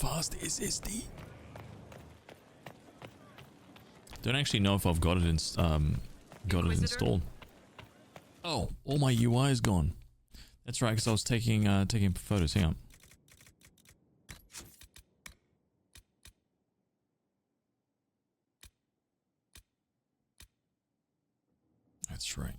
fast SSD. Don't actually know if I've got it installed. Oh, all my UI is gone. That's right, because I was taking photos. Hang on. That's right.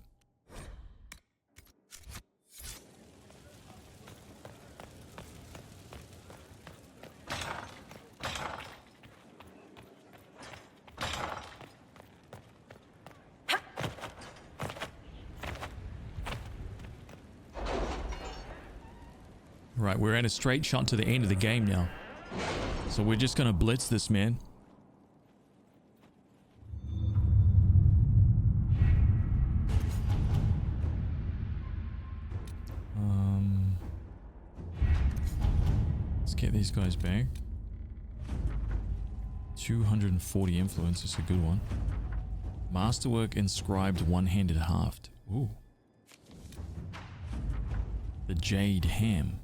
Right, we're at a straight shot to the end of the game now. So we're just gonna blitz this, man. Let's get these guys back. 240 influence is a good one. Masterwork inscribed one-handed haft. Ooh. The Jade Ham.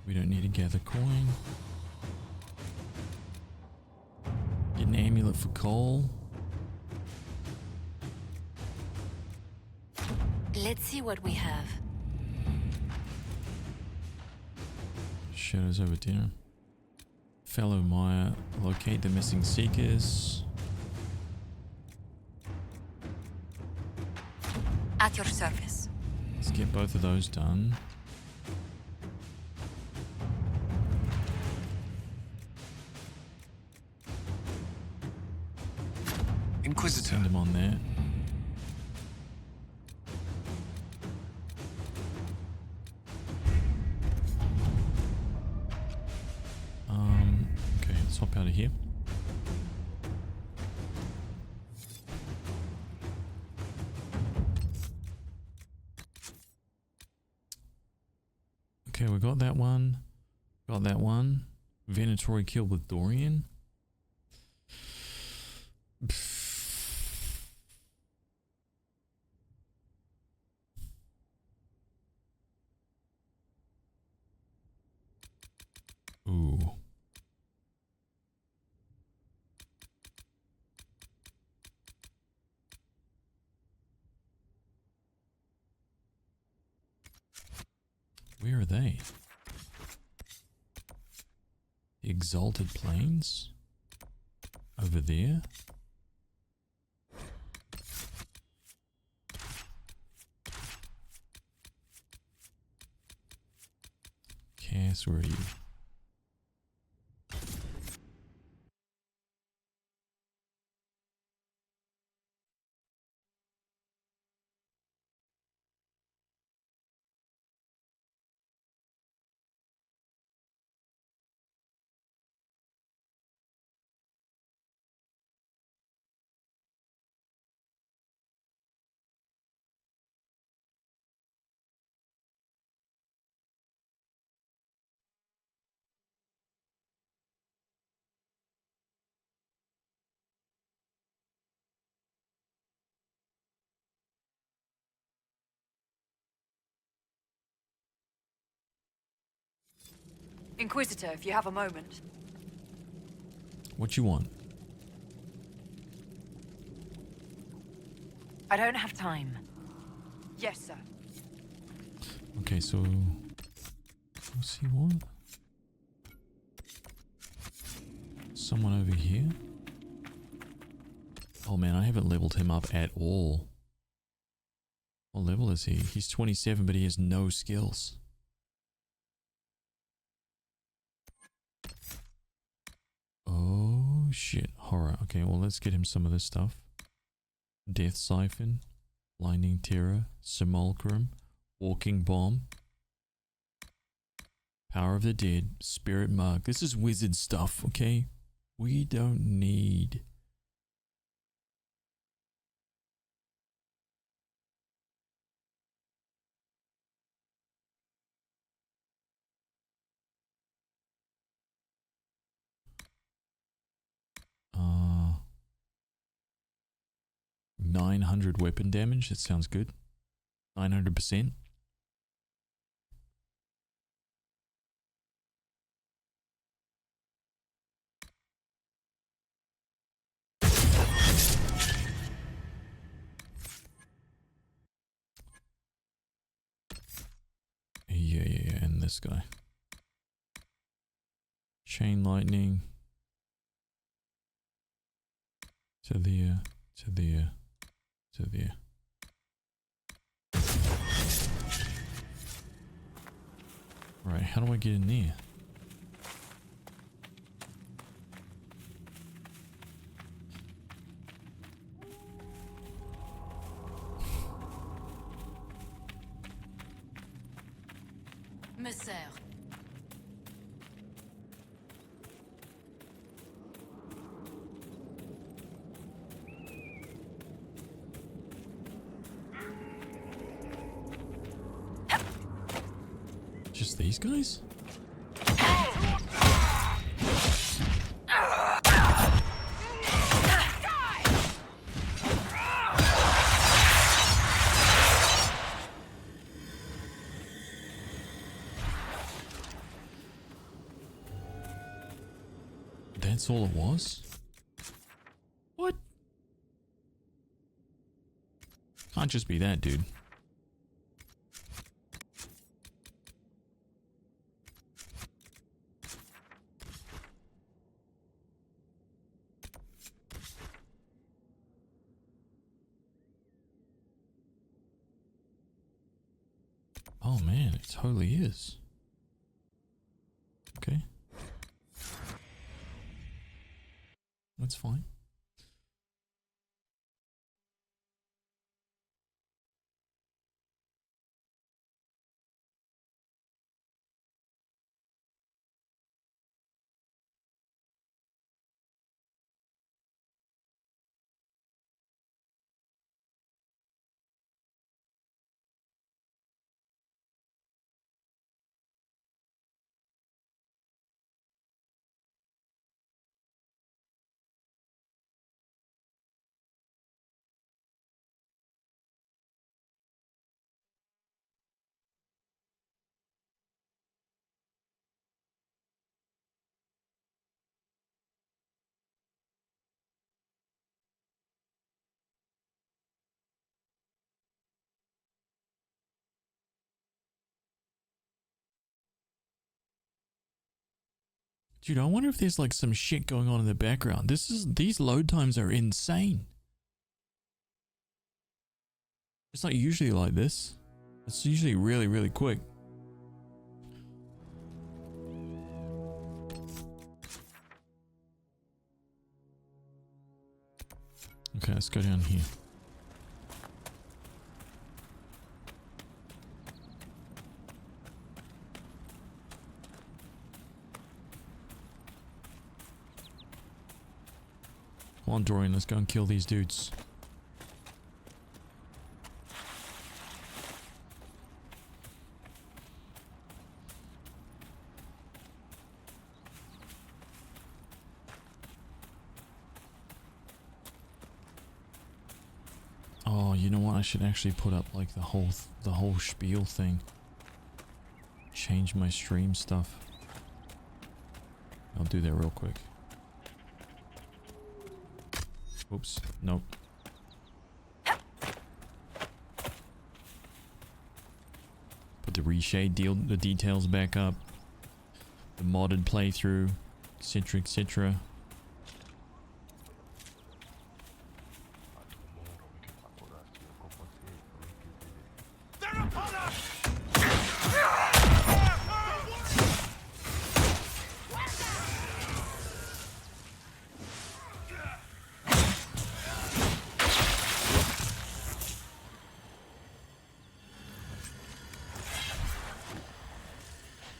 We don't need to gather coin. Get an amulet for coal. Let's see what we have. Shadows over dinner. Fellow Maya. Locate the missing seekers. At your service. Let's get both of those done. Inquisitor. Send them on there. Okay, let's hop out of here. Okay, we got that one. Got that one. Venatori killed with Dorian. Ooh. Where are they? The Exalted Plains? Over there? Cass, where are you? Inquisitor, if you have a moment. What you want? I don't have time. Yes, sir. Okay, so what's he want? Someone over here? Oh man, I haven't leveled him up at all. What level is he? He's 27, but he has no skills. Oh shit, horror. Okay, well let's get him some of this stuff. Death Siphon, Blinding Terror, Simulacrum, Walking Bomb, Power of the Dead, Spirit Mark. This is wizard stuff, okay? We don't need... 900 weapon damage. That sounds good. 900%. Yeah, and this guy. Chain lightning. To there, to there, to there. Right, how do I get in there? Messer. Just these guys? That's all it was? What? Can't just be that, dude. Oh man, it totally is. Okay. That's fine. Dude, I wonder if there's like some shit going on in the background. These load times are insane. It's not usually like this. It's usually really, really quick. Okay, let's go down here. Come on, Dorian, let's go and kill these dudes. Oh, you know what? I should actually put up like the whole spiel thing. Change my stream stuff. I'll do that real quick. Oops, nope. Put the RESHADE the details back up. The modded playthrough, etc, etc.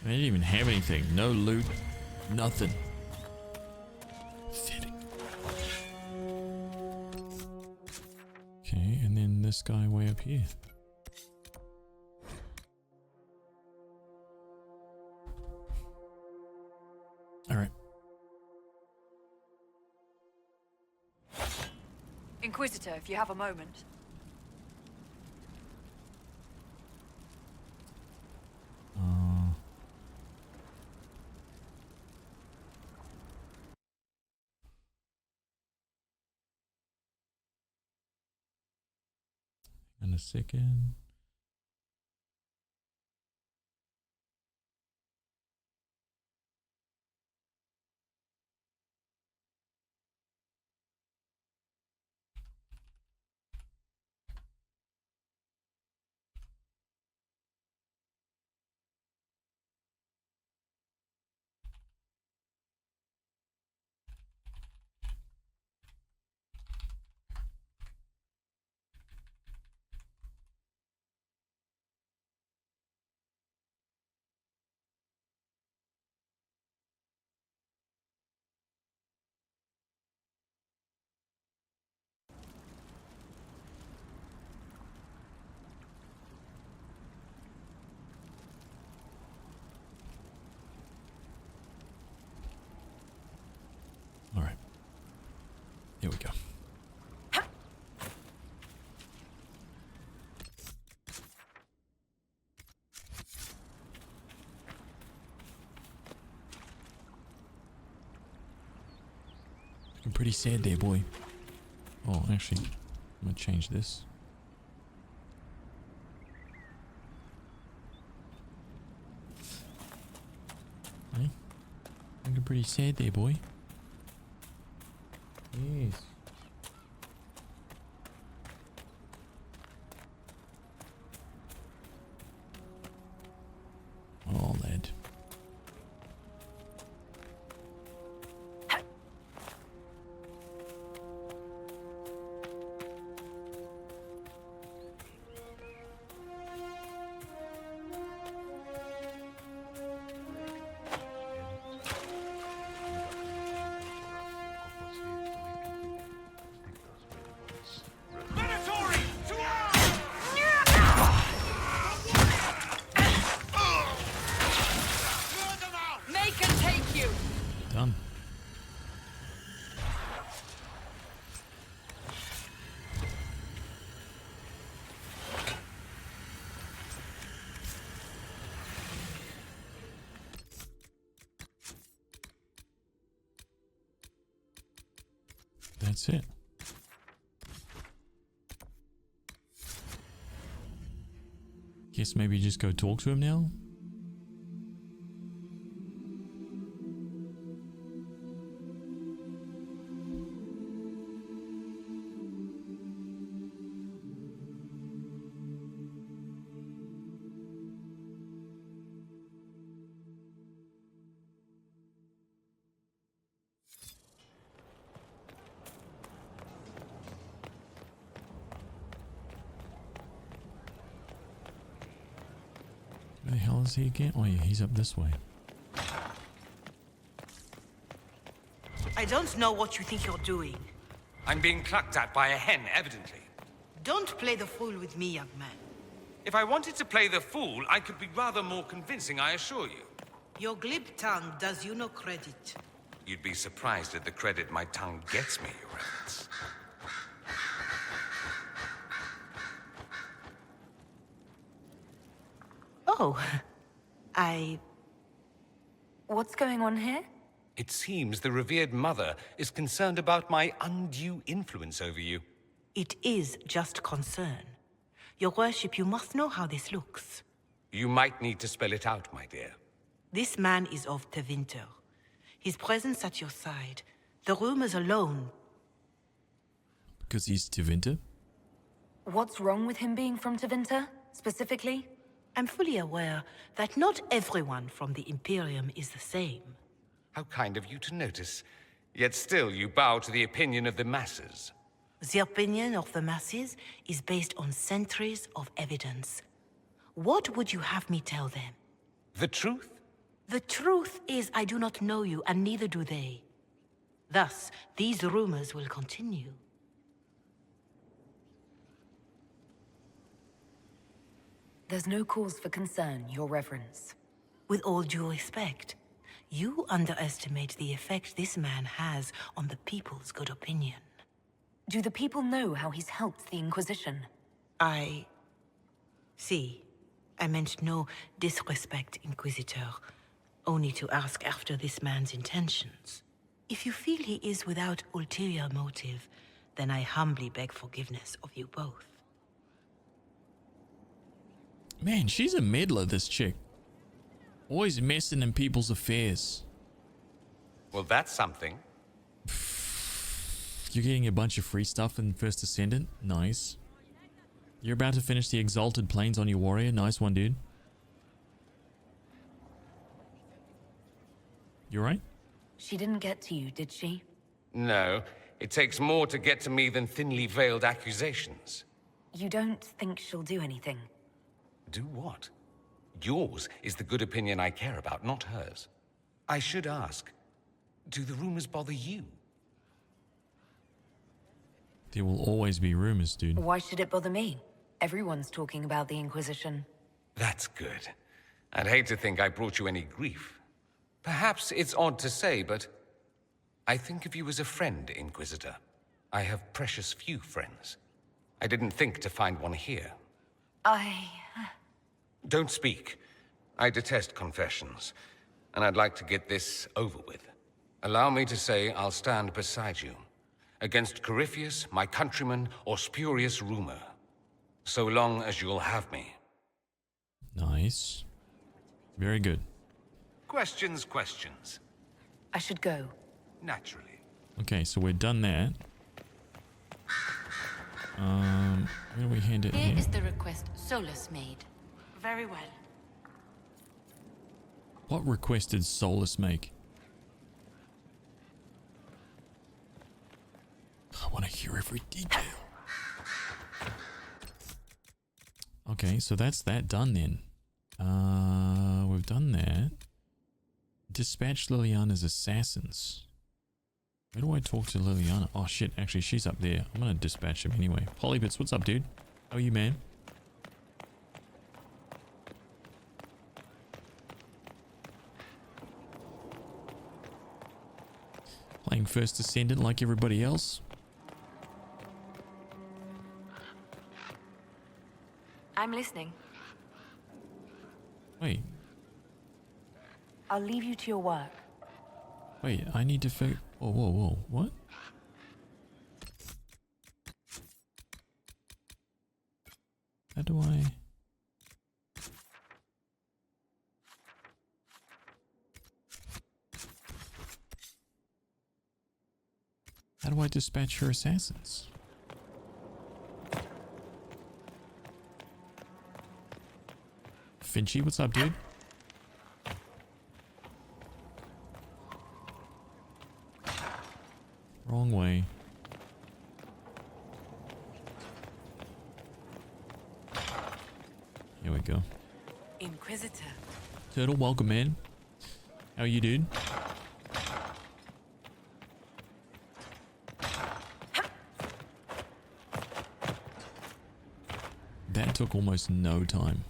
I didn't even have anything. No loot. Nothing. Fitting. Okay, and then this guy way up here. Alright. Inquisitor, if you have a moment. In a second. All right. Here we go. Looking pretty sad there, boy. Oh, actually, I'm gonna change this. Hey, looking pretty sad there, boy. Yes. Oh, lad. Done. That's it. Guess maybe just go talk to him now? Where the hell is he again? Oh yeah, he's up this way. I don't know what you think you're doing. I'm being clucked at by a hen, evidently. Don't play the fool with me, young man. If I wanted to play the fool, I could be rather more convincing, I assure you. Your glib tongue does you no credit. You'd be surprised at the credit my tongue gets me, Your Reverence. Oh, What's going on here? It seems the revered mother is concerned about my undue influence over you. It is just concern. Your worship, you must know how this looks. You might need to spell it out, my dear. This man is of Tevinter. His presence at your side, the rumors alone. Because he's Tevinter? What's wrong with him being from Tevinter, specifically? I'm fully aware that not everyone from the Imperium is the same. How kind of you to notice. Yet still you bow to the opinion of the masses. The opinion of the masses is based on centuries of evidence. What would you have me tell them? The truth? The truth is I do not know you, and neither do they. Thus, these rumors will continue. There's no cause for concern, Your Reverence. With all due respect, you underestimate the effect this man has on the people's good opinion. Do the people know how he's helped the Inquisition? I see. I meant no disrespect, Inquisitor. Only to ask after this man's intentions. If you feel he is without ulterior motive, then I humbly beg forgiveness of you both. Man, she's a meddler, this chick. Always messing in people's affairs. Well, that's something. You're getting a bunch of free stuff in First Ascendant. Nice. You're about to finish the Exalted Planes on your warrior. Nice one, dude. You alright? She didn't get to you, did she? No, it takes more to get to me than thinly veiled accusations. You don't think she'll do anything? Do what? Yours is the good opinion I care about, not hers. I should ask, do the rumors bother you? There will always be rumors, dude. Why should it bother me? Everyone's talking about the Inquisition. That's good. I'd hate to think I brought you any grief. Perhaps it's odd to say, but I think of you as a friend, Inquisitor. I have precious few friends. I didn't think to find one here. Don't speak. I detest confessions, and I'd like to get this over with. Allow me to say I'll stand beside you, against Corypheus, my countryman, or spurious rumor, so long as you'll have me. Nice. Very good. Questions. I should go. Naturally. Okay, so we're done that. Where do we hand it Here here? is the request Solus made. Very well. What request did Solus make? I want to hear every detail. Okay, so that's that done then. We've done that. Dispatch Liliana's assassins. Where do I talk to Liliana? Oh shit, actually she's up there. I'm gonna dispatch him anyway. Polybits, what's up, dude? How are you, man? Playing First Ascendant like everybody else. I'm listening. Wait, I'll leave you to your work. wait, I need to figure... Whoa, whoa, whoa, what? How do I... How do I dispatch her assassins? Finchy, what's up, dude? Wrong way. Here we go. Inquisitor. Turtle, welcome in. How are you, dude? That took almost no time.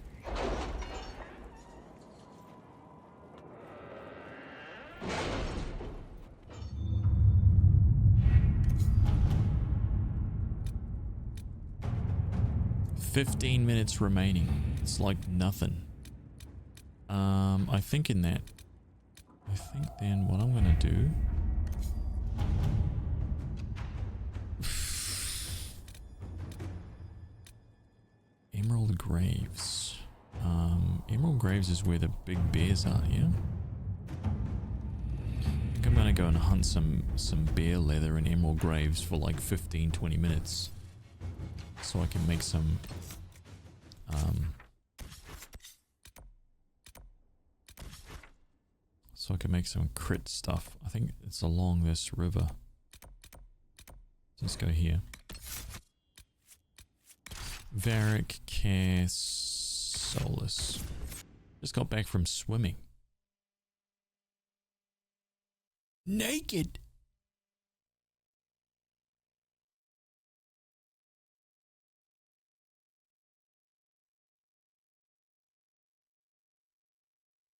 $15 minutes remaining. It's like nothing. I think in that. I think then what I'm gonna do. Emerald Graves. Emerald Graves is where the big bears are, yeah? I think I'm gonna go and hunt some bear leather in Emerald Graves for like 15-20 minutes. So I can make some crit stuff. I think it's along this river. Let's go here. Varric, Cass, Solus. Just got back from swimming. Naked.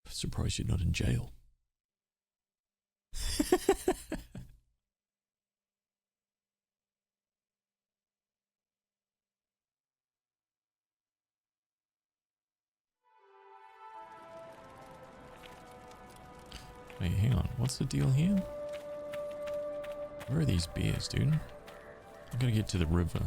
Surprised you're not in jail. Wait, hang on. What's the deal here? Where are these bears, dude? I'm gonna get to the river.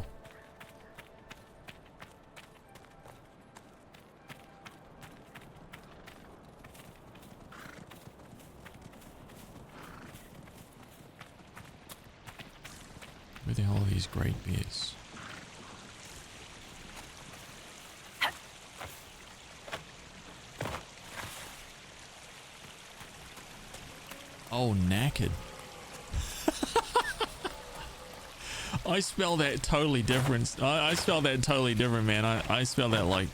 Where the hell are these great bears? Oh, knackered. I spell that totally different. I spell that totally different, man. I spell that like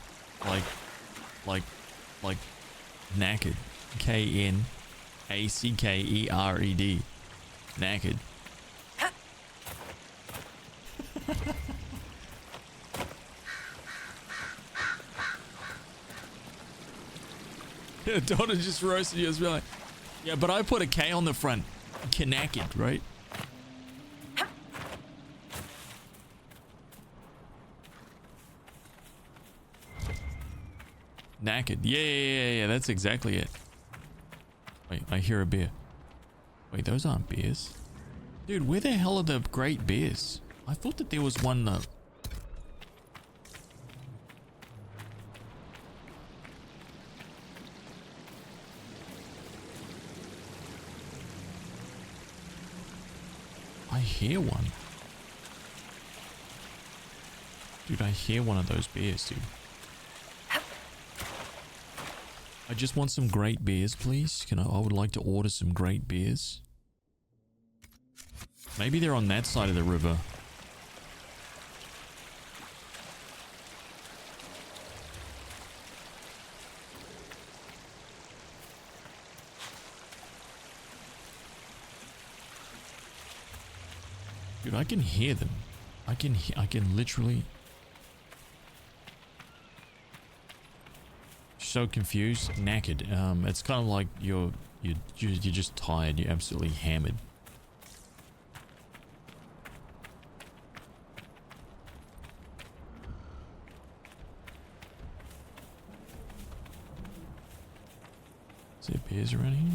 knackered. K-N-A-C-K-E-R-E-D. Knackered. Donna just roasted you as well. Yeah, but I put a K on the front. Knackered, right? Knackered. Yeah, that's exactly it. Wait, I hear a bear. Wait, those aren't bears. Dude, where the hell are the great bears? I thought that there was one I hear one. Dude, I hear one of those bears, dude. I just want some great beers, please. I would like to order some great beers. Maybe they're on that side of the river. Dude, I can hear them. I can literally. So confused, knackered. It's kind of like you're just tired. You're absolutely hammered. Is there bears around here?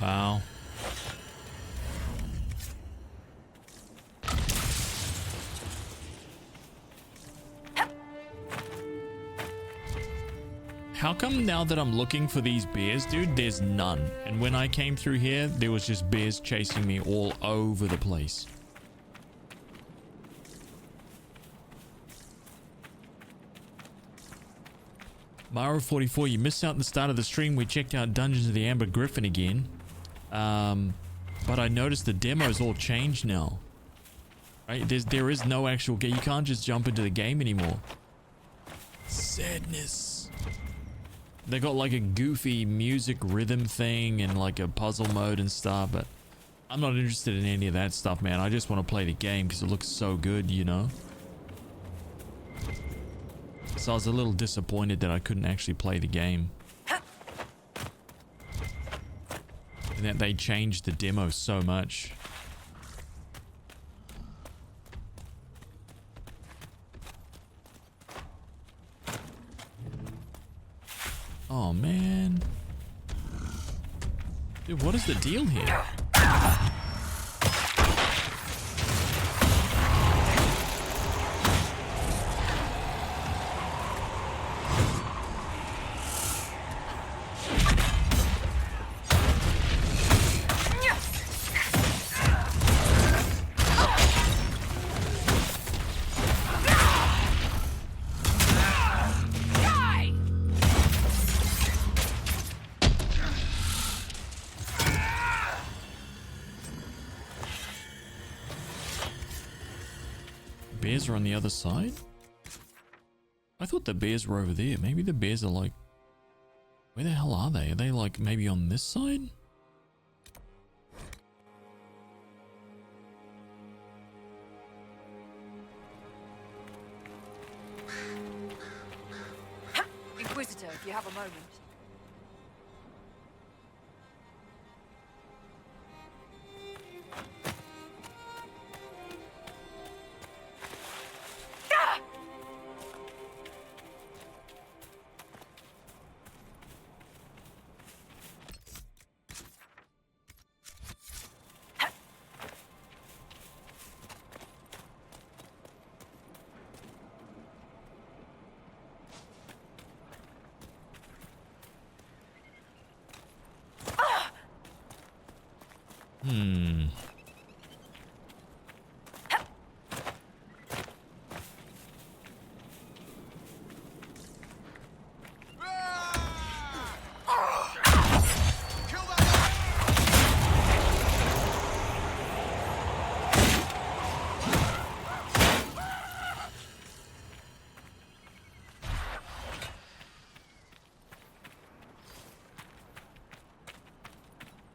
Wow. How come now that I'm looking for these bears, dude, there's none? And when I came through here, there was just bears chasing me all over the place. Mara44, you missed out at the start of the stream. We checked out Dungeons of the Amber Griffin again. But I noticed the demo's all changed now. Right? There is no actual game. You can't just jump into the game anymore. Sadness. They got like a goofy music rhythm thing and like a puzzle mode and stuff, but I'm not interested in any of that stuff, man. I just want to play the game because it looks so good, you know? So I was a little disappointed that I couldn't actually play the game. And that they changed the demo so much. Oh man. Dude, what is the deal here? Bears are on the other side? I thought the bears were over there. Maybe the bears are like... Where the hell are they? Are they like maybe on this side? Inquisitor, if you have a moment.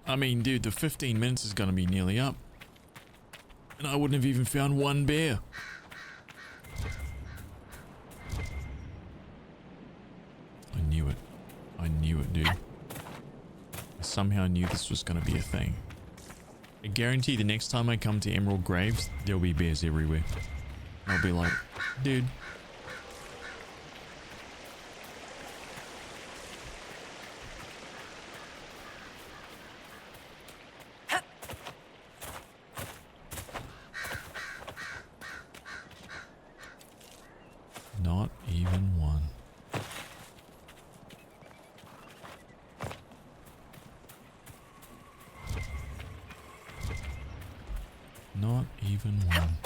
I mean, dude, the 15 minutes is going to be nearly up. And I wouldn't have even found one bear. I knew it. I knew it, dude. I somehow knew this was going to be a thing. I guarantee the next time I come to Emerald Graves, there'll be bears everywhere. I'll be like, dude. Not even one. Not even one.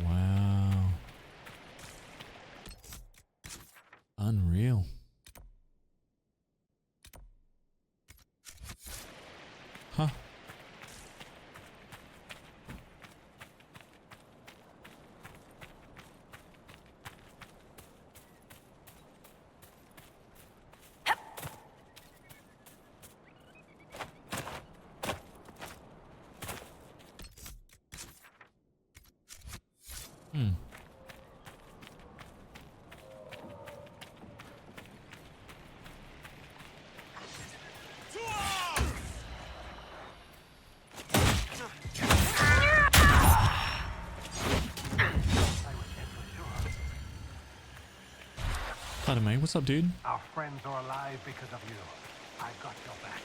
Wow. Unreal. Huh. Pardon me, what's up, dude? Our friends are alive because of you. I've got your back.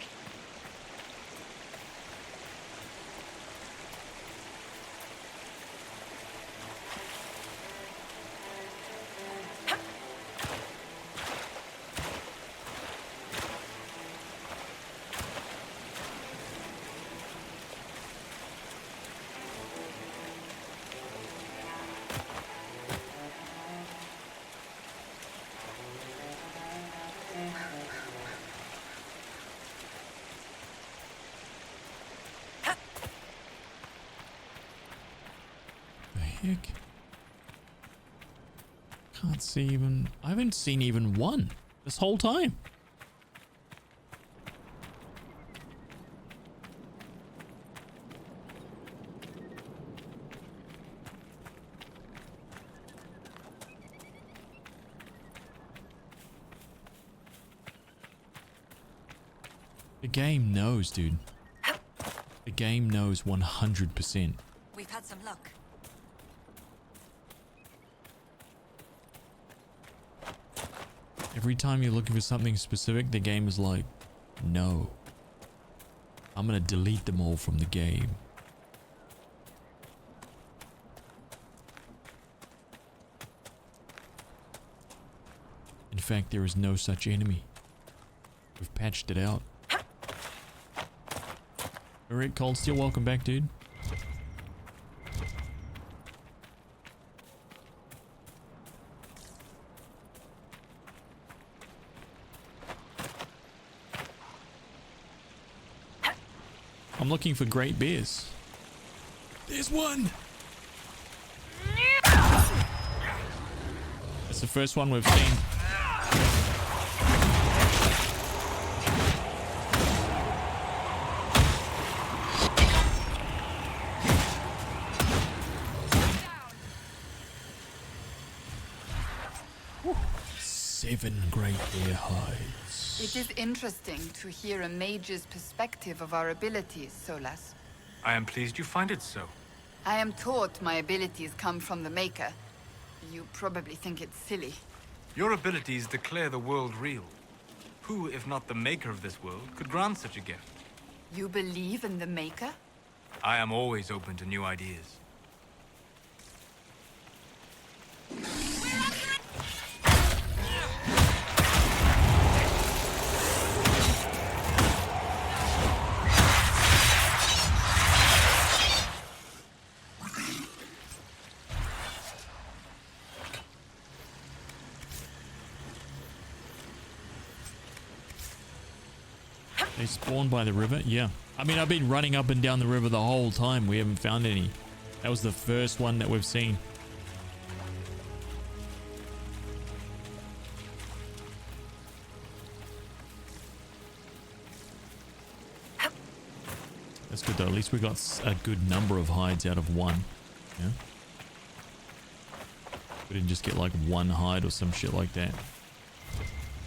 Heck? Can't see even... I haven't seen even one this whole time. The game knows, dude. The game knows 100%. We've had some luck. Every time you're looking for something specific, the game is like, no. I'm gonna delete them all from the game. In fact, there is no such enemy. We've patched it out. Alright, Cold Steel, welcome back, dude. I'm looking for great bears. There's one. That's the first one we've seen. Whew. 7 great air hides. It is interesting to hear a mage's perspective of our abilities, Solas. I am pleased you find it so. I am taught my abilities come from the Maker. You probably think it's silly. Your abilities declare the world real. Who, if not the maker of this world, could grant such a gift? You believe in the Maker? I am always open to new ideas. They spawned by the river? Yeah. I mean, I've been running up and down the river the whole time. We haven't found any. That was the first one that we've seen. That's good though. At least we got a good number of hides out of one. Yeah. We didn't just get like one hide or some shit like that.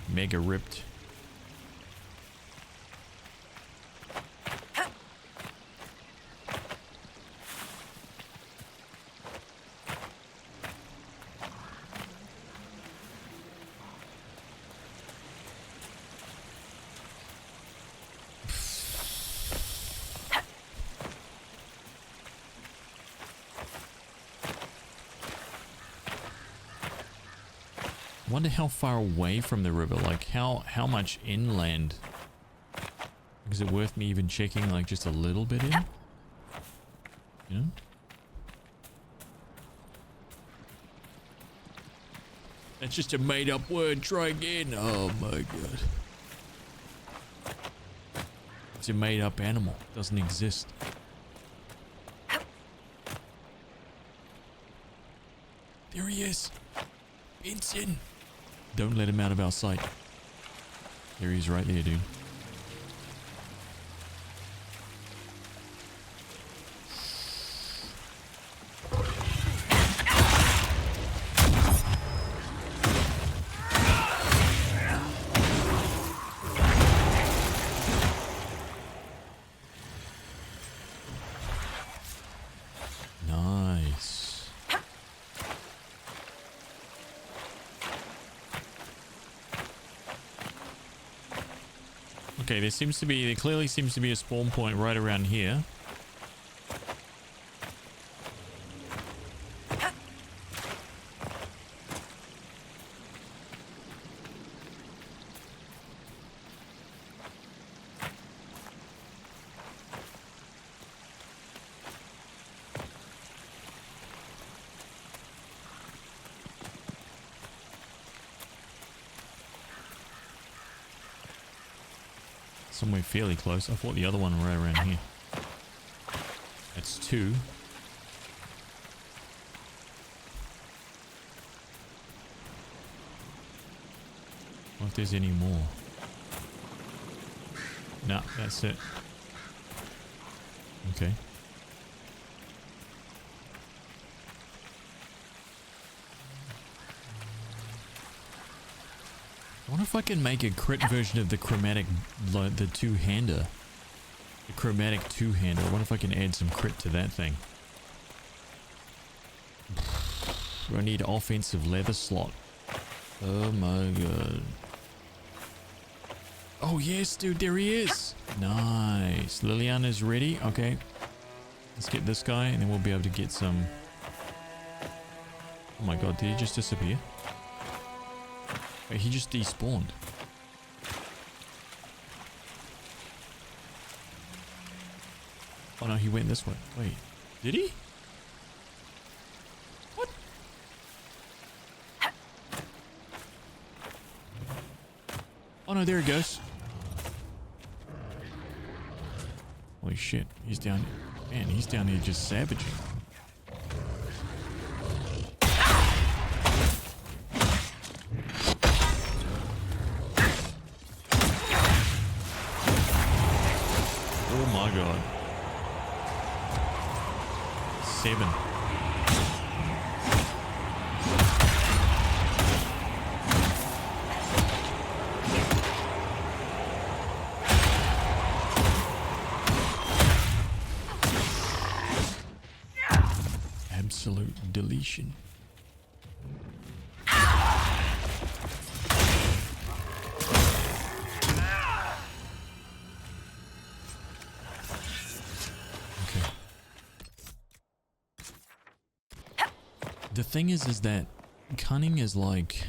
Mega ripped. I wonder how far away from the river, like how much inland. Is it worth me even checking like just a little bit in? You know? That's just a made up word. Try again. Oh my god. It's a made up animal. Doesn't exist. There he is. Benson. Don't let him out of our sight. There he is right there, dude. Nice. Okay, there clearly seems to be a spawn point right around here. Somewhere fairly close. I thought the other one right around here. That's 2. What if there's any more? No, that's it. Okay. I wonder if I can make a crit version of the chromatic, the two-hander. The chromatic two-hander. I wonder if I can add some crit to that thing. I need offensive leather slot. Oh my god. Oh yes, dude, there he is. Nice. Liliana's ready. Okay. Let's get this guy and then we'll be able to get some... Oh my god, did he just disappear? Wait, he just despawned. Oh no, he went this way. Wait, did he? What? Oh no, there he goes. Holy shit, he's down. Man, he's down here just savaging. my god. 7. Absolute deletion. The thing is that cunning is like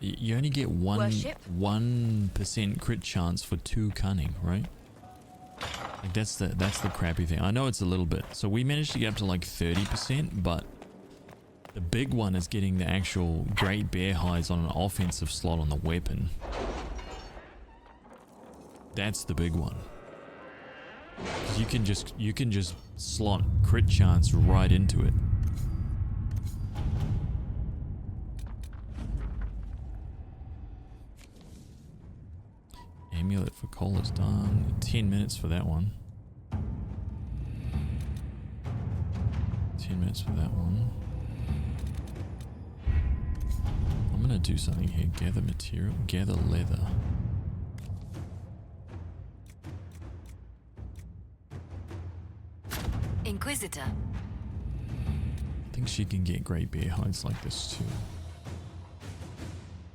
you only get 1% crit chance for 2 cunning, right? Like that's the crappy thing. I know it's a little bit. So we managed to get up to like 30%, but the big one is getting the actual Great Bear Hides on an offensive slot on the weapon. That's the big one. You can just slot crit chance right into it. Amulet for Cole is done. 10 minutes for that one. 10 minutes for that one. I'm gonna do something here. Gather material. Gather leather. Inquisitor. I think she can get Great Bear Hides like this too.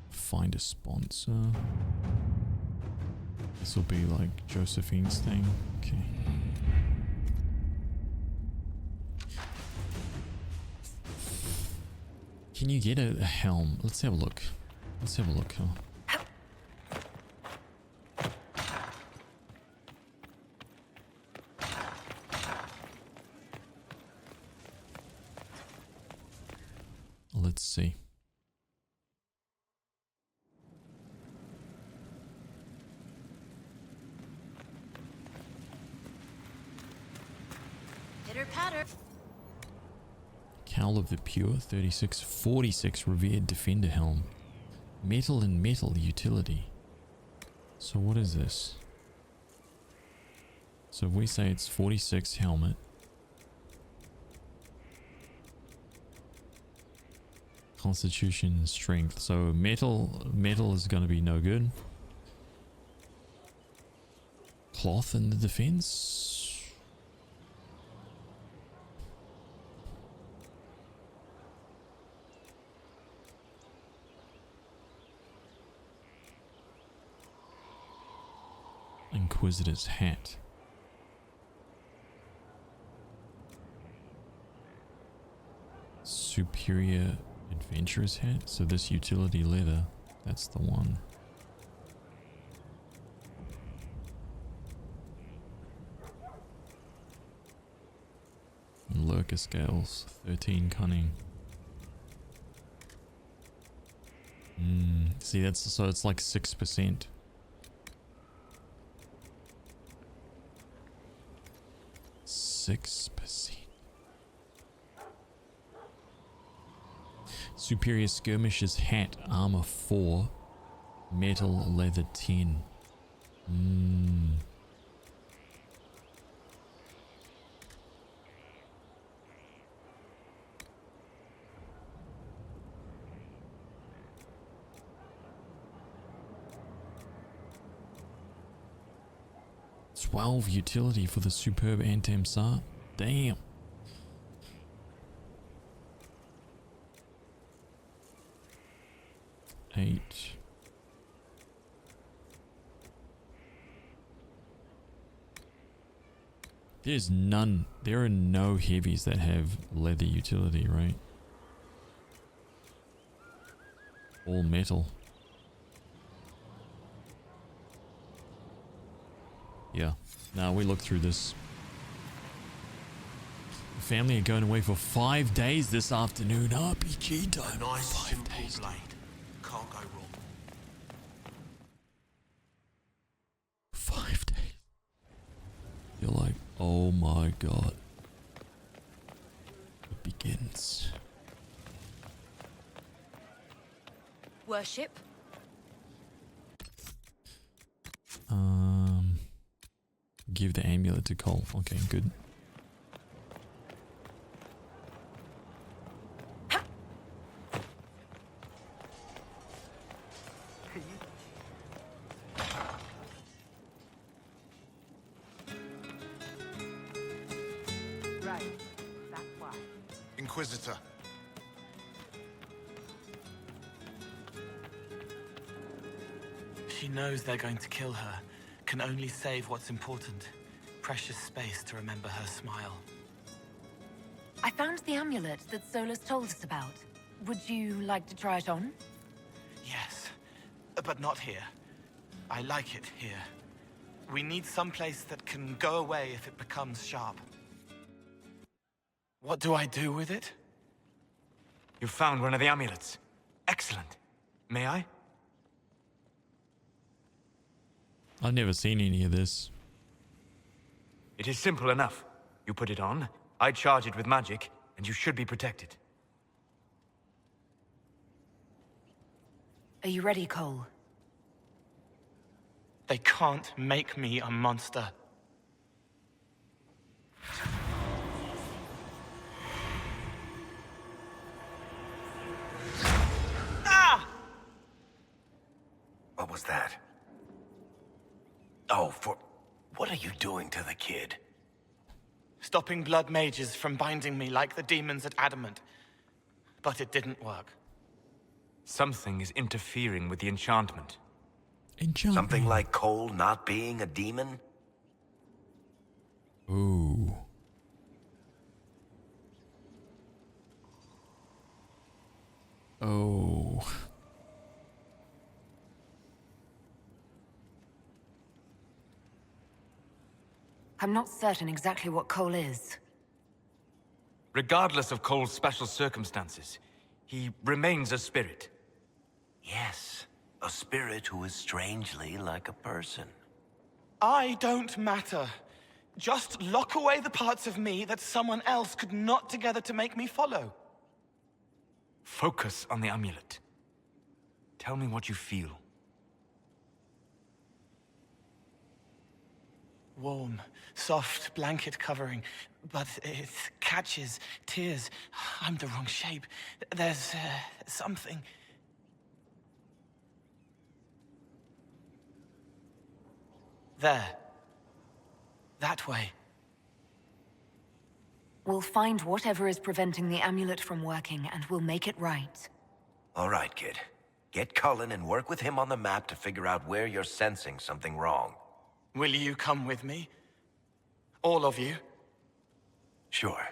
Find a sponsor. This will be like Josephine's thing. Okay. Can you get a helm? Let's have a look. Let's have a look, huh? Let's see. Patter. Cowl of the Pure, 36, 46 Revered Defender Helm. Metal and metal utility. So what is this? So if we say it's 46 helmet. Constitution and strength. So metal is going to be no good. Cloth in the defense. Inquisitor's hat. Superior Adventurer's hat. So this utility leather, that's the one. And lurker scales, 13 cunning. See, that's so it's like 6%. 6%. Superior Skirmisher's hat, armor 4, metal leather 10. 12 utility for the superb Antam Sar. Damn. Eight. There's none. There are no heavies that have leather utility, right? All metal. Yeah. Now we looked through this. The family are going away for 5 days this afternoon. RPG time. Nice 5 days. blade. Can't go wrong. 5 days. You're like, oh my god. It begins. Worship. Give the amulet to Cole. Okay, good. Right. That's why. Inquisitor. She knows they're going to kill her. Can only save what's important. Precious space to remember her smile. I found the amulet that Solus told us about. Would you like to try it on? Yes, but not here. I like it here. We need someplace that can go away if it becomes sharp. What do I do with it? You found one of the amulets. Excellent. May I? I've never seen any of this. It is simple enough. You put it on, I charge it with magic, and you should be protected. Are you ready, Cole? They can't make me a monster. Ah! What was that? Oh, what are you doing to the kid? Stopping blood mages from binding me like the demons at Adamant. But it didn't work. Something is interfering with the enchantment. Something like Cole not being a demon? Ooh. Oh. I'm not certain exactly what Cole is. Regardless of Cole's special circumstances, he remains a spirit. Yes, a spirit who is strangely like a person. I don't matter. Just lock away the parts of me that someone else could knot together to make me follow. Focus on the amulet. Tell me what you feel. Warm, soft blanket covering, but it catches tears. I'm the wrong shape. There's something. There. That way. We'll find whatever is preventing the amulet from working, and we'll make it right. All right, kid. Get Cullen and work with him on the map to figure out where you're sensing something wrong. Will you come with me? All of you? Sure.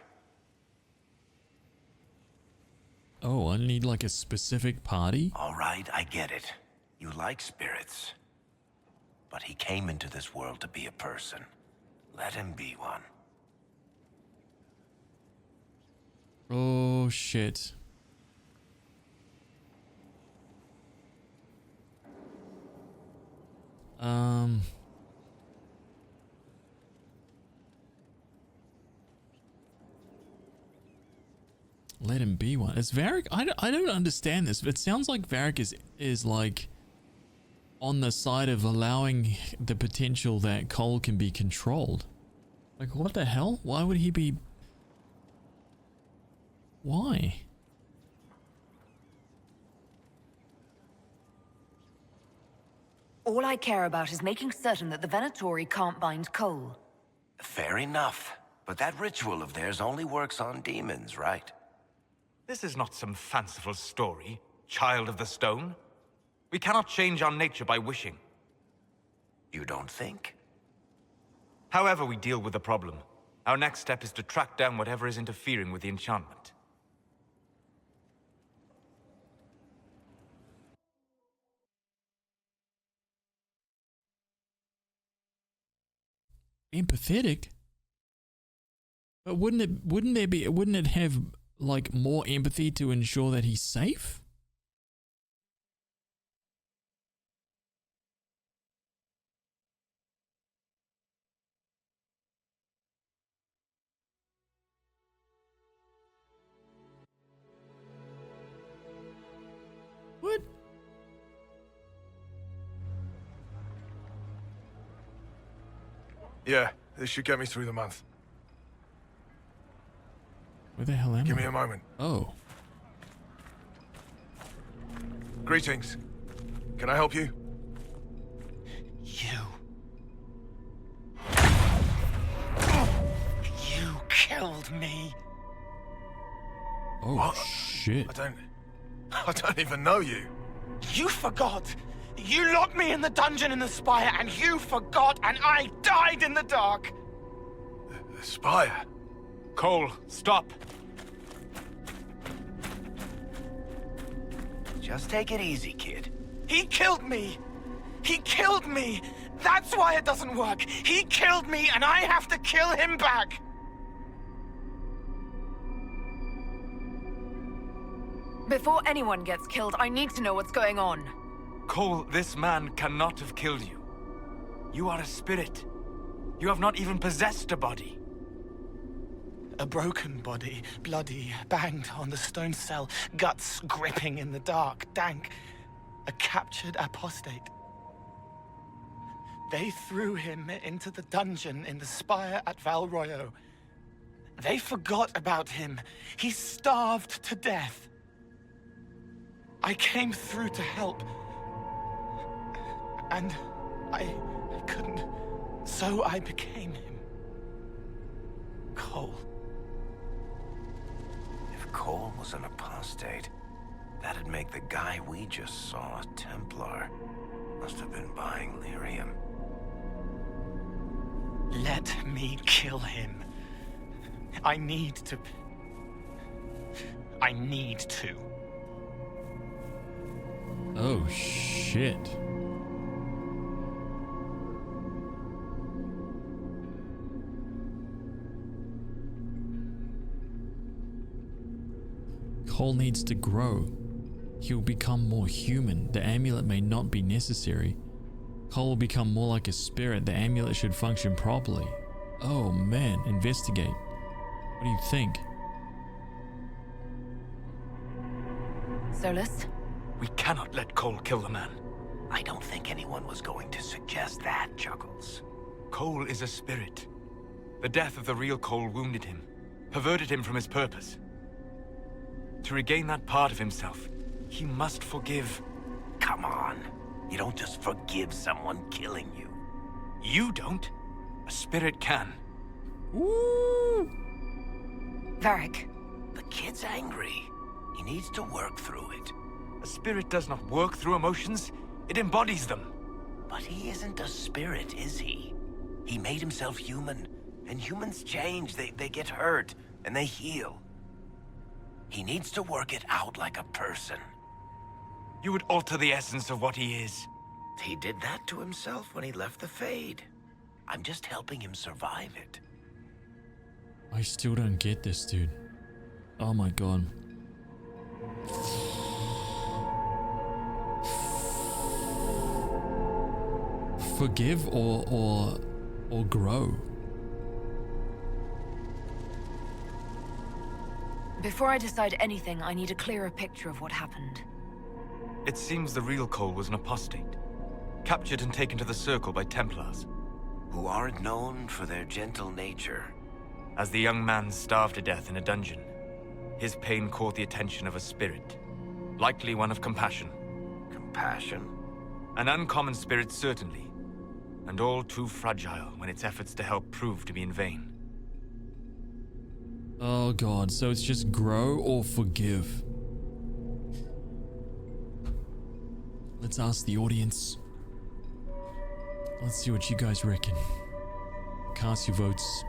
Oh, I need like a specific party? All right, I get it. You like spirits. But he came into this world to be a person. Let him be one. Oh, shit. Let him be one. Is Varric? I don't understand this, but it sounds like Varric is like on the side of allowing the potential that Cole can be controlled. Like, what the hell? Why would he be? Why? All I care about is making certain that the Venatori can't bind Cole. Fair enough. But that ritual of theirs only works on demons, right? This is not some fanciful story, child of the stone. We cannot change our nature by wishing. You don't think? However we deal with the problem, our next step is to track down whatever is interfering with the enchantment. Empathetic? But wouldn't it have like more empathy to ensure that he's safe? What? Yeah, This should get me through the month. Where the hell am I? Give me a moment. Oh. Greetings. Can I help you? You killed me. Oh, what? Shit. I don't even know you. You forgot. You locked me in the dungeon in the spire, and you forgot, and I died in the dark. The spire? Cole, stop. Just take it easy, kid. He killed me. He killed me. That's why it doesn't work. He killed me, and I have to kill him back. Before anyone gets killed, I need to know what's going on. Cole, this man cannot have killed you. You are a spirit. You have not even possessed a body. A broken body, bloody, banged on the stone cell, guts gripping in the dark, dank. A captured apostate. They threw him into the dungeon in the spire at Val Royo. They forgot about him. He starved to death. I came through to help. And I couldn't. So I became him. Cole. If Cole was an apostate, that'd make the guy we just saw a Templar. Must have been buying lyrium. Let me kill him. I need to. Oh, shit. Cole needs to grow. He'll become more human. The amulet may not be necessary. Cole will become more like a spirit. The amulet should function properly. Oh man, investigate. What do you think? Solus? We cannot let Cole kill the man. I don't think anyone was going to suggest that, Chuckles. Cole is a spirit. The death of the real Cole wounded him, perverted him from his purpose. To regain that part of himself, he must forgive. Come on. You don't just forgive someone killing you. You don't. A spirit can. Ooh. Varric. The kid's angry. He needs to work through it. A spirit does not work through emotions. It embodies them. But he isn't a spirit, is he? He made himself human. And humans change. They get hurt. And they heal. He needs to work it out like a person. You would alter the essence of what he is. He did that to himself when he left the Fade. I'm just helping him survive it. I still don't get this, dude. Oh my god. Forgive or grow? Before I decide anything, I need a clearer picture of what happened. It seems the real Cole was an apostate, captured and taken to the Circle by Templars. Who aren't known for their gentle nature. As the young man starved to death in a dungeon, his pain caught the attention of a spirit, likely one of compassion. Compassion? An uncommon spirit, certainly, and all too fragile when its efforts to help prove to be in vain. Oh god, so it's just grow or forgive. Let's ask the audience. Let's see what you guys reckon. Cast your votes.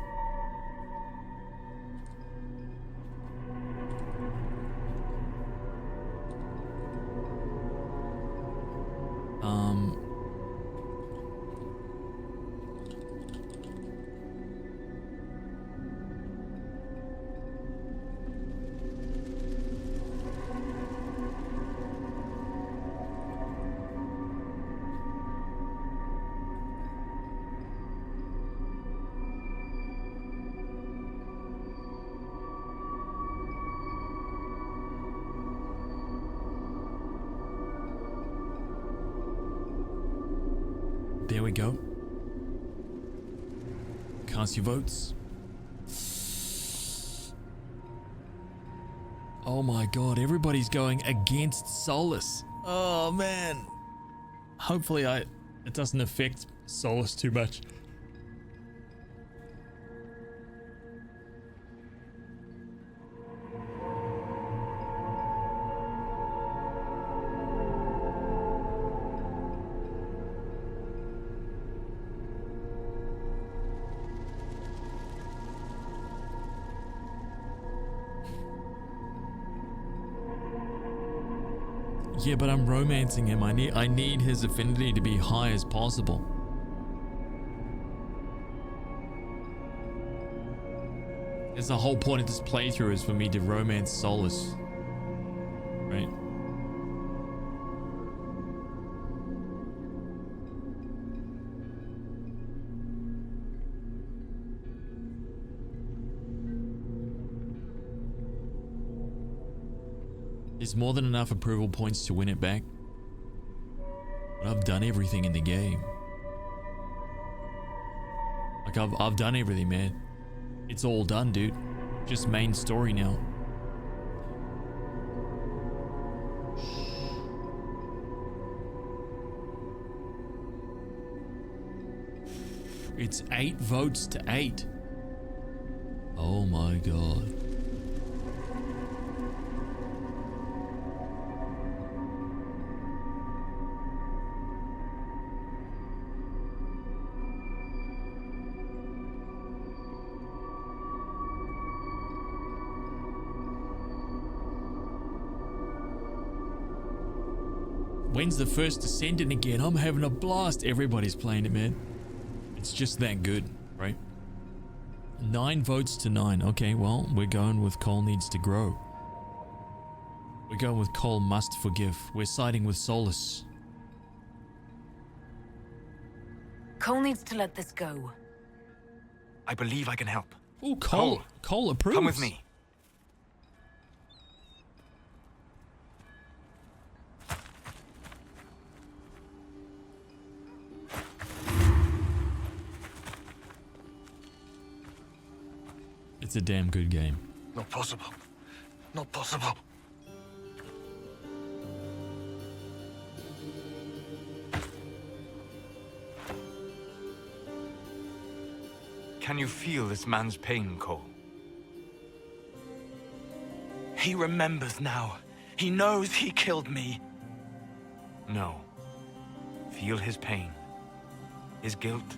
There we go. Cast your votes. Oh my god, everybody's going against Solus. Oh man. Hopefully it doesn't affect Solus too much. Yeah, but I'm romancing him. I need his affinity to be high as possible. That's the whole point of this playthrough, is for me to romance Solus. Right? There's more than enough approval points to win it back. But I've done everything in the game. Like I've done everything, man. It's all done, dude. Just main story now. It's 8 votes to 8. Oh my god. When's the first Ascendant again? I'm having a blast. Everybody's playing it, man. It's just that good, right? 9 votes to 9. Okay, well, we're going with Cole needs to grow. We're going with Cole must forgive. We're siding with Solus. Cole needs to let this go. I believe I can help. Oh, Cole approves. Come with me. It's a damn good game. Not possible. Not possible. Can you feel this man's pain, Cole? He remembers now. He knows he killed me. No. Feel his pain. His guilt.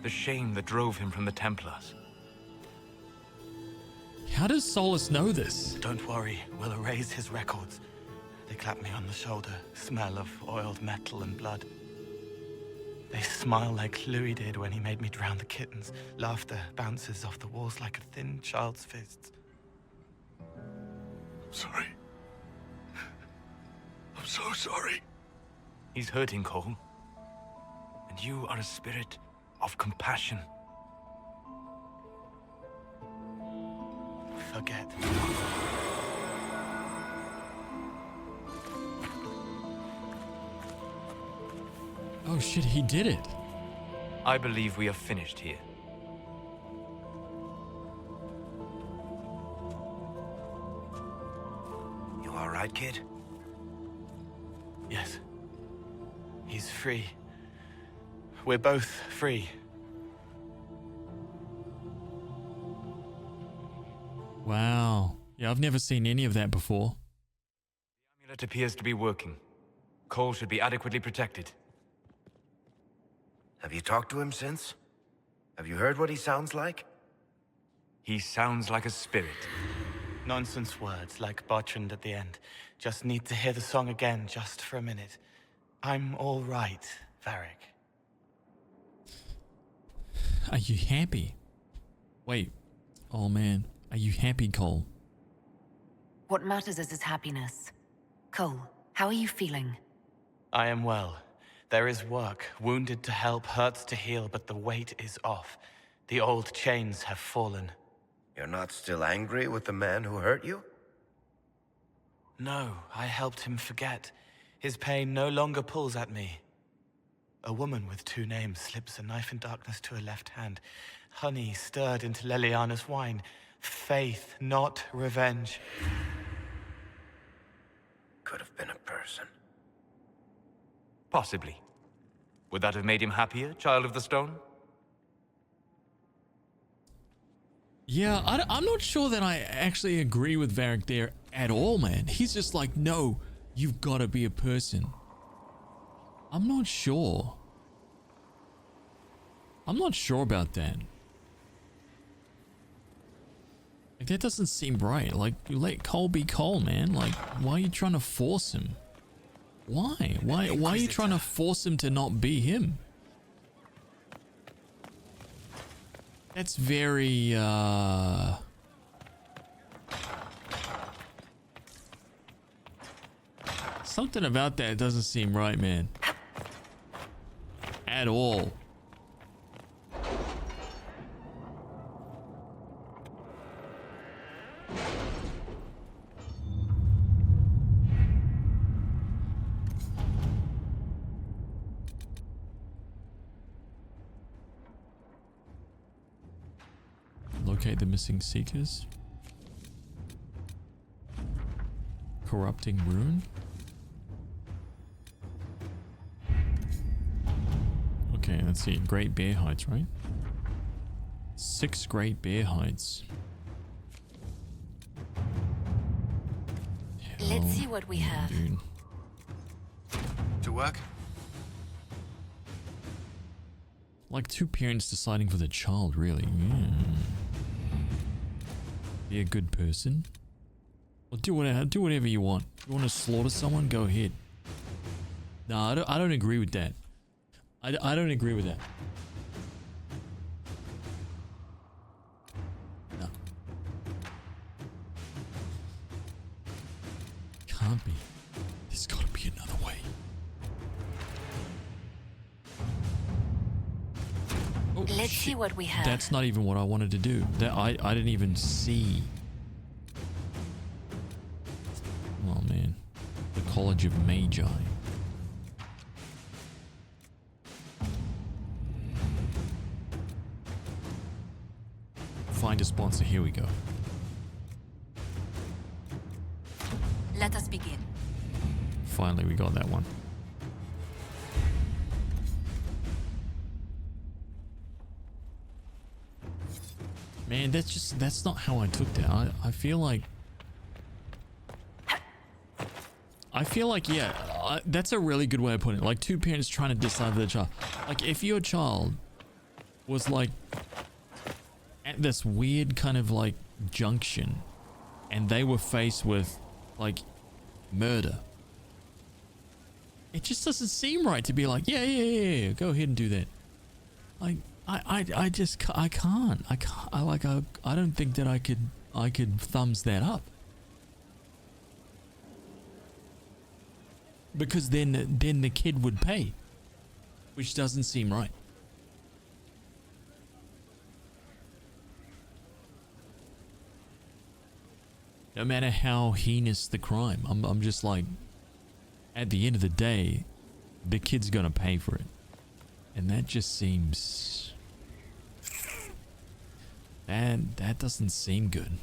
The shame that drove him from the Templars. How does Solus know this? Don't worry, we'll erase his records. They clap me on the shoulder, smell of oiled metal and blood. They smile like Louis did when he made me drown the kittens. Laughter bounces off the walls like a thin child's fists. Sorry. I'm so sorry. He's hurting, Cole. And you are a spirit of compassion. Forget. Oh shit, he did it. I believe we are finished here. You all right, kid? Yes. He's free. We're both free. Wow. Yeah, I've never seen any of that before. The amulet appears to be working. Cole should be adequately protected. Have you talked to him since? Have you heard what he sounds like? He sounds like a spirit. Nonsense words like Bertrand at the end. Just need to hear the song again just for a minute. I'm all right, Varric. Are you happy? Wait. Oh man. Are you happy, Cole? What matters is his happiness. Cole, how are you feeling? I am well. There is work. Wounded to help, hurts to heal, but the weight is off. The old chains have fallen. You're not still angry with the man who hurt you? No, I helped him forget. His pain no longer pulls at me. A woman with 2 names slips a knife in darkness to her left hand. Honey stirred into Leliana's wine. Faith, not revenge. Could have been a person. Possibly. Would that have made him happier, Child of the Stone? Yeah, I'm not sure that I actually agree with Varric there at all, man. He's just like, no, you've got to be a person. I'm not sure. I'm not sure about that. Like, that doesn't seem right. Like, you let Cole be Cole, man. Like, why are you trying to force him? Why? Why are you trying to force him to not be him? That's very, something about that doesn't seem right, man. At all. Locate the missing seekers. Corrupting rune. Okay, let's see. Great Bear Heights, right? 6 Great Bear Heights. Let's see what we have. Dude. To work? Like 2 parents deciding for the child, really. Yeah. Be a good person. Well, do whatever you want. You want to slaughter someone? Go ahead. No, I don't agree with that. I don't agree with that. No. Can't be. There's got to be another way. Oh, Let's see what we have. That's not even what I wanted to do. That I didn't even see. Oh man. The College of Magi. Find a sponsor. Here we go. Let us begin. Finally, we got that one. Man, that's not how I took that. I feel like yeah, that's a really good way of putting it. Like 2 parents trying to decide for the child. Like if your child was like at this weird kind of like junction and they were faced with like murder, it just doesn't seem right to be like, yeah, go ahead and do that. Like I can't. I don't think that I could thumbs that up. Because then the kid would pay, which doesn't seem right. No matter how heinous the crime, I'm just like, at the end of the day, the kid's gonna pay for it. And that just seems... That doesn't seem good.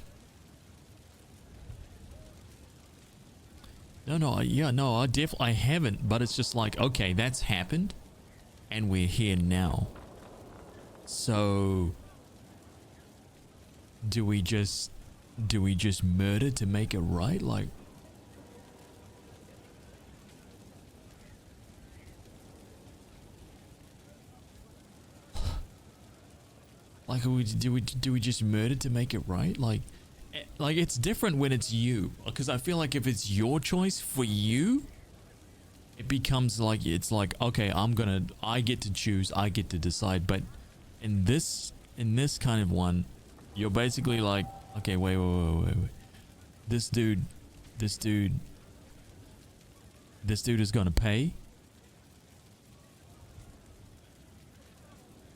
I haven't, but it's just like, okay, that's happened, and we're here now. So, do we just murder to make it right? Like, do we just murder to make it right? Like it's different when it's you, because I feel like if it's your choice for you, it becomes like, it's like, okay, I get to choose, I get to decide. But in this kind of one, you're basically like, okay, wait. This dude is gonna pay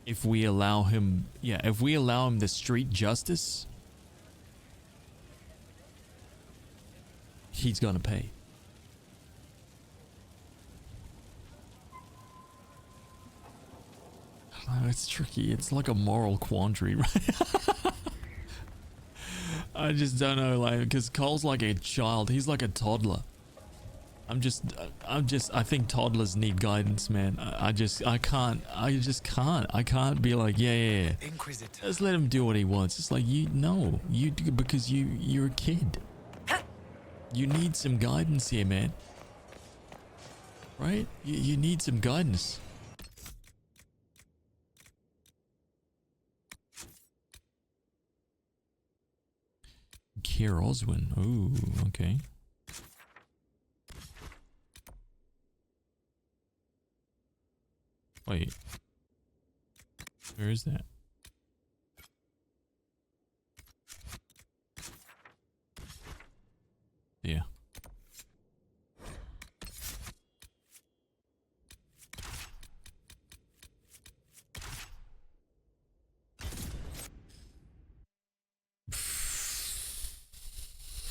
if we allow him. Yeah, if we allow him the street justice, he's gonna pay. Oh, it's tricky. It's like a moral quandary, right? I just don't know, like, because Cole's like a child. He's like a toddler. I think toddlers need guidance, man. I can't be like, yeah. Inquisitor. Just let him do what he wants. It's like, because you're a kid. You need some guidance here, man. Right? You need some guidance. Kier Oswin. Ooh, okay. Wait. Where is that? Yeah.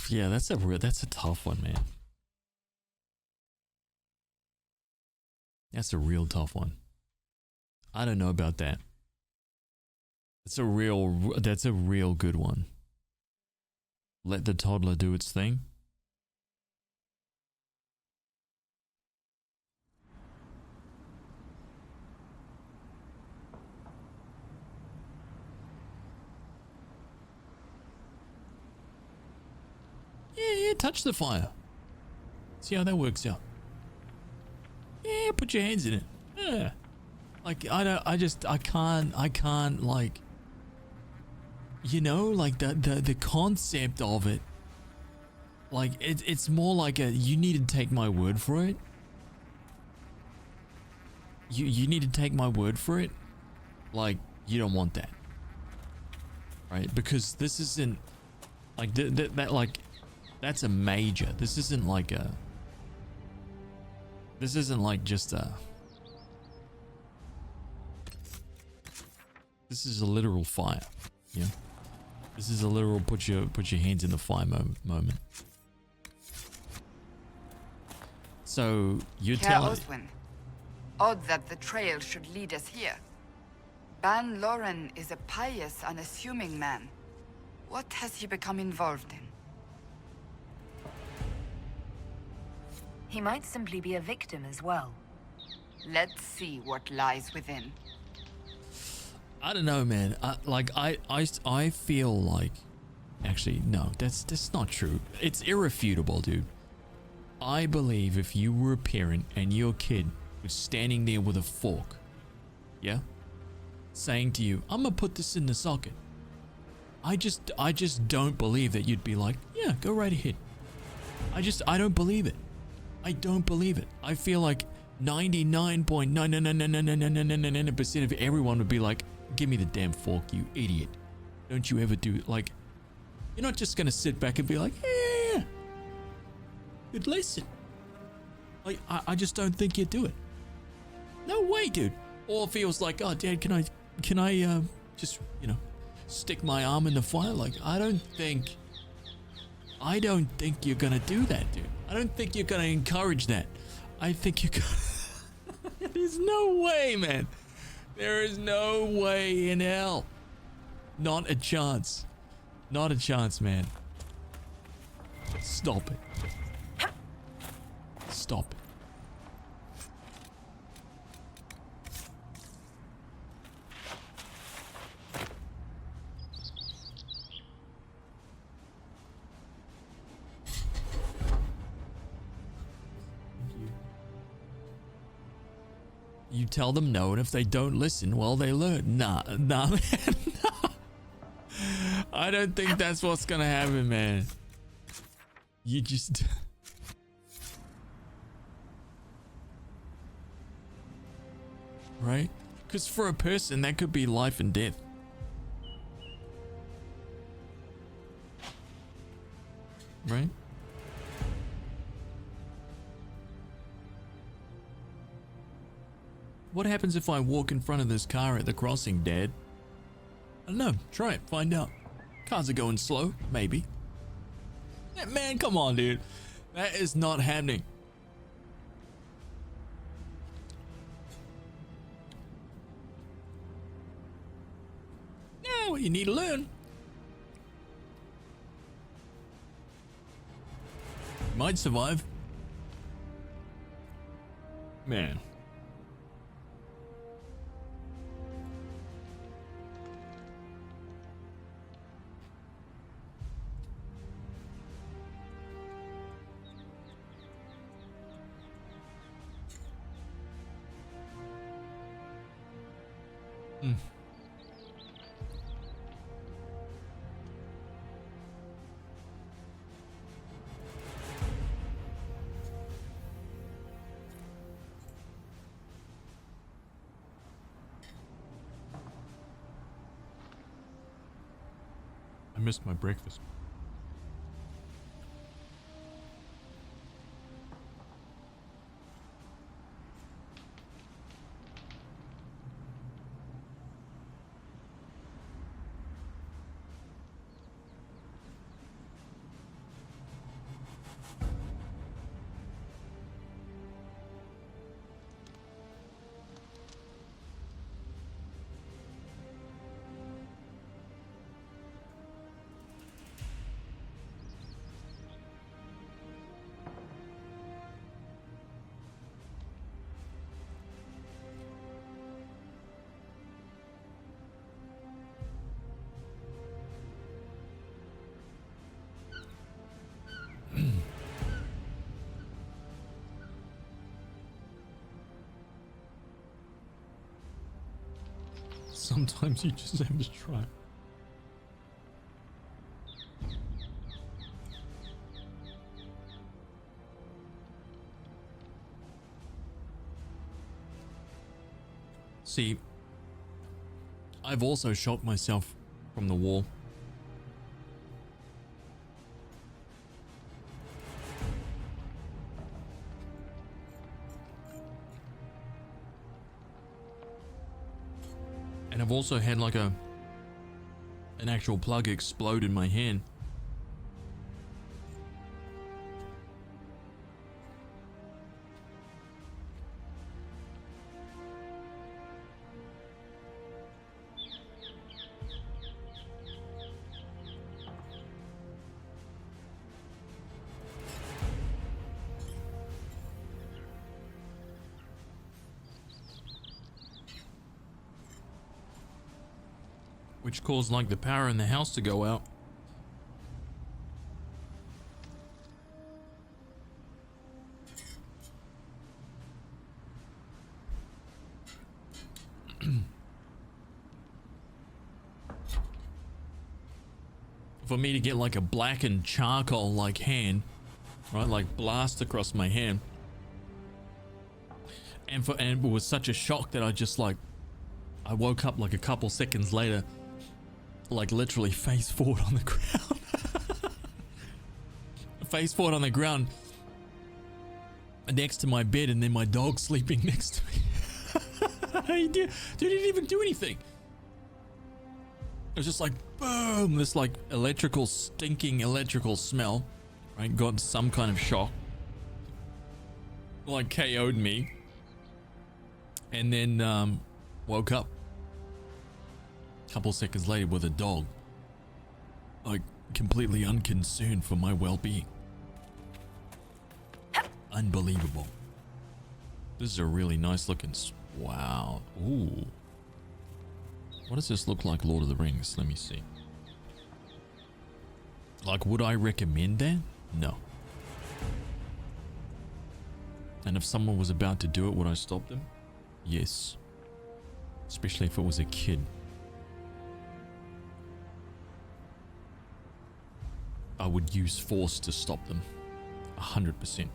Yeah, that's a tough one, man. That's a real tough one. I don't know about that. That's a real good one. Let the toddler do its thing. Yeah, touch the fire. See how that works out. Yeah, put your hands in it. Yeah. Like, I can't, like, you know, like the concept of it, like, it's more like you need to take my word for it. You need to take my word for it. Like, you don't want that. Right? Because this isn't, like, like, that's a major. This isn't like just a, this is a literal fire. Yeah. This is a literal put your hands in the fire moment. So you're telling Oswin. Odd that the trail should lead us here. Ban Loren is a pious, unassuming man. What has he become involved in? He might simply be a victim as well. Let's see what lies within. I don't know, man. I feel like, actually, no, that's not true. It's irrefutable, dude. I believe if you were a parent and your kid was standing there with a fork, yeah, saying to you, "I'm gonna put this in the socket," I just don't believe that you'd be like, "Yeah, go right ahead." I don't believe it. I don't believe it. I feel like 99.99999% of everyone would be like, "Give me the damn fork, you idiot. Don't you ever do it." Like, you're not just gonna sit back and be like, "Yeah, good lesson." Like, I just don't think you'd do it. No way, dude. Or it feels like, "Oh, Dad, can I just, you know, stick my arm in the fire?" Like, I don't think you're gonna do that, dude. I don't think you're gonna encourage that. I think you're gonna... There's no way, man. There is no way in hell. Not a chance. Not a chance, man. Stop it. Stop it. You tell them no, and if they don't listen, well, they learn. Nah, man. Nah. I don't think that's what's gonna happen, man. You just... Right? Because for a person, that could be life and death. Right? What happens if I walk in front of this car at the crossing, Dad? I don't know. Try it. Find out. Cars are going slow. Maybe. Yeah, man, come on, dude. That is not happening. you need to learn. Might survive. Man. Mm. I missed my breakfast. Sometimes you just have to try. See, I've also shot myself from the wall. And I've also had like an actual plug explode in my hand. Which caused like the power in the house to go out. For me to get like a blackened charcoal like hand, right, like blast across my hand, and it was such a shock that I woke up like a couple seconds later, like literally face forward on the ground. Face forward on the ground next to my bed, and then my dog sleeping next to me. He didn't even do anything. It was just like boom, this like stinking electrical smell, right? Got some kind of shock, like KO'd me, and then woke up a couple seconds later with a dog, like completely unconcerned for my well-being. Unbelievable. This is a really nice looking. Wow. Ooh. What does this look like, Lord of the Rings? Let me see. Like, would I recommend that? No. And if someone was about to do it, would I stop them? Yes. Especially if it was a kid. I would use force to stop them. 100%.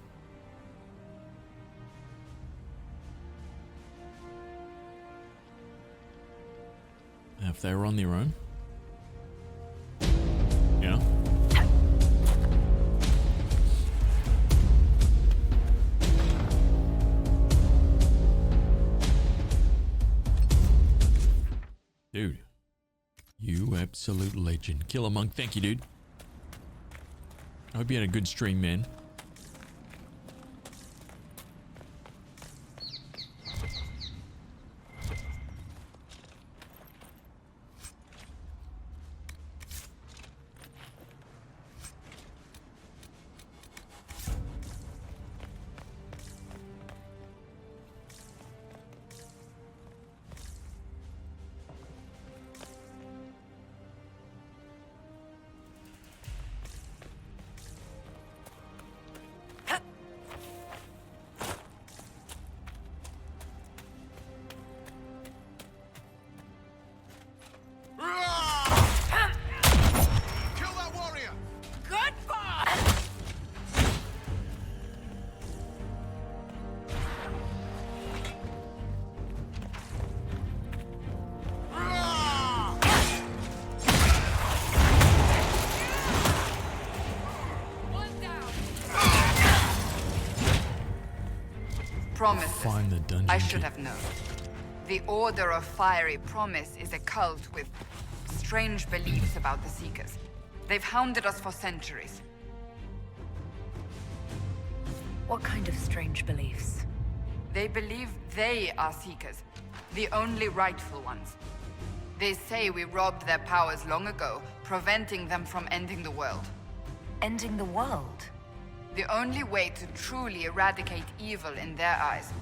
Now, if they were on their own, yeah. Dude, you absolute legend. Killer Monk, thank you, dude. I hope you had a good stream, man. Promises. Find the dungeon I should key. have known. The Order of Fiery Promise is a cult with strange beliefs about the Seekers. They've hounded us for centuries. What kind of strange beliefs? They believe they are Seekers, the only rightful ones. They say we robbed their powers long ago, preventing them from ending the world. Ending the world? The only way to truly eradicate evil in their eyes,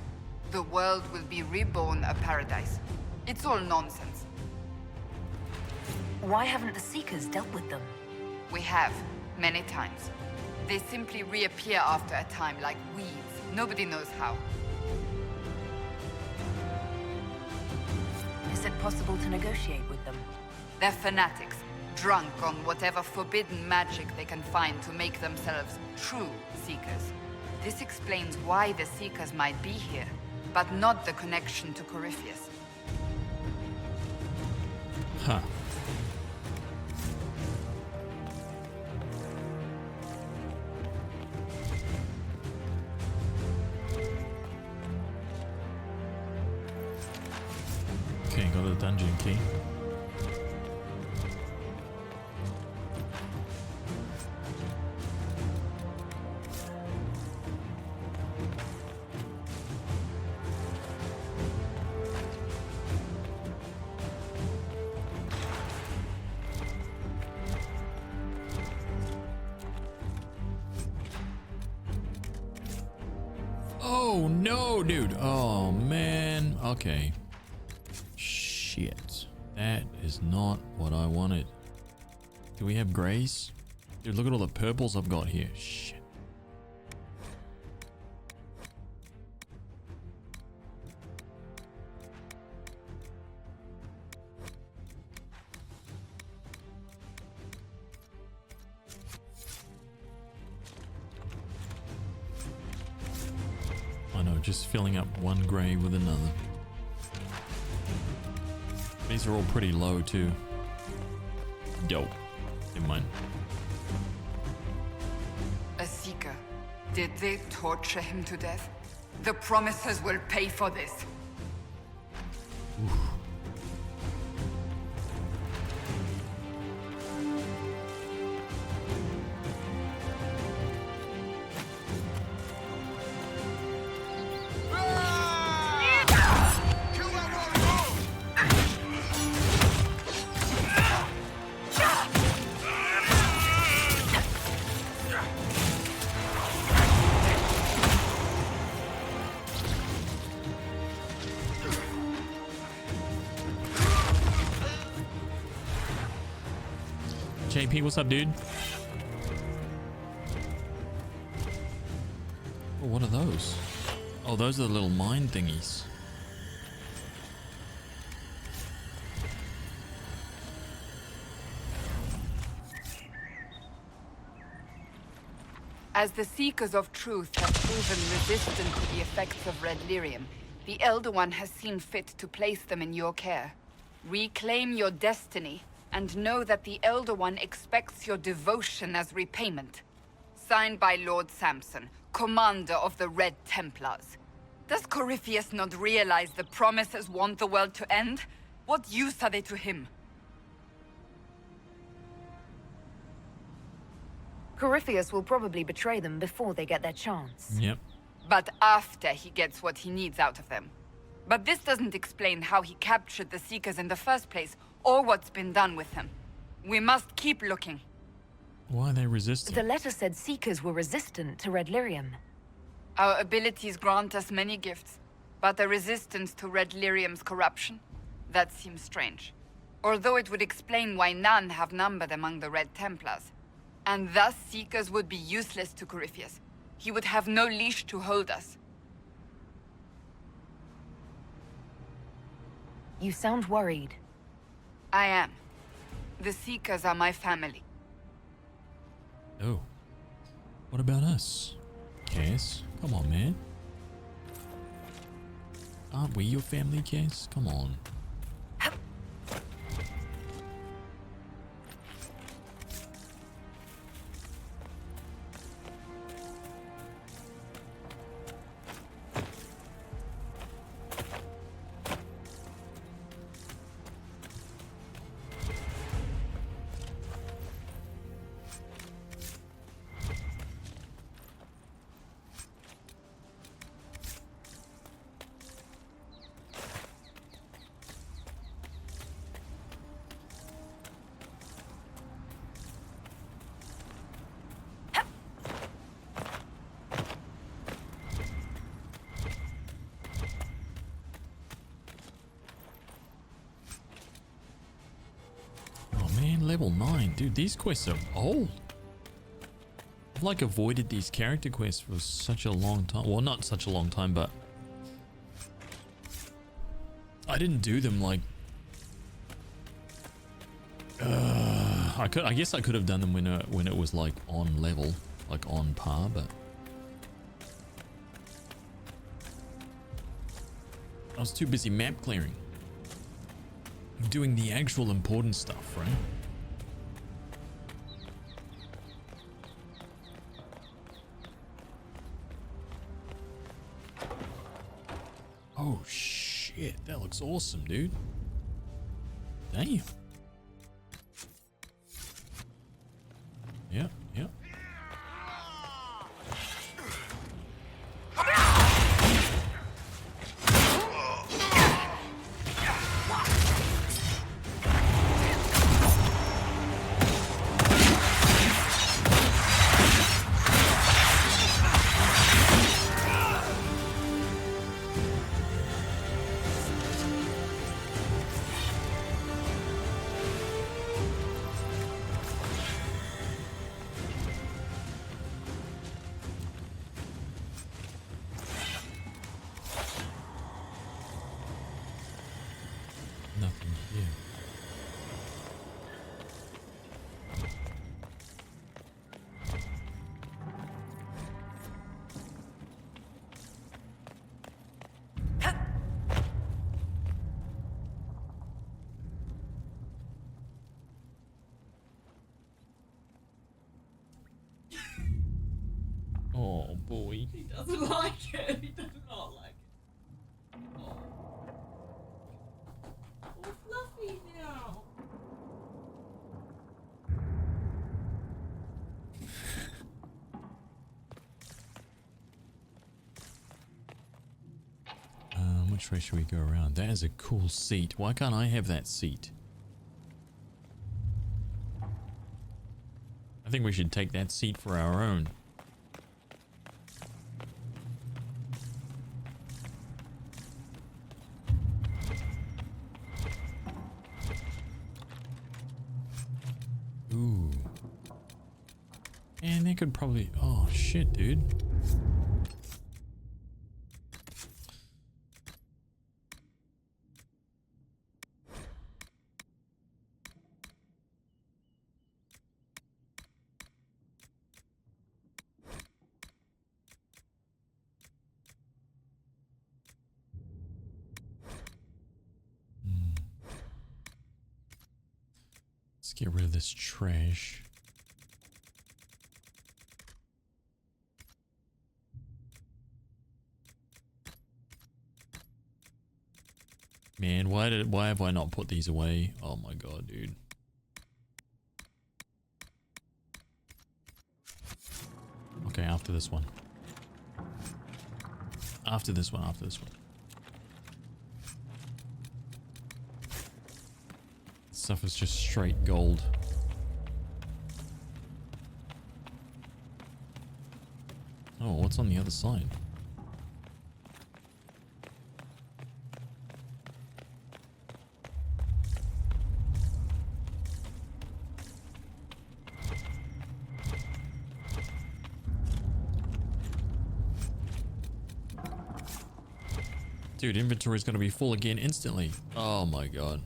the world will be reborn a paradise. It's all nonsense. Why haven't the Seekers dealt with them? We have, many times. They simply reappear after a time like weeds. Nobody knows how. Is it possible to negotiate with them? They're fanatics, drunk on whatever forbidden magic they can find to make themselves true Seekers. This explains why the Seekers might be here, but not the connection to Corypheus. Huh. Okay, got the dungeon key. Oh no, dude. Oh man. Okay. Shit. That is not what I wanted. Do we have grays? Dude, look at all the purples I've got here. Shit. I know, just filling up one gray with another. These are all pretty low too. Dope. Never mind. A Seeker. Did they torture him to death? The Promises will pay for this. Oof. JP, what's up, dude? Oh, what are those? Oh, those are the little mine thingies. As the Seekers of Truth have proven resistant to the effects of Red Lyrium, the Elder One has seen fit to place them in your care. Reclaim your destiny, and know that the Elder One expects your devotion as repayment. Signed by Lord Samson, Commander of the Red Templars. Does Corypheus not realize the Promises want the world to end? What use are they to him? Corypheus will probably betray them before they get their chance. Yep. But after he gets what he needs out of them. But this doesn't explain how he captured the Seekers in the first place, or what's been done with them. We must keep looking. Why are they resistant? The letter said Seekers were resistant to Red Lyrium. Our abilities grant us many gifts, but a resistance to Red Lyrium's corruption? That seems strange. Although it would explain why none have numbered among the Red Templars. And thus Seekers would be useless to Corypheus. He would have no leash to hold us. You sound worried. I am. The Seekers are my family. Oh. What about us? Cass? Come on, man. Aren't we your family, Cass? Come on. level 9. Dude, these quests are old. I've like avoided these character quests for such a long time. Well, not such a long time, but I didn't do them like I guess I could have done them when it was like on level, like on par, but I was too busy map clearing, doing the actual important stuff, right? Oh shit, that looks awesome, dude. Damn. Yeah, yeah. Nothing here. Oh boy. He doesn't like it. He does not like it. Oh. Oh, Fluffy now. Which way should we go around? That is a cool seat. Why can't I have that seat? I think we should take that seat for our own. Ooh. And they could probably... Oh, shit, dude. Let's get rid of this trash. Man, why have I not put these away? Oh my god, dude. Okay, after this one. After this one. Stuff is just straight gold. Oh, what's on the other side? Dude, inventory is going to be full again instantly. Oh my god.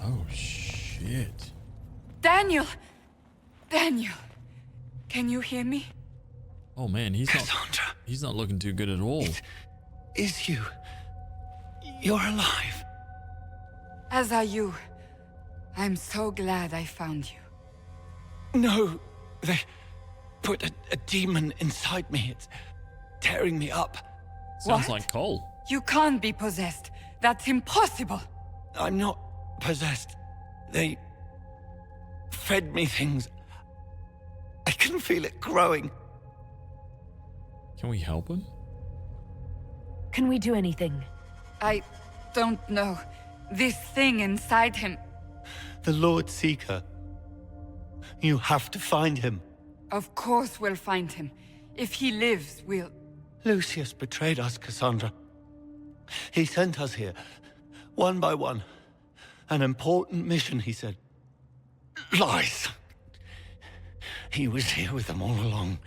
Oh shit. Daniel! Daniel! Can you hear me? Oh man, he's not looking too good at all. It is you. You're alive. As are you. I'm so glad I found you. No, they put a demon inside me. It's tearing me up. Sounds What? like Cole. You can't be possessed. That's impossible. I'm not possessed. They fed me things. I can feel it growing. Can we help him? Can we do anything? I don't know. This thing inside him. The Lord Seeker. You have to find him. Of course we'll find him. If he lives, we'll... Lucius betrayed us, Cassandra. He sent us here, one by one. An important mission, he said. Lies! He was here with them all along.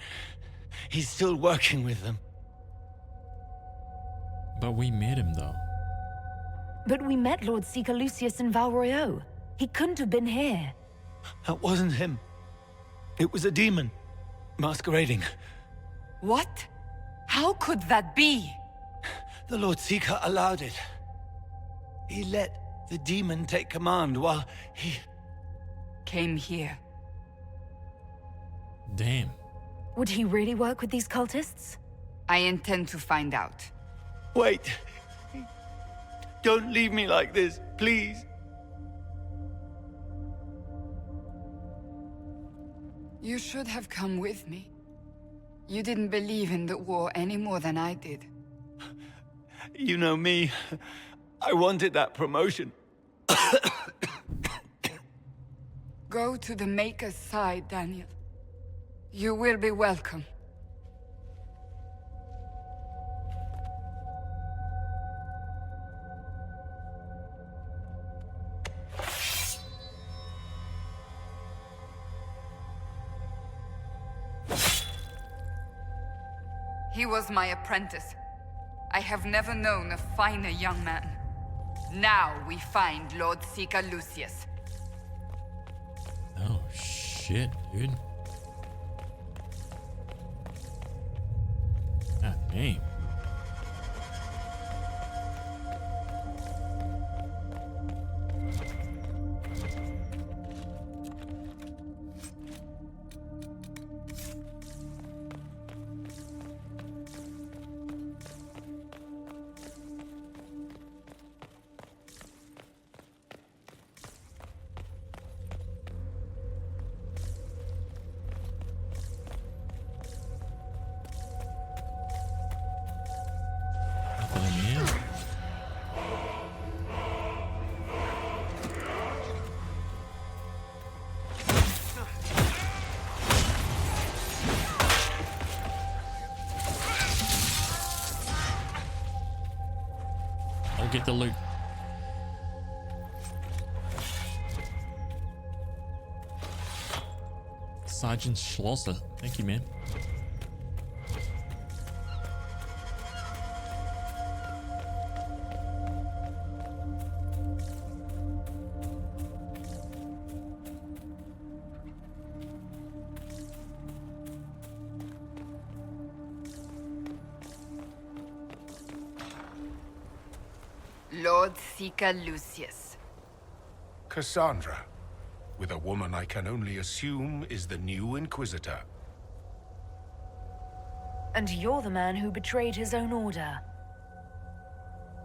He's still working with them. But we met him, though. But we met Lord Seeker Lucius in Val Royeaux. He couldn't have been here. That wasn't him. It was a demon, masquerading. What? How could that be? The Lord Seeker allowed it. He let the demon take command while he... came here. Damn. Would he really work with these cultists? I intend to find out. Wait. Don't leave me like this, please. You should have come with me. You didn't believe in the war any more than I did. You know me. I wanted that promotion. Go to the Maker's side, Daniel. You will be welcome. He was my apprentice. I have never known a finer young man. Now we find Lord Seeker Lucius. Oh, shit, dude. God damn. Get the loot. Sergeant Schlosser. Thank you, man. Lord Seeker Lucius. Cassandra, with a woman I can only assume is the new Inquisitor. And you're the man who betrayed his own order.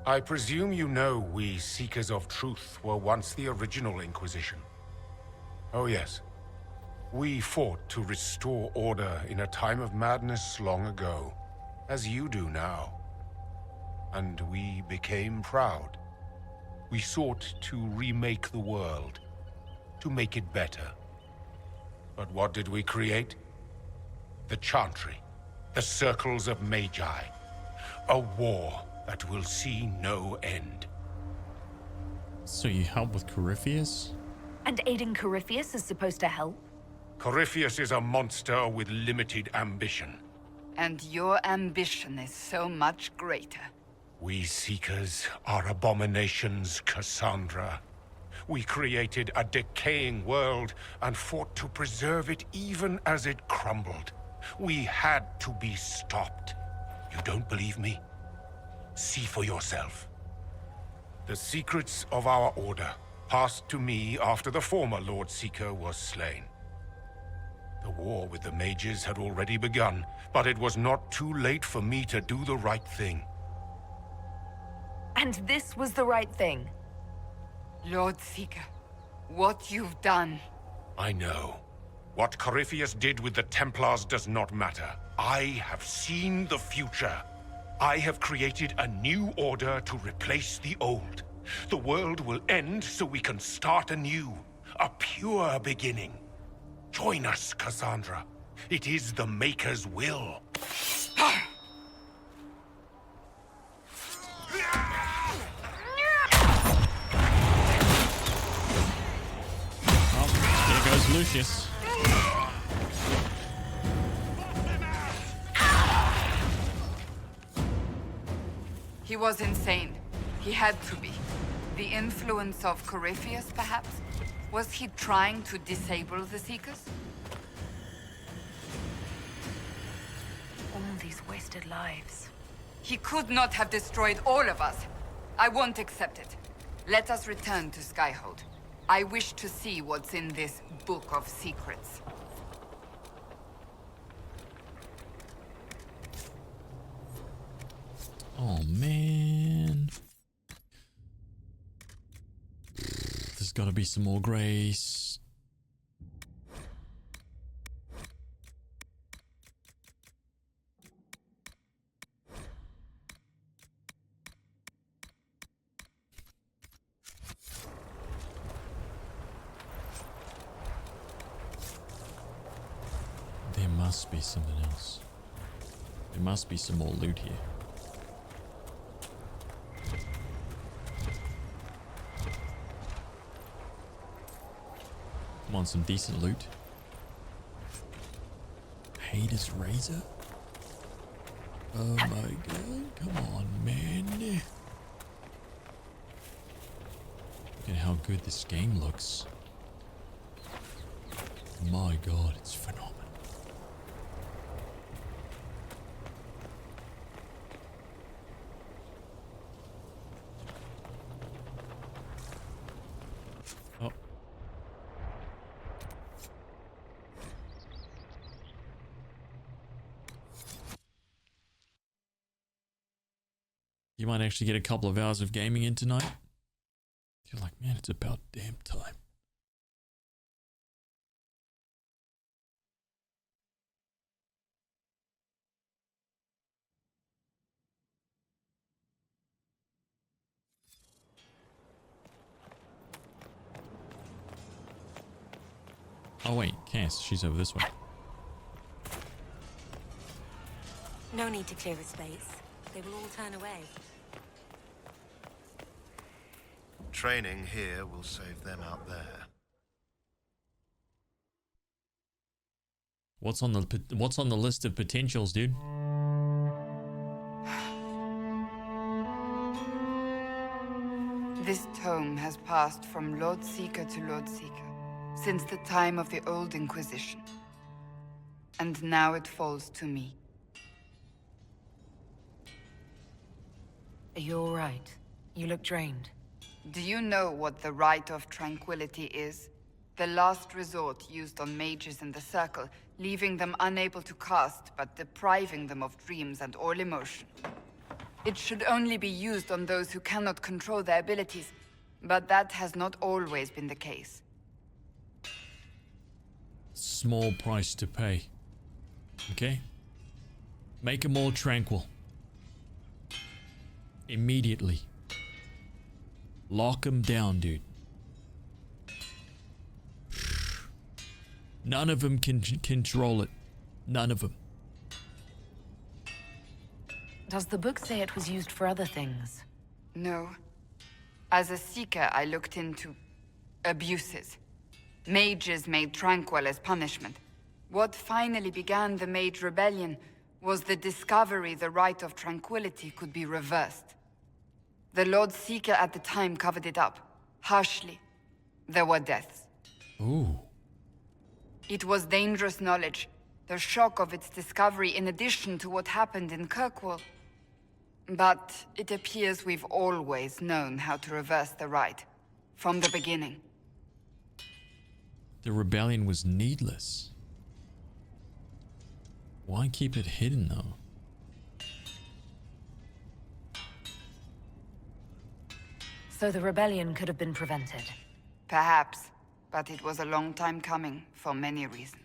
I presume you know we Seekers of Truth were once the original Inquisition. Oh yes. We fought to restore order in a time of madness long ago, as you do now. And we became proud. We sought to remake the world, to make it better. But what did we create? The Chantry, the Circles of Magi. A war that will see no end. So you help with Corypheus? And aiding Corypheus is supposed to help? Corypheus is a monster with limited ambition. And your ambition is so much greater. We Seekers are abominations, Cassandra. We created a decaying world and fought to preserve it even as it crumbled. We had to be stopped. You don't believe me? See for yourself. The secrets of our order passed to me after the former Lord Seeker was slain. The war with the mages had already begun, but it was not too late for me to do the right thing. And this was the right thing. Lord Seeker, what you've done... I know. What Corypheus did with the Templars does not matter. I have seen the future. I have created a new order to replace the old. The world will end so we can start anew. A pure beginning. Join us, Cassandra. It is the Maker's will. Oh, there goes Lucius. He was insane. He had to be. The influence of Corypheus, perhaps? Was he trying to disable the Seekers? All these wasted lives. He could not have destroyed all of us. I won't accept it. Let us return to Skyhold. I wish to see what's in this book of secrets. Oh, man. There's got to be some more grace. There must be something else. There must be some more loot here. Come on, some decent loot. Haters Razor? Oh my god, come on, man. Look at how good this game looks. My god, it's phenomenal. Oh. You might actually get a couple of hours of gaming in tonight. You're like, man, it's about damn time. Oh wait, Cass, she's over this way. No need to clear a space. They will all turn away. Training here will save them out there. What's on the list of potentials, dude? This tome has passed from Lord Seeker to Lord Seeker since the time of the old Inquisition. And now it falls to me. Are you all right? You look drained. Do you know what the Rite of Tranquility is? The last resort used on mages in the Circle, leaving them unable to cast, but depriving them of dreams and all emotion. It should only be used on those who cannot control their abilities, but that has not always been the case. Small price to pay. Okay? Make them all tranquil. Immediately. Lock them down, dude. None of them can control it. None of them. Does the book say it was used for other things? No. As a Seeker, I looked into abuses. Mages made tranquil as punishment. What finally began the Mage Rebellion was the discovery the Rite of Tranquility could be reversed. The Lord Seeker at the time covered it up, harshly. There were deaths. Ooh. It was dangerous knowledge, the shock of its discovery in addition to what happened in Kirkwall. But it appears we've always known how to reverse the Rite, from the beginning. The rebellion was needless. Why keep it hidden, though? So the rebellion could have been prevented. Perhaps, but it was a long time coming, for many reasons.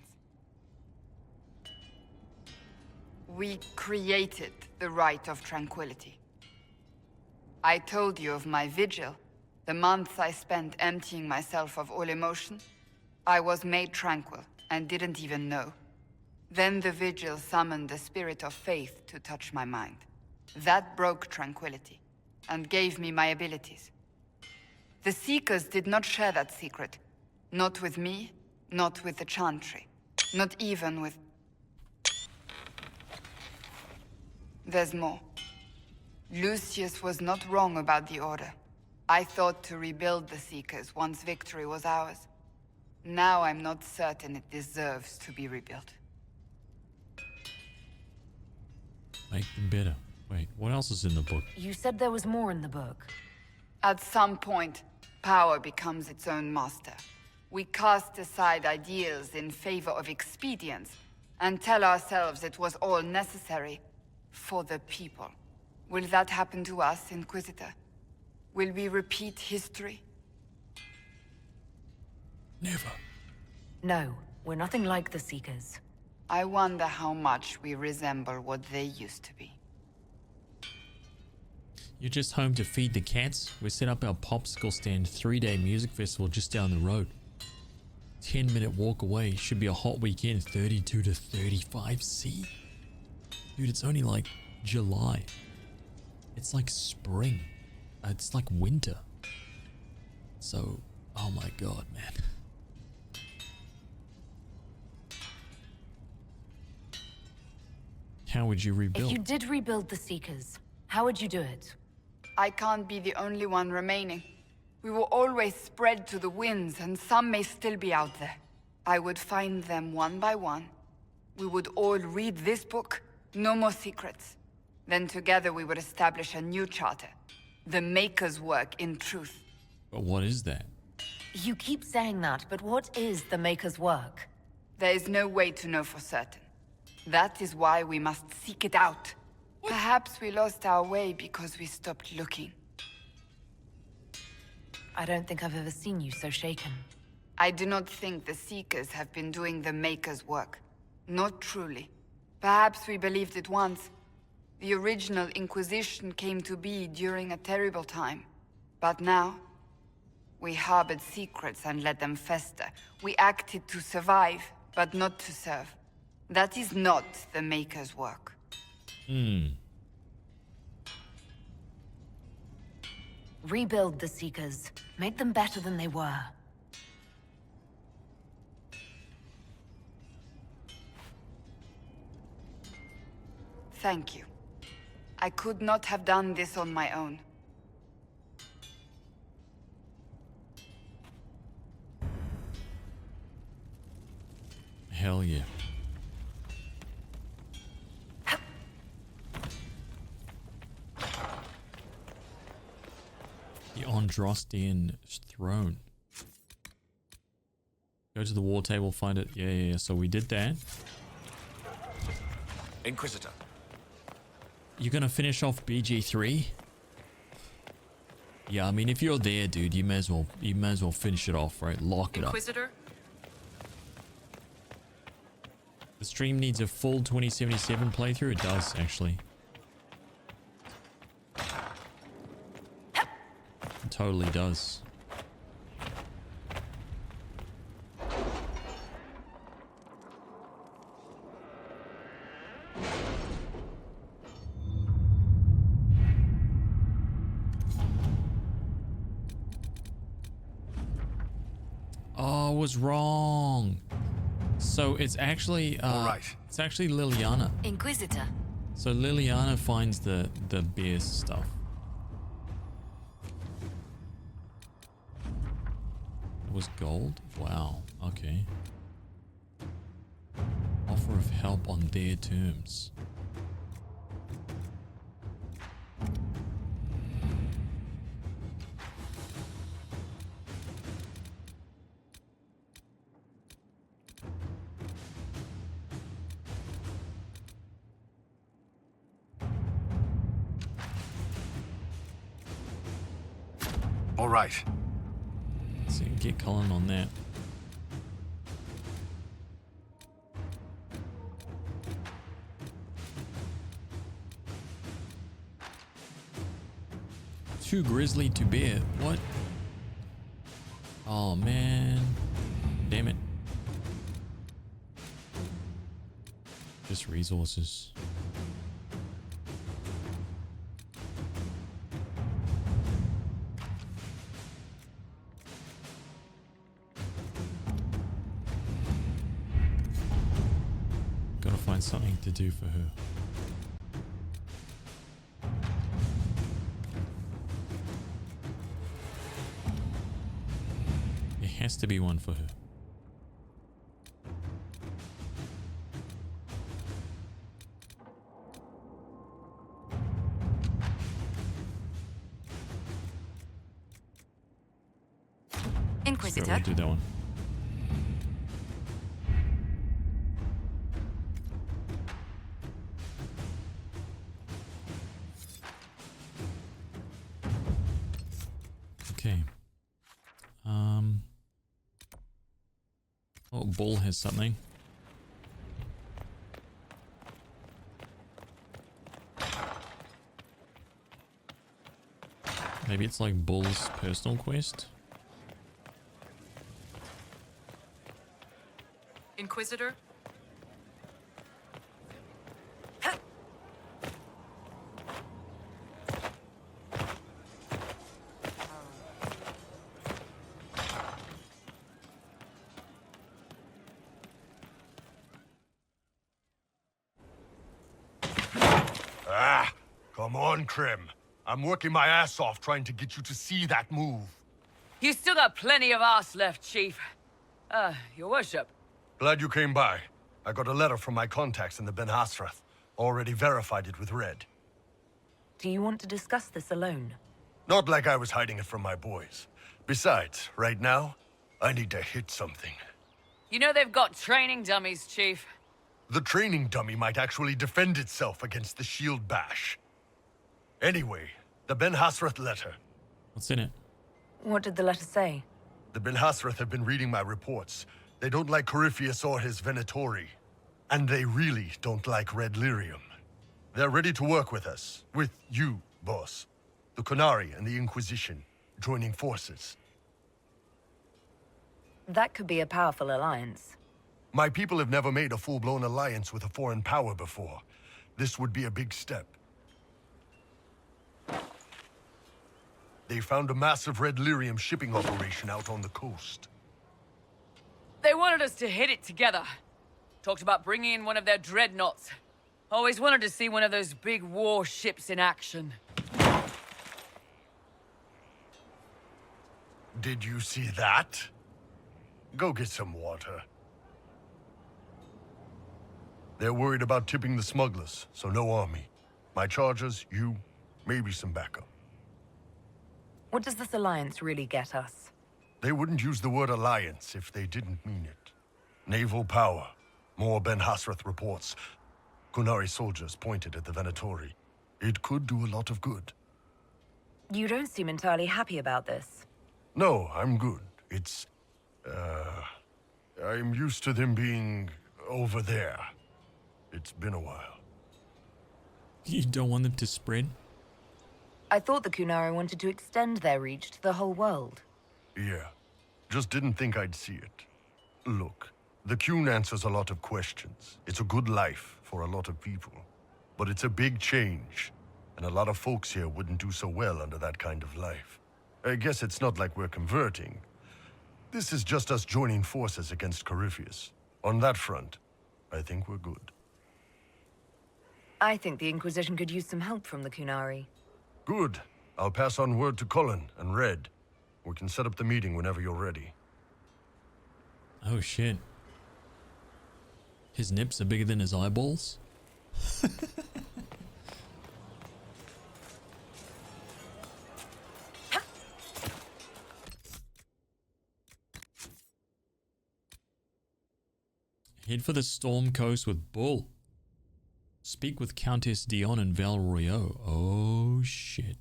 We created the Rite of Tranquility. I told you of my vigil, the months I spent emptying myself of all emotion. I was made tranquil, and didn't even know. Then the vigil summoned the spirit of faith to touch my mind. That broke tranquility, and gave me my abilities. The Seekers did not share that secret. Not with me, not with the Chantry, not even with... There's more. Lucius was not wrong about the Order. I thought to rebuild the Seekers once victory was ours. Now I'm not certain it deserves to be rebuilt. Make them better. Wait, what else is in the book? You said there was more in the book. At some point, power becomes its own master. We cast aside ideals in favor of expedience, and tell ourselves it was all necessary for the people. Will that happen to us, Inquisitor? Will we repeat history? Never. No, we're nothing like the Seekers. I wonder how much we resemble what they used to be. You're just home to feed the cats? We set up our popsicle stand 3-day music festival just down the road. 10-minute walk away. Should be a hot weekend. 32 to 35 C. Dude, it's only like July. It's like spring. It's like winter. So, oh my god, man. How would you rebuild? If you did rebuild the Seekers, how would you do it? I can't be the only one remaining. We will always spread to the winds, and some may still be out there. I would find them one by one. We would all read this book. No more secrets. Then together we would establish a new charter. The Maker's work in truth. But what is that? You keep saying that, but what is the Maker's work? There is no way to know for certain. That is why we must seek it out. Perhaps we lost our way because we stopped looking. I don't think I've ever seen you so shaken. I do not think the Seekers have been doing the Maker's work. Not truly. Perhaps we believed it once. The original Inquisition came to be during a terrible time. But now, we harbored secrets and let them fester. We acted to survive, but not to serve. That is not the Maker's work. Rebuild the Seekers. Make them better than they were. Thank you. I could not have done this on my own. Hell yeah. The Androstian throne. Go to the war table, find it. Yeah. So we did that. Inquisitor. You're gonna finish off BG3? Yeah, I mean, if you're there, dude, you may as well finish it off, right? Lock it up. Inquisitor? The stream needs a full 2077 playthrough. It does, actually. It totally does. Oh, I was wrong. So it's actually it's actually Liliana. Inquisitor. So Liliana finds the beer stuff. It was gold? Wow. Okay. Offer of help on their terms. All right. So get Colin on that. Too grisly to bear. What? Oh man. Damn it. Just resources. Gotta find something to do for her. There has to be one for her. Inquisitor. So we'll do that one. Okay. Oh, Bull has something. Maybe it's like Bull's personal quest. Inquisitor? Come on, Krim. I'm working my ass off trying to get you to see that move. You still got plenty of arse left, Chief. Your worship. Glad you came by. I got a letter from my contacts in the Ben Hasrath. Already verified it with Red. Do you want to discuss this alone? Not like I was hiding it from my boys. Besides, right now, I need to hit something. You know they've got training dummies, Chief. The training dummy might actually defend itself against the shield bash. Anyway, the Ben Hasrath letter. What's in it? What did the letter say? The Ben Hasrath have been reading my reports. They don't like Corypheus or his Venatori. And they really don't like Red Lyrium. They're ready to work with us. With you, boss. The Qunari and the Inquisition, joining forces. That could be a powerful alliance. My people have never made a full-blown alliance with a foreign power before. This would be a big step. They found a massive Red Lyrium shipping operation out on the coast. They wanted us to hit it together. Talked about bringing in one of their dreadnoughts. Always wanted to see one of those big warships in action. Did you see that? Go get some water. They're worried about tipping the smugglers, so no army. My chargers, you, maybe some backup. What does this alliance really get us? They wouldn't use the word alliance if they didn't mean it. Naval power. More Ben Hasrath reports. Qunari soldiers pointed at the Venatori. It could do a lot of good. You don't seem entirely happy about this. No, I'm good. It's... I'm used to them being over there. It's been a while. You don't want them to spread? I thought the Qunari wanted to extend their reach to the whole world. Yeah. Just didn't think I'd see it. Look, the Qun answers a lot of questions. It's a good life for a lot of people. But it's a big change, and a lot of folks here wouldn't do so well under that kind of life. I guess it's not like we're converting. This is just us joining forces against Corypheus. On that front, I think we're good. I think the Inquisition could use some help from the Qunari. Good. I'll pass on word to Cullen and Red. We can set up the meeting whenever you're ready. Oh shit. His nips are bigger than his eyeballs? Head for the Storm Coast with Bull. Speak with Countess Dion and Val Royaux. Oh shit.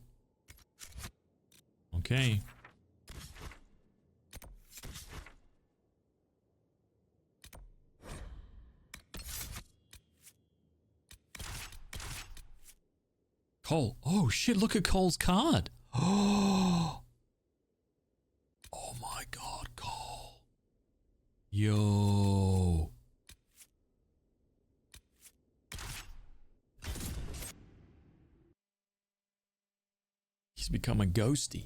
Okay. Cole. Oh shit, look at Cole's card. Oh my god, Cole. Yo. become a ghosty.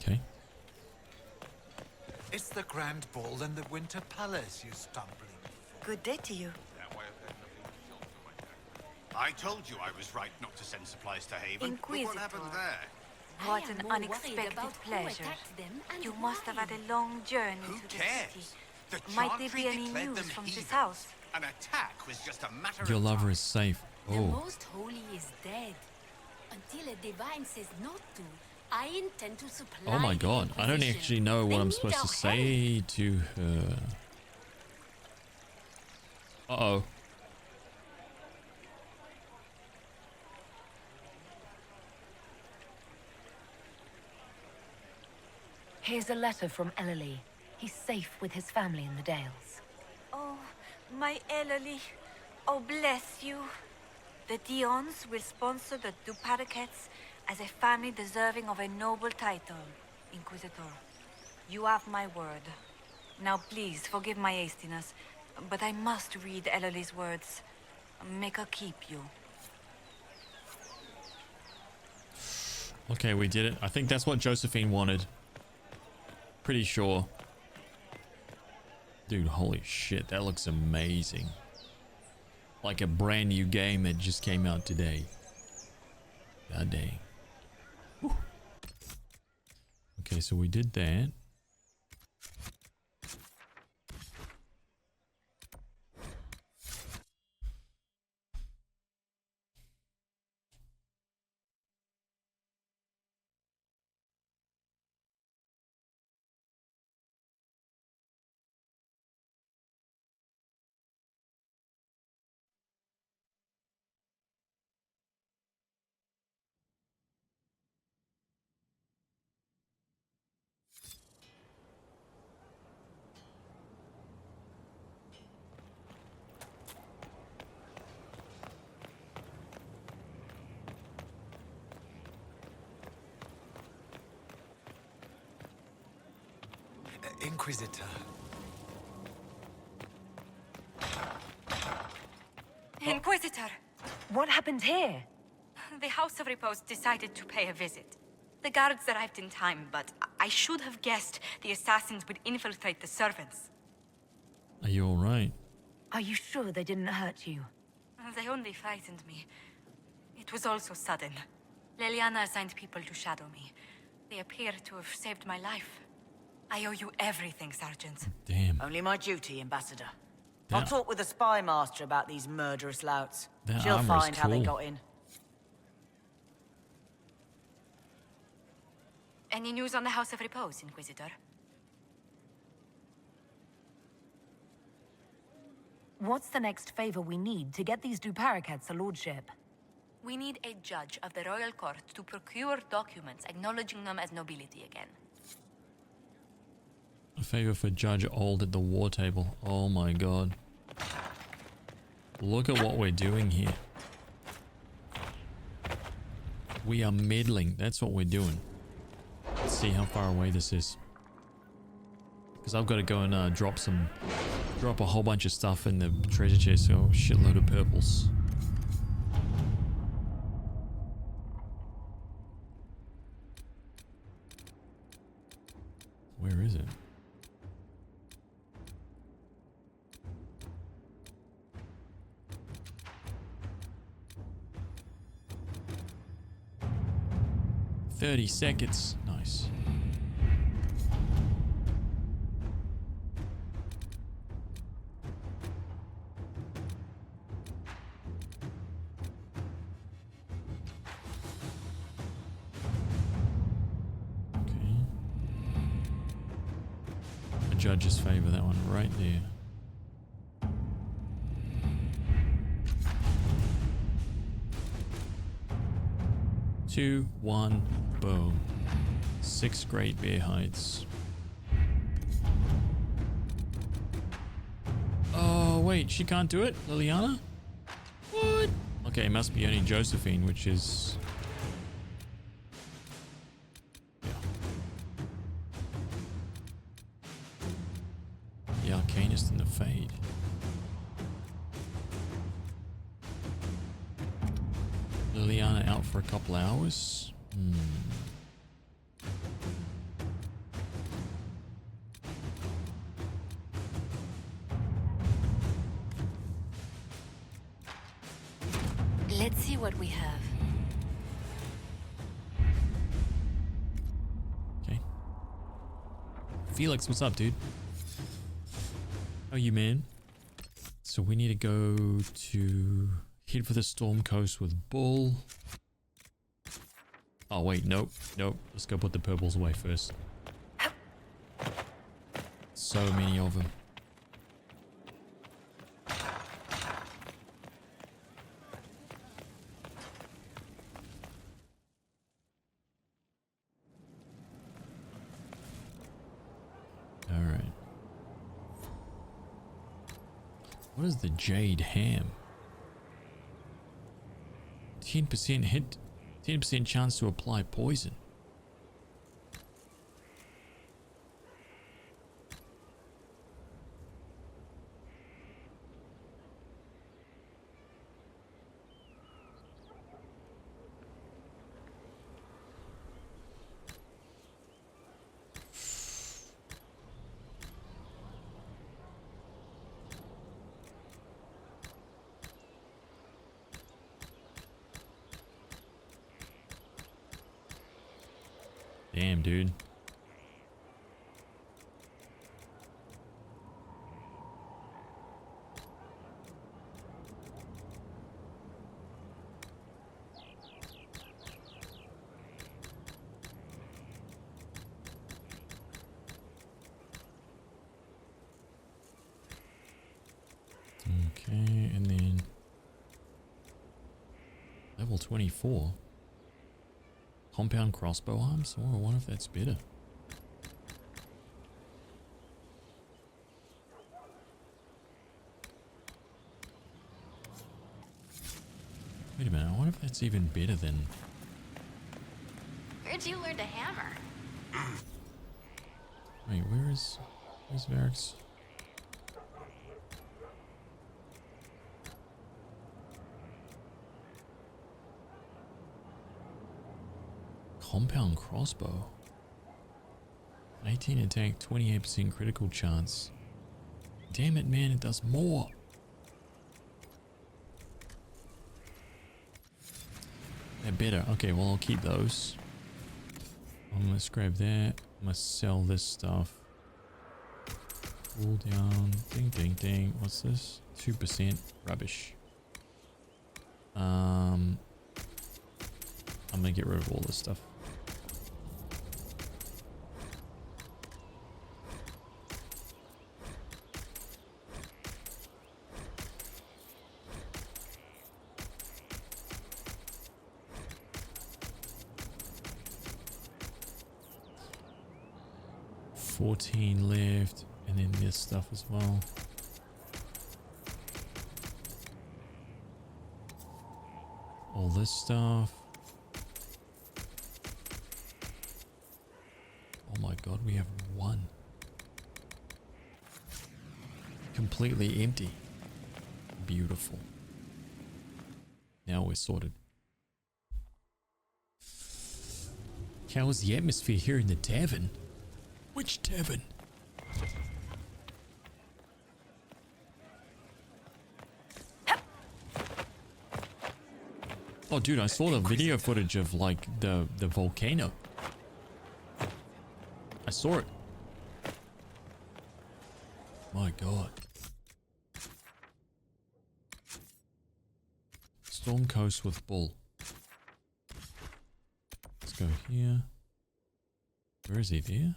Okay. It's the Grand Ball in the Winter Palace, you stumbling. Good day to you. I told you I was right not to send supplies to Haven. Look Inquisitor. what happened there? What an unexpected pleasure. You must have had a long journey to the city. Might there be any news from this house? An attack was just a matter Your of lover time. is safe. The Oh. Most Holy is dead. Until a divine says not to, I intend to supply Oh my the god. I don't Inquisition. actually know what They I'm need supposed to our say to her. Uh-oh. Here's a letter from Orlais. He's safe with his family in the Dales. Oh, my Ellery. Oh, bless you. The Dions will sponsor the Duparakets as a family deserving of a noble title, Inquisitor. You have my word. Now please, forgive my hastiness, but I must read Ellerly's words. Make her keep you. Okay, we did it. I think that's what Josephine wanted. Pretty sure. Dude, holy shit, that looks amazing. Like a brand new game that just came out today. God dang. Whew. Okay, so we did that. Inquisitor. Inquisitor! What happened here? The House of Repose decided to pay a visit. The guards arrived in time, but I should have guessed the assassins would infiltrate the servants. Are you alright? Are you sure they didn't hurt you? They only frightened me. It was all so sudden. Leliana assigned people to shadow me. They appear to have saved my life. I owe you everything, Sergeant. Damn. Only my duty, Ambassador. That- I'll talk with the spy master about these murderous louts. That She'll armor's find how they cool. got in. Any news on the House of Repose, Inquisitor? What's the next favor we need to get these Duparakets a lordship? We need a judge of the royal court to procure documents acknowledging them as nobility again. A favor for Judge Old at the war table. Oh my god. Look at what we're doing here. We are meddling. That's what we're doing. Let's see how far away this is. Because I've got to go and drop a whole bunch of stuff in the treasure chest. So shitload of purples. Where is it? "30 seconds." Nice. judges favor that one right there. Two, one, boom. 6 great bear hides. Oh, wait, she can't do it? Liliana? What? Okay, it must be only Josephine, which is... yeah. The Arcanist and the Fade. Liliana out for a couple hours? Let's see what we have. Okay. Felix, what's up, dude? How are you, man? So we need to go to... head for the Storm Coast with Bull. Oh, wait, nope. Let's go put the purples away first. So many of them. Alright. What is the Jade Ham? 10% hit, 10% chance to apply poison. Damn, dude. Okay, and then level 24. Compound crossbow arms? Oh, I wonder if that's better. Wait a minute, I wonder if that's even better than... Where'd you learn to hammer? Wait, where's Varix? Compound crossbow. 18 attack, 28% critical chance. Damn it, man, it does more. They're better. Okay, well, I'll keep those. I'm gonna scrap that. I'm gonna sell this stuff. Cool down. Ding, ding, ding. What's this? 2%. Rubbish. I'm gonna get rid of all this stuff. $14 left, and then this stuff as well. All this stuff. Oh my god, we have one. Completely empty. Beautiful. Now we're sorted. How's the atmosphere here in the tavern? Which tavern? Oh dude, I saw the video footage of like the volcano. I saw it. My god. Storm Coast with Bull. Let's go here. Where is he? There?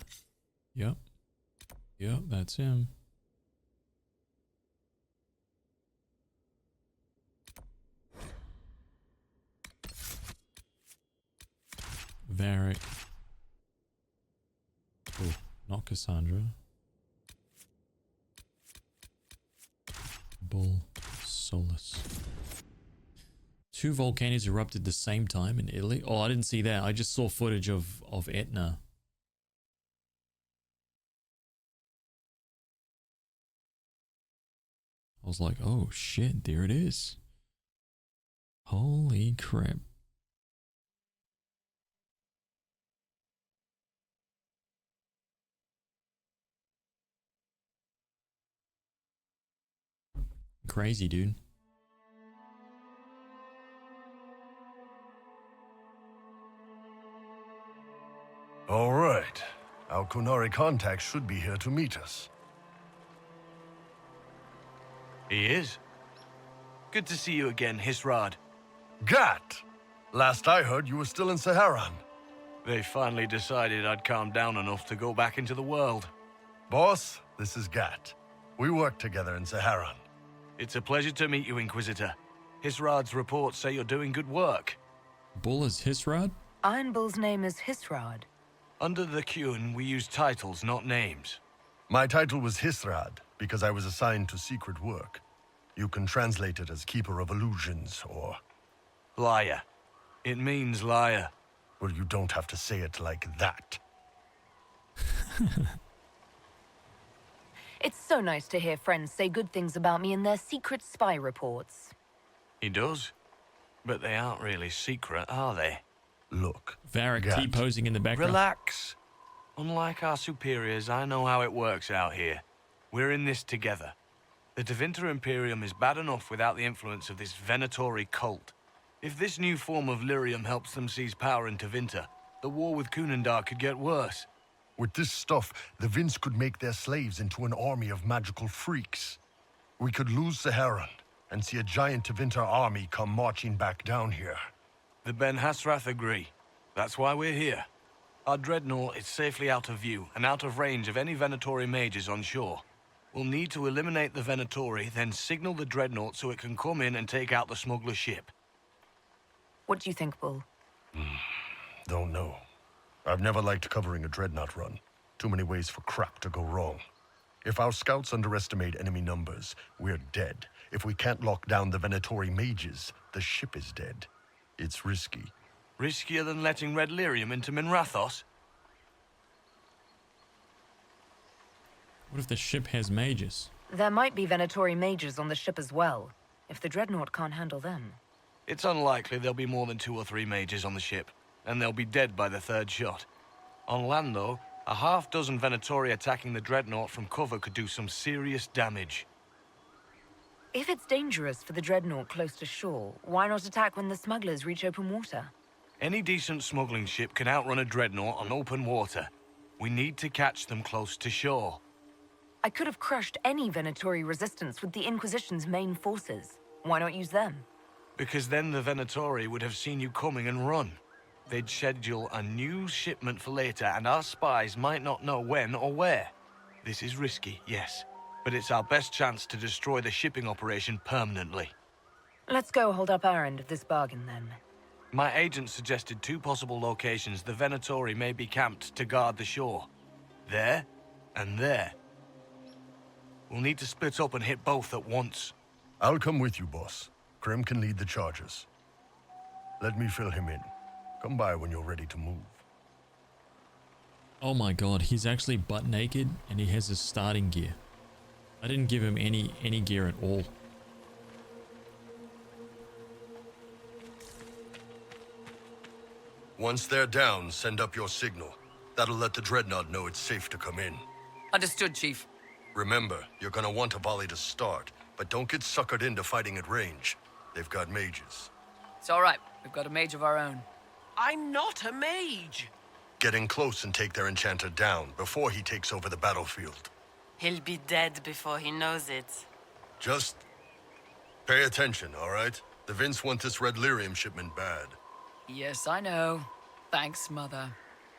Yep. Yep, that's him. Varric. Oh, not Cassandra. Bull. Solus. 2 volcanoes erupted at the same time in Italy. Oh, I didn't see that. I just saw footage of Etna. I was like, oh shit, there it is. Holy crap. Crazy, dude. All right. Our Qunari contact should be here to meet us. He is. Good to see you again, Hisrad. Gat! Last I heard, you were still in Saharan. They finally decided I'd calmed down enough to go back into the world. Boss, this is Gat. We worked together in Saharan. It's a pleasure to meet you, Inquisitor. Hisrad's reports say you're doing good work. Bull is Hisrad? Iron Bull's name is Hisrad. Under the Qun, we use titles, not names. My title was Hisrad, because I was assigned to secret work. You can translate it as Keeper of Illusions, or... Liar. It means liar. Well, you don't have to say it like that. It's so nice to hear friends say good things about me in their secret spy reports. He does. But they aren't really secret, are they? Look. Varric T-posing in the background. Relax. Unlike our superiors, I know how it works out here. We're in this together. The Tevinter Imperium is bad enough without the influence of this Venatori cult. If this new form of lyrium helps them seize power in Tevinter, the war with Kunandar could get worse. With this stuff, the Vince could make their slaves into an army of magical freaks. We could lose Saharan and see a giant Tevinter army come marching back down here. The Ben Hasrath agree. That's why we're here. Our dreadnought is safely out of view and out of range of any Venatori mages on shore. We'll need to eliminate the Venatori, then signal the dreadnought so it can come in and take out the smuggler ship. What do you think, Bull? Don't know. I've never liked covering a dreadnought run. Too many ways for crap to go wrong. If our scouts underestimate enemy numbers, we're dead. If we can't lock down the Venatori mages, the ship is dead. It's risky. Riskier than letting Red Lyrium into Minrathos? What if the ship has mages? There might be Venatori mages on the ship as well, if the dreadnought can't handle them. It's unlikely there'll be more than 2 or 3 mages on the ship, and they'll be dead by the 3rd shot. On land, though, a half-dozen Venatori attacking the dreadnought from cover could do some serious damage. If it's dangerous for the dreadnought close to shore, why not attack when the smugglers reach open water? Any decent smuggling ship can outrun a dreadnought on open water. We need to catch them close to shore. I could have crushed any Venatori resistance with the Inquisition's main forces. Why not use them? Because then the Venatori would have seen you coming and run. They'd schedule a new shipment for later, and our spies might not know when or where. This is risky, yes, but it's our best chance to destroy the shipping operation permanently. Let's go hold up our end of this bargain, then. My agent suggested 2 possible locations the Venatori may be camped to guard the shore. There, and there. We'll need to split up and hit both at once. I'll come with you, boss. Krim can lead the charges. Let me fill him in. Come by when you're ready to move. Oh my god, he's actually butt naked and he has his starting gear. I didn't give him any gear at all. Once they're down, send up your signal. That'll let the dreadnought know it's safe to come in. Understood, Chief. Remember, you're gonna want a volley to start, but don't get suckered into fighting at range. They've got mages. It's all right. We've got a mage of our own. I'm not a mage. Get in close and take their enchanter down before he takes over the battlefield. He'll be dead before he knows it. Just pay attention, all right? The Vince want this red lyrium shipment bad. Yes, I know. Thanks, Mother.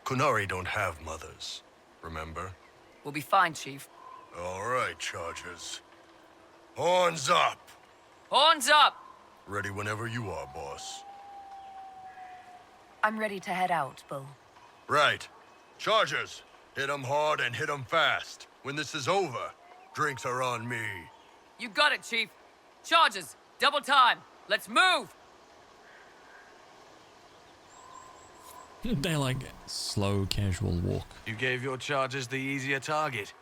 Qunari don't have mothers, remember? We'll be fine, Chief. All right, Chargers. Horns up! Horns up! Ready whenever you are, boss. I'm ready to head out, Bull. Right. Chargers, hit 'em hard and hit 'em fast. When this is over, drinks are on me. You got it, Chief. Charges, double time. Let's move! They like slow, casual walk. You gave your chargers the easier target.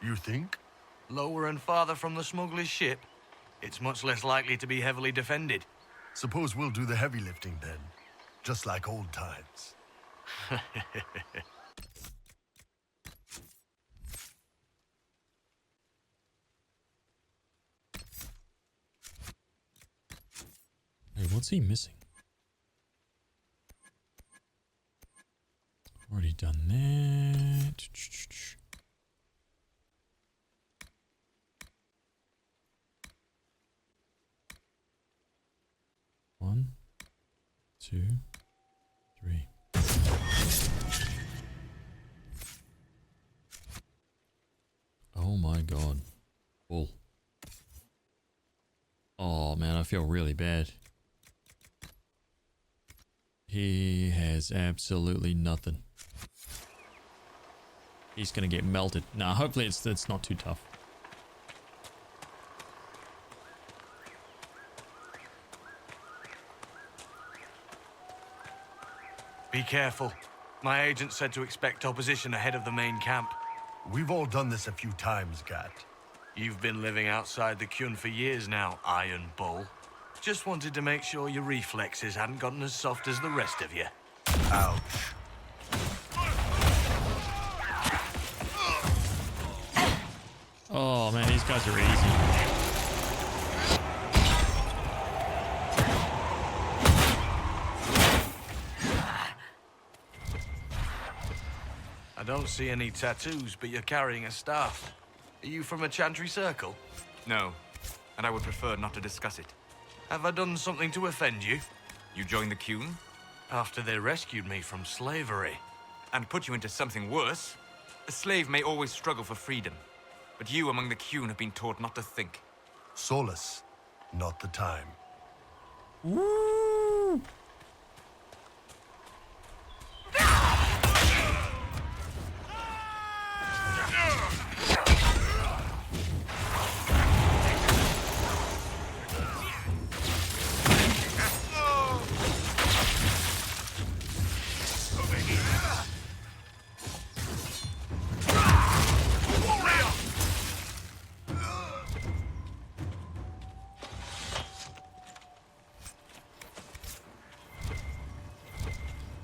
You think? Lower and farther from the smuggler's ship, it's much less likely to be heavily defended. Suppose we'll do the heavy lifting then. Just like old times. Hey, what's he missing? Already done that. One, two, three. Oh my god. Bull. Oh man, I feel really bad. He has absolutely nothing. He's gonna get melted. Nah, hopefully it's not too tough. Be careful. My agent said to expect opposition ahead of the main camp. We've all done this a few times, Gat. You've been living outside the Kyun for years now, Iron Bull. Just wanted to make sure your reflexes hadn't gotten as soft as the rest of you. Ouch. Oh man, these guys are easy. I don't see any tattoos, but you're carrying a staff. Are you from a Chantry Circle? No, and I would prefer not to discuss it. Have I done something to offend you? You joined the Kyun? After they rescued me from slavery. And put you into something worse? A slave may always struggle for freedom, but you among the Kyun have been taught not to think. Solus, not the time. Woo!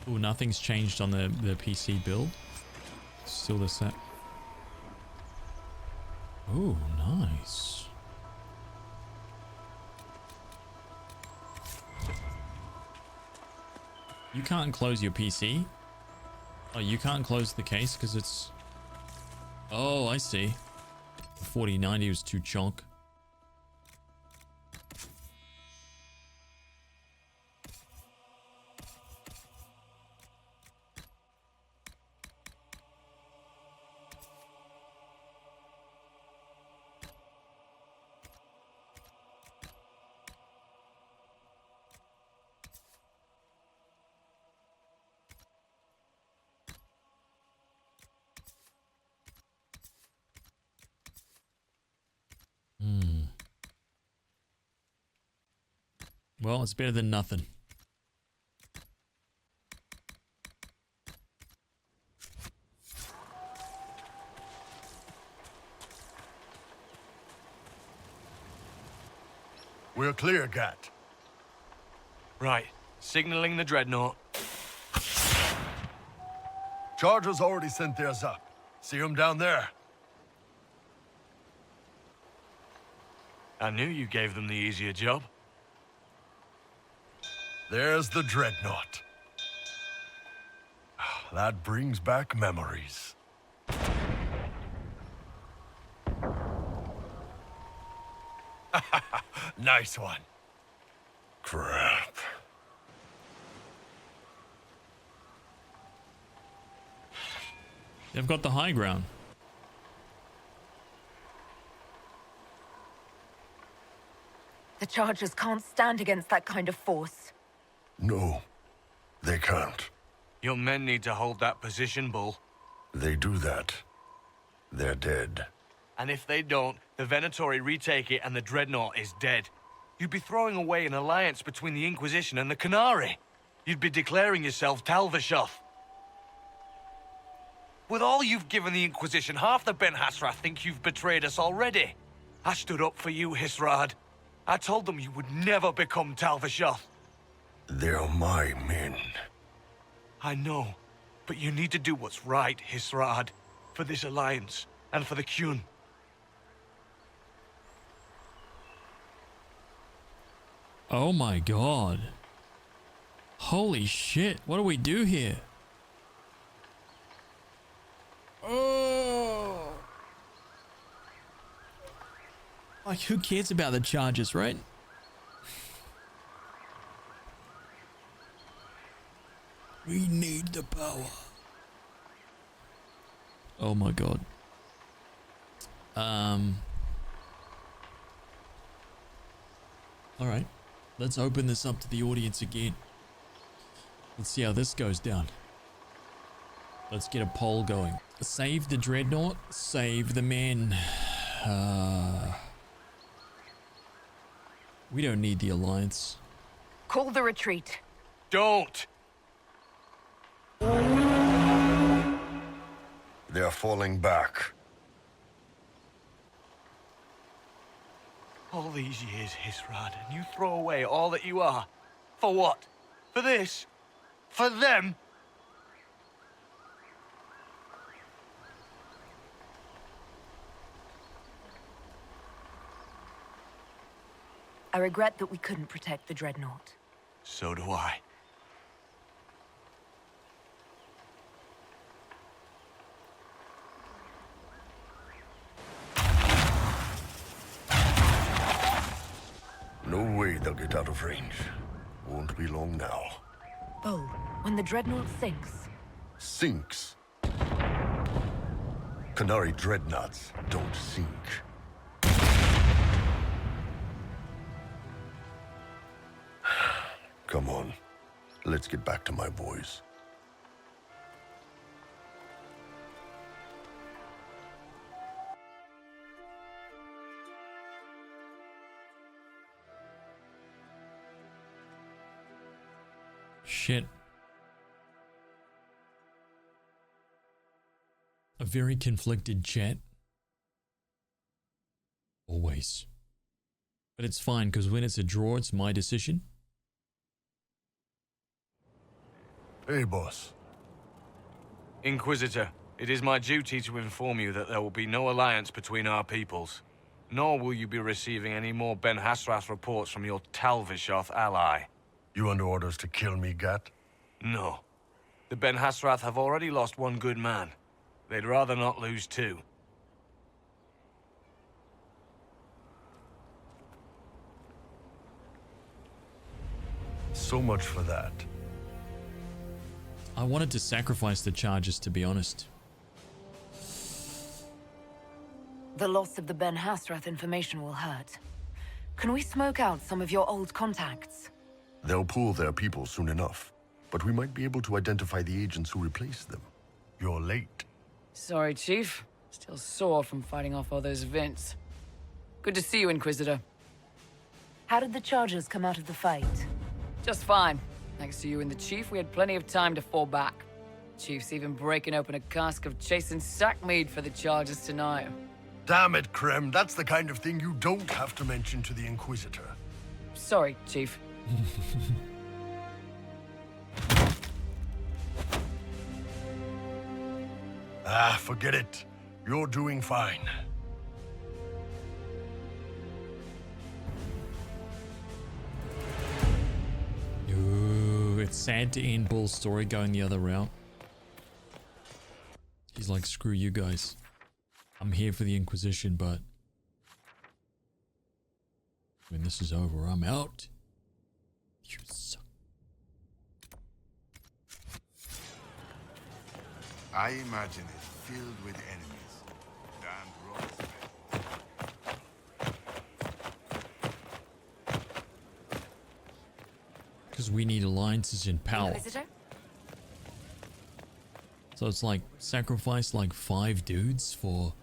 Ooh, nothing's changed on the PC build. Still the set. Ooh, nice. You can't close your PC? Oh, you can't close the case because it's... Oh, I see. The 4090 was too chonk. Well, it's better than nothing. We're clear, Gat. Right. Signaling the dreadnought. Chargers already sent theirs up. See them down there? I knew you gave them the easier job. There's the dreadnought. That brings back memories. Nice one. Crap. They've got the high ground. The Chargers can't stand against that kind of force. No, they can't. Your men need to hold that position, Bull. They do that. They're dead. And if they don't, the Venatori retake it and the Dreadnought is dead. You'd be throwing away an alliance between the Inquisition and the Canary. You'd be declaring yourself Talvishoth. With all you've given the Inquisition, half the Ben Hassrath think you've betrayed us already. I stood up for you, Hisrad. I told them you would never become Talvishoth. They're my men. I know, but you need to do what's right, Hisrad. For this alliance, and for the Qun. Oh my god. Holy shit, what do we do here? Oh. Like, who cares about the Chargers, right? We need the power. Oh my god. Alright. Let's open this up to the audience again. Let's see how this goes down. Let's get a poll going. Save the Dreadnought, save the men. We don't need the Alliance. Call the retreat. Don't! They're falling back. All these years, Hisrad, and you throw away all that you are. For what? For this? For them? I regret that we couldn't protect the Dreadnought. So do I. No way they'll get out of range. Won't be long now. Oh, when the Dreadnought sinks. Sinks? Canary dreadnoughts don't sink. Come on. Let's get back to my boys. Shit. A very conflicted chat. Always. But it's fine, because when it's a draw, it's my decision. Hey, boss. Inquisitor, it is my duty to inform you that there will be no alliance between our peoples. Nor will you be receiving any more Ben Hassrath reports from your Talvishoth ally. You under orders to kill me, Gat? No. The Ben Hassrath have already lost one good man. They'd rather not lose two. So much for that. I wanted to sacrifice the Chargers, to be honest. The loss of the Ben Hassrath information will hurt. Can we smoke out some of your old contacts? They'll pull their people soon enough, but we might be able to identify the agents who replaced them. You're late. Sorry, Chief. Still sore from fighting off all those vents. Good to see you, Inquisitor. How did the Chargers come out of the fight? Just fine. Thanks to you and the Chief, we had plenty of time to fall back. Chief's even breaking open a cask of chasing sackmead for the Chargers tonight. Damn it, Krem. That's the kind of thing you don't have to mention to the Inquisitor. Sorry, Chief. Forget it. You're doing fine. Ooh, it's sad to end Bull's story going the other route. He's like, screw you guys. I'm here for the Inquisition, but when this is over, I'm out. You suck. I imagine it filled with enemies. Damned roads. Because we need alliances in power. Inquisitor? So it's like sacrifice like 5 dudes for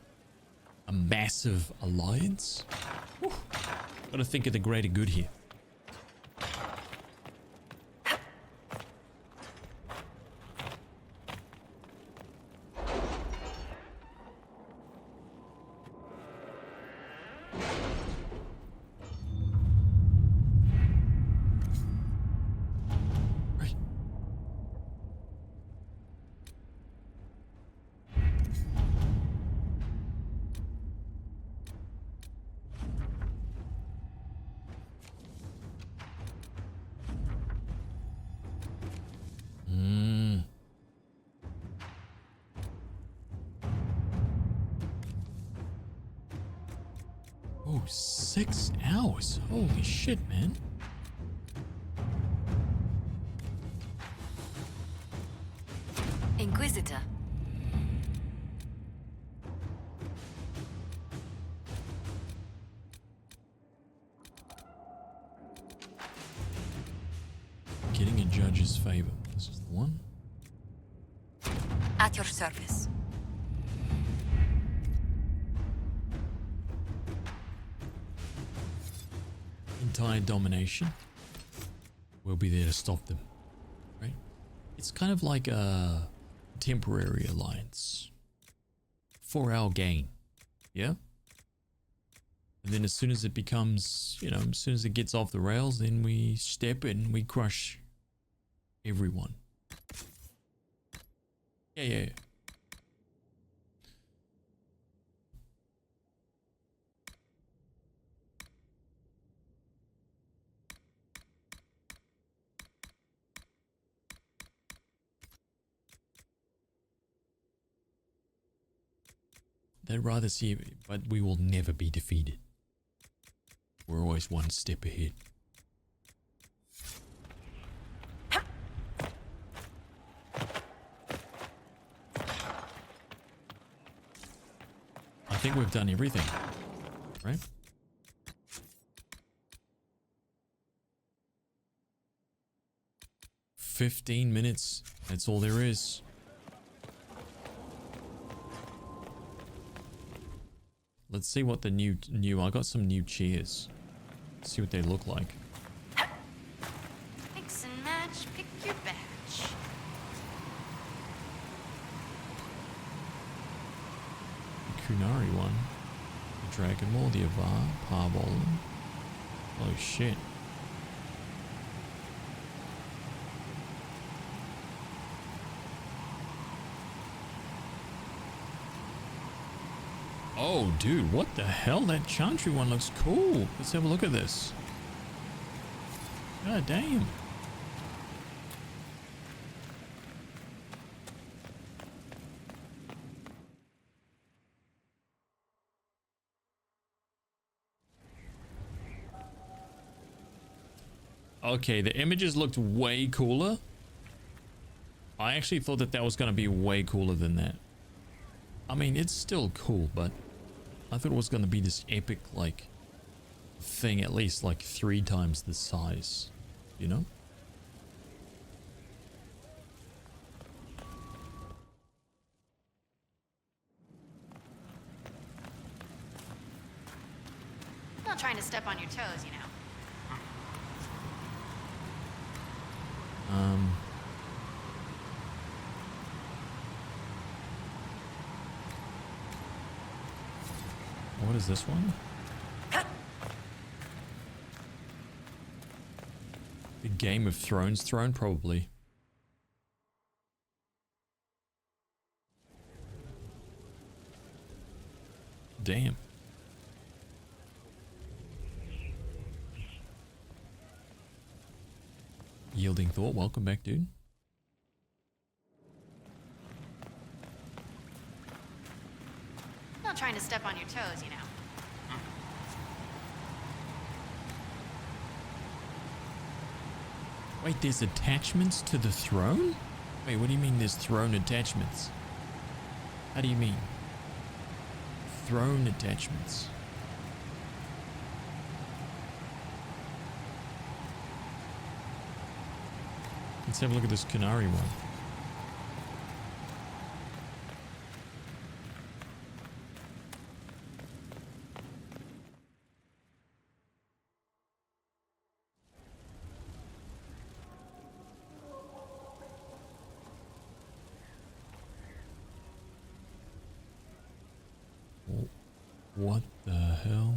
a massive alliance. Whew. Gotta think of the greater good here. Oh, 6 hours. Holy shit, man. Inquisitor. Getting a judge's favor. This is the one. At your service. Entire domination. We'll be there to stop them. Right? It's kind of like a temporary alliance. For our gain. Yeah? And then as soon as it becomes, you know, as soon as it gets off the rails, then we step in, we crush everyone. Yeah. They'd rather see it, but we will never be defeated. We're always one step ahead. I think we've done everything, right? "15 minutes. That's all there is. Let's see what the new. I got some new chairs. Let's see what they look like. Mix and match, pick your batch. The Kunari one. The Dragon Maul, the Avar, Parbolan. Oh shit. Oh, dude, what the hell? That Chantry one looks cool. Let's have a look at this. God damn. Okay, the images looked way cooler. I actually thought that was going to be way cooler than that. I mean, it's still cool, but I thought it was going to be this epic, like, thing at least, like, 3 times the size, you know? Not trying to step on your toes, you know. What is this one? The Game of Thrones throne, probably. Damn. Yielding Thought, welcome back, dude. Not trying to step on your toes, you know. Wait, there's attachments to the throne? Wait, what do you mean there's throne attachments? How do you mean? Throne attachments. Let's have a look at this Kunari one. What the hell?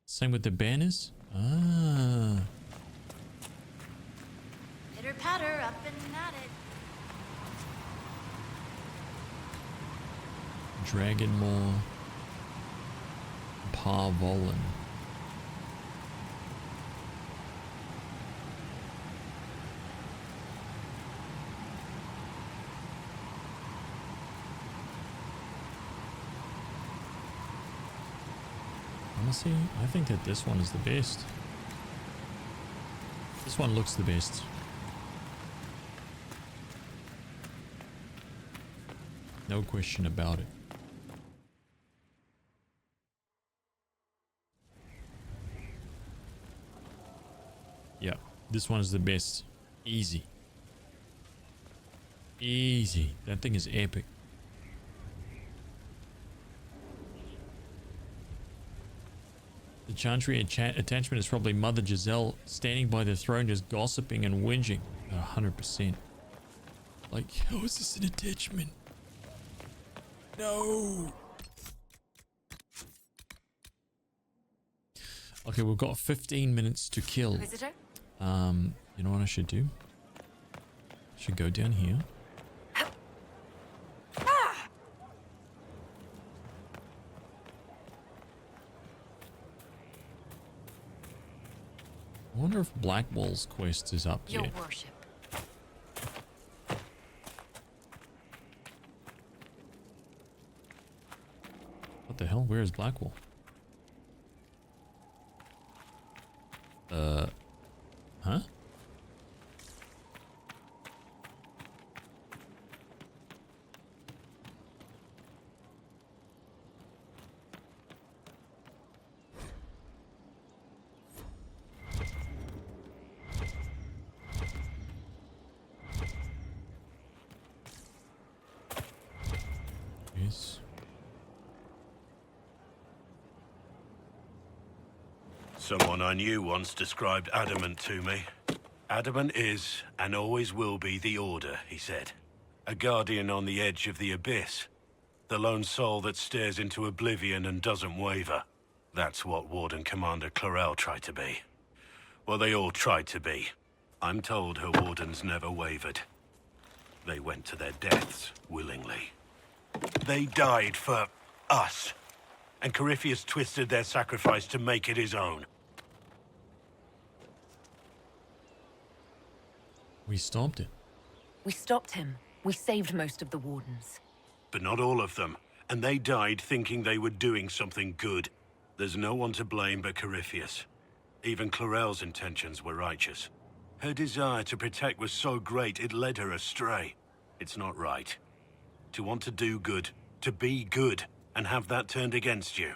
Same with the banners? Ah. Pitter patter, up and at it. Dragonmaw. Parvolan. Honestly, I think that this one is the best. This one looks the best. No question about it. Yeah, this one is the best. Easy. Easy. That thing is epic. The Chantry attachment is probably Mother Giselle standing by the throne just gossiping and whinging. 100%. Like, how is this an attachment? No! Okay, we've got 15 minutes to kill. Inquisitor? You know what I should do? I should go down here. I wonder if Blackwall's quest is up Your yet. worship. What the hell? Where is Blackwall? Huh? Yes. Someone I knew once described adamant to me. Adamant is, and always will be, the Order, he said. A guardian on the edge of the abyss. The lone soul that stares into oblivion and doesn't waver. That's what Warden Commander Clarel tried to be. Well, they all tried to be. I'm told her wardens never wavered. They went to their deaths willingly. They died for us. And Corypheus twisted their sacrifice to make it his own. We stopped it. We stopped him. We saved most of the wardens. But not all of them. And they died thinking they were doing something good. There's no one to blame but Corypheus. Even Clarel's intentions were righteous. Her desire to protect was so great it led her astray. It's not right. To want to do good, to be good, and have that turned against you.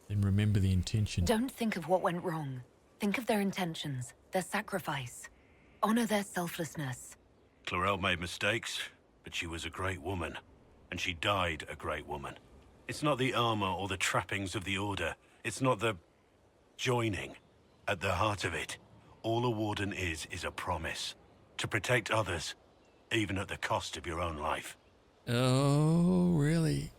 Then remember the intention. Don't think of what went wrong. Think of their intentions, their sacrifice. Honor their selflessness. Clarel made mistakes, but she was a great woman. And she died a great woman. It's not the armor or the trappings of the Order. It's not the joining. At the heart of it, all a warden is a promise. To protect others, even at the cost of your own life. Oh, really?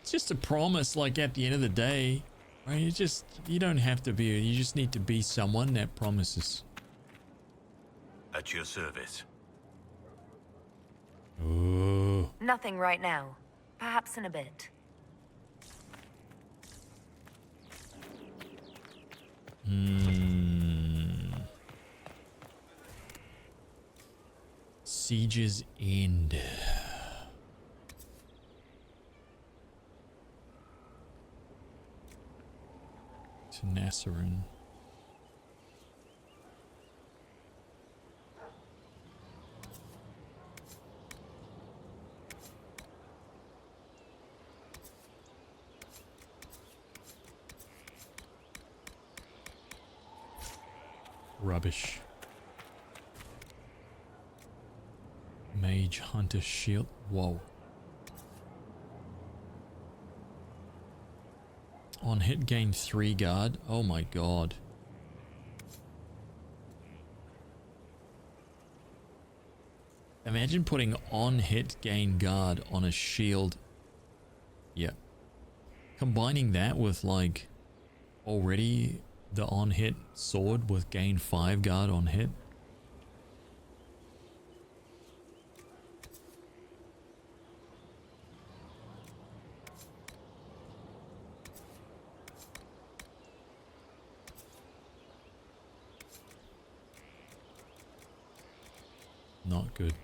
It's just a promise, like at the end of the day. Right? You don't have to be, you just need to be someone that promises. At your service. Oh. Nothing right now. Perhaps in a bit. Siege's End. To Nasserin. Rubbish. Mage Hunter Shield. Whoa. On hit gain 3 guard. Oh my god. Imagine putting on hit gain guard on a shield. Yeah. Combining that with like already the on hit sword with gain 5 guard on hit. Not good.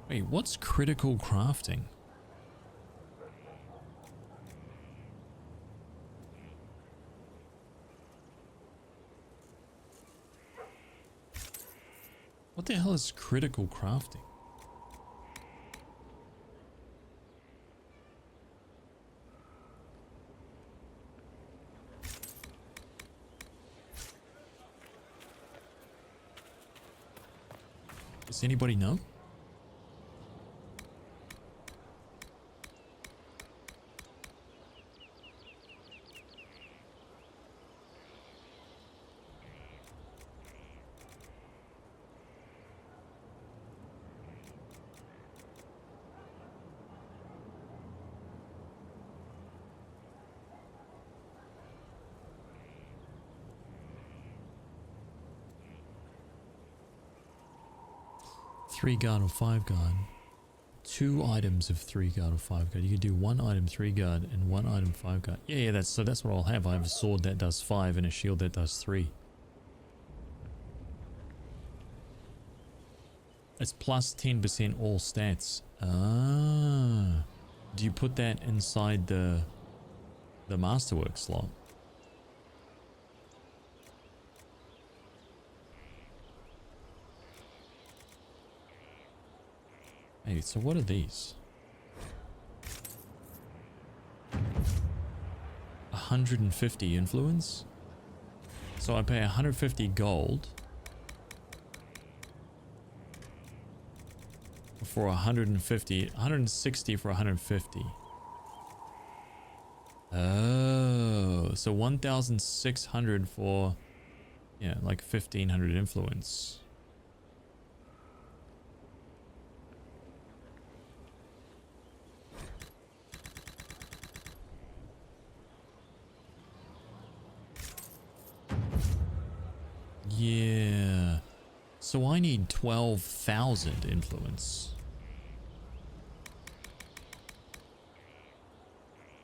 Wait, what's critical crafting? What the hell is critical crafting? Does anybody know? Three guard or 5 guard. 2 items of 3 guard or 5 guard. You could do 1 item 3 guard and 1 item 5 guard. Yeah, that's what I'll have. I have a sword that does 5 and a shield that does 3. It's plus 10% all stats. Ah. Do you put that inside the masterwork slot? Hey, so what are these? 150 influence? So I pay 150 gold for 160 for 150. Oh, so 1,600 for, yeah, like 1,500 influence. Yeah. So I need 12,000 influence.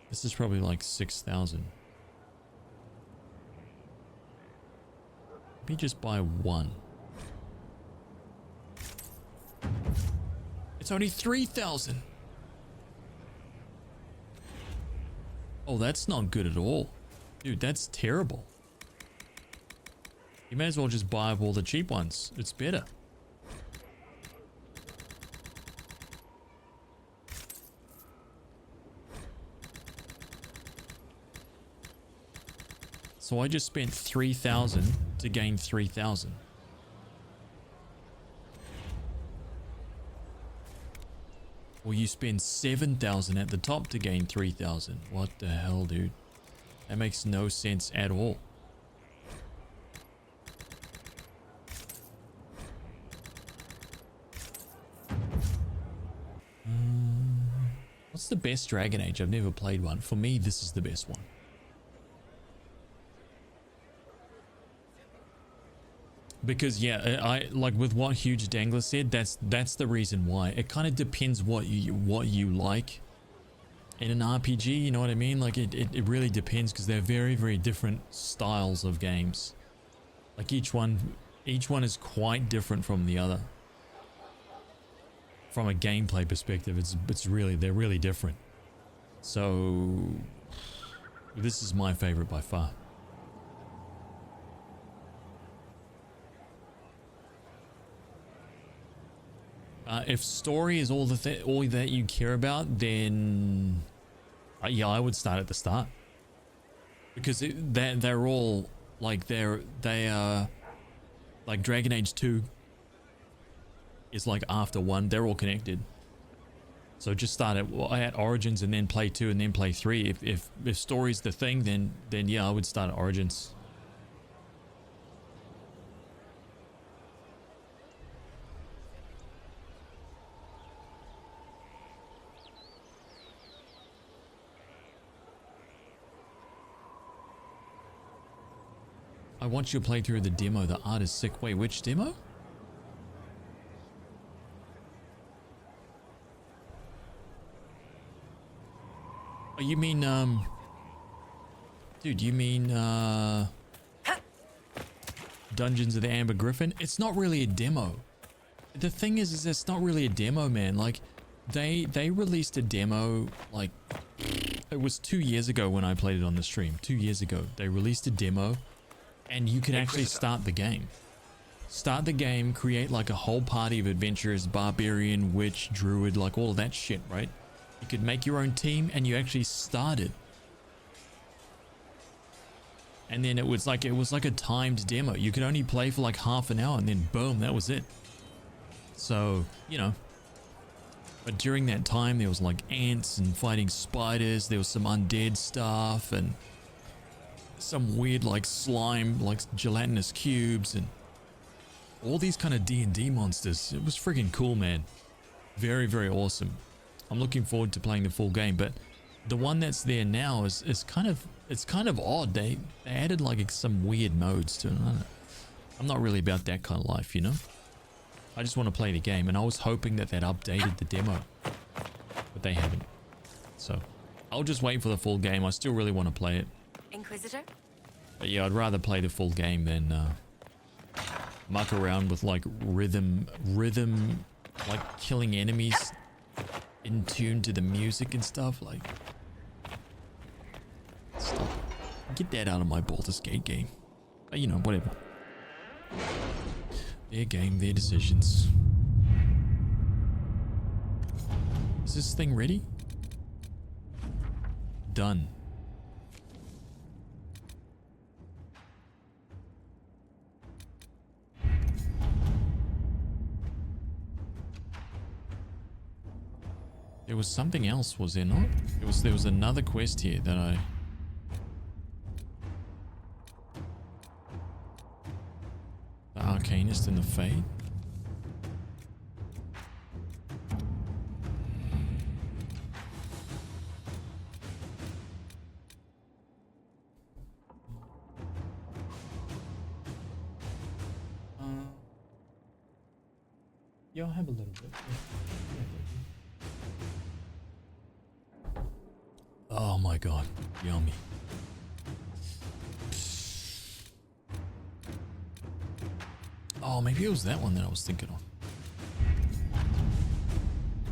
This is probably like 6,000. Maybe just buy 1. It's only 3,000. Oh, that's not good at all. Dude, that's terrible. You may as well just buy up all the cheap ones. It's better. So I just spent 3,000 to gain 3,000. Well, you spend 7,000 at the top to gain 3,000. What the hell, dude? That makes no sense at all. What's the best Dragon Age? I've never played one. For me, this is the best one. Because yeah, I like with what Huge Dangler said, that's the reason why. It kind of depends what you like in an RPG, you know what I mean? Like it really depends, because they're very, very different styles of games. Like each one is quite different from the other. From a gameplay perspective, they're really different. So this is my favorite by far. If story is all that you care about, then yeah, I would start at the start, because they're all like they are like Dragon Age 2 is like after 1. They're all connected. So just start at Origins and then play 2 and then play 3. If story's the thing, then yeah, I would start at Origins. I want you to play through the demo. The art is sick. Wait, which demo? Oh, you mean, dude, you mean, Dungeons of the Amber Griffin? It's not really a demo. The thing is it's not really a demo, man. Like, they released a demo, like, it was 2 years ago when I played it on the stream. 2 years ago. They released a demo. And you can actually start the game. Start the game, create like a whole party of adventurers, barbarian, witch, druid, like all of that shit, right? You could make your own team and you actually started. And then it was like a timed demo. You could only play for like half an hour and then boom, that was it. So, you know. But during that time there was like ants and fighting spiders, there was some undead stuff and some weird like slime, like gelatinous cubes and all these kind of D&D monsters. It was freaking cool, man. Very, very awesome. I'm looking forward to playing the full game, but the one that's there now is kind of odd. They added like some weird modes to it. I'm not really about that kind of life, you know? I just want to play the game, and I was hoping that updated the demo, but they haven't. So I'll just wait for the full game. I still really want to play it. Inquisitor? But yeah, I'd rather play the full game than muck around with like rhythm, like killing enemies in tune to the music and stuff. Like, stop. Get that out of my Baldur's Gate game. But you know, whatever. Their game, their decisions. Is this thing ready? Done. There was something else, was there not? There was another quest here that I... The Arcanist and the Fade. Yeah, I'll have a little bit. Oh my god, yummy. Oh, maybe it was that one that I was thinking of.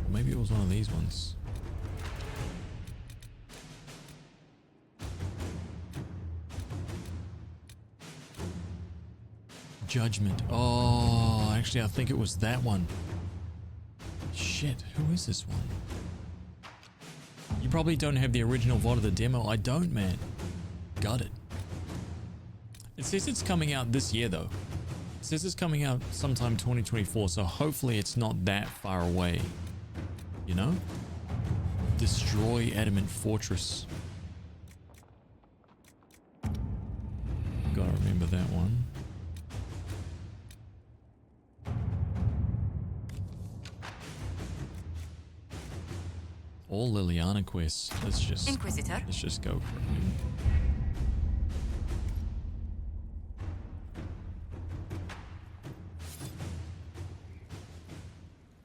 Or maybe it was one of these ones. Judgment. Oh, actually, I think it was that one. Shit, who is this one? You probably don't have the original VOD of the demo. I don't, man. Got it. It says it's coming out this year, though. It says it's coming out sometime 2024, so hopefully it's not that far away. You know? Destroy Adamant Fortress. Gotta remember that one. All Liliana quests. Let's just go for it.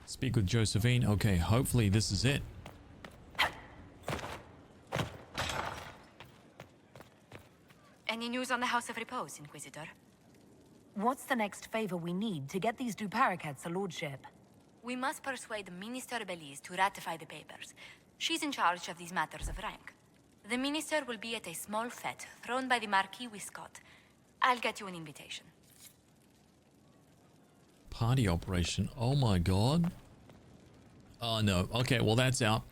Speak with Josephine. Okay, hopefully this is it. Any news on the House of Repose, Inquisitor? What's the next favor we need to get these Duparacats a lordship? We must persuade Minister Belize to ratify the papers. She's in charge of these matters of rank. The minister will be at a small fete thrown by the Marquis Wiscott. I'll get you an invitation. Party operation. Oh my god. Oh no. Okay, well that's out.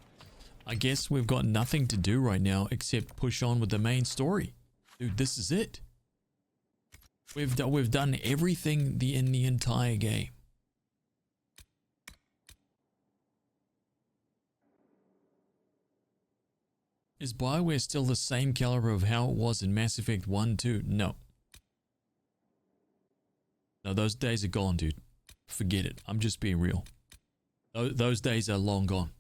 I guess we've got nothing to do right now except push on with the main story. Dude, this is it. We've done everything in the entire game. Is BioWare still the same caliber of how it was in Mass Effect 1, 2? No. No, those days are gone, dude. Forget it. I'm just being real. Those days are long gone.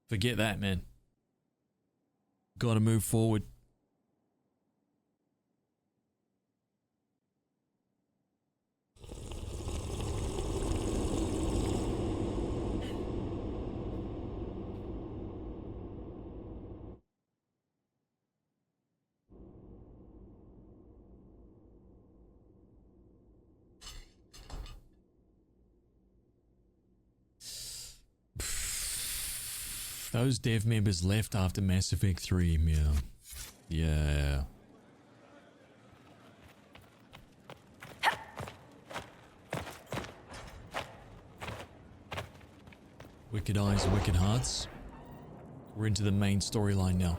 Forget that, man. Gotta move forward. Those dev members left after Mass Effect 3, yeah. Yeah. Wicked eyes, wicked hearts. We're into the main storyline now.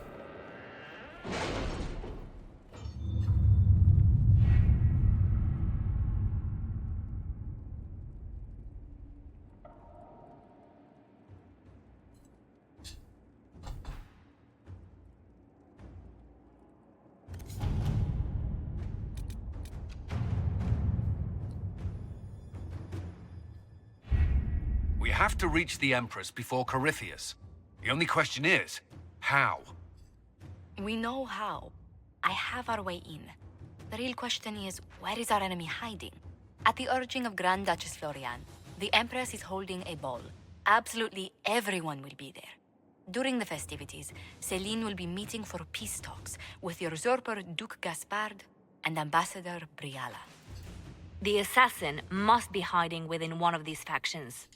We have to reach the Empress before Corypheus. The only question is, how? We know how. I have our way in. The real question is, where is our enemy hiding? At the urging of Grand Duchess Florian, the Empress is holding a ball. Absolutely everyone will be there. During the festivities, Celine will be meeting for peace talks with the usurper Duke Gaspard and Ambassador Briala. The assassin must be hiding within one of these factions.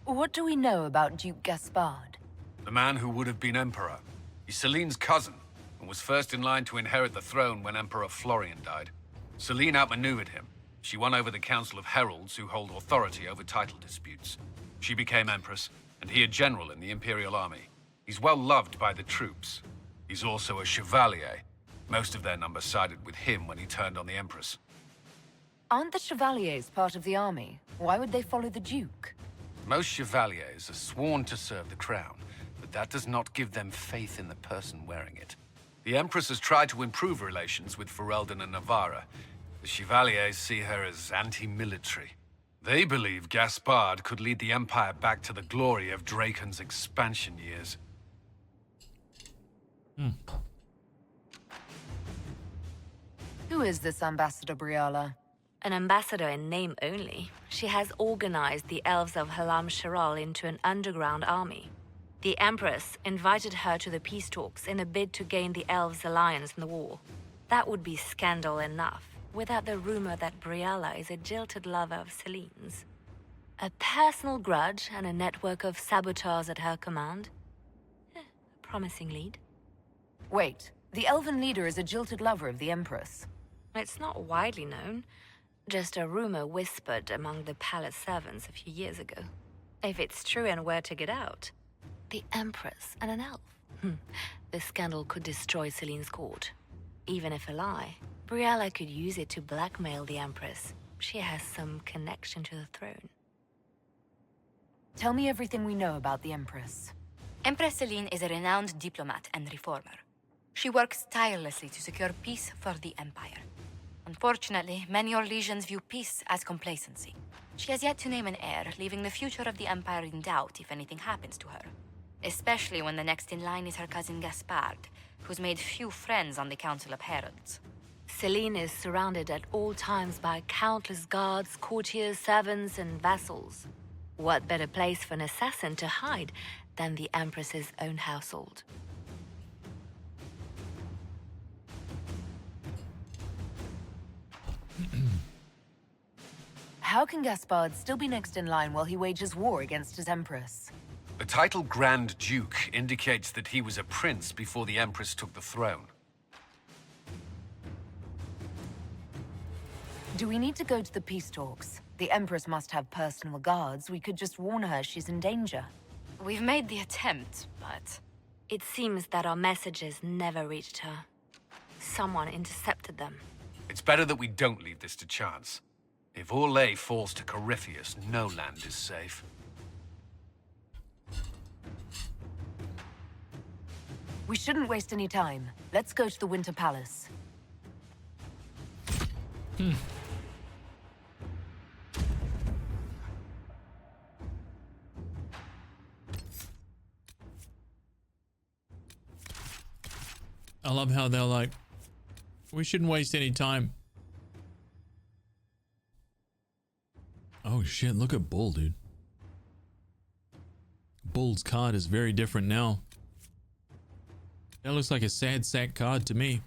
What do we know about Duke Gaspard? The man who would have been Emperor. He's Celine's cousin, and was first in line to inherit the throne when Emperor Florian died. Celine outmaneuvered him. She won over the Council of Heralds, who hold authority over title disputes. She became Empress, and he a general in the Imperial Army. He's well loved by the troops. He's also a Chevalier. Most of their number sided with him when he turned on the Empress. Aren't the Chevaliers part of the army? Why would they follow the Duke? Most Chevaliers are sworn to serve the crown, but that does not give them faith in the person wearing it. The Empress has tried to improve relations with Ferelden and Navarra. The Chevaliers see her as anti-military. They believe Gaspard could lead the Empire back to the glory of Draken's expansion years. Who is this Ambassador Briala? An ambassador in name only. She has organized the elves of Halam Sharal into an underground army. The Empress invited her to the peace talks in a bid to gain the elves' alliance in the war. That would be scandal enough, without the rumor that Briala is a jilted lover of Celine's. A personal grudge and a network of saboteurs at her command. A promising lead. Wait, the elven leader is a jilted lover of the Empress. It's not widely known. Just a rumor whispered among the palace servants a few years ago. If it's true and were to get out, the Empress and an elf. The scandal could destroy Celine's court. Even if a lie, Briala could use it to blackmail the Empress. She has some connection to the throne. Tell me everything we know about the Empress. Empress Celine is a renowned diplomat and reformer. She works tirelessly to secure peace for the Empire. Unfortunately, many Orlesians view peace as complacency. She has yet to name an heir, leaving the future of the Empire in doubt if anything happens to her. Especially when the next in line is her cousin Gaspard, who's made few friends on the Council of Heralds. Celine is surrounded at all times by countless guards, courtiers, servants, and vassals. What better place for an assassin to hide than the Empress's own household? How can Gaspard still be next in line while he wages war against his Empress? The title Grand Duke indicates that he was a prince before the Empress took the throne. Do we need to go to the peace talks? The Empress must have personal guards. We could just warn her she's in danger. We've made the attempt, but... It seems that our messages never reached her. Someone intercepted them. It's better that we don't leave this to chance. If Orlais falls to Corypheus, no land is safe. We shouldn't waste any time. Let's go to the Winter Palace. I love how they're like, we shouldn't waste any time. Oh shit, look at Bull, dude. Bull's card is very different now. That looks like a sad sack card to me.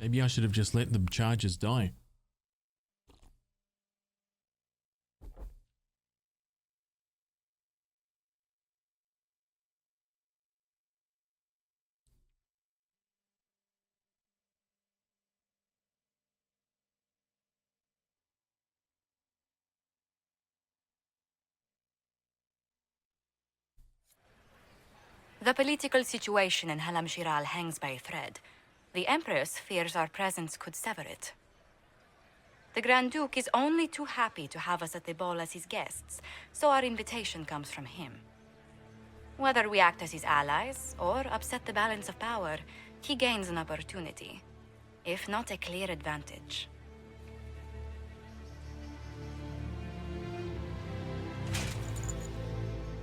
Maybe I should have just let the charges die. The political situation in Halam Shiral hangs by a thread. The Empress fears our presence could sever it. The Grand Duke is only too happy to have us at the ball as his guests, so our invitation comes from him. Whether we act as his allies or upset the balance of power, he gains an opportunity, if not a clear advantage.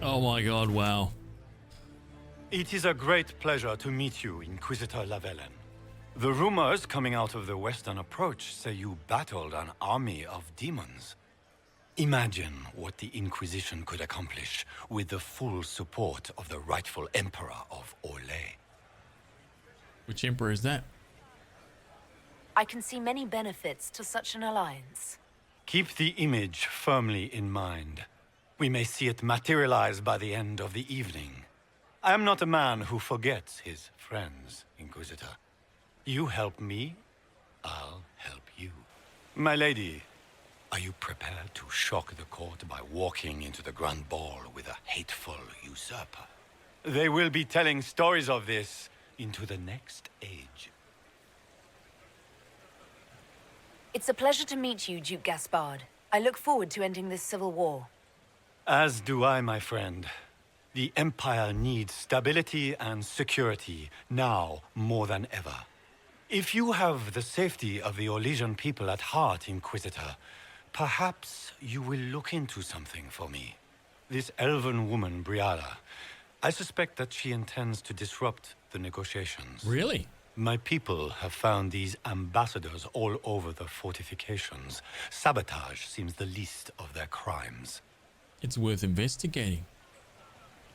Oh my god, wow. It is a great pleasure to meet you, Inquisitor Lavellen. The rumors coming out of the Western Approach say you battled an army of demons. Imagine what the Inquisition could accomplish with the full support of the rightful Emperor of Orlais. Which Emperor is that? I can see many benefits to such an alliance. Keep the image firmly in mind. We may see it materialize by the end of the evening. I am not a man who forgets his friends, Inquisitor. You help me, I'll help you. My lady, are you prepared to shock the court by walking into the Grand Ball with a hateful usurper? They will be telling stories of this into the next age. It's a pleasure to meet you, Duke Gaspard. I look forward to ending this civil war. As do I, my friend. The Empire needs stability and security, now more than ever. If you have the safety of the Orlesian people at heart, Inquisitor, perhaps you will look into something for me. This elven woman, Briala, I suspect that she intends to disrupt the negotiations. Really? My people have found these ambassadors all over the fortifications. Sabotage seems the least of their crimes. It's worth investigating.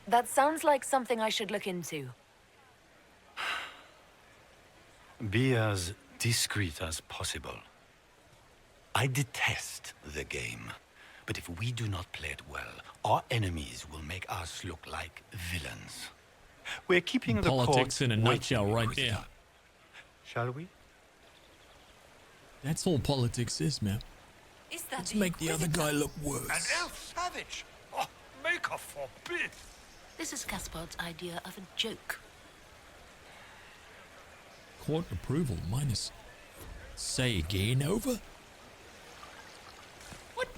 That sounds like something I should look into. Be as discreet as possible. I detest the game, but if we do not play it well, our enemies will make us look like villains. We're keeping the politics court in a nutshell right there. Shall we? That's all politics is, man. Is that Let's make the other guy look worse. An elf savage! Oh, Maker forbid! This is Gaspard's idea of a joke. Court approval minus. Say again, over? What?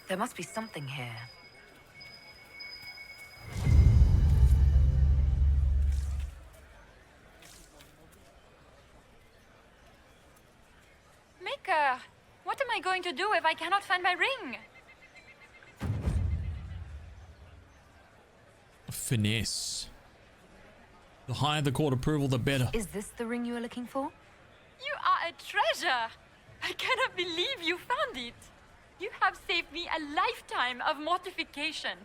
There must be something here. Maker, what am I going to do if I cannot find my ring? Finesse. The higher the court approval, the better. Is this the ring you are looking for? You are a treasure! I cannot believe you found it! You have saved me a lifetime of mortification.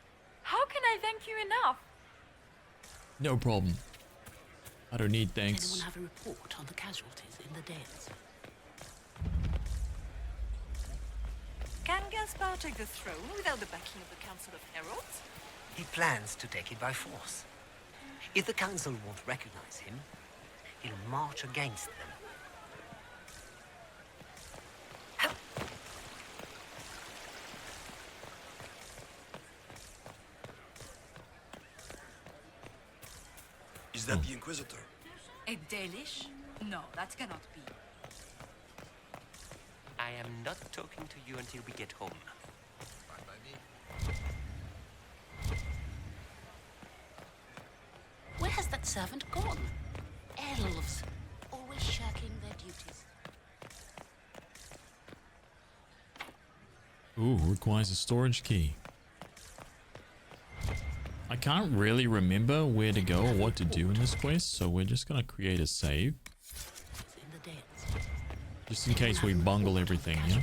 How can I thank you enough? No problem. I don't need Does thanks. anyone have a report on the casualties in the dales? Can Gaspard take the throne without the backing of the Council of Heralds? He plans to take it by force. If the Council won't recognize him, he'll march against them. Is that the Inquisitor? A Dalish? No, that cannot be. I am not talking to you until we get home. Fine by me. Where has that servant gone? Elves, always shirking their duties. Ooh, requires a storage key. I can't really remember where to go or what to do in this quest, so we're just gonna create a save. Just in case we bungle everything, yeah?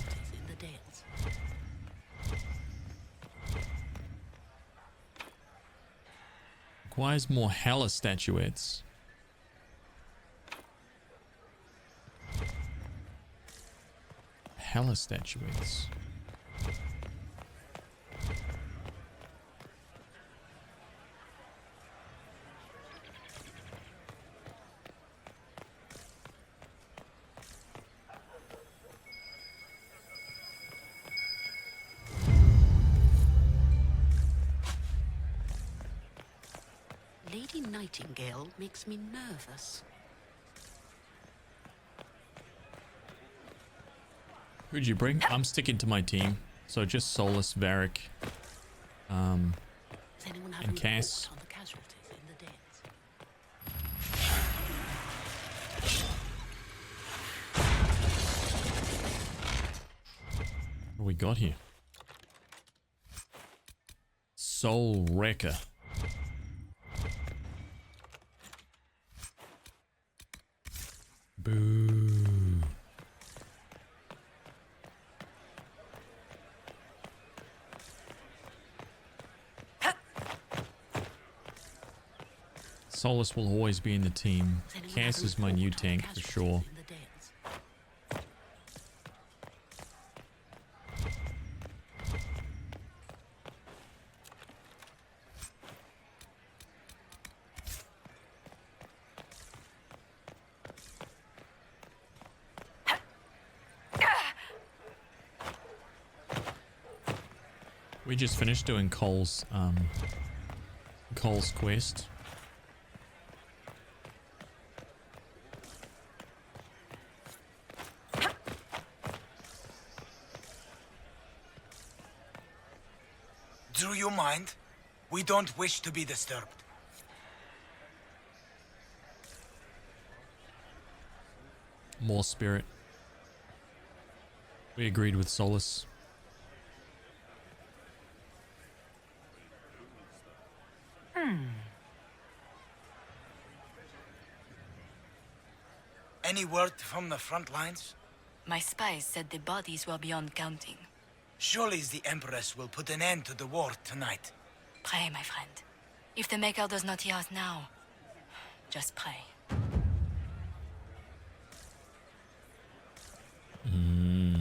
Requires more Hella statuettes. Hella statuettes. Lady Nightingale makes me nervous. Who'd you bring? I'm sticking to my team. So just Solus, Varric, and Cass. On the casualties in the Danes. What do we got here? Soul Wrecker. Boo. Solus will always be in the team. Cass is my new tank for sure. We just finished doing Cole's quest. Do you mind? We don't wish to be disturbed. More spirit. We agreed with Solus. Any word from the front lines? My spies said the bodies were beyond counting. Surely the Empress will put an end to the war tonight. Pray, my friend. If the Maker does not hear us now, just pray. Ooh,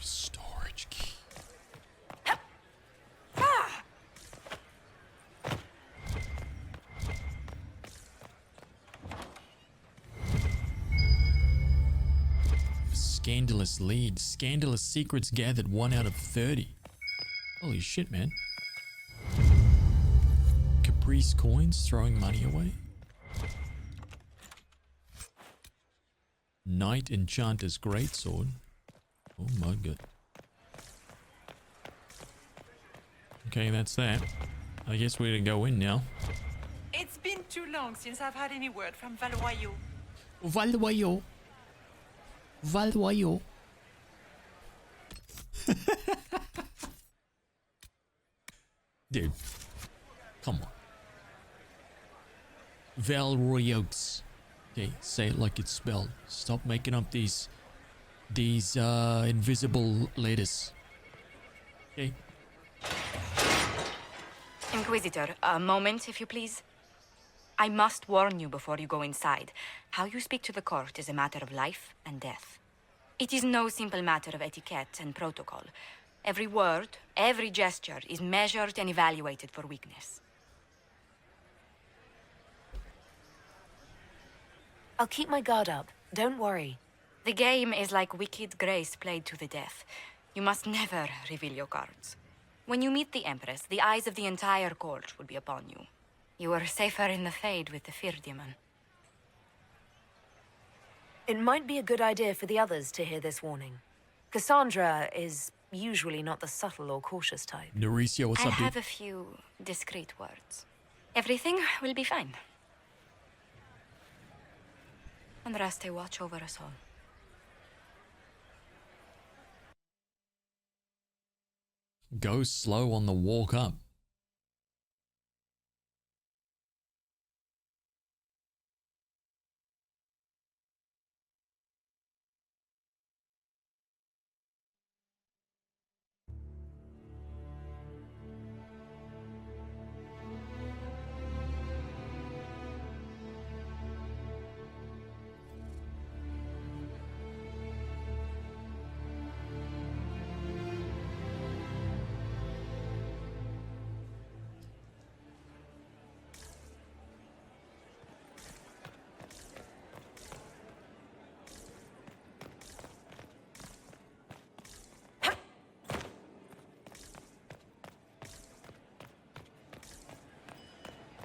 storage key. Scandalous lead. Scandalous secrets gathered 1 out of 30. Holy shit, man. Caprice coins throwing money away. Knight Enchanter's Greatsword. Oh my god. Okay, that's that. I guess we're to go in now. It's been too long since I've had any word from Valoyo. Valoyo. Valoyo. Dude, come on. Valroyotes. Okay, say it like it's spelled. Stop making up these invisible letters. Okay. Inquisitor, a moment, if you please. I must warn you before you go inside. How you speak to the court is a matter of life and death. It is no simple matter of etiquette and protocol. Every word, every gesture is measured and evaluated for weakness. I'll keep my guard up. Don't worry. The game is like Wicked Grace played to the death. You must never reveal your cards. When you meet the Empress, the eyes of the entire court will be upon you. You are safer in the Fade with the Fear Demon. It might be a good idea for the others to hear this warning. Cassandra is usually not the subtle or cautious type. Mauricio, what's I up, dude? have a few discreet words. Everything will be fine. Andraste, watch over us all. Go slow on the walk up.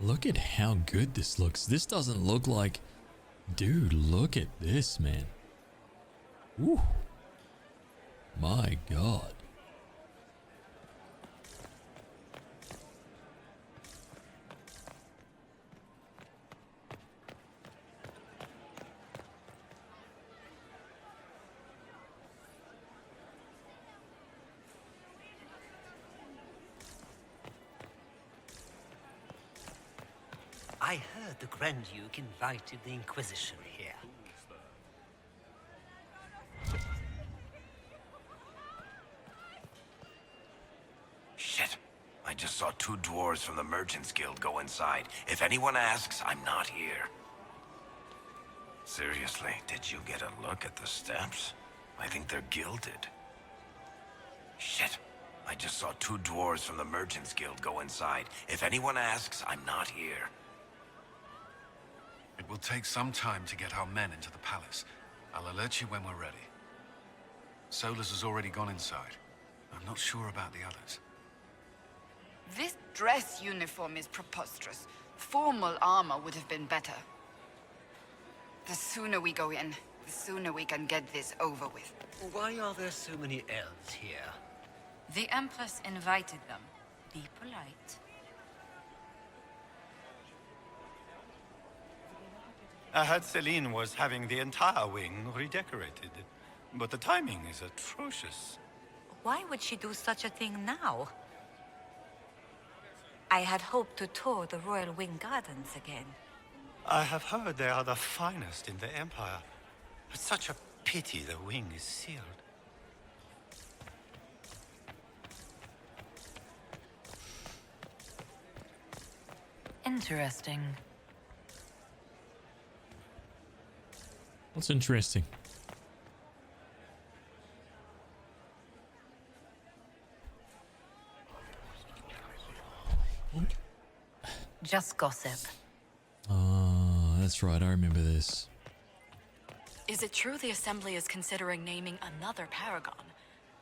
Look at how good this looks. This doesn't look like... Dude, look at this, man. Woo. My God. I heard the Grand Duke invited the Inquisition here. Shit. I just saw two dwarves from the Merchants Guild go inside. If anyone asks, I'm not here. Seriously, did you get a look at the steps? I think they're gilded. Shit. I just saw two dwarves from the Merchants Guild go inside. If anyone asks, I'm not here. It will take some time to get our men into the palace. I'll alert you when we're ready. Solus has already gone inside. I'm not sure about the others. This dress uniform is preposterous. Formal armor would have been better. The sooner we go in, the sooner we can get this over with. Why are there so many elves here? The Empress invited them. Be polite. I heard Celine was having the entire wing redecorated, but the timing is atrocious. Why would she do such a thing now? I had hoped to tour the Royal Wing Gardens again. I have heard they are the finest in the Empire. It's such a pity the wing is sealed. Interesting. What's interesting? Just gossip. Oh, that's right. I remember this. Is it true the Assembly is considering naming another Paragon?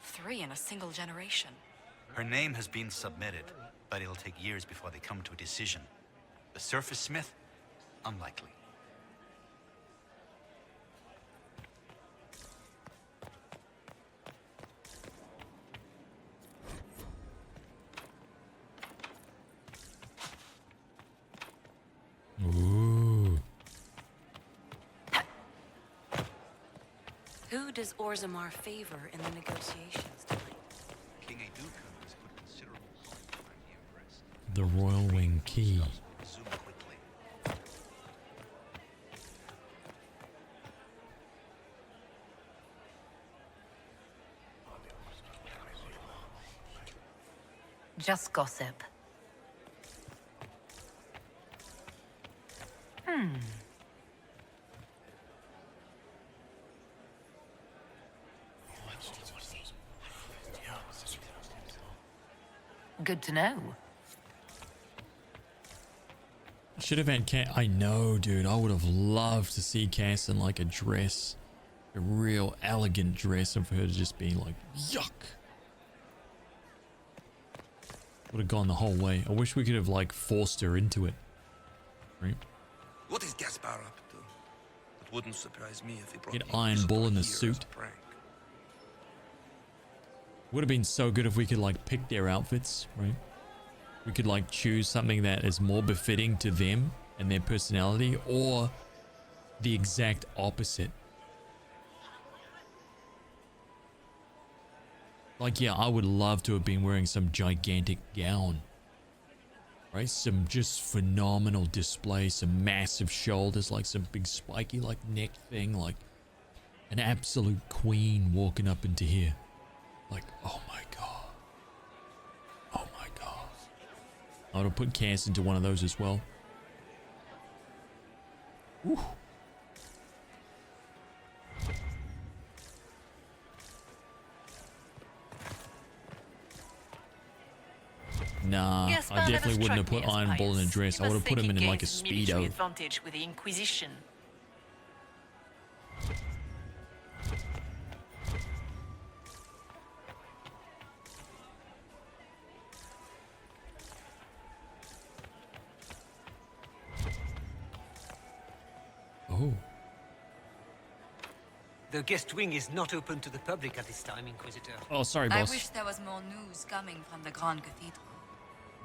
3 in a single generation. Her name has been submitted, but it'll take years before they come to a decision. The Surface Smith? Unlikely. Ooh. Who does Orzammar favor in the negotiations tonight? King Aduku has put considerable thought behind the Empress. The Royal Wing Key. Zoom quickly. Just gossip. Good to know. Should have had Cass. I know, dude. I would have loved to see Cass in like a dress. A real elegant dress of her just being like, yuck. Would have gone the whole way. I wish we could have like forced her into it. Right? What is Gaspar up to? It wouldn't surprise me if he brought Get Iron Bull in a suit. Would have been so good if we could like pick their outfits, right? We could like choose something that is more befitting to them and their personality, or the exact opposite. Like, yeah, I would love to have been wearing some gigantic gown. Right? Some just phenomenal display, some massive shoulders, like some big spiky like neck thing, like an absolute queen walking up into here. Like, oh my god. Oh my god. I would have put Cass into one of those as well. Whew. Nah, Gaspar I never definitely wouldn't have struck put me as Iron Bull in a pious. dress. You I would must have put think him he in like a gained military Speedo. advantage with the Inquisition. Oh. The guest wing is not open to the public at this time, Inquisitor. Oh, sorry, I boss. wish there was more news coming from the Grand Cathedral.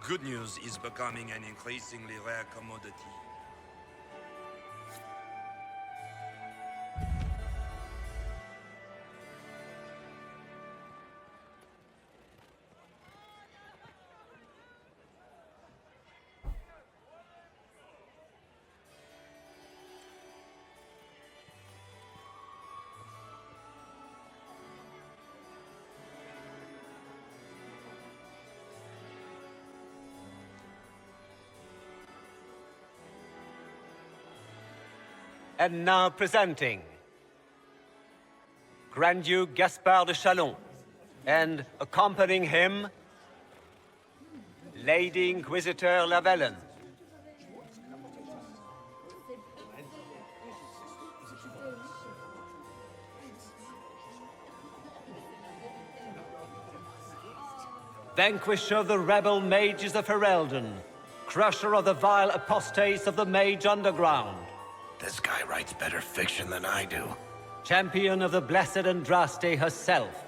Good news is becoming an increasingly rare commodity. And now presenting Grand Duke Gaspard de Chalon, and accompanying him, Lady Inquisitor Lavellen. Vanquisher of the rebel mages of Ferelden, crusher of the vile apostates of the Mage Underground. This guy writes better fiction than I do. Champion of the Blessed Andraste herself.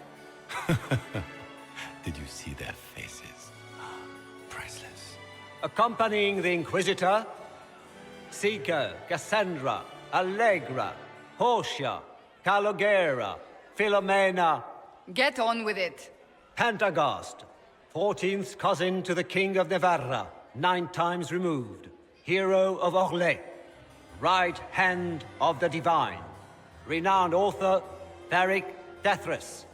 Did you see their faces? Priceless. Accompanying the Inquisitor, Seeker, Cassandra, Allegra, Portia, Calogera, Philomena. Get on with it. Pantagast, 14th cousin to the King of Navarra, 9 times removed. Hero of Orlais. Right hand of the divine. Renowned author, Theric Dethris.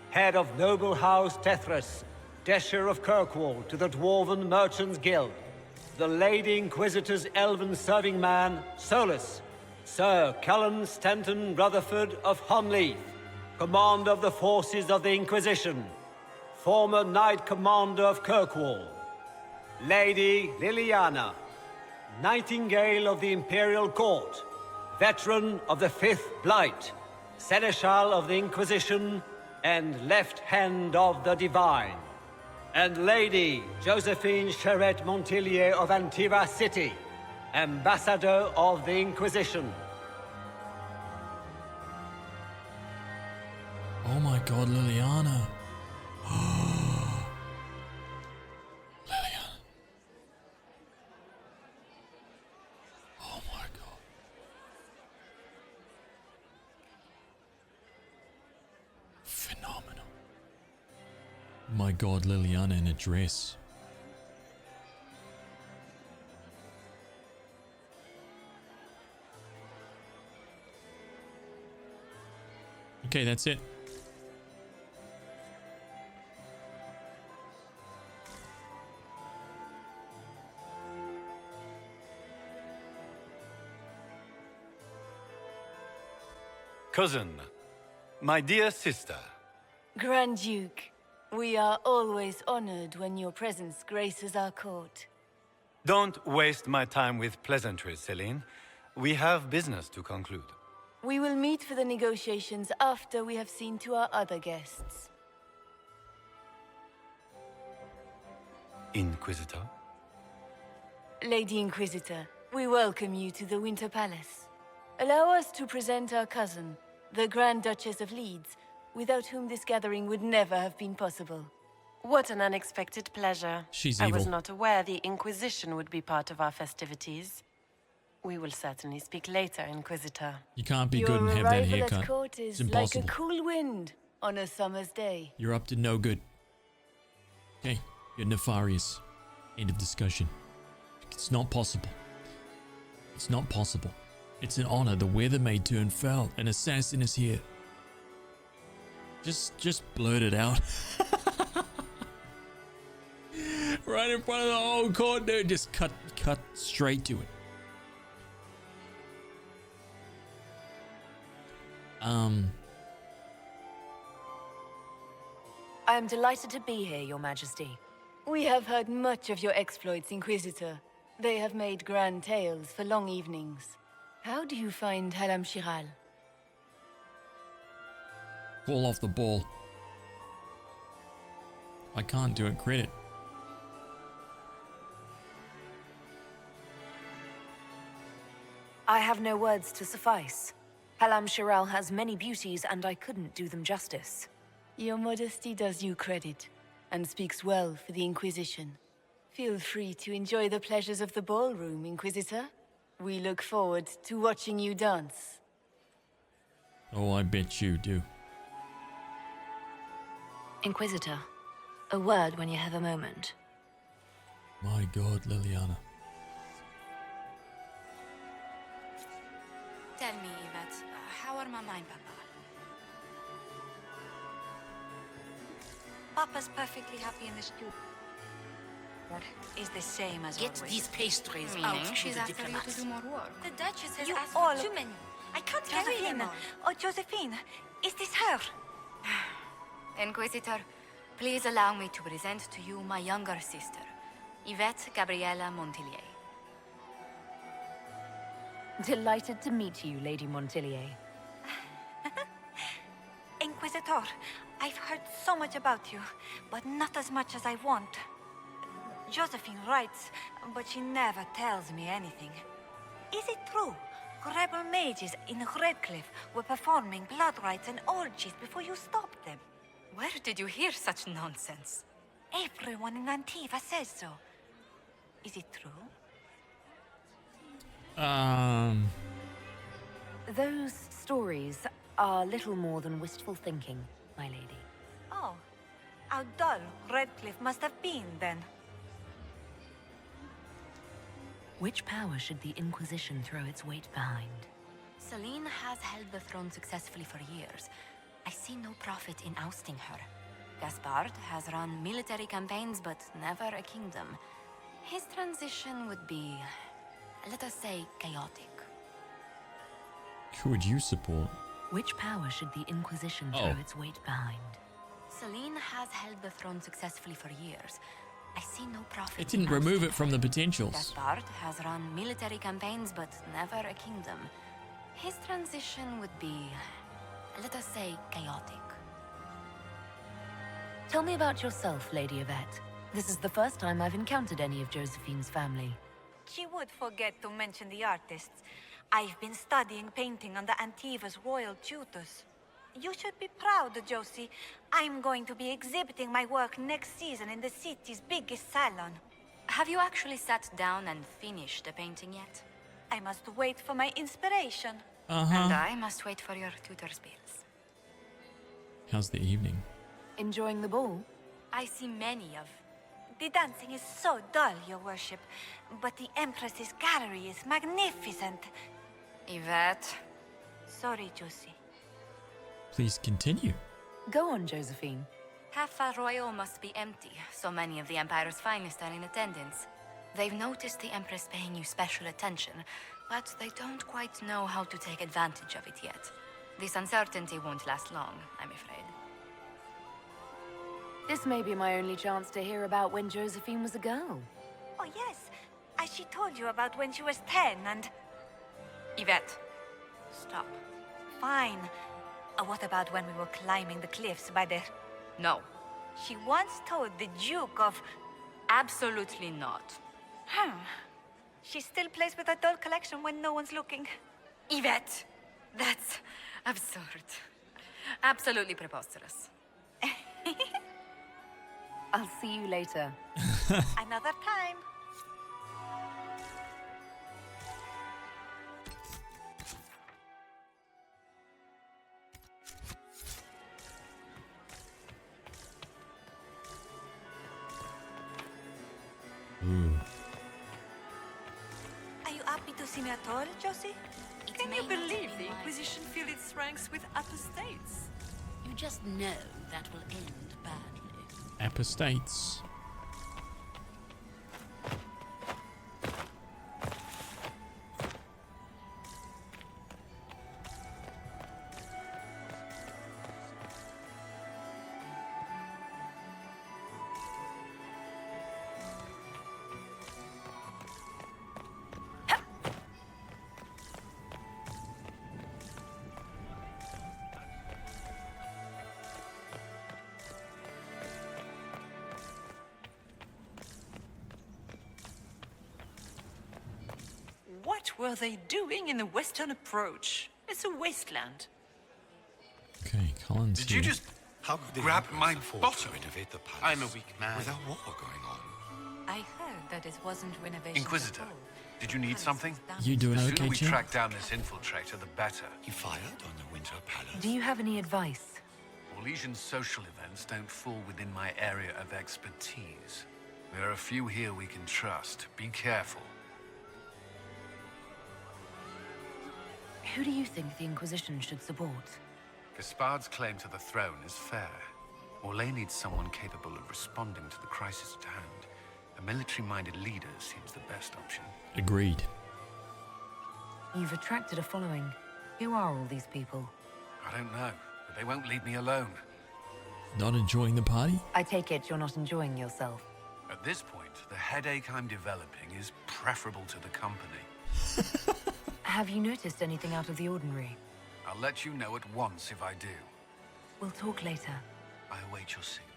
Head of noble house Tethras, Desher of Kirkwall to the Dwarven Merchants Guild. The Lady Inquisitor's elven serving man, Solus. Sir Cullen Stanton Rutherford of Hunleaf, commander of the forces of the Inquisition. Former Knight Commander of Kirkwall. Lady Liliana, Nightingale of the Imperial Court, veteran of the Fifth Blight, Seneschal of the Inquisition, and left hand of the Divine. And Lady Josephine Charette Montillier of Antiva City, Ambassador of the Inquisition. Oh my god, Liliana. My god, Liliana in a dress. Okay, that's it. Cousin, my dear sister, Grand Duke, we are always honored when your presence graces our court. Don't waste my time with pleasantries, Celine. We have business to conclude. We will meet for the negotiations after we have seen to our other guests. Inquisitor? Lady Inquisitor, we welcome you to the Winter Palace. Allow us to present our cousin, the Grand Duchess of Leeds, without whom this gathering would never have been possible. What an unexpected pleasure. She's I was evil. not aware the Inquisition would be part of our festivities. We will certainly speak later, Inquisitor. You can't be Your good and have that arrival haircut. at court is It's impossible. like a cool wind on a summer's day. You're up to no good. Okay, you're nefarious. End of discussion. It's not possible. It's not possible. It's an honor. The weather may turn foul. An assassin is here. Just blurt it out. Right in front of the whole court, dude. Just cut straight to it. I am delighted to be here, Your Majesty. We have heard much of your exploits, Inquisitor. They have made grand tales for long evenings. How do you find Halam Shiral? Fall off the ball. I can't do it credit. I have no words to suffice. Halam Shiral has many beauties, and I couldn't do them justice. Your modesty does you credit, and speaks well for the Inquisition. Feel free to enjoy the pleasures of the ballroom, Inquisitor. We look forward to watching you dance. Oh, I bet you do. Inquisitor, a word when you have a moment. My God, Liliana. Tell me, Yvette, how are Mama and Papa? Papa's perfectly happy in the stew. Is the same as Get always. these pastries Meaning out to she's the after you to diplomats. do more work. The Duchess has You asked all- for too many. I can't carry carry them them. all. Oh, Josephine, is this her? Inquisitor, please allow me to present to you my younger sister, Yvette Gabriella Montillier. Delighted to meet you, Lady Montillier. Inquisitor, I've heard so much about you, but not as much as I want. Josephine writes, but she never tells me anything. Is it true? Rebel mages in Redcliffe were performing blood rites and orgies before you stopped them. Where did you hear such nonsense? Everyone in Antiva says so. Is it true? Those stories are little more than wistful thinking, my lady. Oh, how dull Redcliffe must have been then. Which power should the Inquisition throw its weight behind? Celine has held the throne successfully for years. I see no profit in ousting her. Gaspard has run military campaigns, but never a kingdom. His transition would be, let us say, chaotic. Who would you support? Which power should the Inquisition Oh. throw its weight behind? Celine has held the throne successfully for years. I see no profit. It didn't in remove ousting it from the potentials. Gaspard has run military campaigns, but never a kingdom. His transition would be, let us say, chaotic. Tell me about yourself, Lady Yvette. This is the first time I've encountered any of Josephine's family. She would forget to mention the artists. I've been studying painting under Antiva's royal tutors. You should be proud, Josie. I'm going to be exhibiting my work next season in the city's biggest salon. Have you actually sat down and finished the painting yet? I must wait for my inspiration. And I must wait for your tutor's bills. How's the evening? Enjoying the ball? I see many of... The dancing is so dull, Your Worship. But the Empress's gallery is magnificent. Yvette. Sorry, Josie. Please continue. Go on, Josephine. Half Royal must be empty. So many of the Empire's finest are in attendance. They've noticed the Empress paying you special attention, but they don't quite know how to take advantage of it yet. This uncertainty won't last long, I'm afraid. This may be my only chance to hear about when Josephine was a girl. Oh, yes. She told you about when she was 10 and... Yvette. Stop. Fine. What about when we were climbing the cliffs by the... No. She once told the Duke of... Absolutely not. She still plays with her doll collection when no one's looking. Yvette! That's absurd. Absolutely preposterous. I'll see you later. Another time. Are you happy to see me at all, Josie? Can you believe the Inquisition fill its ranks with apostates? You just know that will end badly. Apostates. What were they doing in the western approach? It's a wasteland. Okay, Colin's Did you here. just grab my bottom? The palace I'm a weak man. with a war going on. I heard that it wasn't renovation. Inquisitor, did you need something? You doing The okay, sooner we Jim? track down this infiltrator, the better. He fired on the Winter Palace. Do you have any advice? Orlesian social events don't fall within my area of expertise. There are a few here we can trust. Be careful. Who do you think the Inquisition should support? Gaspard's claim to the throne is fair. Orlais needs someone capable of responding to the crisis at hand. A military-minded leader seems the best option. Agreed. You've attracted a following. Who are all these people? I don't know, but they won't leave me alone. Not enjoying the party? I take it you're not enjoying yourself. At this point, the headache I'm developing is preferable to the company. Have you noticed anything out of the ordinary? I'll let you know at once if I do. We'll talk later. I await your signal.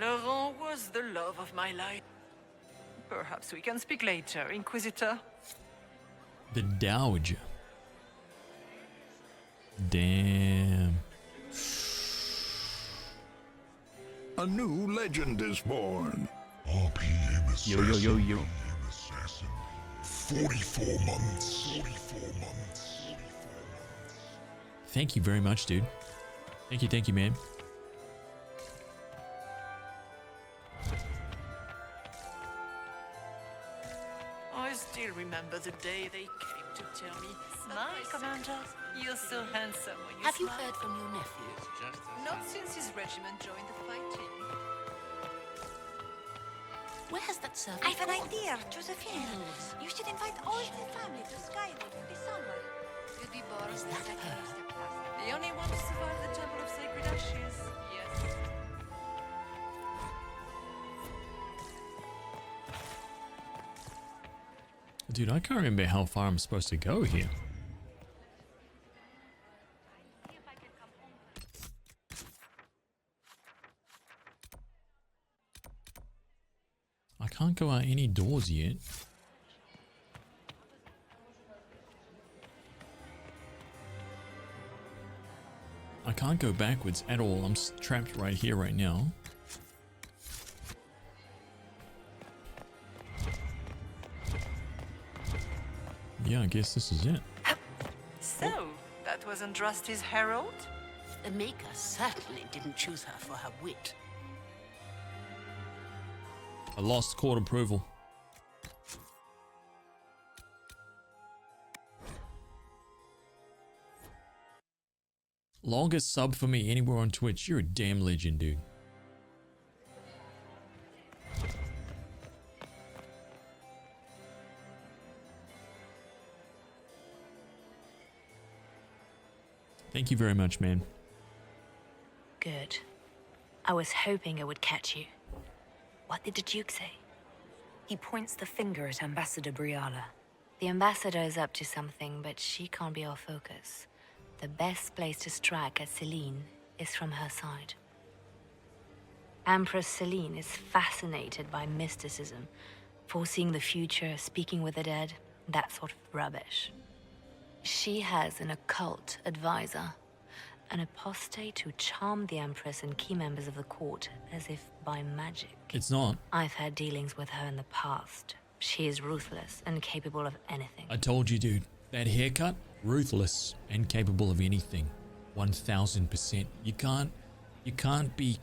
Laurent was the love of my life. Perhaps we can speak later, Inquisitor. The Dowager. Damn. A new legend is born. RPM assassin. Yo. Assassin. 44 months. 44 months. Thank you very much, dude. Thank you, man. I still remember the day they came to tell me, "My commander, you're so handsome when you Have you smile." heard from your nephew? Not since his regiment joined the fighting. Where's that servant? I have an idea, Josephine. You should invite all the family to Skywood in the summer. You'd be bored of that The only one to survive the Temple of Sacred Ashes. Yes. Dude, I can't remember how far I'm supposed to go here. I can't go out any doors yet. I can't go backwards at all. I'm trapped right here, right now. Yeah, I guess this is it. So, that was Andraste's herald? The Maker certainly didn't choose her for her wit. I lost court approval. Longest sub for me anywhere on Twitch. You're a damn legend, dude. Thank you very much, man. Good. I was hoping it would catch you. What did the Duke say? He points the finger at Ambassador Briala. The ambassador is up to something, but she can't be our focus. The best place to strike at Celine is from her side. Empress Celine is fascinated by mysticism, foreseeing the future, speaking with the dead, that sort of rubbish. She has an occult advisor, an apostate who charmed the Empress and key members of the court as if by magic. It's not. I've had dealings with her in the past. She is ruthless and capable of anything. I told you, dude. That haircut, ruthless and capable of anything. 1000%. You can't be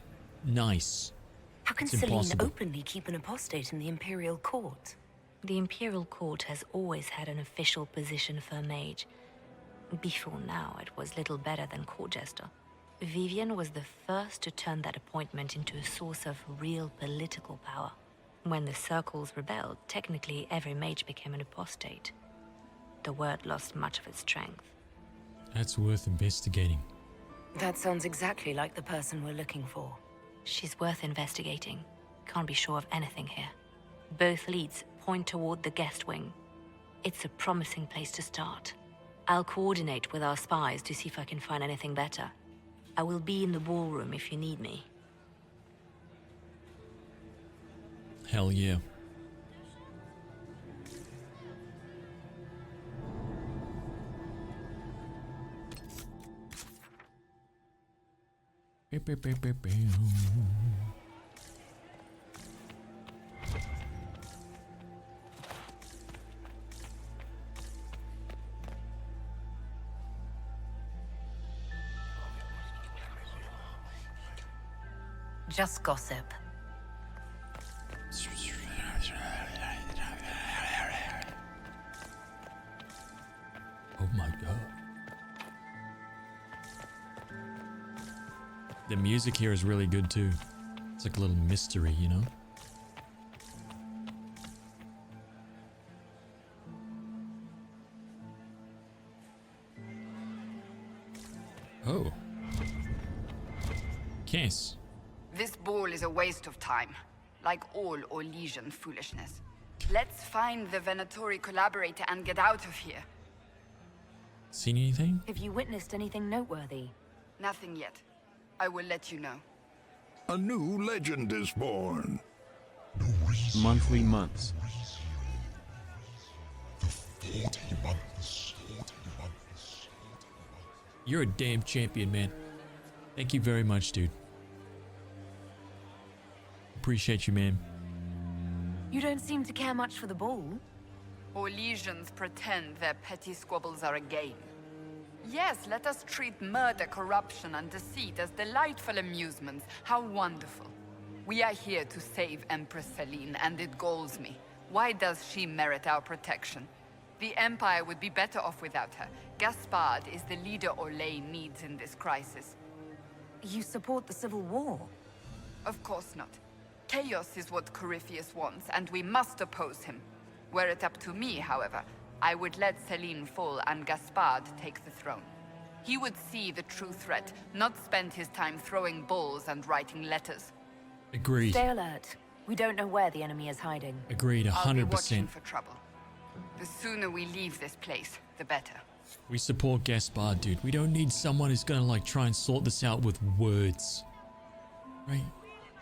nice. How can It's Celine impossible. openly keep an apostate in the Imperial Court? The Imperial Court has always had an official position for a mage. Before now, it was little better than court jester. Vivian was the first to turn that appointment into a source of real political power. When the circles rebelled, technically every mage became an apostate. The word lost much of its strength. That's worth investigating. That sounds exactly like the person we're looking for. She's worth investigating. Can't be sure of anything here. Both leads point toward the guest wing. It's a promising place to start. I'll coordinate with our spies to see if I can find anything better. I will be in the ballroom if you need me. Hell yeah. Just gossip. Oh my god. The music here is really good too. It's like a little mystery, you know? Oh. Cass. This ball is a waste of time, like all Orlesian foolishness. Let's find the Venatori collaborator and get out of here. Seen anything? Have you witnessed anything noteworthy? Nothing yet. I will let you know. A new legend is born. Monthly months. The 40 months. You're a damn champion, man. Thank you very much, dude. Appreciate you, man. You don't seem to care much for the ball. Orlesians pretend their petty squabbles are a game. Yes, let us treat murder, corruption, and deceit as delightful amusements. How wonderful. We are here to save Empress Celine, and it galls me. Why does she merit our protection? The Empire would be better off without her. Gaspard is the leader Orlais needs in this crisis. You support the civil war? Of course not. Chaos is what Corypheus wants, and we must oppose him. Were it up to me, however, I would let Celine fall and Gaspard take the throne. He would see the true threat, not spend his time throwing balls and writing letters. Agreed. Stay alert. We don't know where the enemy is hiding. Agreed, 100%. I'll be watching for trouble. The sooner we leave this place, the better. We support Gaspard, dude. We don't need someone who's gonna like try and sort this out with words. Right?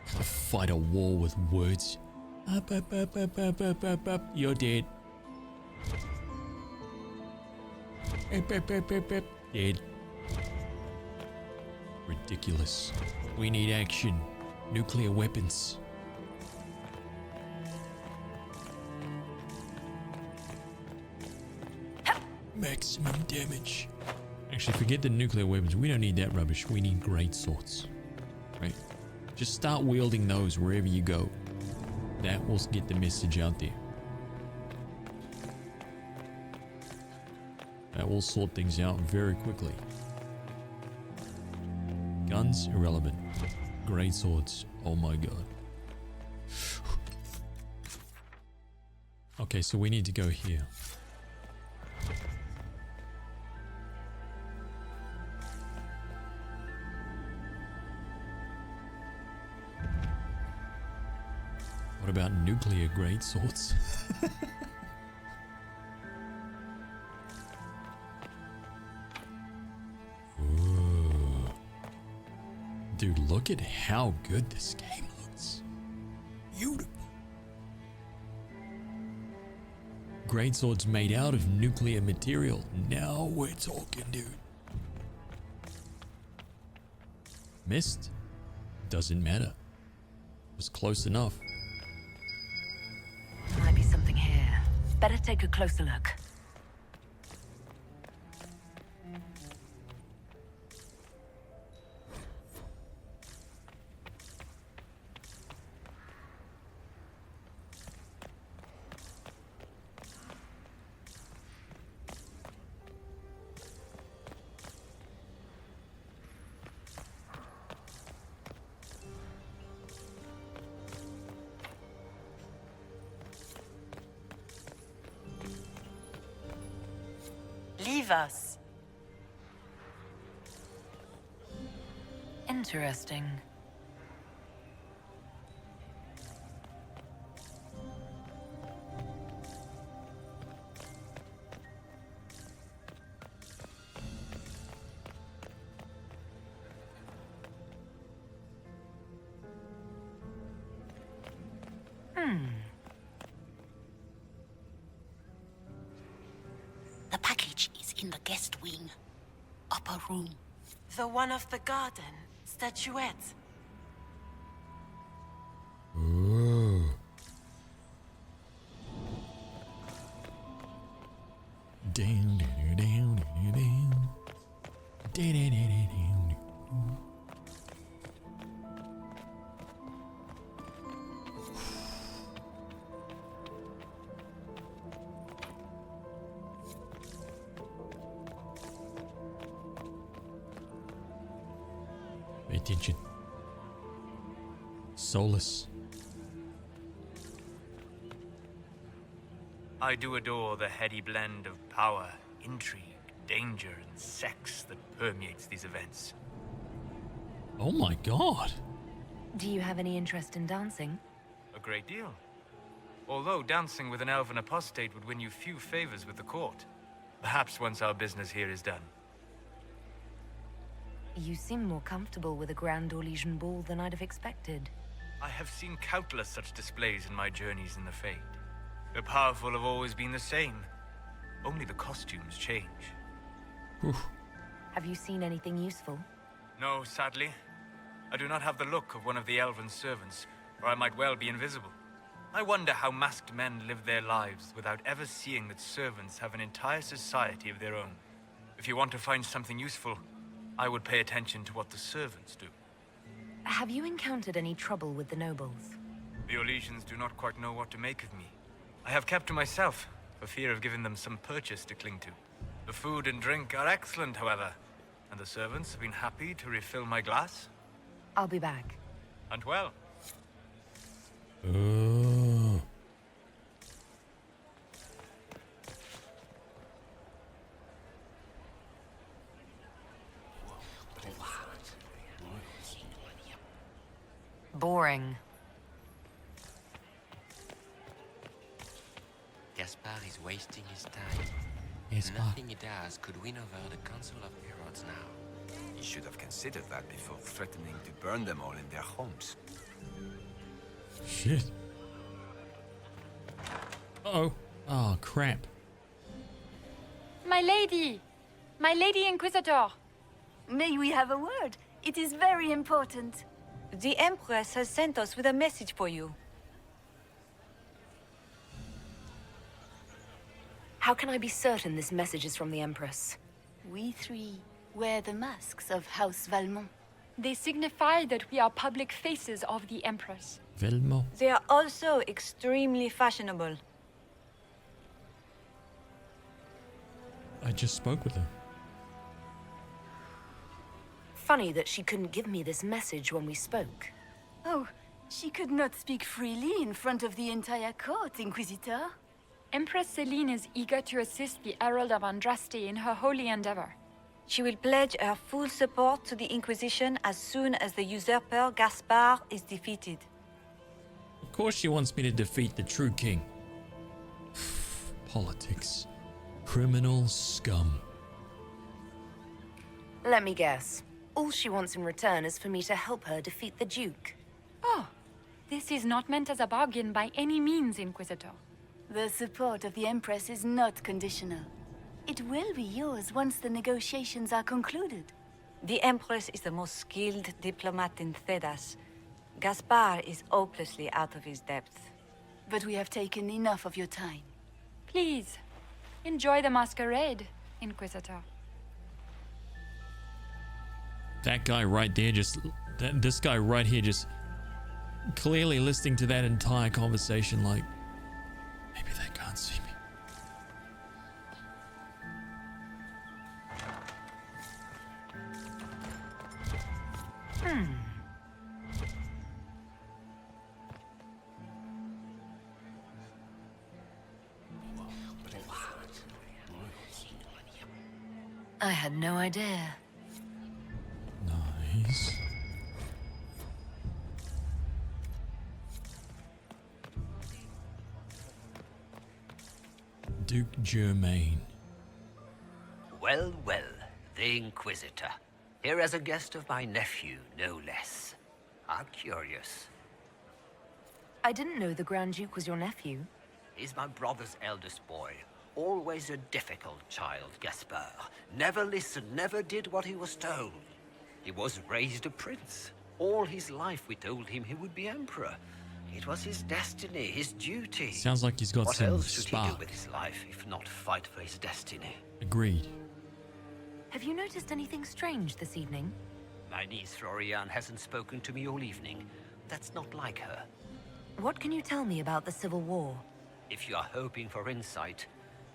Fight a war with words. Up, up, up, up, up, up, up, up. You're dead. Up, up, up, up, up. Dead. Ridiculous. We need action. Nuclear weapons. Maximum damage. Actually, forget the nuclear weapons. We don't need that rubbish. We need great swords. Right? Just start wielding those wherever you go. That will get the message out there. That will sort things out very quickly. Guns, irrelevant. Great swords. Oh my god. Okay, so we need to go here. What about nuclear greatswords? Ooh. Dude, look at how good this game looks. Beautiful. Greatswords made out of nuclear material. Now we're talking, dude. Missed? Doesn't matter. Was close enough. Might be something here. Better take a closer look. Leave us. Interesting. The package is in the guest wing. Upper room. The one of the garden. Statuette. Ooh. Down, down, down, down, down. Down, down, down, down, down. Pay attention. Solus. I do adore the heady blend of power, intrigue, danger, and sex that permeates these events. Oh my god. Do you have any interest in dancing? A great deal. Although dancing with an elven apostate would win you few favors with the court. Perhaps once our business here is done. You seem more comfortable with a Grand Orlesian ball than I'd have expected. I have seen countless such displays in my journeys in the Fade. The powerful have always been the same. Only the costumes change. Have you seen anything useful? No, sadly. I do not have the look of one of the elven servants, or I might well be invisible. I wonder how masked men live their lives without ever seeing that servants have an entire society of their own. If you want to find something useful, I would pay attention to what the servants do. Have you encountered any trouble with the nobles? The Orlesians do not quite know what to make of me. I have kept to myself, for fear of giving them some purchase to cling to. The food and drink are excellent, however, and the servants have been happy to refill my glass. I'll be back. And well. Oh. Boring. Gaspard is wasting his time. Gaspard. Nothing he does could win over the Council of Heralds now. He should have considered that before threatening to burn them all in their homes. Shit. Uh-oh. Oh, crap. My lady! My lady Inquisitor! May we have a word? It is very important. The Empress has sent us with a message for you. How can I be certain this message is from the Empress? We three wear the masks of House Valmont. They signify that we are public faces of the Empress. Velmo. They are also extremely fashionable. I just spoke with her. Funny that she couldn't give me this message when we spoke. Oh, she could not speak freely in front of the entire court, Inquisitor. Empress Celine is eager to assist the Herald of Andraste in her holy endeavor. She will pledge her full support to the Inquisition as soon as the usurper Gaspard is defeated. course she wants me to defeat the true king. Politics. Criminal scum. Let me guess. All she wants in return is for me to help her defeat the Duke. Oh, this is not meant as a bargain by any means, Inquisitor. The support of the Empress is not conditional. It will be yours once the negotiations are concluded. The Empress is the most skilled diplomat in Thedas. Gaspar is hopelessly out of his depth. But we have taken enough of your time. Please, enjoy the masquerade, Inquisitor. That guy right there this guy right here just clearly listening to that entire conversation like, maybe they can't see me. I had no idea. Nice. Duke Germain. Well, well, the Inquisitor. Here as a guest of my nephew, no less. How curious. I didn't know the Grand Duke was your nephew. He's my brother's eldest boy. Always a difficult child, Gaspar. Never listened, never did what he was told. He was raised a prince. All his life we told him he would be emperor. It was his destiny, his duty. Sounds like he's got what some else should he spark. do with his life if not fight for his destiny? Agreed. Have you noticed anything strange this evening? My niece Florian hasn't spoken to me all evening. That's not like her. What can you tell me about the Civil War? If you are hoping for insight,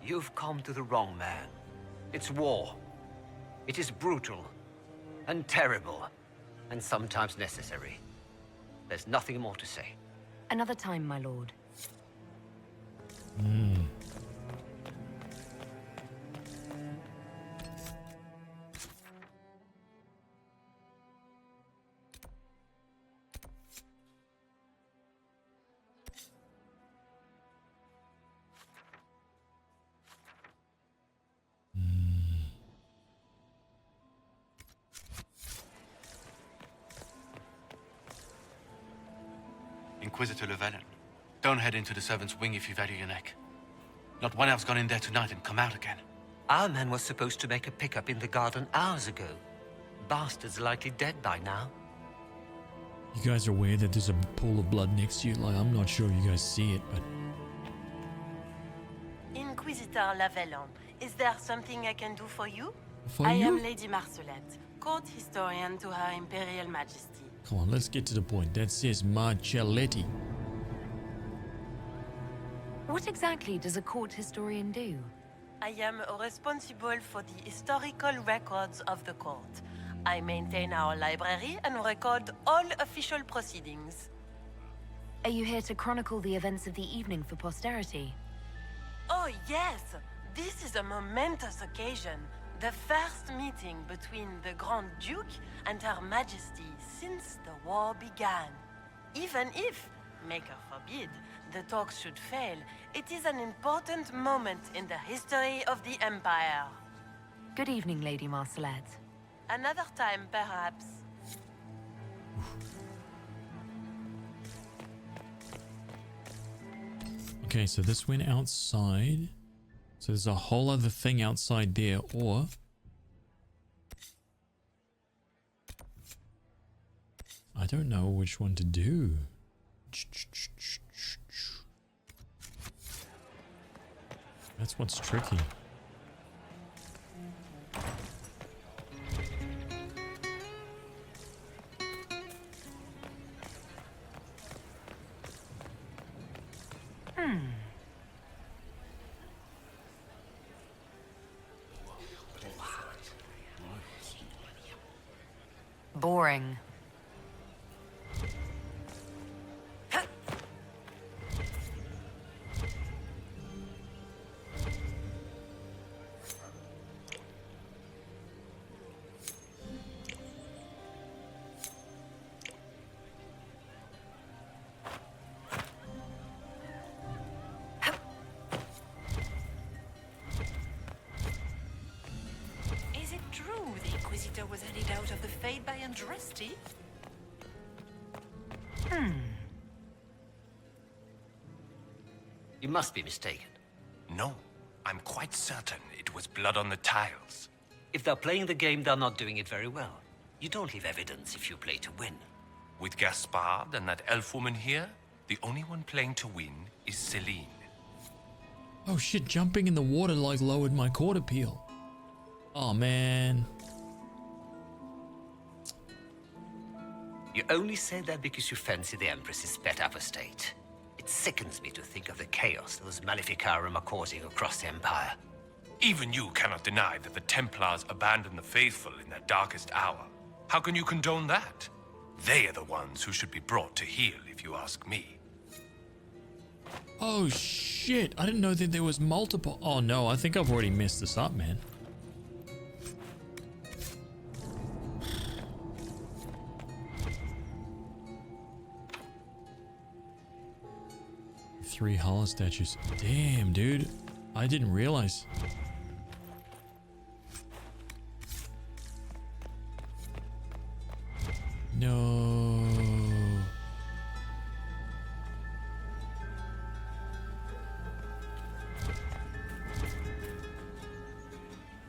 you've come to the wrong man. It's war. It is brutal, and terrible, and sometimes necessary. There's nothing more to say. Another time, my lord. Inquisitor Llewellyn, don't head into the servants' wing if you value your neck. Not one elf's gone in there tonight and come out again. Our man was supposed to make a pickup in the garden hours ago. Bastard's likely dead by now. You guys are aware that there's a pool of blood next to you? Like, I'm not sure you guys see it, but... Inquisitor Llewellyn, is there something I can do for you? For I you? am Lady Marcelette, court historian to Her Imperial Majesty. Come on, let's get to the point. That says Marcelletti. What exactly does a court historian do? I am responsible for the historical records of the court. I maintain our library and record all official proceedings. Are you here to chronicle the events of the evening for posterity? Oh yes, this is a momentous occasion. The first meeting between the Grand Duke and Her Majesty since the war began. Even if, Maker forbid, the talks should fail, it is an important moment in the history of the Empire. Good evening, Lady Marcelette. Another time, perhaps. Okay, so this went outside. So there's a whole other thing outside there, or... I don't know which one to do. That's what's tricky. Boring. was any doubt of the fate by Andraste. You must be mistaken. No, I'm quite certain it was blood on the tiles. If they're playing the game, they're not doing it very well. You don't leave evidence if you play to win. With Gaspard and that elf woman here, the only one playing to win is Celine. Oh shit, jumping in the water like lowered my court appeal. Oh man. You only say that because you fancy the Empress's pet apostate. It sickens me to think of the chaos those Maleficarum are causing across the Empire. Even you cannot deny that the Templars abandoned the faithful in their darkest hour. How can you condone that? They are the ones who should be brought to heel, if you ask me. Oh shit, I didn't know that there was multiple. Oh no, I think I've already messed this up, man. Three hollow statues. Damn, dude. I didn't realize. No.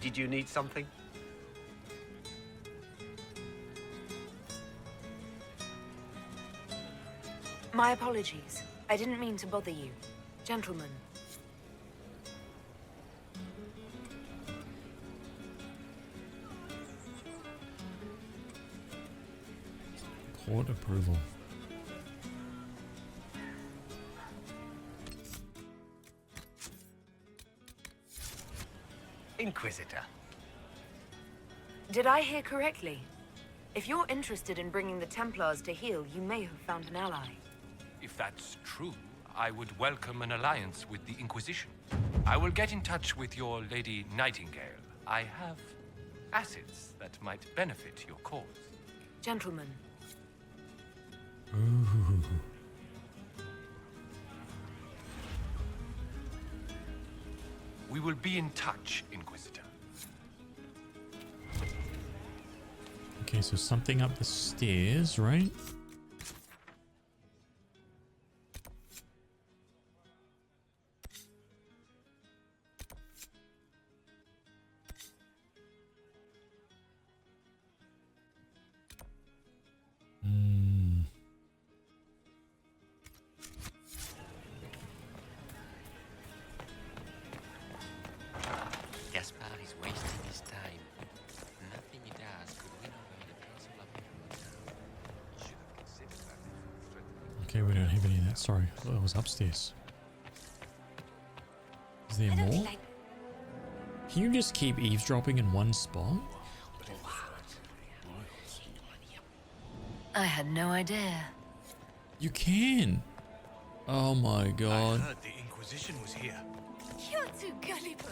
Did you need something? My apologies. I didn't mean to bother you. Gentlemen. Court approval. Inquisitor. Did I hear correctly? If you're interested in bringing the Templars to heel, you may have found an ally. If that's true, I would welcome an alliance with the Inquisition. I will get in touch with your Lady Nightingale. I have assets that might benefit your cause. Gentlemen. Ooh. We will be in touch, Inquisitor. Okay, so something up the stairs, right? Gaspard is wasting his time. Nothing he does could win over the Council of Heroes now. Okay, we don't have any of that. Sorry, I thought it was upstairs. Is there more? Can you just keep eavesdropping in one spot? I had no idea. You can. Oh my god. I heard the Inquisition was here. You're too gullible.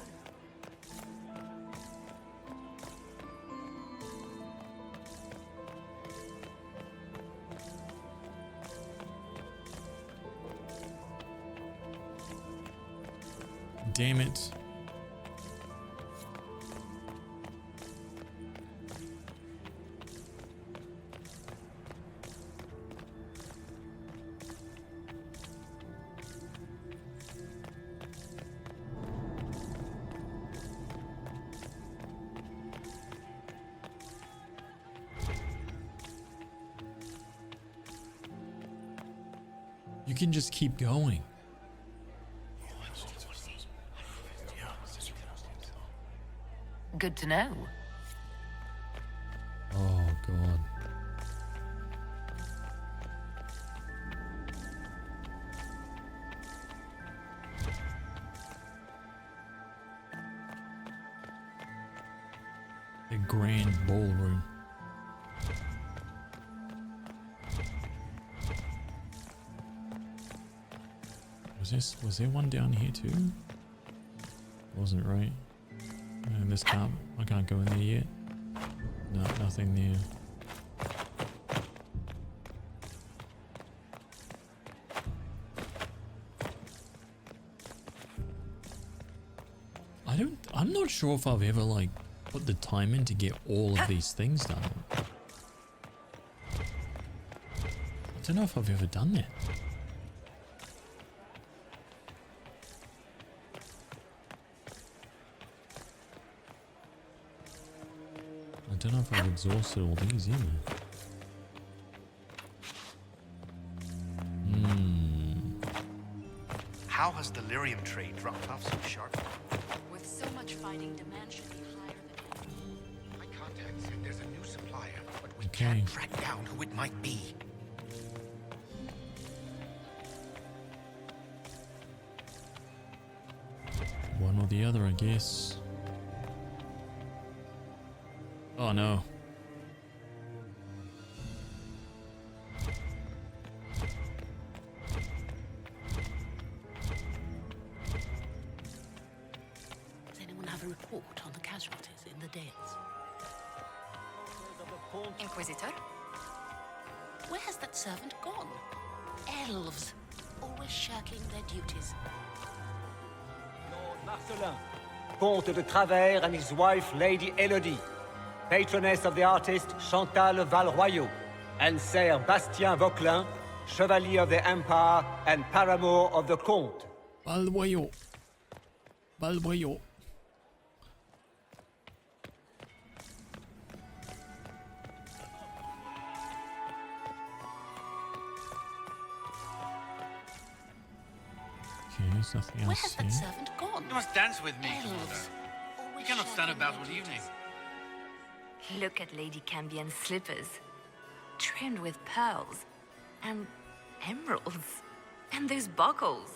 Damn it. You can just keep going. Good to know. Oh god. The grand ballroom. Was there one down here too? Wasn't right. And this can't, I can't go in there yet. No, nothing there. I'm not sure if I've ever like put the time in to get all of these things done. I don't know if I've ever done that. I don't know if I've exhausted all these either. How has the lyrium trade dropped off so sharply? With so much fighting, demand should be higher than ever. My contact said there's a new supplier, but we can't track down who it might be. One or the other, I guess. Oh no. Does anyone have a report on the casualties in the Dales? Inquisitor? Where has that servant gone? Elves, always shirking their duties. Lord Marcelin, Comte de Travers and his wife Lady Elodie, patroness of the artist Chantal Valroyaux, and Sir Bastien Vauquelin, Chevalier of the Empire and paramour of the Comte. Valroyaux. Valroyaux. Okay, there's nothing else. Where has that servant gone? You must dance with me, Commander. Elves, We cannot stand about all evening. Look at Lady Cambion's slippers, trimmed with pearls and emeralds, and those buckles.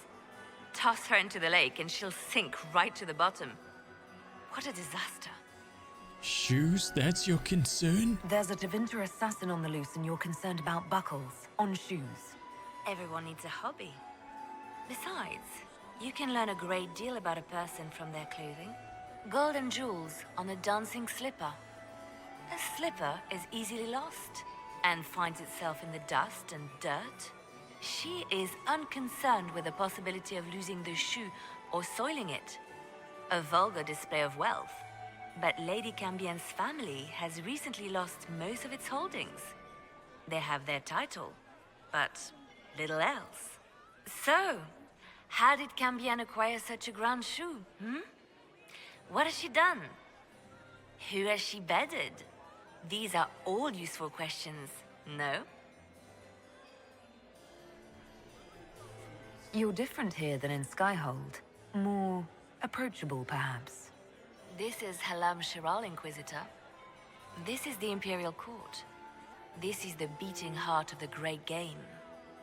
Toss her into the lake and she'll sink right to the bottom. What a disaster. Shoes? That's your concern? There's a Tevinter assassin on the loose and you're concerned about buckles on shoes. Everyone needs a hobby. Besides, you can learn a great deal about a person from their clothing. Gold and jewels on a dancing slipper. A slipper is easily lost and finds itself in the dust and dirt. She is unconcerned with the possibility of losing the shoe or soiling it. A vulgar display of wealth. But Lady Cambion's family has recently lost most of its holdings. They have their title, but little else. So, how did Cambion acquire such a grand shoe, What has she done? Who has she bedded? These are all useful questions, no? You're different here than in Skyhold. More approachable, perhaps. This is Halam Shiral, Inquisitor. This is the Imperial Court. This is the beating heart of the Great Game.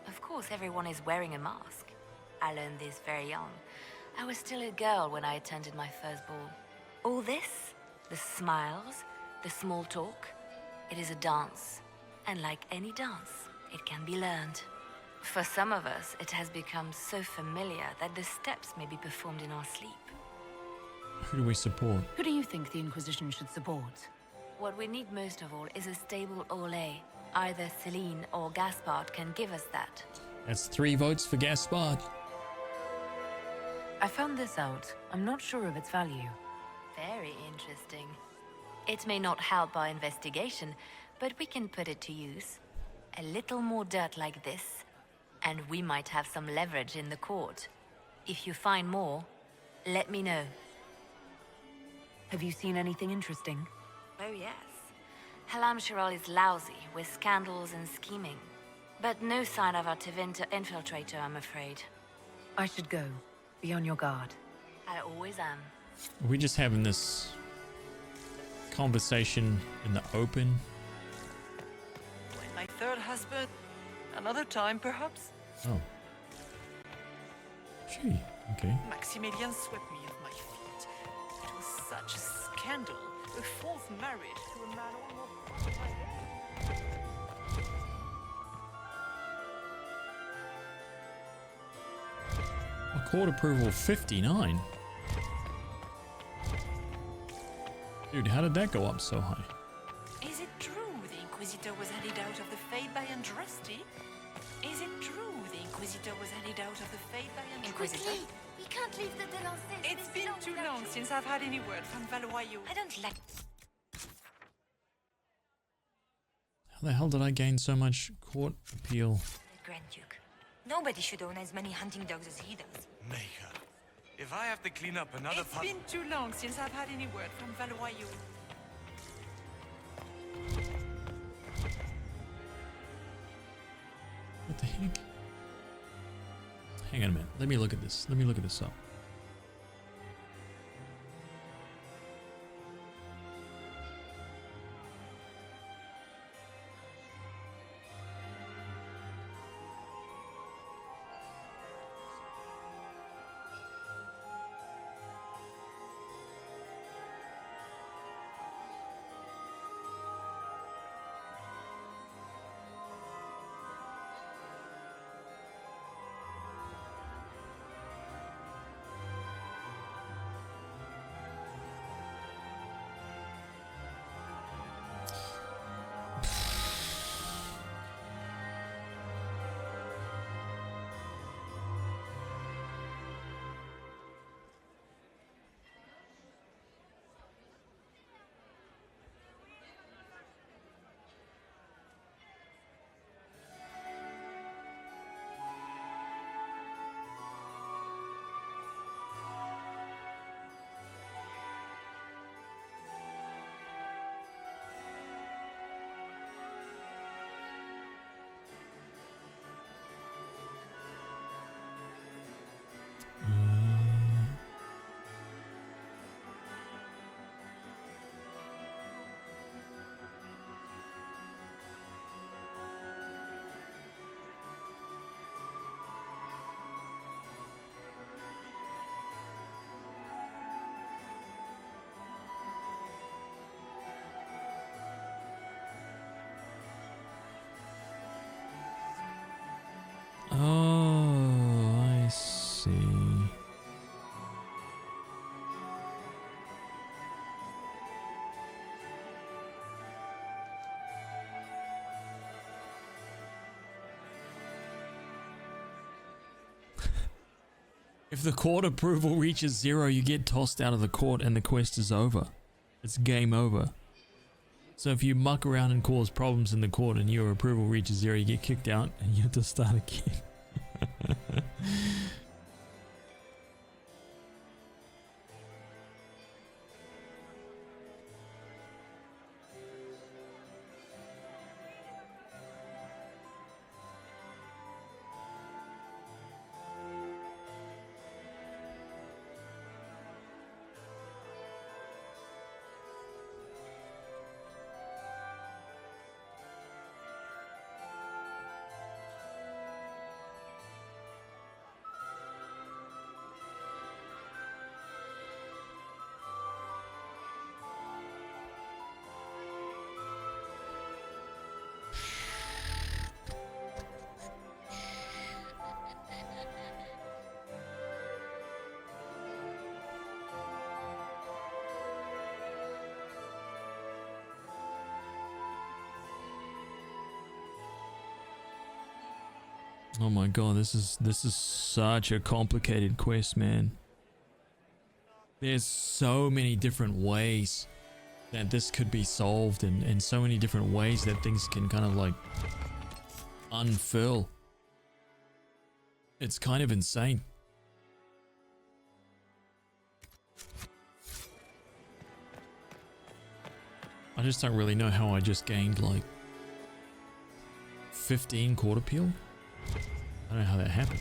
Of course, everyone is wearing a mask. I learned this very young. I was still a girl when I attended my first ball. All this, the smiles, the small talk, it is a dance. And like any dance, it can be learned. For some of us, it has become so familiar that the steps may be performed in our sleep. Who do we support? Who do you think the Inquisition should support? What we need most of all is a stable Orlais. Either Celine or Gaspard can give us that. That's 3 votes for Gaspard. I found this out. I'm not sure of its value. Very interesting. It may not help our investigation, but we can put it to use. A little more dirt like this, and we might have some leverage in the court. If you find more, let me know. Have you seen anything interesting? Oh yes. Halam Shiral is lousy with scandals and scheming. But no sign of our Tevinter infiltrator, I'm afraid. I should go. Be on your guard. I always am. Are we just having this conversation in the open? When my third husband, another time perhaps? Oh. Gee, okay. Maximilian swept me off my feet. It was such a scandal. A fourth marriage to a man almost my age. A court approval 59? Dude, how did that go up so high? Is it true the Inquisitor was headed out of the Fade by Andraste? Is it true the Inquisitor Inquisitor was headed out of the faith, I am Inquisitor? Quickly! We can't leave the Delancés. It's been too long since I've had any word from Valroyo. I don't like... How the hell did I gain so much court appeal? Grand Duke. Nobody should own as many hunting dogs as he does. Maker, if I have to clean up another It's been too long since I've had any word from Valroyo. What the heck? Hang on a minute. Let me look at this. Let me look at this up. Oh, I see. If the court approval reaches 0, you get tossed out of the court and the quest is over. It's game over. So if you muck around and cause problems in the court and your approval reaches 0, you get kicked out and you have to start again. Oh my god, this is such a complicated quest, man. There's so many different ways that this could be solved and so many different ways that things can kind of like unfurl. It's kind of insane. I just don't really know how I just gained like 15 court appeal. I don't know how that happened.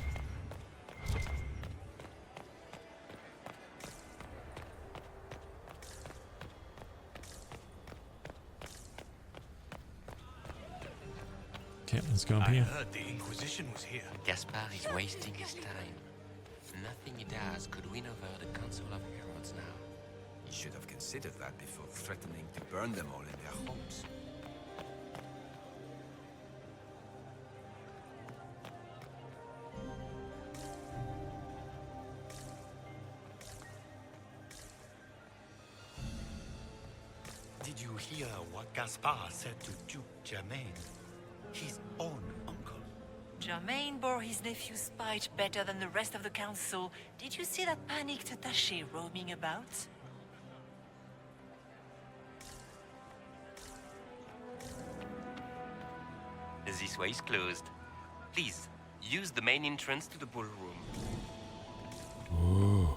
Okay, let's go up here. I heard the Inquisition was here. Gaspar is wasting his time. Nothing he does could win over the Council of Heralds now. He should have considered that before threatening to burn them all in their homes. Did you hear what Gaspar said to Duke Germain? His own uncle. Germain bore his nephew's spite better than the rest of the council. Did you see that panicked attaché roaming about? This way is closed. Please, use the main entrance to the ballroom. Ooh.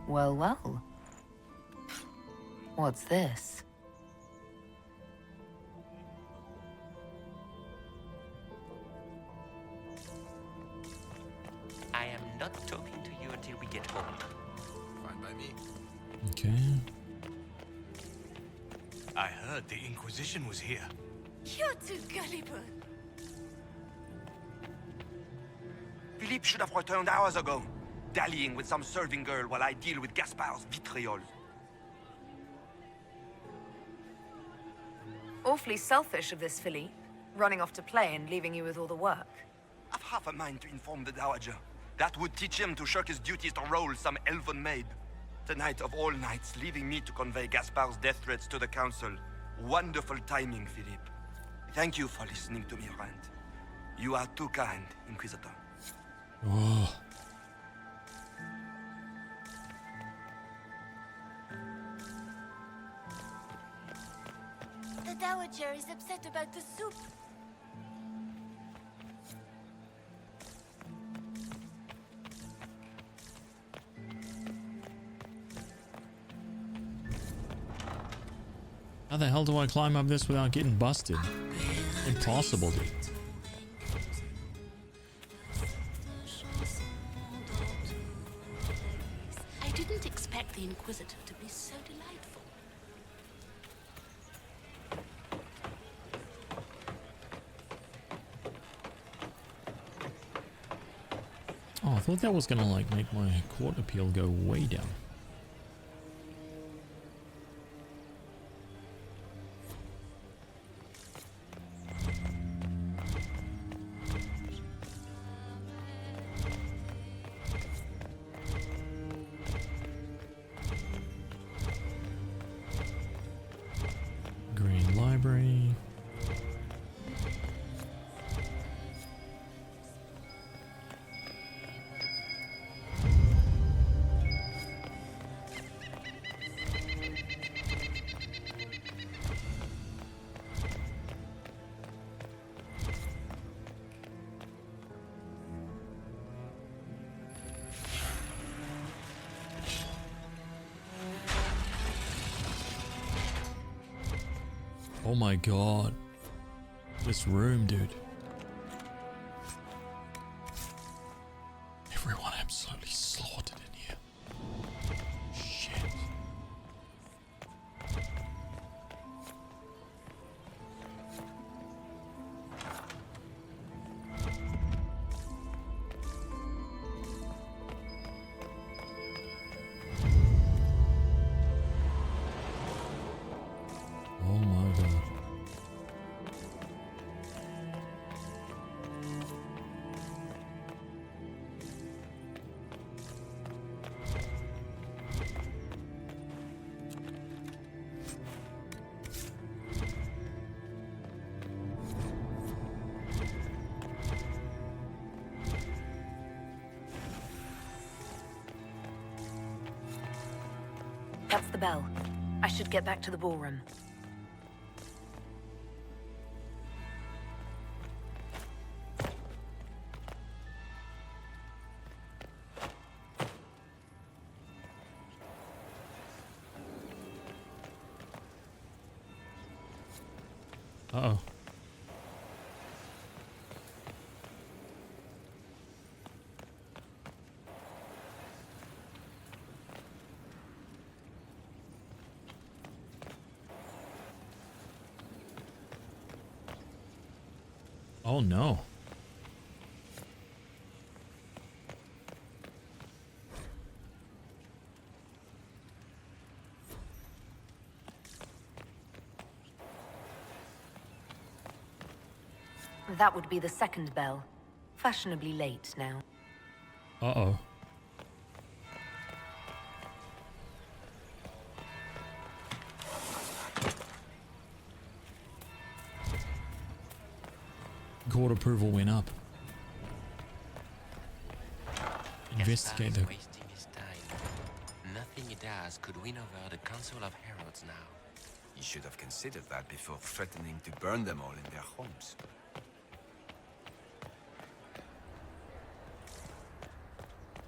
Well, well. What's this? I am not talking to you until we get home. Fine by me. Okay. I heard the Inquisition was here. You're too gullible. Philippe should have returned hours ago, dallying with some serving girl while I deal with Gaspard's vitriol. Awfully selfish of this Philippe, running off to play and leaving you with all the work. I've half a mind to inform the Dowager. That would teach him to shirk his duties to roll some elven maid. Tonight of all nights, leaving me to convey Gaspard's death threats to the Council. Wonderful timing, Philippe. Thank you for listening to me rant. You are too kind, Inquisitor. Oh. The Dowager is upset about the soup. How the hell do I climb up this without getting busted? Impossible, dude. I didn't expect the Inquisitor to be so delightful. Oh, I thought that was gonna like make my court appeal go way down. Grand Library. Oh my god. This room, dude. Everyone absolutely slaughtered in here. Shit. Oh my god. That's the bell. I should get back to the ballroom. Uh-oh. Oh no. That would be the second bell. Fashionably late now. Uh-oh. court approval went up. Investigate the... Wasting his time. Nothing he does could win over the Council of Heralds now. You should have considered that before threatening to burn them all in their homes.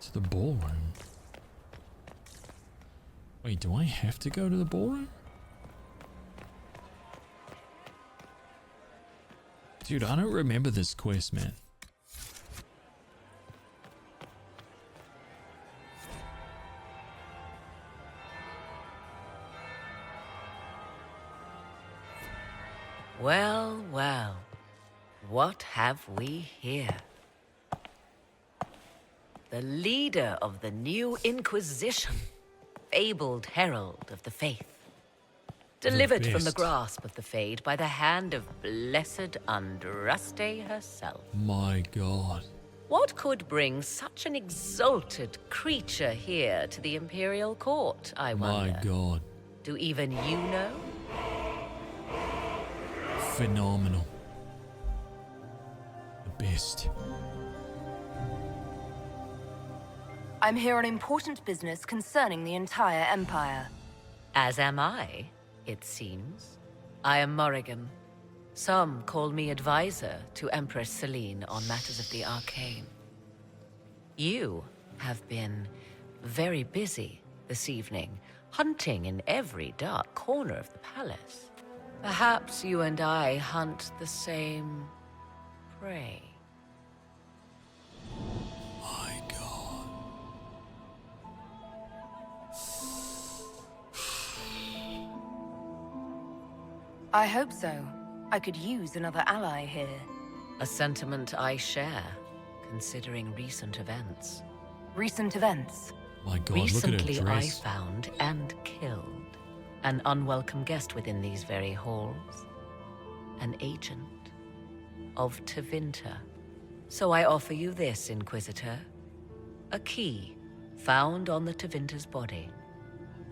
To the ballroom. Wait, do I have to go to the ballroom? Dude, I don't remember this quest, man. Well, well. What have we here? The leader of the new Inquisition. Fabled herald of the faith. Delivered from the grasp of the Fade by the hand of blessed Andraste herself. My god. What could bring such an exalted creature here to the Imperial Court, I wonder? My god. Do even you know? Phenomenal. The best. I'm here on important business concerning the entire Empire. As am I, it seems. I am Morrigan. Some call me advisor to Empress Celine on matters of the arcane. You have been very busy this evening, hunting in every dark corner of the palace. Perhaps you and I hunt the same prey. My god. I hope so. I could use another ally here. A sentiment I share, considering recent events. Recent events? My god, Recently, look at her dress. I found and killed an unwelcome guest within these very halls. An agent of Tevinter. So I offer you this, Inquisitor. A key found on the Tevinter's body.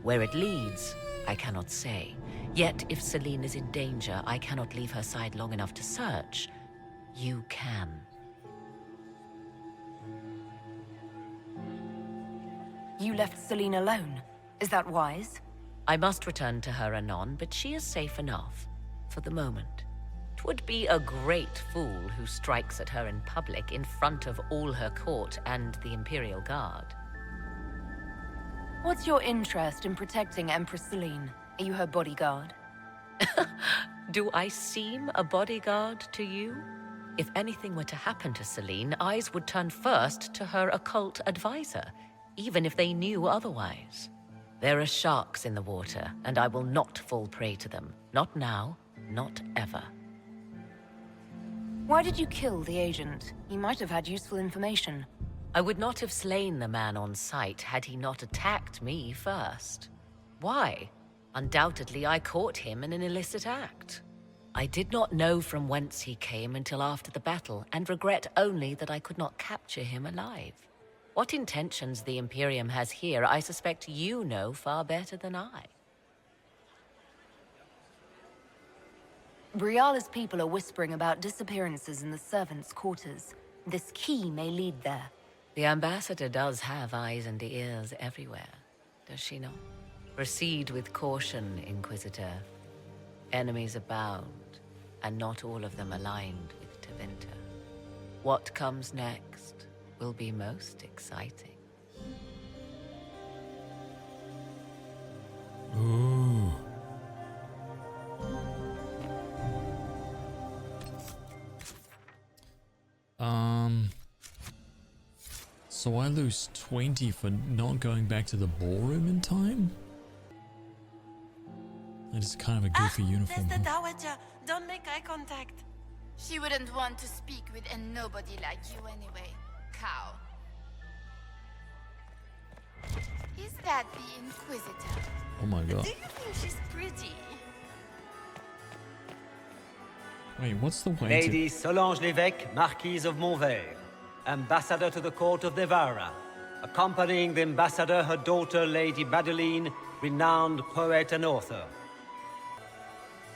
Where it leads, I cannot say. Yet, if Celine is in danger, I cannot leave her side long enough to search. You can. You left Celine alone. Is that wise? I must return to her anon, but she is safe enough. For the moment. 'Twould be a great fool who strikes at her in public in front of all her court and the Imperial Guard. What's your interest in protecting Empress Celine? Are you her bodyguard? Do I seem a bodyguard to you? If anything were to happen to Celine, eyes would turn first to her occult advisor, even if they knew otherwise. There are sharks in the water, and I will not fall prey to them. Not now, not ever. Why did you kill the agent? He might have had useful information. I would not have slain the man on sight had he not attacked me first. Why? Undoubtedly, I caught him in an illicit act. I did not know from whence he came until after the battle, and regret only that I could not capture him alive. What intentions the Imperium has here, I suspect you know far better than I. Briala's people are whispering about disappearances in the servants' quarters. This key may lead there. The ambassador does have eyes and ears everywhere, does she not? Proceed with caution, Inquisitor. Enemies abound, and not all of them aligned with Tevinter. What comes next will be most exciting. Ooh. So I lose 20 for not going back to the ballroom in time? That is kind of a goofy uniform. There's the Dowager. Don't make eye contact. She wouldn't want to speak with a nobody like you anyway, cow. Is that the Inquisitor? Oh my god. Do you think she's pretty? Wait, what's the way Lady Solange Lévesque, Marquise of Montvert, Ambassador to the Court of Nevara, accompanying the Ambassador her daughter Lady Madeline, renowned poet and author.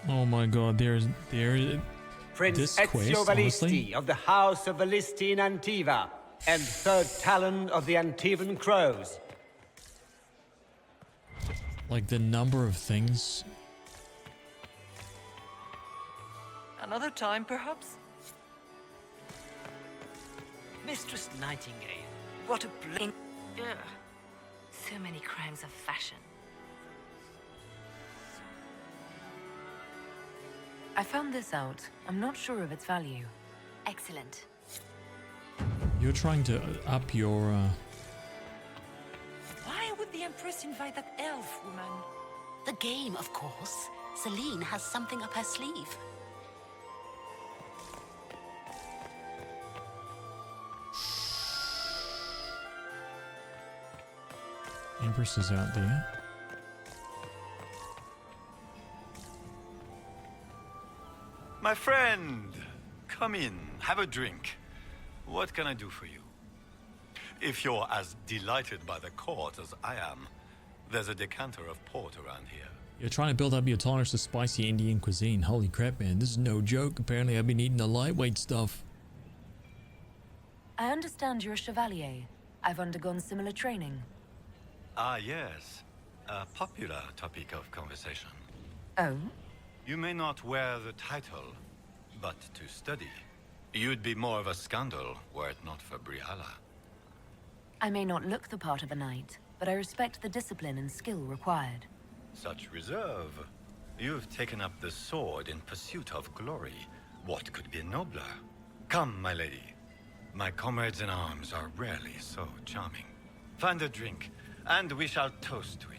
Oh my god, Prince this Ezio quest, Valisti honestly? of the House of Valisti in Antiva, and third Talon of the Antivan Crows. Like the number of things. Another time, perhaps? Mistress Nightingale, what a blink. Ugh. So many crimes of fashion. I found this out. I'm not sure of its value. Excellent. You're trying to up your. Why would the Empress invite that elf woman? The game, of course. Celine has something up her sleeve. Empress is out there. My friend, come in, have a drink. What can I do for you? If you're as delighted by the court as I am, there's a decanter of port around here. You're trying to build up your tolerance to spicy Indian cuisine. Holy crap, man. This is no joke. Apparently, I've been eating the lightweight stuff. I understand you're a chevalier. I've undergone similar training. Ah, yes. A popular topic of conversation. Oh? You may not wear the title, but to study. You'd be more of a scandal were it not for Briala. I may not look the part of a knight, but I respect the discipline and skill required. Such reserve. You've taken up the sword in pursuit of glory. What could be nobler? Come, my lady. My comrades in arms are rarely so charming. Find a drink, and we shall toast to it.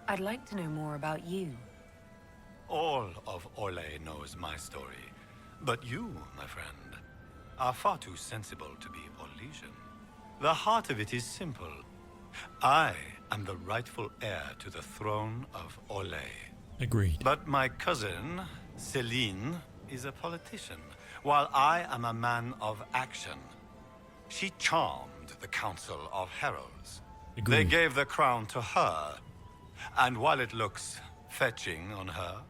I'd like to know more about you. All of Orlais knows my story. But you, my friend, are far too sensible to be Orlesian. The heart of it is simple. I am the rightful heir to the throne of Orlais. Agreed. But my cousin, Celine, is a politician, while I am a man of action. She charmed the Council of Heralds. Agreed. They gave the crown to her, and while it looks fetching on her,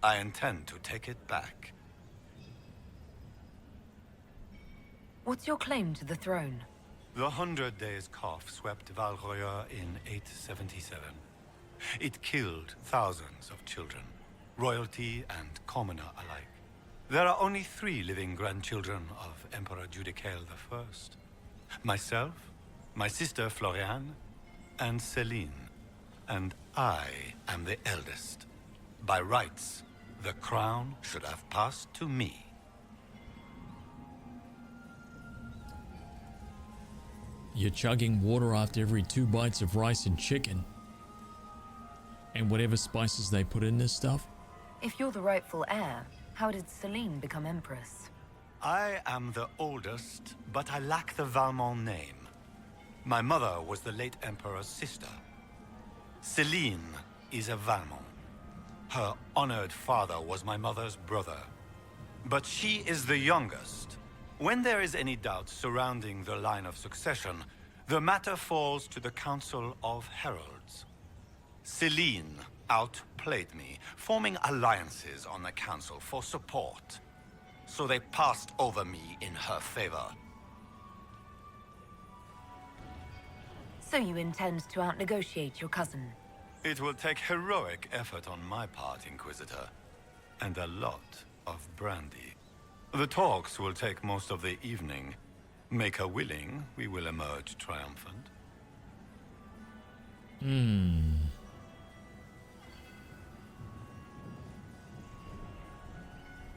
I intend to take it back. What's your claim to the throne? The 100 Days Cough swept Val Royeaux in 877. It killed thousands of children, royalty and commoner alike. There are only 3 living grandchildren of Emperor Judicael I. Myself, my sister Floriane, and Celine. And I am the eldest. By rights, the crown should have passed to me. You're chugging water after every 2 bites of rice and chicken. And whatever spices they put in this stuff. If you're the rightful heir, how did Celine become empress? I am the oldest, but I lack the Valmont name. My mother was the late Emperor's sister. Celine is a Valmont. Her honored father was my mother's brother. But she is the youngest. When there is any doubt surrounding the line of succession, the matter falls to the Council of Heralds. Celine outplayed me, forming alliances on the Council for support. So they passed over me in her favor. So you intend to outnegotiate your cousin? It will take heroic effort on my part, Inquisitor, and a lot of brandy. The talks will take most of the evening. Make her willing, we will emerge triumphant.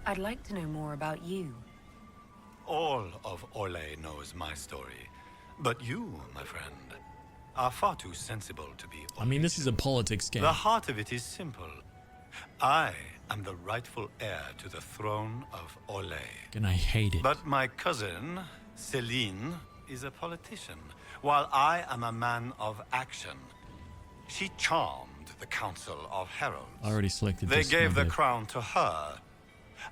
I'd like to know more about you. All of Orlais knows my story. But you, my friend, are far too sensible to be I mean, this is a politics game. The heart of it is simple. I am the rightful heir to the throne of Orlais. And I hate it. But my cousin, Celine, is a politician, while I am a man of action. She charmed the Council of Heralds. I already selected They this. gave my the bad. crown to her,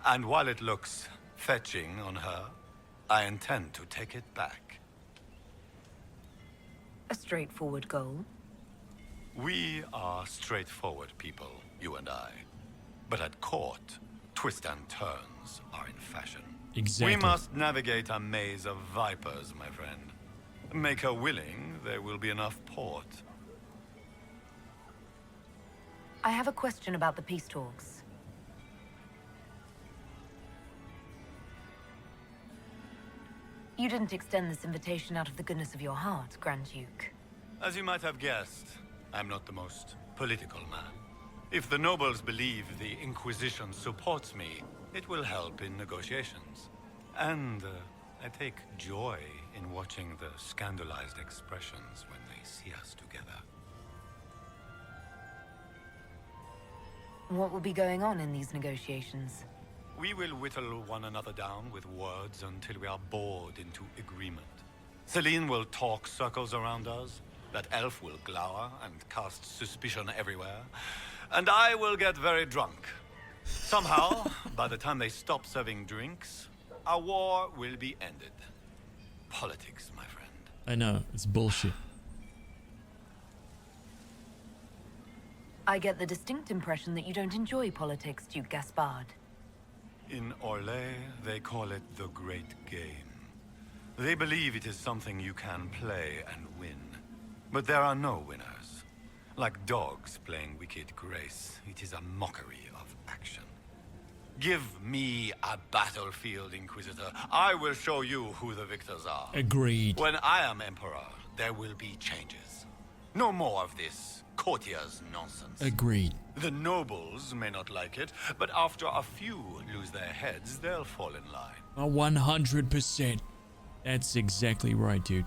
and while it looks fetching on her, I intend to take it back. A straightforward goal. We are straightforward people, you and I. But at court, twists and turns are in fashion. Exactly. We must navigate a maze of vipers, my friend. Make her willing, there will be enough port. I have a question about the peace talks. You didn't extend this invitation out of the goodness of your heart, Grand Duke. As you might have guessed, I'm not the most political man. If the nobles believe the Inquisition supports me, it will help in negotiations. And I take joy in watching the scandalized expressions when they see us together. What will be going on in these negotiations? We will whittle one another down with words until we are bored into agreement. Celine will talk circles around us, that elf will glower and cast suspicion everywhere, and I will get very drunk. Somehow, by the time they stop serving drinks, our war will be ended. Politics, my friend. I know, it's bullshit. I get the distinct impression that you don't enjoy politics, Duke Gaspard. In Orlais, they call it the Great Game. They believe it is something you can play and win. But there are no winners. Like dogs playing wicked grace, it is a mockery of action. Give me a battlefield, Inquisitor. I will show you who the victors are. Agreed. When I am Emperor, there will be changes. No more of this courtier's nonsense. Agreed. The nobles may not like it, but after a few lose their heads, they'll fall in line. 100%. That's exactly right, dude.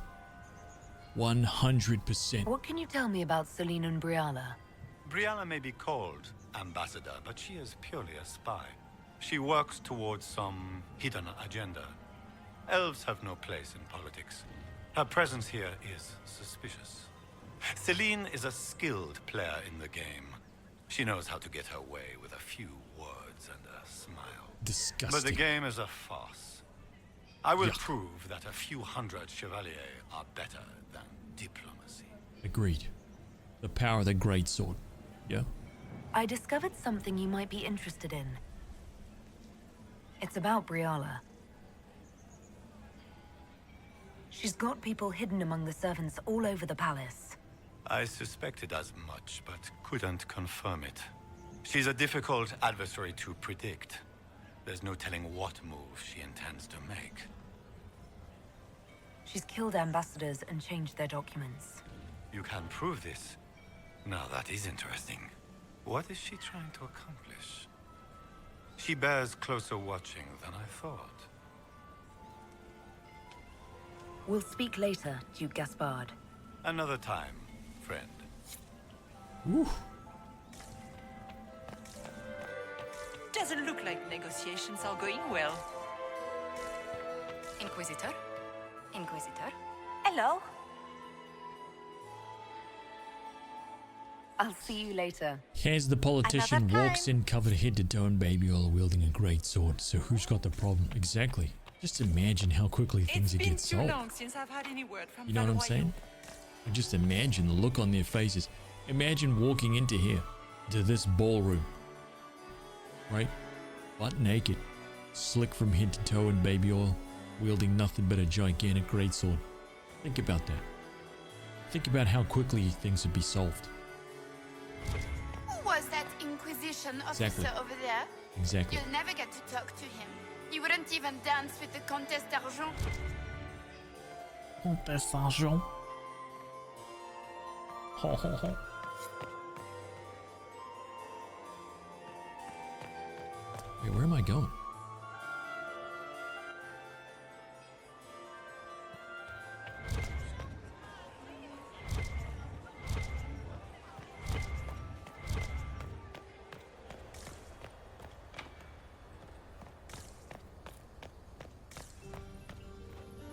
100%. What can you tell me about Celine and Briala? Briala may be called ambassador, but she is purely a spy. She works towards some hidden agenda. Elves have no place in politics. Her presence here is suspicious. Celine is a skilled player in the game. She knows how to get her way with a few words and a smile. Disgusting. But the game is a farce. I will prove that a few hundred chevaliers are better than diplomacy. Agreed. The power of the greatsword. Yeah? I discovered something you might be interested in. It's about Briala. She's got people hidden among the servants all over the palace. I suspected as much, but couldn't confirm it. She's a difficult adversary to predict. There's no telling what move she intends to make. She's killed ambassadors and changed their documents. You can prove this? Now that is interesting. What is she trying to accomplish? She bears closer watching than I thought. We'll speak later, Duke Gaspard. Another time, friend. Ooh. Doesn't look like negotiations are going well. Inquisitor? Inquisitor? Hello. I'll see you later. Here's the politician walks in covered head to toe in baby oil wielding a great sword. So who's got the problem? Exactly. Just imagine how quickly things would get solved. Long since I've had any word from You know what I'm saying? And just imagine the look on their faces. Imagine walking into here, to this ballroom. Right? Butt naked, slick from head to toe in baby oil, wielding nothing but a gigantic greatsword. Think about that. Think about how quickly things would be solved. Who was that Inquisition officer Exactly. over there? Exactly. You'll never get to talk to him. You wouldn't even dance with the Comtesse d'Argent. Comtesse d'Argent. Ho ho ho. Wait, where am I going?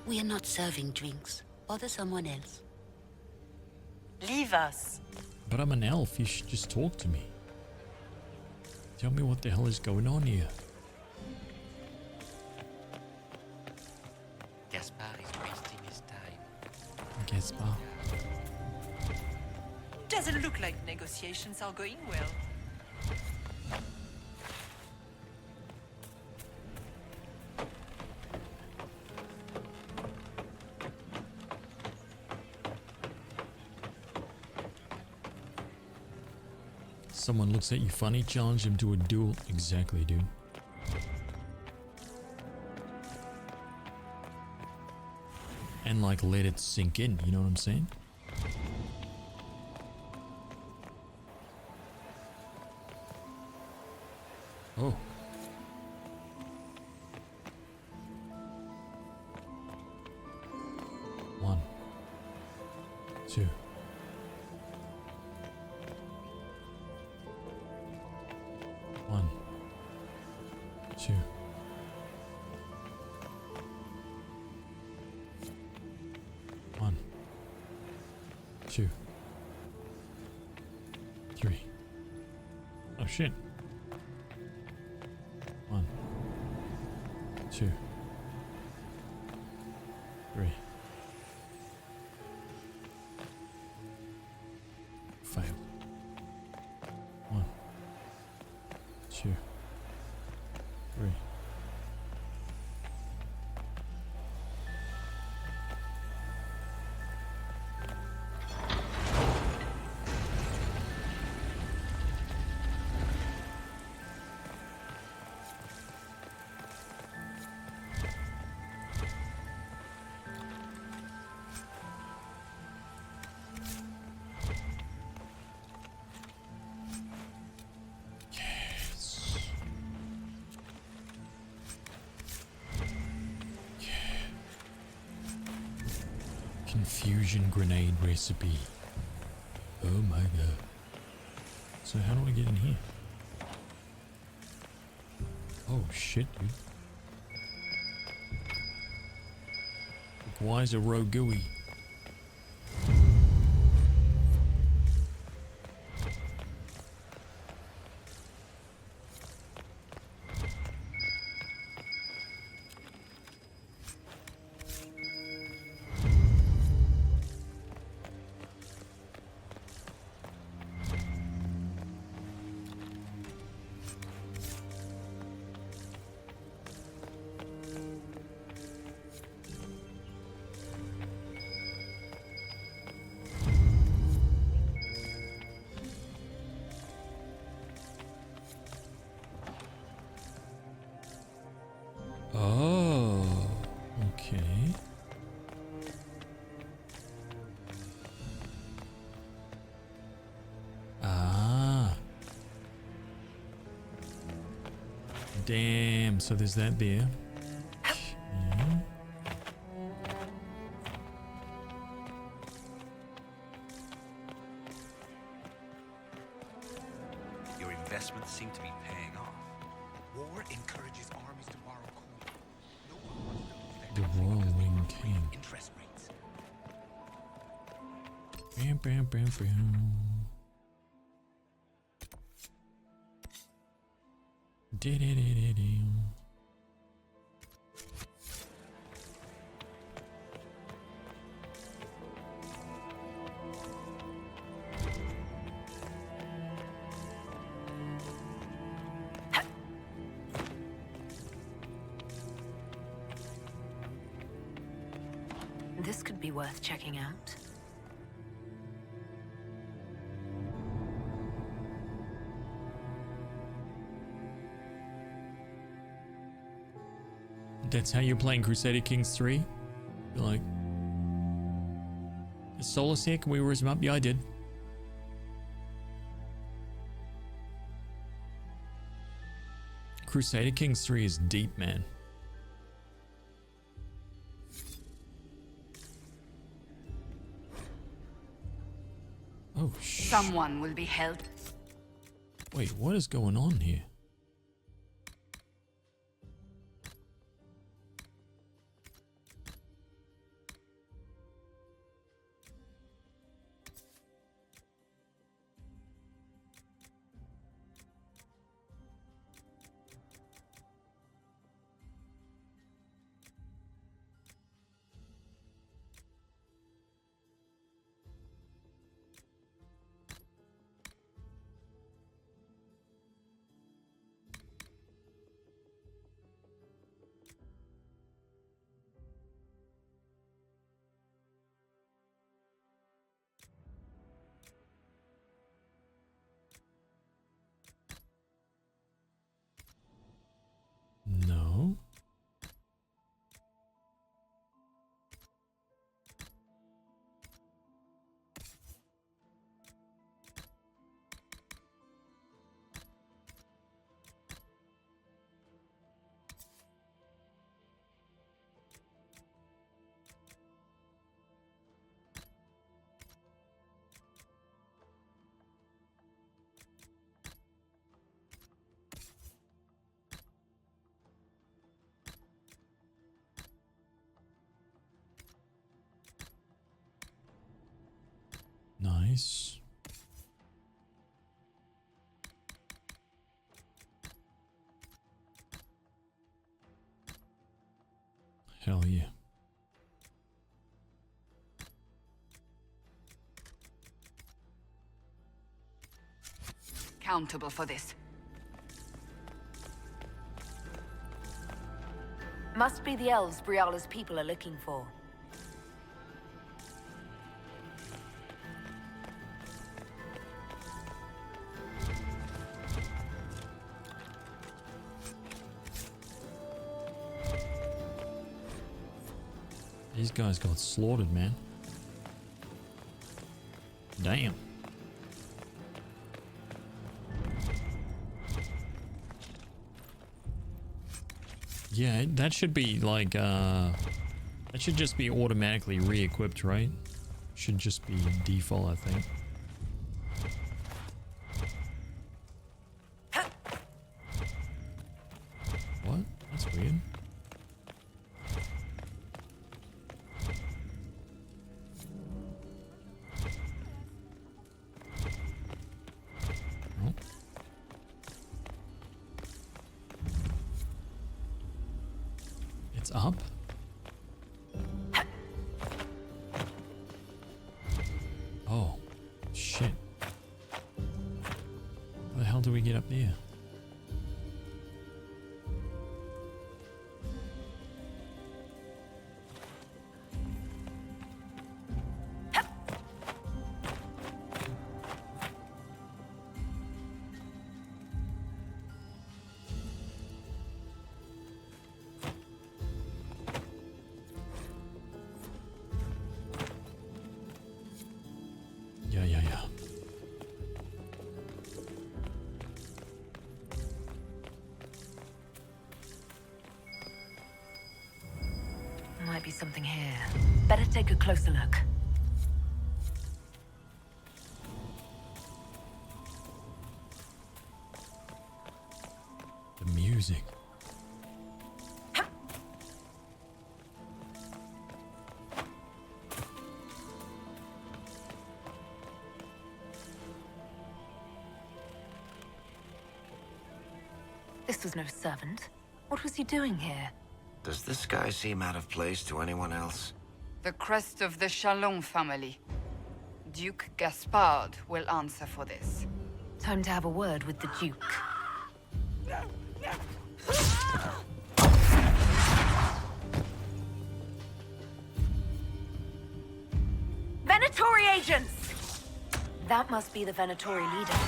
We are not serving drinks. Bother someone else. Leave us. But I'm an elf. You should just talk to me. Tell me what the hell is going on here. Gaspard is wasting his time. Gaspard. Doesn't look like negotiations are going well. Someone looks at you funny, challenge him to a duel. Exactly, dude. And like let it sink in, you know what I'm saying? Oh. One. Two. One. Two. One. Two. Three. Oh shit. One. Two. Three. Fail. One. Two. Three. Confusion grenade recipe. Oh my god. So how do I get in here? Oh shit, dude. Why is a row gooey? Oh, okay. Ah. Damn, so there's that there. Okay. Your investments seem to be paying off. War encourages armies to borrow coin. No one wants to lose The their Whirlwind King. interest rates. Bam, bam, bam, bam. Dee-dee-dee-dee-dee. This could be worth checking out. That's how you're playing Crusader Kings 3? You're like, is Solus here? Can we raise him up? Yeah, I did. Crusader Kings 3 is deep, man. Oh, shit. Someone will be held. Wait, what is going on here? Nice. Hell yeah. Accountable for this. Must be the elves Briala's people are looking for. These guys got slaughtered, man. Damn. Yeah, that should be like, that should just be automatically re-equipped, right? Should just be default, I think. What? That's weird. Oh. It's up? Oh, shit. How the hell do we get up there? Yeah. Might be something here. Better take a closer look. The music. This was no servant. What was he doing here? Does this guy seem out of place to anyone else? The crest of the Chalon family. Duke Gaspard will answer for this. Time to have a word with the Duke. Venatori agents! That must be the Venatori leader.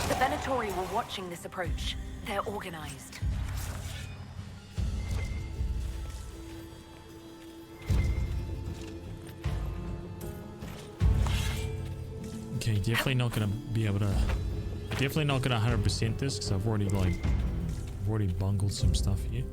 The Venatori were watching this approach. They're organized. Okay, definitely not gonna be able to. Definitely not gonna 100% this because I've already bungled some stuff here.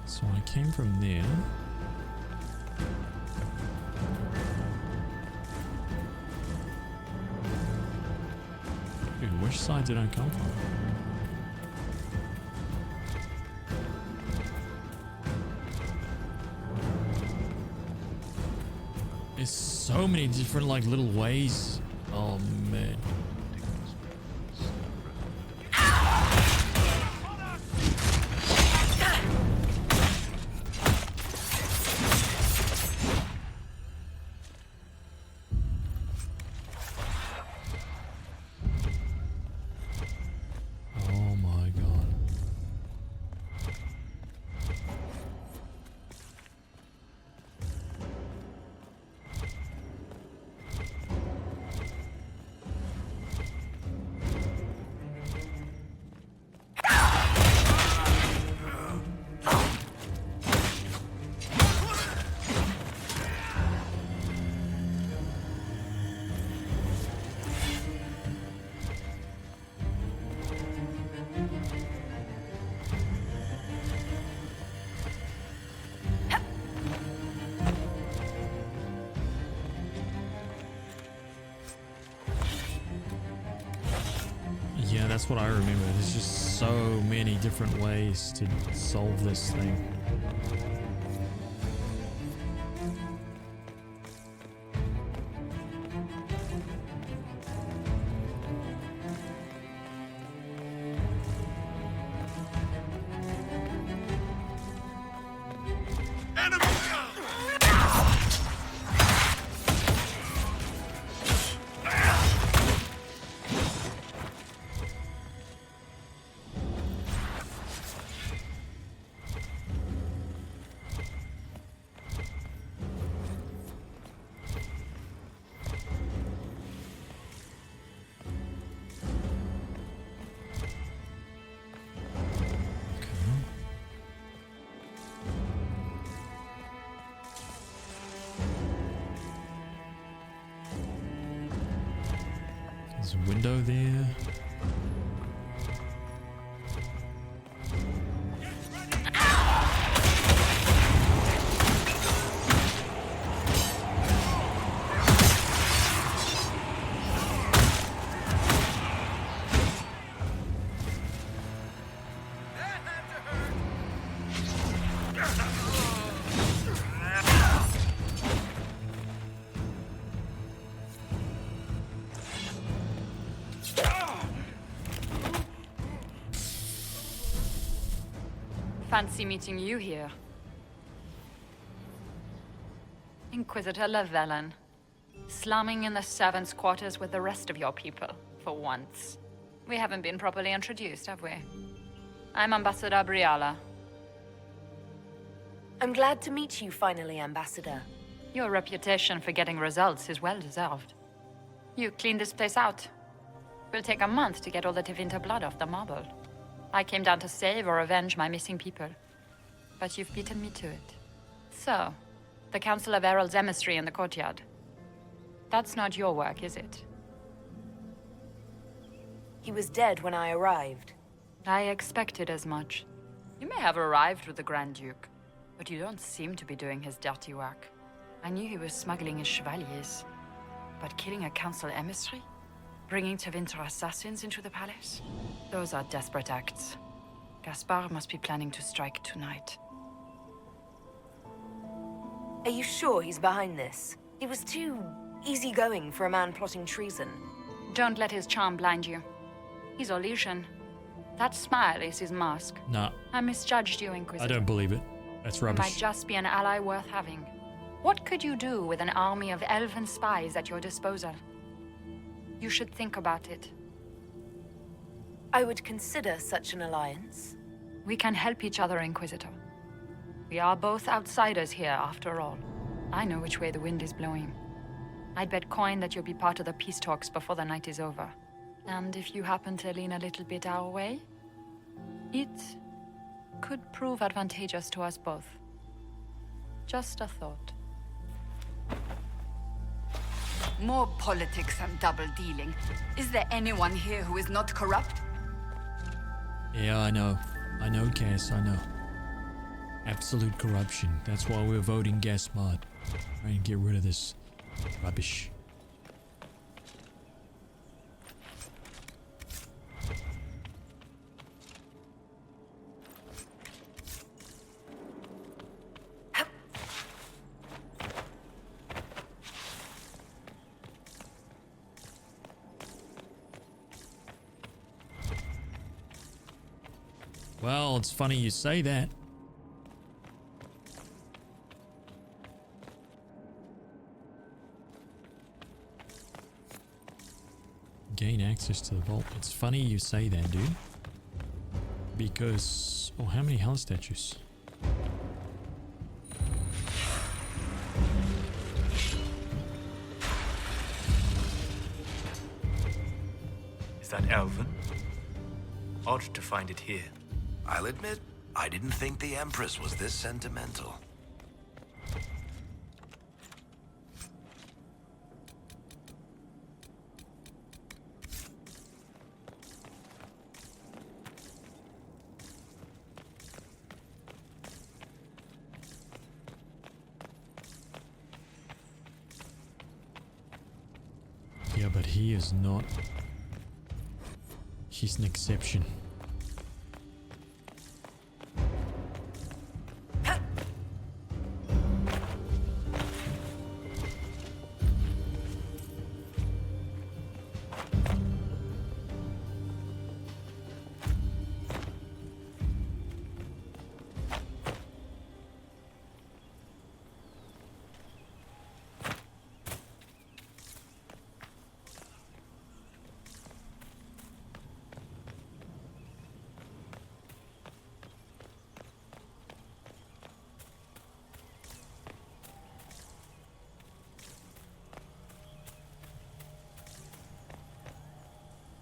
So I came from there. Dude, which side did I come from? There's so many different like little ways. Oh man. That's what I remember. There's just so many different ways to solve this thing. There's a window there. Fancy meeting you here. Inquisitor Llewellyn. Slumming in the servants' quarters with the rest of your people, for once. We haven't been properly introduced, have we? I'm Ambassador Briala. I'm glad to meet you finally, Ambassador. Your reputation for getting results is well deserved. You cleaned this place out. Will take a month to get all the Tevinter blood off the marble. I came down to save or avenge my missing people. But you've beaten me to it. So, the Council of Herald's emissary in the courtyard. That's not your work, is it? He was dead when I arrived. I expected as much. You may have arrived with the Grand Duke, but you don't seem to be doing his dirty work. I knew he was smuggling his chevaliers. But killing a Council emissary? Bringing Tevinter assassins into the palace? Those are desperate acts. Gaspard must be planning to strike tonight. Are you sure he's behind this? He was too easygoing for a man plotting treason. Don't let his charm blind you. He's Orlesian. That smile is his mask. Nah. I misjudged you, Inquisitor. I don't believe it. That's rubbish. He might just be an ally worth having. What could you do with an army of elven spies at your disposal? You should think about it. I would consider such an alliance. We can help each other, Inquisitor. We are both outsiders here, after all. I know which way the wind is blowing. I'd bet coin that you'll be part of the peace talks before the night is over. And if you happen to lean a little bit our way, it could prove advantageous to us both. Just a thought. More politics and double-dealing. Is there anyone here who is not corrupt? Yeah, I know. I know, Cass, I know. Absolute corruption. That's why we're voting Gaspard. Try and get rid of this rubbish. Well, it's funny you say that. Gain access to the vault. It's funny you say that, dude. Because... oh, how many hell statues? Is that Elven? Odd to find it here. I'll admit, I didn't think the Empress was this sentimental. Yeah, but he is not... He's an exception.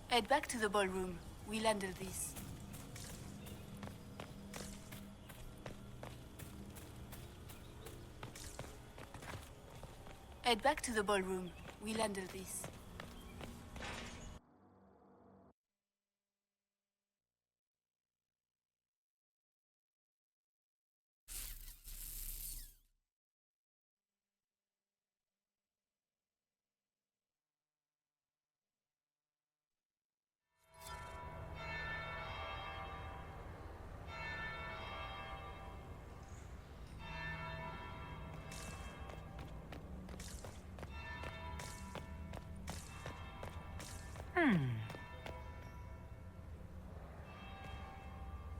Head back to the ballroom. We'll handle this. Head back to the ballroom. We'll handle this.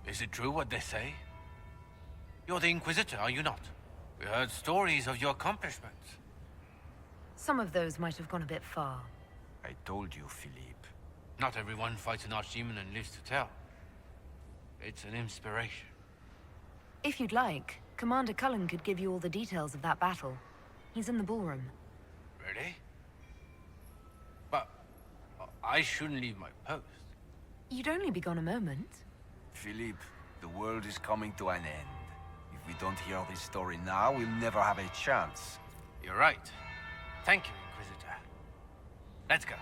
Is it true what they say? You're the Inquisitor, are you not? We heard stories of your accomplishments. Some of those might have gone a bit far. I told you, Philippe. Not everyone fights an archdemon and lives to tell. It's an inspiration. If you'd like, Commander Cullen could give you all the details of that battle. He's in the ballroom. Really? But I shouldn't leave my post. You'd only be gone a moment. Philippe, the world is coming to an end. If we don't hear this story now, we'll never have a chance. You're right. Thank you, Inquisitor. Let's go.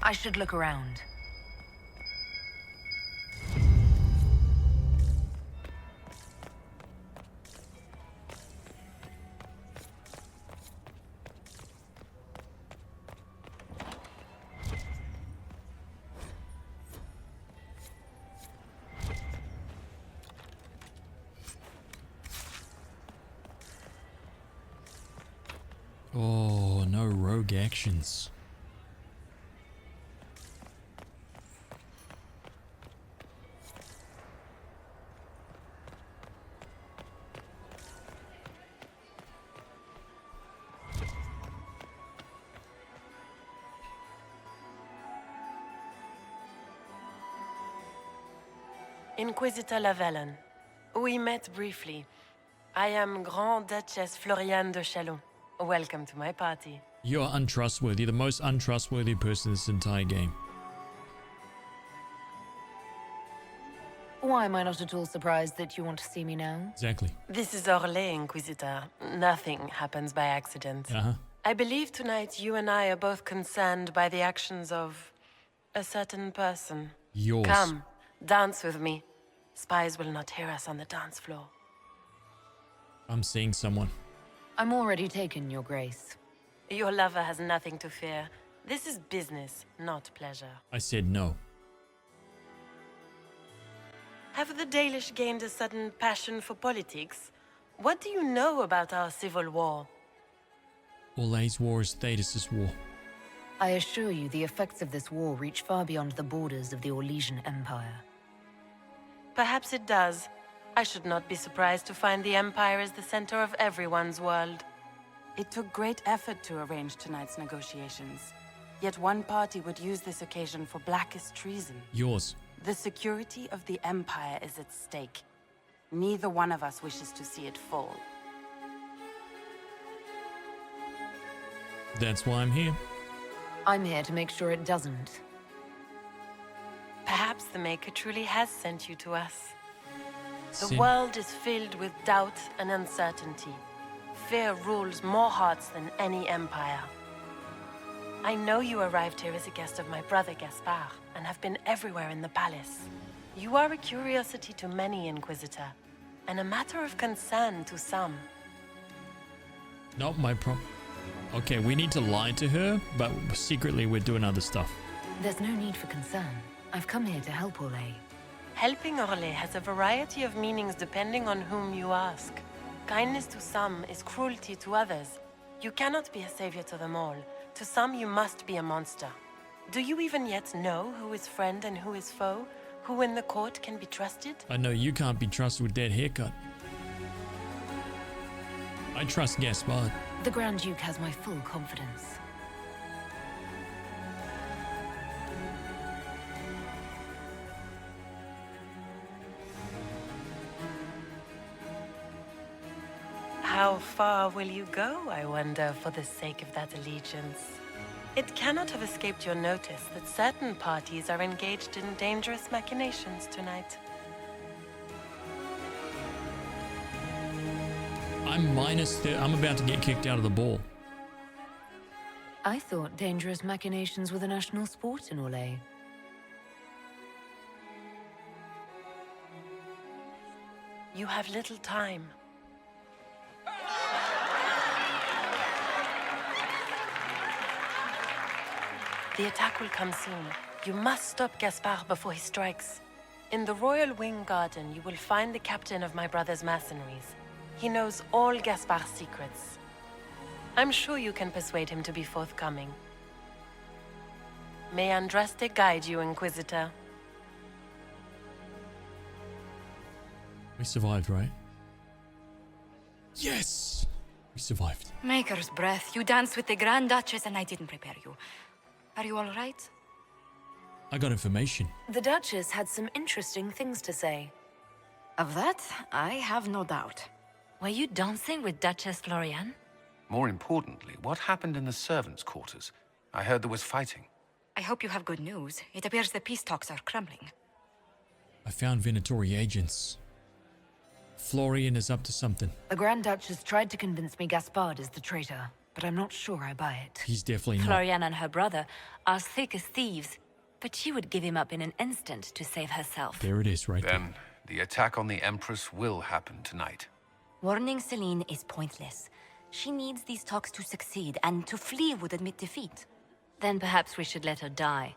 I should look around. Oh, no rogue actions. Inquisitor Lavalin. We met briefly. I am Grand Duchess Floriane de Chalon. Welcome to my party. You're untrustworthy, the most untrustworthy person in this entire game. Why am I not at all surprised that you want to see me now? Exactly. This is Orlais, Inquisitor. Nothing happens by accident. I believe tonight you and I are both concerned by the actions of a certain person. Yours. Come, dance with me. Spies will not hear us on the dance floor. I'm seeing someone. I'm already taken, Your Grace. Your lover has nothing to fear. This is business, not pleasure. I said no. Have the Dalish gained a sudden passion for politics? What do you know about our civil war? Orlais' war is Thedas' war. I assure you the effects of this war reach far beyond the borders of the Orlesian Empire. Perhaps it does. I should not be surprised to find the Empire is the center of everyone's world. It took great effort to arrange tonight's negotiations. Yet one party would use this occasion for blackest treason. Yours. The security of the Empire is at stake. Neither one of us wishes to see it fall. That's why I'm here. I'm here to make sure it doesn't. Perhaps the Maker truly has sent you to us. The Sin. world is filled with doubt and uncertainty. Fear rules more hearts than any empire. I know you arrived here as a guest of my brother Gaspard, and have been everywhere in the palace. You are a curiosity to many, Inquisitor, and a matter of concern to some. Not my problem. Okay, we need to lie to her, but secretly we're doing other stuff. There's no need for concern. I've come here to help Orlais. Helping Orlais has a variety of meanings depending on whom you ask. Kindness to some is cruelty to others. You cannot be a savior to them all. To some, you must be a monster. Do you even yet know who is friend and who is foe? Who in the court can be trusted? I know you can't be trusted with that haircut. I trust Gaspard. The Grand Duke has my full confidence. How far will you go, I wonder, for the sake of that allegiance? It cannot have escaped your notice that certain parties are engaged in dangerous machinations tonight. I'm about to get kicked out of the ball. I thought dangerous machinations were the national sport in Orlais. You have little time. The attack will come soon. You must stop Gaspard before he strikes. In the Royal Wing Garden, you will find the captain of my brother's mercenaries. He knows all Gaspard's secrets. I'm sure you can persuade him to be forthcoming. May Andraste guide you, Inquisitor. We survived, right? Yes! We survived. Maker's breath. You danced with the Grand Duchess and I didn't prepare you. Are you all right? I got information. The Duchess had some interesting things to say. Of that, I have no doubt. Were you dancing with Duchess Florian? More importantly, what happened in the servants' quarters? I heard there was fighting. I hope you have good news. It appears the peace talks are crumbling. I found Venatori agents. Florian is up to something. The Grand Duchess tried to convince me Gaspard is the traitor, but I'm not sure I buy it. He's definitely not. Florian and her brother are thick as thieves, but she would give him up in an instant to save herself. There it is, right there. Then the attack on the Empress will happen tonight. Warning Celine is pointless. She needs these talks to succeed, and to flee would admit defeat. Then perhaps we should let her die.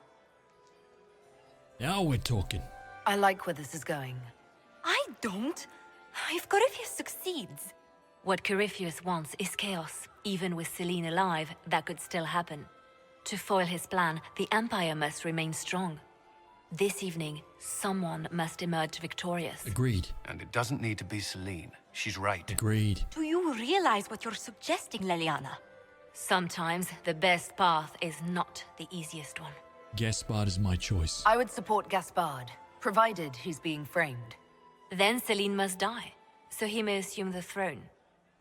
Now we're talking. I like where this is going. I don't. If Corypheus succeeds... What Corypheus wants is chaos. Even with Celine alive, that could still happen. To foil his plan, the Empire must remain strong. This evening, someone must emerge victorious. Agreed. And it doesn't need to be Celine. She's right. Agreed. Do you realize what you're suggesting, Leliana? Sometimes the best path is not the easiest one. Gaspard is my choice. I would support Gaspard, provided he's being framed. Then Celine must die, so he may assume the throne.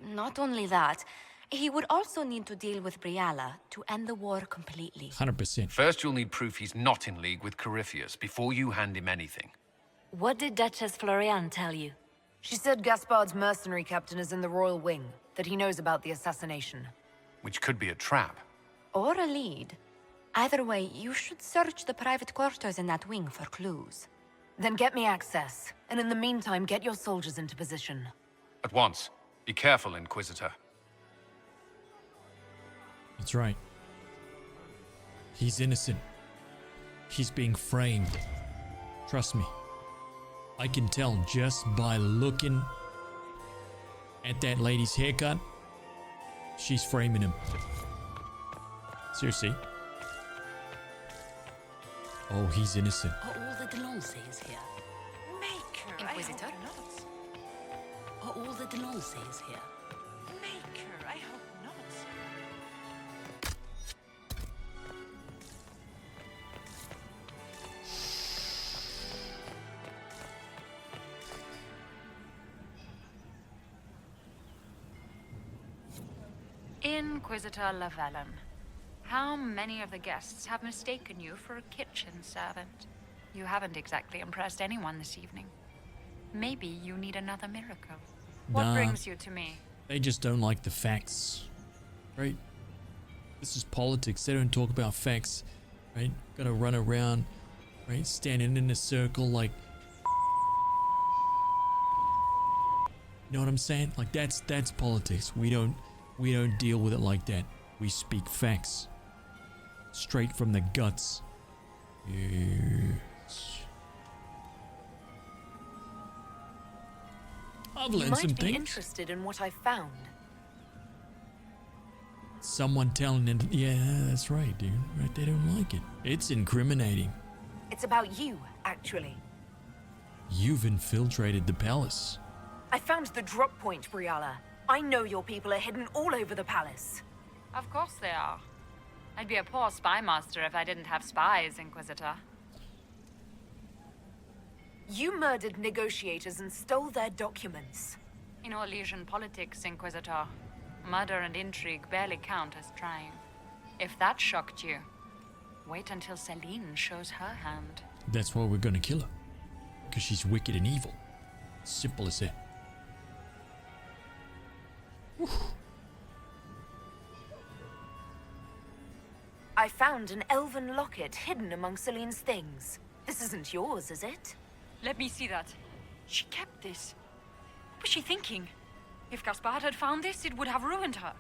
Not only that, he would also need to deal with Briala to end the war completely. 100%. First, you'll need proof he's not in league with Corypheus before you hand him anything. What did Duchess Florian tell you? She said Gaspard's mercenary captain is in the Royal Wing, that he knows about the assassination. Which could be a trap. Or a lead. Either way, you should search the private quarters in that wing for clues. Then get me access, and in the meantime, get your soldiers into position. At once. Be careful, Inquisitor. That's right. He's innocent. He's being framed. Trust me. I can tell just by looking at that lady's haircut. She's framing him. Seriously. Oh, he's innocent. Are all the Delancés here? Maker, Inquisitor? I hope not. Are all the Delancés here? Maker, I hope not. Inquisitor Lavalin, how many of the guests have mistaken you for a kitchen servant? You haven't exactly impressed anyone this evening. Maybe you need another miracle. What Nah. brings you to me? They just don't like the facts. Right? This is politics. They don't talk about facts. Right? Gotta run around, right? Standing in a circle like... You know what I'm saying? Like that's politics. We don't deal with it like that. We speak facts. Straight from the guts. Yes. I've You learned some might be things. interested in what I found. Someone telling it. Yeah, that's right, dude. Right, they don't like it. It's incriminating. It's about you, actually. You've infiltrated the palace. I found the drop point, Briala. I know your people are hidden all over the palace. Of course they are. I'd be a poor spy master if I didn't have spies, Inquisitor. You murdered negotiators and stole their documents. In Orlesian politics, Inquisitor, murder and intrigue barely count as trying. If that shocked you, wait until Celine shows her hand. That's why we're gonna kill her. Because she's wicked and evil. Simple as that. Whew. I found an elven locket hidden among Celine's things. This isn't yours, is it? Let me see that. She kept this. What was she thinking? If Gaspard had found this, it would have ruined her.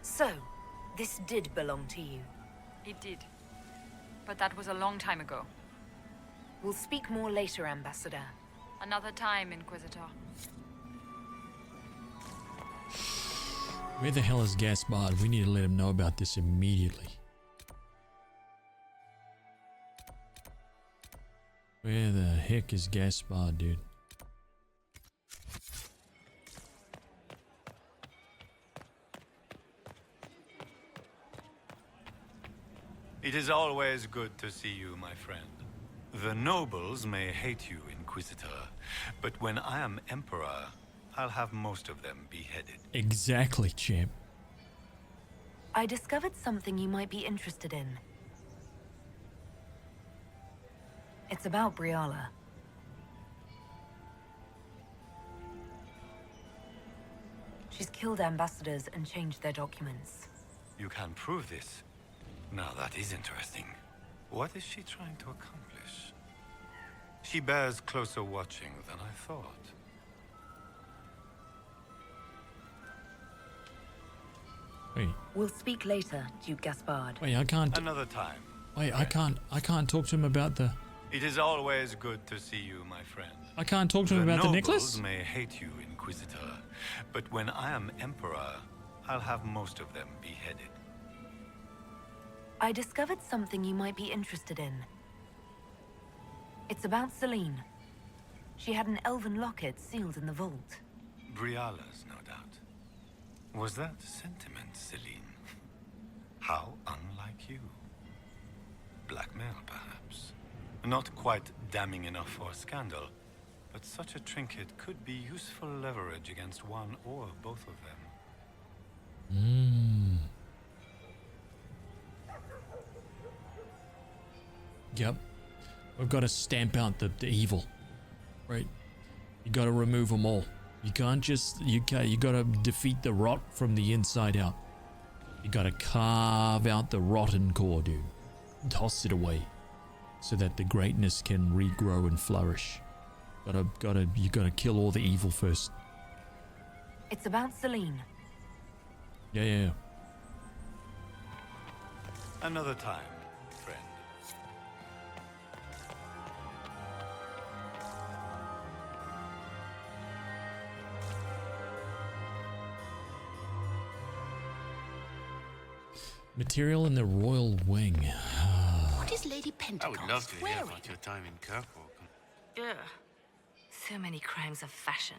So, this did belong to you. It did. But that was a long time ago. We'll speak more later, Ambassador. Another time, Inquisitor. Where the hell is Gaspard? We need to let him know about this immediately. Where the heck is Gaspard, dude? It is always good to see you, my friend. The nobles may hate you, Inquisitor, but when I am Emperor, I'll have most of them beheaded. Exactly, champ. I discovered something you might be interested in. It's about Briala. She's killed ambassadors and changed their documents. You can prove this? Now that is interesting. What is she trying to accomplish? She bears closer watching than I thought. Wait. We'll speak later, Duke Gaspard. Wait, I can't. Another time. Wait, I can't talk to him about the. It is always good to see you, my friend. I can't talk to him about the necklace? The nobles may hate you, Inquisitor, but when I am Emperor, I'll have most of them beheaded. I discovered something you might be interested in. It's about Celine. She had an elven locket sealed in the vault. Briala's, no doubt. Was that sentiment, Celine? How unlike you. Blackmail, perhaps. Not quite damning enough for scandal, but such a trinket could be useful leverage against one or both of them. Yep. We've got to stamp out the evil. Right? You got to remove them all. You can't just... You got to defeat the rot from the inside out. You got to carve out the rotten core, dude. Toss it away. So that the greatness can regrow and flourish. You gotta kill all the evil first. It's about Celine. Yeah. Another time, friend. Material in the royal wing. What is Lady I Pentecost would love to hear wearing? about your time in Kirkwalk. Ugh. So many crimes of fashion.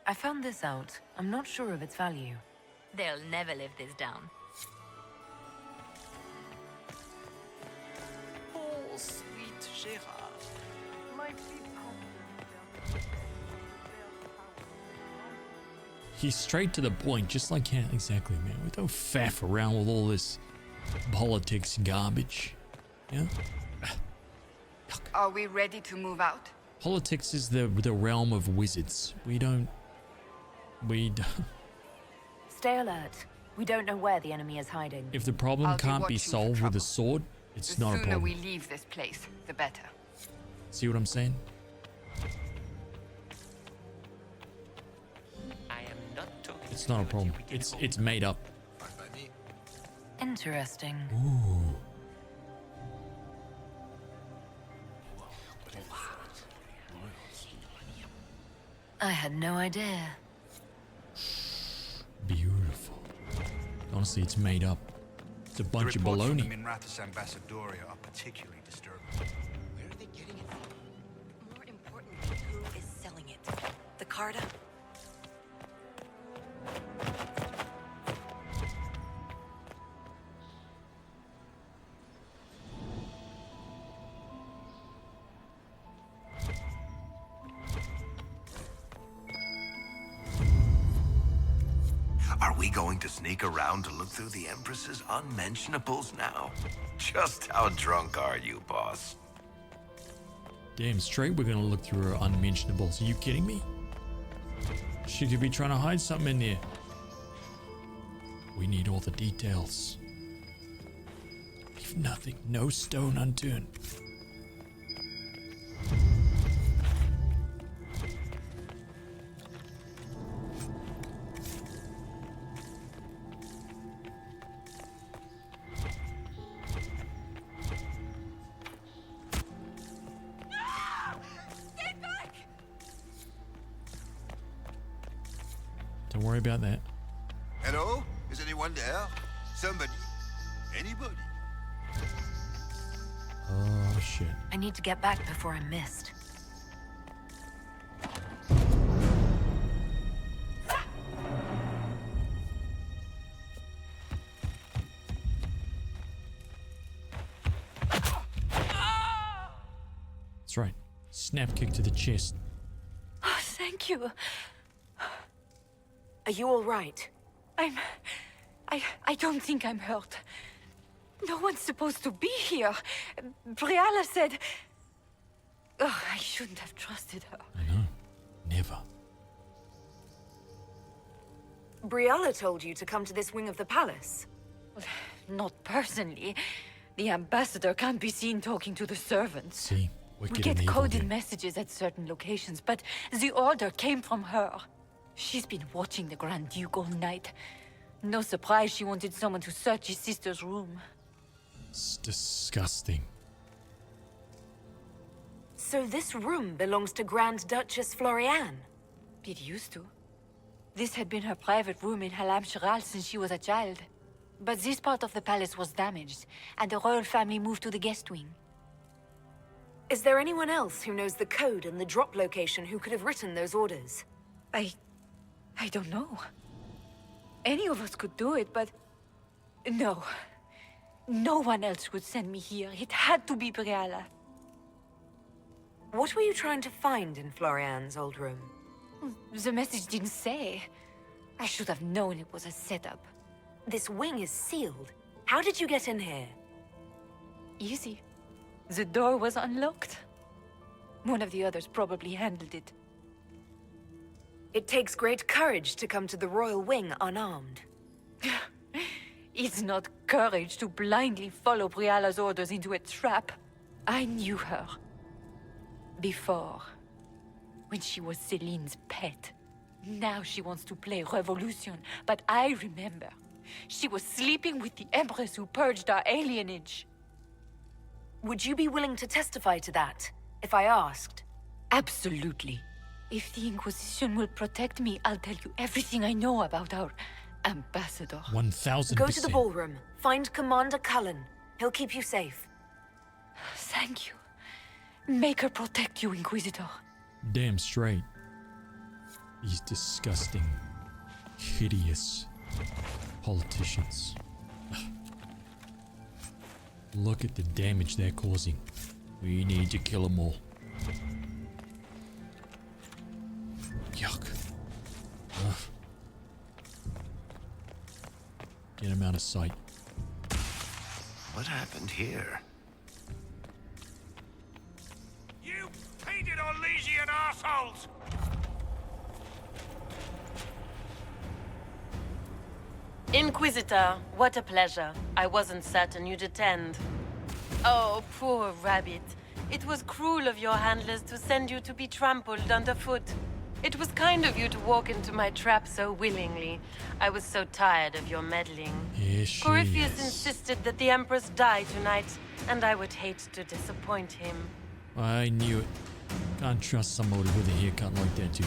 I found this out. I'm not sure of its value. They'll never live this down. Oh, sweet Gerard. My people. He's straight to the point, just like yeah, exactly, man. We don't faff around with all this politics garbage. Yeah? Are we ready to move out? Politics is the realm of wizards. We don't. Stay alert. We don't know where the enemy is hiding. If the problem I'll be can't be watching solved for with a trouble. sword, it's The not a sooner problem. we leave this place, the better. See what I'm saying? It's not a problem. It's made up. Interesting. Ooh. I had no idea. Beautiful. Honestly, it's made up. It's a bunch of baloney. The Minrathous Ambassadoria are particularly disturbing. Where are they getting it from? More importantly, who is selling it? The Carta? Are we going to sneak around to look through the Empress's unmentionables now? Just how drunk are you, boss? Damn straight we're gonna look through her unmentionables. Are you kidding me? She could be trying to hide something in there. We need all the details. Leave nothing, no stone unturned. Don't worry about that. Hello? Is anyone there? Somebody? Anybody? Oh shit. I need to get back before I'm missed. That's right. Snap kick to the chest. Oh, thank you. Are you all right? I don't think I'm hurt. No one's supposed to be here. Briala said... Oh, I shouldn't have trusted her. I know. Never. Briala told you to come to this wing of the palace? Not personally. The ambassador can't be seen talking to the servants. See? We get coded messages at certain locations, but the order came from her. She's been watching the Grand Duke all night. No surprise she wanted someone to search his sister's room. It's disgusting. So this room belongs to Grand Duchess Floriane? It used to. This had been her private room in Halam Shiral since she was a child. But this part of the palace was damaged, and the royal family moved to the guest wing. Is there anyone else who knows the code and the drop location who could have written those orders? I don't know. Any of us could do it, but... No. No one else would send me here. It had to be Briala. What were you trying to find in Floriane's old room? The message didn't say. I should have known it was a setup. This wing is sealed. How did you get in here? Easy. The door was unlocked. One of the others probably handled it. It takes great courage to come to the royal wing unarmed. It's not courage to blindly follow Briala's orders into a trap. I knew her. Before. When she was Celine's pet. Now she wants to play revolution, but I remember. She was sleeping with the Empress who purged our alienage. Would you be willing to testify to that, if I asked? Absolutely. If the Inquisition will protect me, I'll tell you everything I know about our ambassador. 1000%. Go to the ballroom. Find Commander Cullen. He'll keep you safe. Thank you. Make her protect you, Inquisitor. Damn straight. These disgusting, hideous politicians. Look at the damage they're causing. We need to kill them all. Yuck. Ugh. Get him out of sight. What happened here? You painted Orlaisian assholes! Inquisitor, what a pleasure. I wasn't certain you'd attend. Oh, poor rabbit. It was cruel of your handlers to send you to be trampled underfoot. It was kind of you to walk into my trap so willingly. I was so tired of your meddling. Yes, she Corypheus is. insisted that the Empress die tonight, and I would hate to disappoint him. I knew it. Can't trust somebody with a haircut like that, too.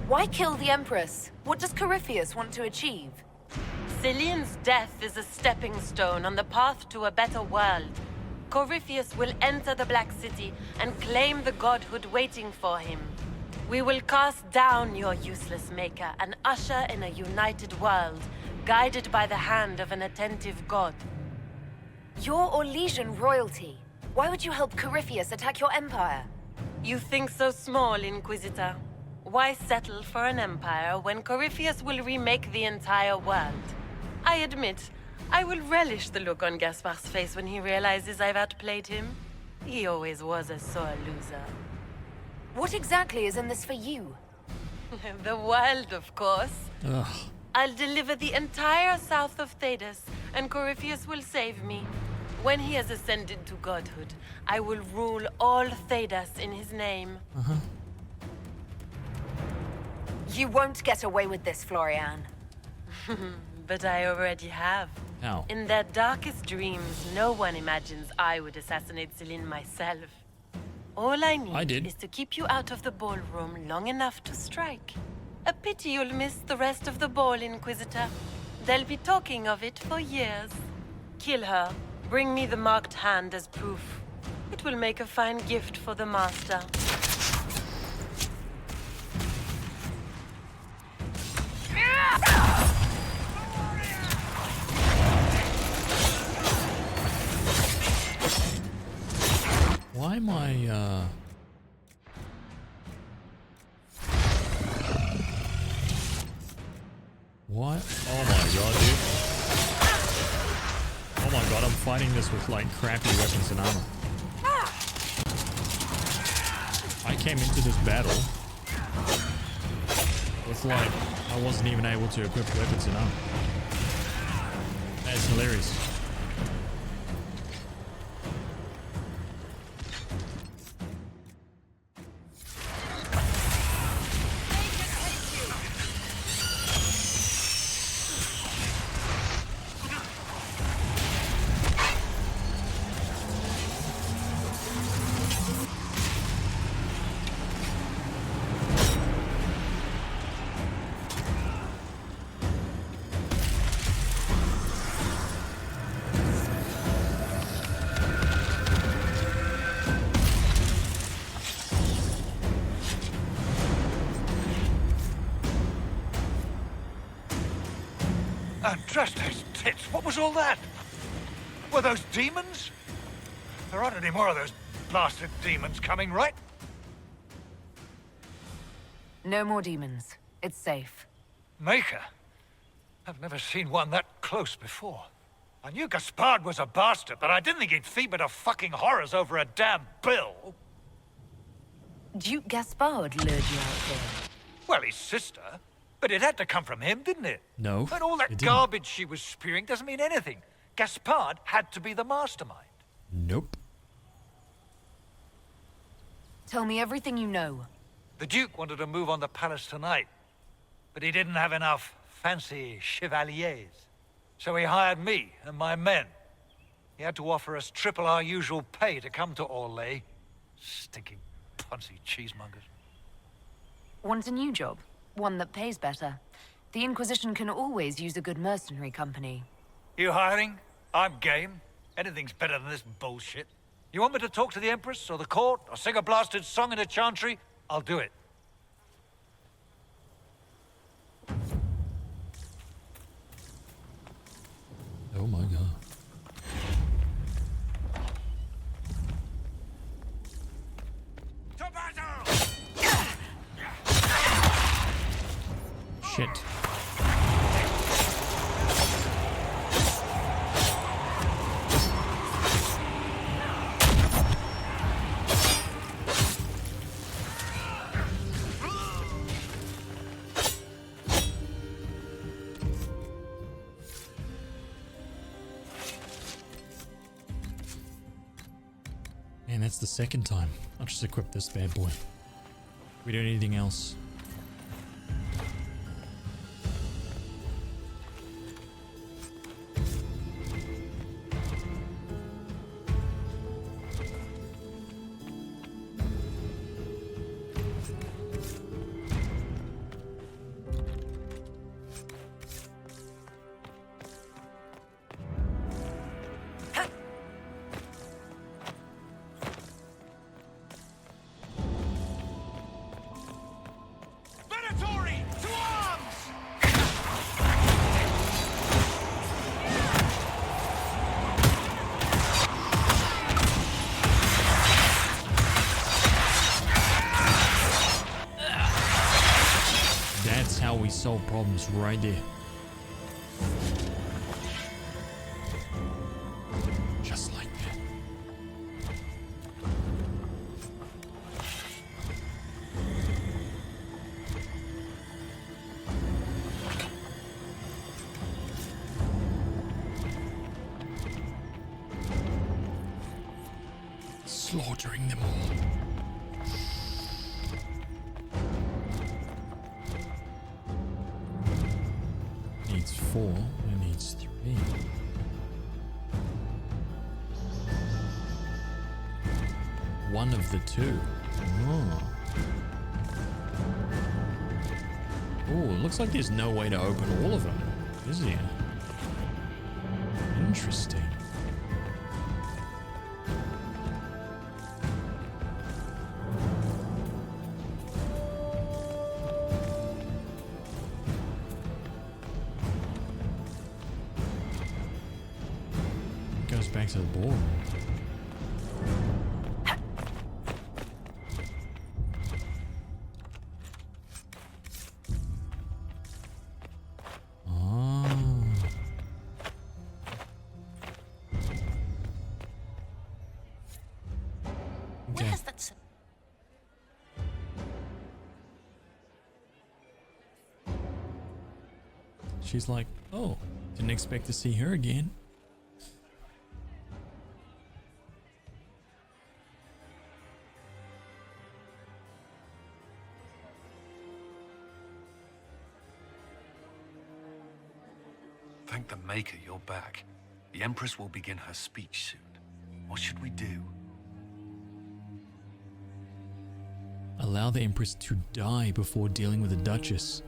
Why kill the Empress? What does Corypheus want to achieve? Celine's death is a stepping stone on the path to a better world. Corypheus will enter the Black City and claim the godhood waiting for him. We will cast down your useless maker and usher in a united world, guided by the hand of an attentive god. You're Orlesian royalty. Why would you help Corypheus attack your empire? You think so small, Inquisitor. Why settle for an empire when Corypheus will remake the entire world? I admit, I will relish the look on Gaspard's face when he realizes I've outplayed him. He always was a sore loser. What exactly is in this for you? The world, of course. Ugh. I'll deliver the entire south of Thedas, and Corypheus will save me. When he has ascended to godhood, I will rule all Thedas in his name. Uh-huh. You won't get away with this, Florian. But I already have. How? In their darkest dreams, no one imagines I would assassinate Celine myself. All I need is to keep you out of the ballroom long enough to strike. A pity you'll miss the rest of the ball, Inquisitor. They'll be talking of it for years. Kill her. Bring me the marked hand as proof. It will make a fine gift for the Master. Why am I, What? Oh my god, dude. Oh my god, I'm fighting this with, like, crappy weapons and armor. I came into this battle with, like, I wasn't even able to equip weapons and armor. That's hilarious. Andreste's tits, what was all that? Were those demons? There aren't any more of those blasted demons coming, right? No more demons. It's safe. Maker? I've never seen one that close before. I knew Gaspard was a bastard, but I didn't think he'd feed me to fucking horrors over a damn bill. Duke Gaspard lured you out here. Well, his sister. But it had to come from him, didn't it? No. And all that garbage she was spewing doesn't mean anything. Gaspard had to be the mastermind. Nope. Tell me everything you know. The Duke wanted to move on the palace tonight, but he didn't have enough fancy chevaliers. So he hired me and my men. He had to offer us triple our usual pay to come to Orlais. Stinking punsy cheesemongers. Want a new job? One that pays better. The Inquisition can always use a good mercenary company. You hiring? I'm game. Anything's better than this bullshit. You want me to talk to the Empress or the court or sing a blasted song in a chantry? I'll do it. Oh my god. Shit. that's the second time. I'll just equip this bad boy. We don't need anything else. Solve problems right there. Just like that. Slaughtering them all. Needs 4, it needs 3. One of the two. Oh. Oh, it looks like there's no way to open all of them, is there? Interesting. Back to the board. Oh. Okay. Where's that? She's like, oh, didn't expect to see her again. Thank the Maker you're back. The Empress will begin her speech soon. What should we do? Allow the Empress to die before dealing with the Duchess.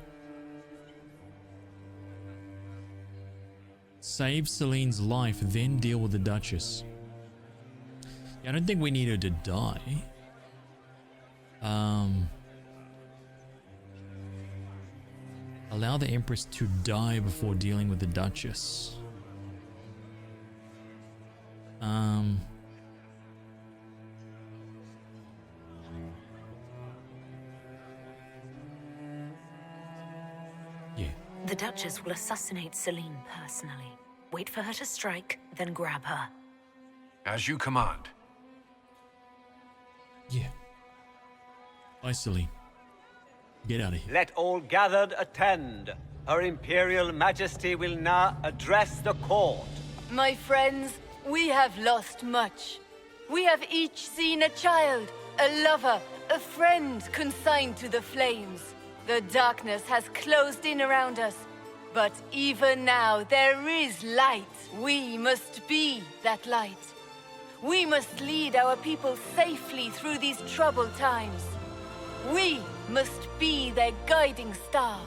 Save Celine's life, then deal with the Duchess. Yeah, I don't think we need her to die. Allow the Empress to die before dealing with the Duchess. Yeah. The Duchess will assassinate Celine personally. Wait for her to strike, then grab her. As you command. Yeah. Bye, Celine. Get out of here. Let all gathered attend. Her Imperial Majesty will now address the court. My friends, we have lost much. We have each seen a child, a lover, a friend consigned to the flames. The darkness has closed in around us, but even now there is light. We must be that light. We must lead our people safely through these troubled times. We must be their guiding star.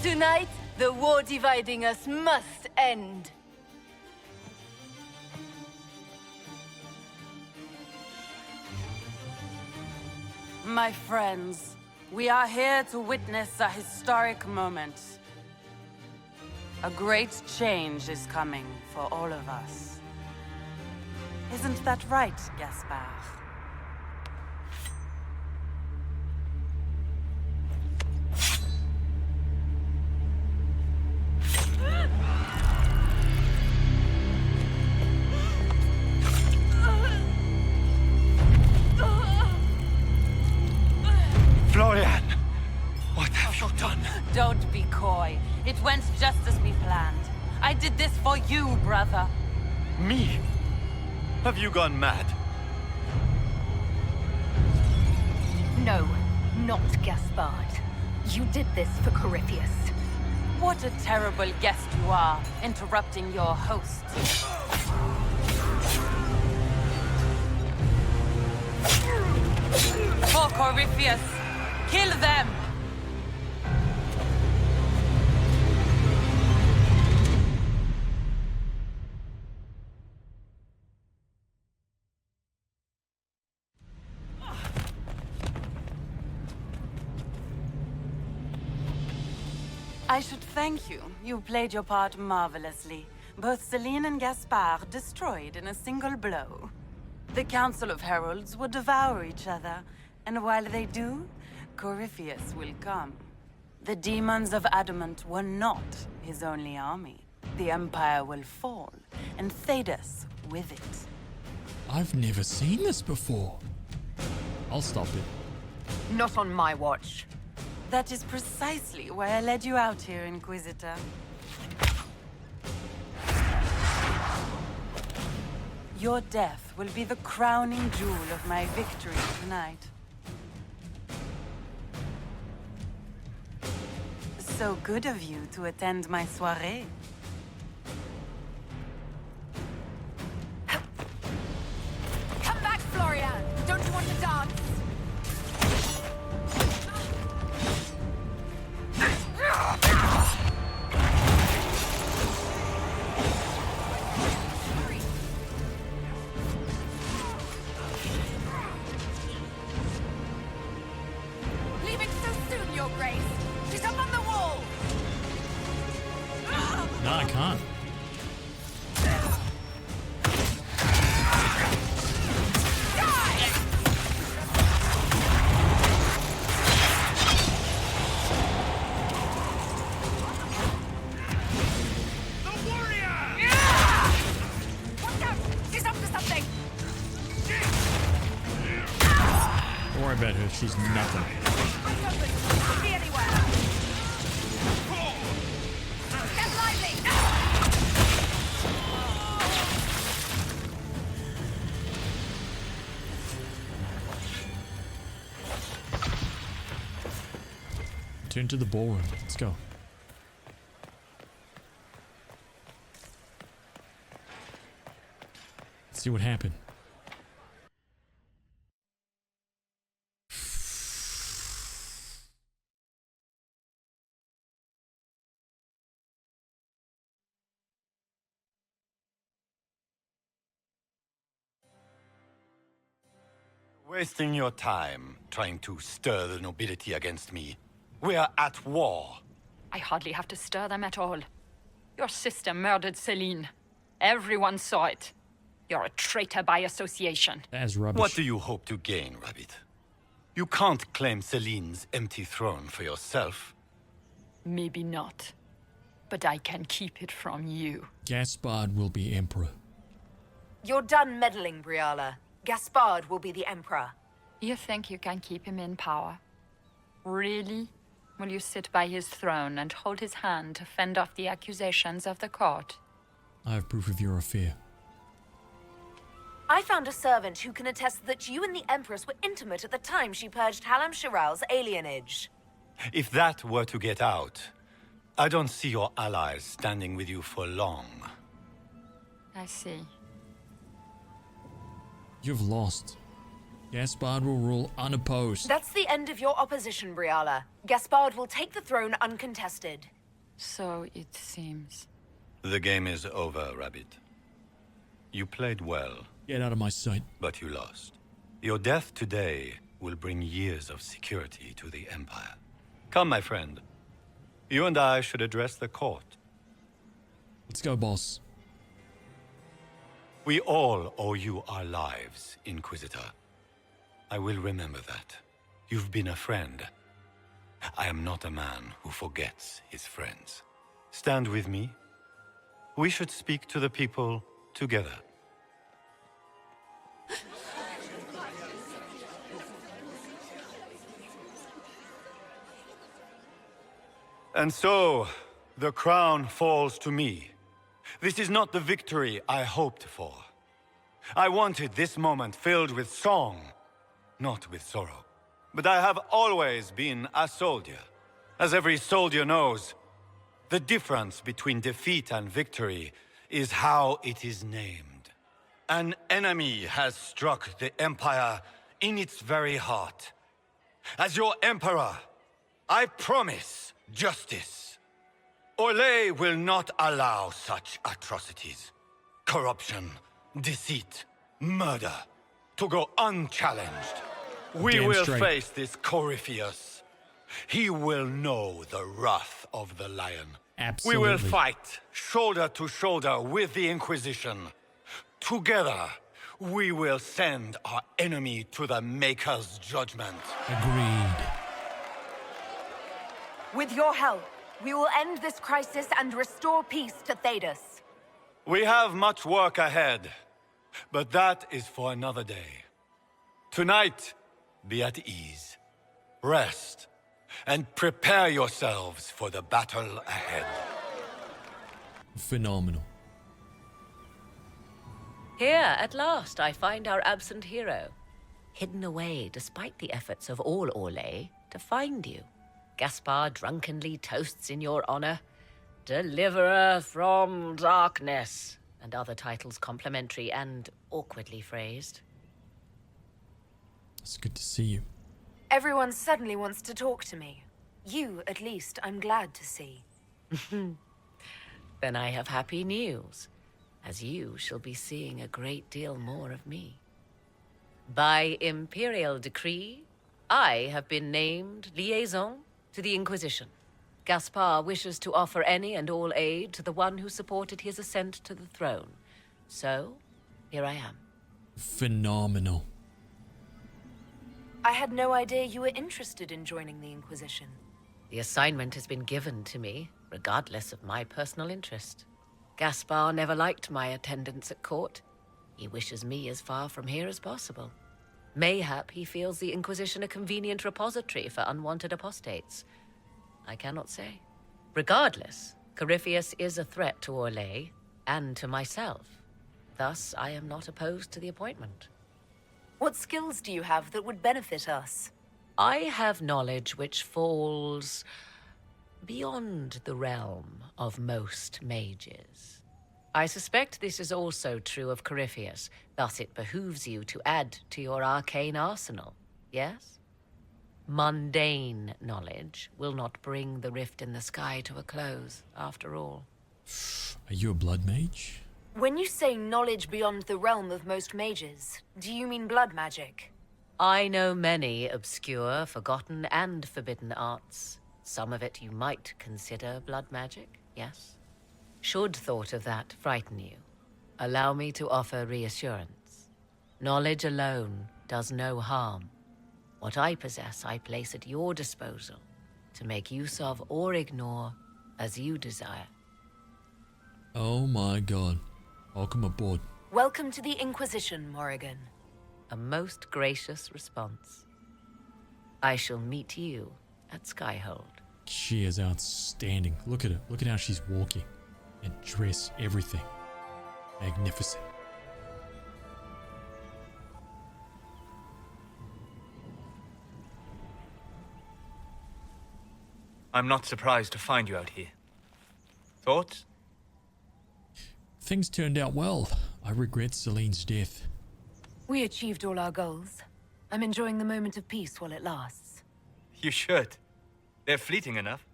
Tonight, the war dividing us must end. My friends, we are here to witness a historic moment. A great change is coming for all of us. Isn't that right, Gaspard? Florian! What have you done? Don't be coy. It went just as we planned. I did this for you, brother. Me? Have you gone mad? No, not Gaspard. You did this for Corypheus. What a terrible guest you are, interrupting your host. For Corypheus, kill them! I should thank you. You played your part marvelously. Both Celine and Gaspard destroyed in a single blow. The Council of Heralds will devour each other, and while they do, Corypheus will come. The demons of Adamant were not his only army. The Empire will fall, and Thedas with it. I've never seen this before. I'll stop it. Not on my watch. That is precisely why I led you out here, Inquisitor. Your death will be the crowning jewel of my victory tonight. So good of you to attend my soirée. Come back, Florian! Don't you want to dance? Leaving so soon, Your Grace. She's up on the wall. No, I can't. Don't worry about her, she's nothing. Be anywhere. Get lively. Turn to the ballroom. Let's go. Let's see what happened. Wasting your time trying to stir the nobility against me. We are at war. I hardly have to stir them at all. Your sister murdered Celine. Everyone saw it. You're a traitor by association. That's rubbish. What do you hope to gain, Rabbit? You can't claim Celine's empty throne for yourself. Maybe not. But I can keep it from you. Gaspard will be emperor. You're done meddling, Briala. Gaspard will be the Emperor. You think you can keep him in power? Really? Will you sit by his throne and hold his hand to fend off the accusations of the court? I have proof of your affair. I found a servant who can attest that you and the Empress were intimate at the time she purged Hallam Shiral's alienage. If that were to get out, I don't see your allies standing with you for long. I see. You've lost. Gaspard will rule unopposed. That's the end of your opposition, Briala. Gaspard will take the throne uncontested. So it seems. The game is over, Rabbit. You played well. Get out of my sight. But you lost. Your death today will bring years of security to the Empire. Come, my friend. You and I should address the court. Let's go, boss. We all owe you our lives, Inquisitor. I will remember that. You've been a friend. I am not a man who forgets his friends. Stand with me. We should speak to the people together. And so, the crown falls to me. This is not the victory I hoped for. I wanted this moment filled with song, not with sorrow. But I have always been a soldier. As every soldier knows, the difference between defeat and victory is how it is named. An enemy has struck the Empire in its very heart. As your Emperor, I promise justice. Orlais will not allow such atrocities. Corruption, deceit, murder, to go unchallenged. We Damn will straight. face this Corypheus. He will know the wrath of the Lion. Absolutely. We will fight shoulder to shoulder with the Inquisition. Together, we will send our enemy to the Maker's judgment. Agreed. With your help, we will end this crisis and restore peace to Thedas. We have much work ahead, but that is for another day. Tonight, be at ease, rest, and prepare yourselves for the battle ahead. Phenomenal. Here, at last, I find our absent hero. Hidden away, despite the efforts of all Orlais, to find you. Gaspard drunkenly toasts in your honor. Deliverer from darkness. And other titles complimentary and awkwardly phrased. It's good to see you. Everyone suddenly wants to talk to me. You, at least, I'm glad to see. Then I have happy news, as you shall be seeing a great deal more of me. By imperial decree, I have been named liaison to the Inquisition. Gaspard wishes to offer any and all aid to the one who supported his ascent to the throne. So, here I am. Phenomenal. I had no idea you were interested in joining the Inquisition. The assignment has been given to me, regardless of my personal interest. Gaspard never liked my attendance at court. He wishes me as far from here as possible. Mayhap he feels the Inquisition a convenient repository for unwanted apostates. I cannot say. Regardless, Corypheus is a threat to Orlais and to myself. Thus, I am not opposed to the appointment. What skills do you have that would benefit us? I have knowledge which falls beyond the realm of most mages. I suspect this is also true of Corypheus, thus it behooves you to add to your arcane arsenal, yes? Mundane knowledge will not bring the rift in the sky to a close, after all. Are you a blood mage? When you say knowledge beyond the realm of most mages, do you mean blood magic? I know many obscure, forgotten, and forbidden arts. Some of it you might consider blood magic, yes? Should thought of that frighten you, allow me to offer reassurance. Knowledge alone does no harm. What I possess, I place at your disposal to make use of or ignore as you desire. Oh my god. Welcome aboard. Welcome to the Inquisition, Morrigan. A most gracious response. I shall meet you at Skyhold. She is outstanding. Look at her. Look at how she's walking. And dress, everything. Magnificent. I'm not surprised to find you out here. Thoughts? Things turned out well. I regret Celine's death. We achieved all our goals. I'm enjoying the moment of peace while it lasts. You should. They're fleeting enough.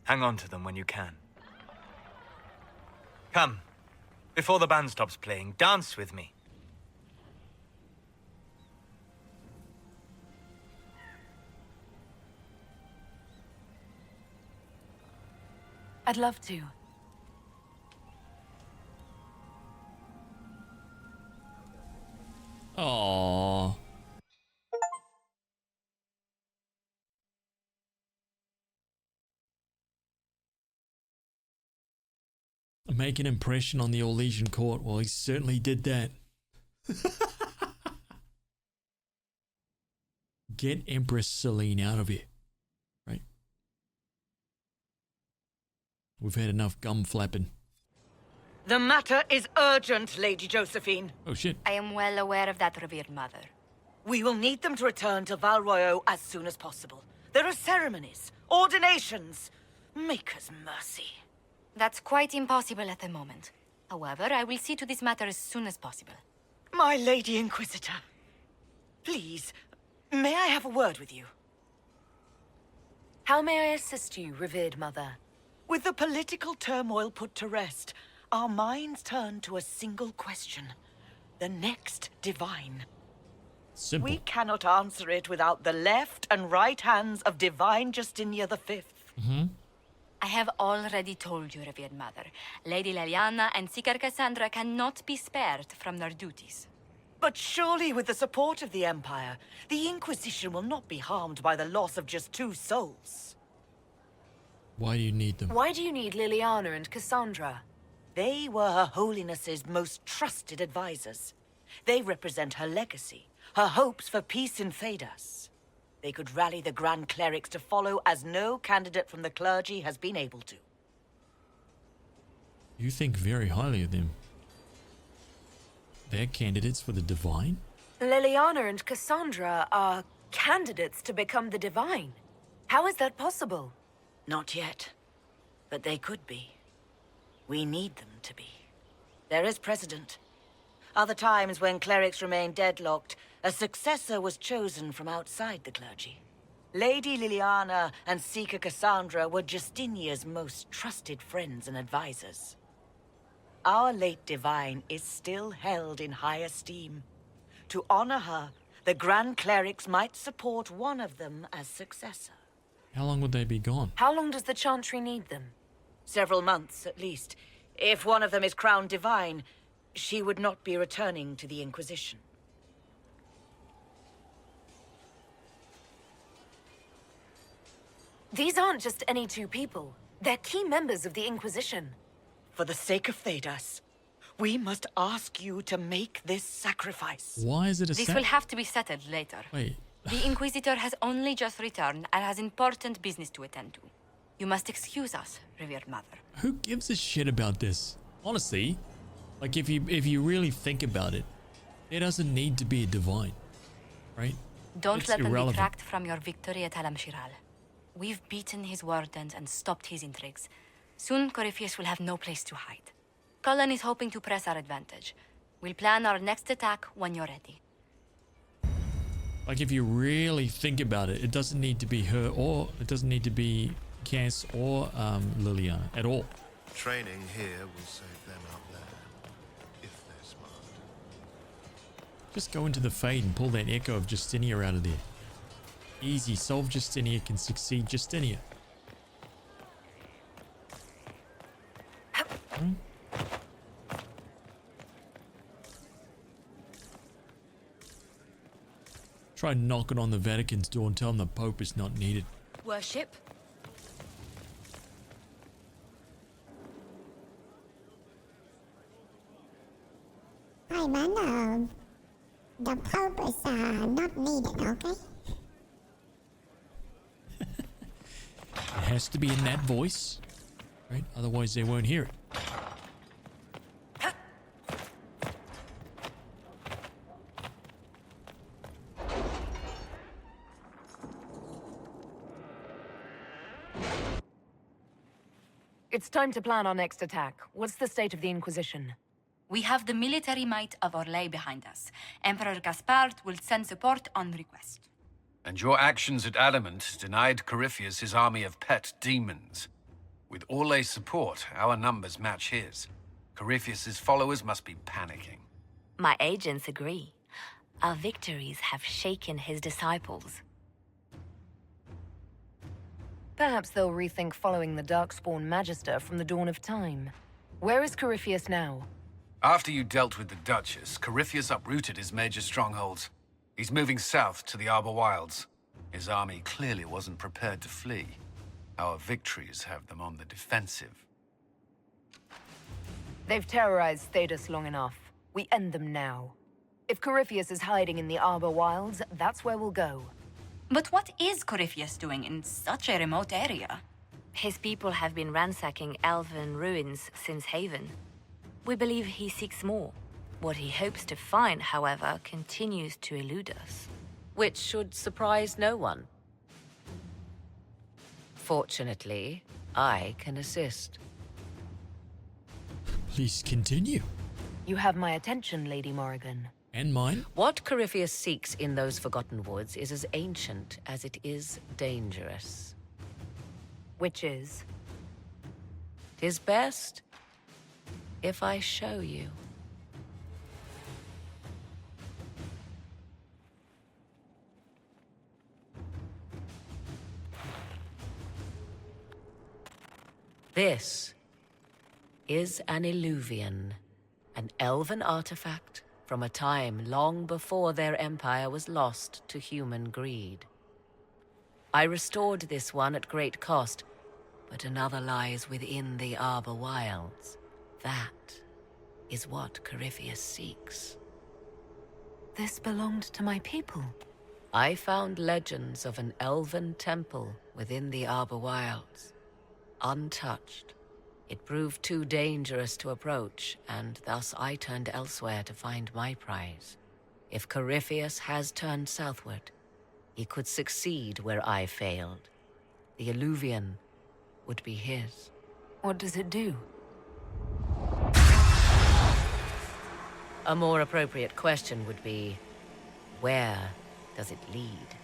Hang on to them when you can. Come. Before the band stops playing, dance with me. I'd love to. Aww. Make an impression on the Orlesian court. Well, he certainly did that. Get Empress Celine out of here. Right? We've had enough gum flapping. The matter is urgent, Lady Josephine. Oh, shit. I am well aware of that, revered mother. We will need them to return to Val Royeaux as soon as possible. There are ceremonies, ordinations. Maker's mercy. That's quite impossible at the moment. However, I will see to this matter as soon as possible. My Lady Inquisitor, please, may I have a word with you? How may I assist you, revered mother? With the political turmoil put to rest, our minds turn to a single question. The next divine. Simple. We cannot answer it without the left and right hands of Divine Justinia V. I have already told you, revered mother. Lady Leliana and Seeker Cassandra cannot be spared from their duties. But surely with the support of the Empire, the Inquisition will not be harmed by the loss of just 2 souls. Why do you need them? Why do you need Liliana and Cassandra? They were Her Holiness's most trusted advisors. They represent her legacy, her hopes for peace in Thedas. They could rally the Grand Clerics to follow as no candidate from the clergy has been able to. You think very highly of them. They're candidates for the Divine? Liliana and Cassandra are candidates to become the Divine. How is that possible? Not yet, but they could be. We need them to be. There is precedent. Other times when clerics remained deadlocked, a successor was chosen from outside the clergy. Lady Liliana and Seeker Cassandra were Justinia's most trusted friends and advisors. Our late divine is still held in high esteem. To honor her, the Grand Clerics might support one of them as successor. How long would they be gone? How long does the Chantry need them? Several months, at least. If one of them is crowned divine, she would not be returning to the Inquisition. These aren't just any 2 people. They're key members of the Inquisition. For the sake of Thedas, we must ask you to make this sacrifice. Why is it a This will have to be settled later. Wait. The Inquisitor has only just returned and has important business to attend to. You must excuse us, revered mother. Who gives a shit about this? Honestly, like if you really think about it, it doesn't need to be a divine, right? Don't It's let them irrelevant. detract from your victory at Alam Shiral. We've beaten his wardens and stopped his intrigues. Soon, Corypheus will have no place to hide. Cullen is hoping to press our advantage. We'll plan our next attack when you're ready. Like if you really think about it, it doesn't need to be her, or it doesn't need to be Cass or Liliana at all. Training here will save them out there, if they're smart. Just go into the Fade and pull that echo of Justinia out of there. Easy, solve Justinia can succeed Justinia. Try knocking on the Vatican's door and tell them the Pope is not needed. Worship? Hi, man. The Pope is not needed, okay? It has to be in that voice, right? Otherwise they won't hear it. It's time to plan our next attack. What's the state of the Inquisition? We have the military might of Orlais behind us. Emperor Gaspard will send support on request. And your actions at Adamant denied Corypheus his army of pet demons. With Orlais' support, our numbers match his. Corypheus's followers must be panicking. My agents agree. Our victories have shaken his disciples. Perhaps they'll rethink following the Darkspawn Magister from the dawn of time. Where is Corypheus now? After you dealt with the Duchess, Corypheus uprooted his major strongholds. He's moving south to the Arbor Wilds. His army clearly wasn't prepared to flee. Our victories have them on the defensive. They've terrorized Thedas long enough. We end them now. If Corypheus is hiding in the Arbor Wilds, that's where we'll go. But what is Corypheus doing in such a remote area? His people have been ransacking elven ruins since Haven. We believe he seeks more. What he hopes to find, however, continues to elude us. Which should surprise no one. Fortunately, I can assist. Please continue. You have my attention, Lady Morrigan. And mine? What Corypheus seeks in those Forgotten Woods is as ancient as it is dangerous. Which is? 'Tis best if I show you. This is an Illuvian, an elven artifact from a time long before their empire was lost to human greed. I restored this one at great cost, but another lies within the Arbor Wilds. That is what Corypheus seeks. This belonged to my people. I found legends of an elven temple within the Arbor Wilds. Untouched. It proved too dangerous to approach, and thus I turned elsewhere to find my prize. If Corypheus has turned southward, he could succeed where I failed. The Illuvian would be his. What does it do? A more appropriate question would be, where does it lead?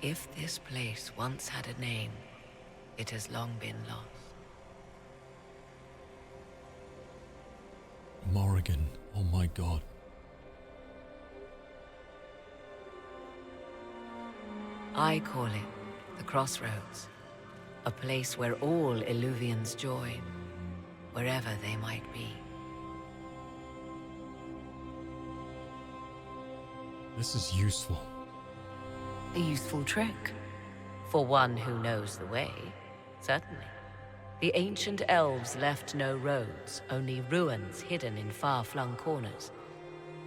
If this place once had a name, it has long been lost. Morrigan, oh my god. I call it the Crossroads, a place where all Illuvians join, wherever they might be. This is useful. A useful trick. For one who knows the way, certainly. The ancient elves left no roads, only ruins hidden in far-flung corners.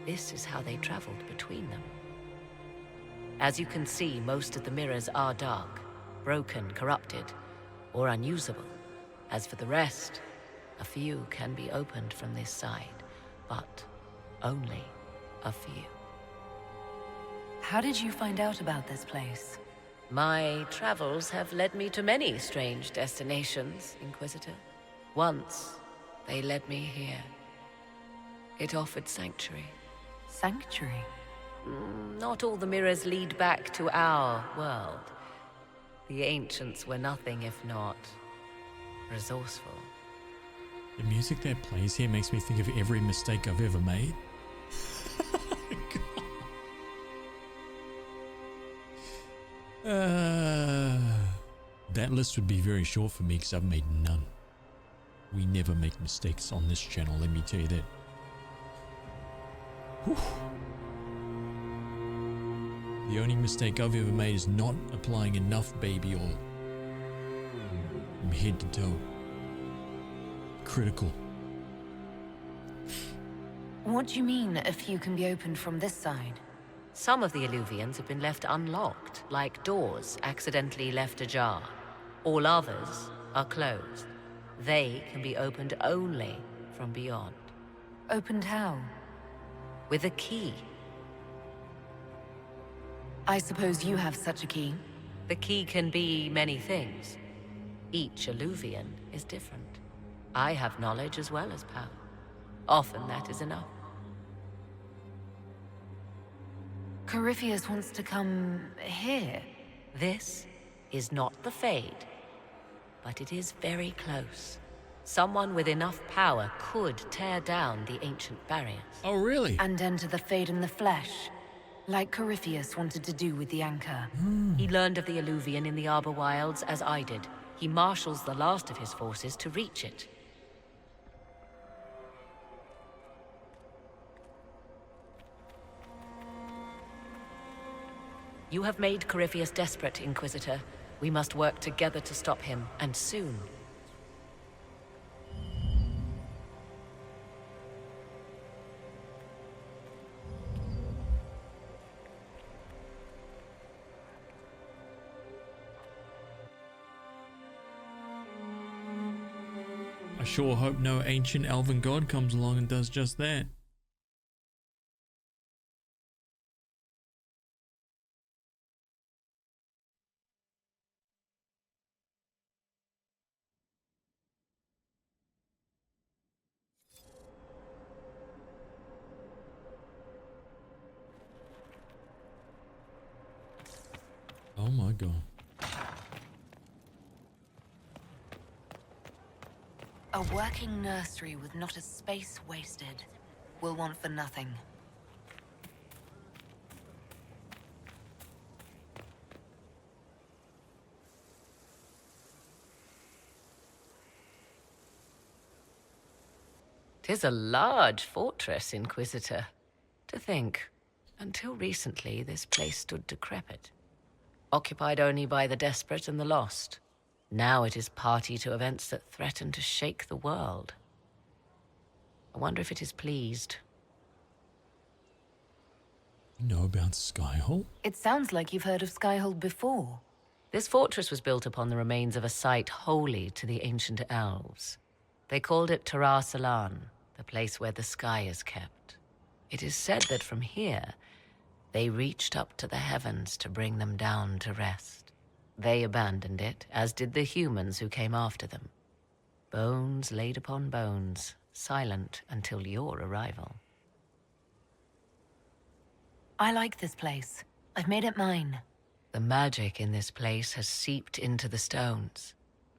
This is how they traveled between them. As you can see, most of the mirrors are dark, broken, corrupted, or unusable. As for the rest, a few can be opened from this side, but only a few. How did you find out about this place? My travels have led me to many strange destinations, Inquisitor. Once, they led me here. It offered sanctuary. Sanctuary? Not all the mirrors lead back to our world. The ancients were nothing if not resourceful. The music that plays here makes me think of every mistake I've ever made. That list would be very short for me because I've made none. We never make mistakes on this channel, let me tell you that. Whew. The only mistake I've ever made is not applying enough baby oil from head to toe. Critical. What do you mean, a few can be opened from this side? Some of the Illuvians have been left unlocked, like doors accidentally left ajar. All others are closed. They can be opened only from beyond. Opened how? With a key. I suppose you have such a key. The key can be many things. Each Illuvian is different. I have knowledge as well as power. Often that is enough. Corypheus wants to come here. This is not the Fade, but it is very close. Someone with enough power could tear down the ancient barriers. Oh, really? And enter the Fade in the flesh, like Corypheus wanted to do with the Anchor. He learned of the Alluvian in the Arbor Wilds as I did. He marshals the last of his forces to reach it. You have made Corypheus desperate, Inquisitor. We must work together to stop him, and soon. I sure hope no ancient elven god comes along and does just that. Oh my god. A working nursery with not a space wasted. We'll want for nothing. "'Tis a large fortress, Inquisitor. To think, until recently this place stood decrepit, occupied only by the desperate and the lost. Now it is party to events that threaten to shake the world. I wonder if it is pleased." You know about Skyhold? It sounds like you've heard of Skyhold before. This fortress was built upon the remains of a site holy to the ancient elves. They called it Tarar Salan, the place where the sky is kept. It is said that from here, they reached up to the heavens to bring them down to rest. They abandoned it, as did the humans who came after them. Bones laid upon bones, silent until your arrival. I like this place. I've made it mine. The magic in this place has seeped into the stones,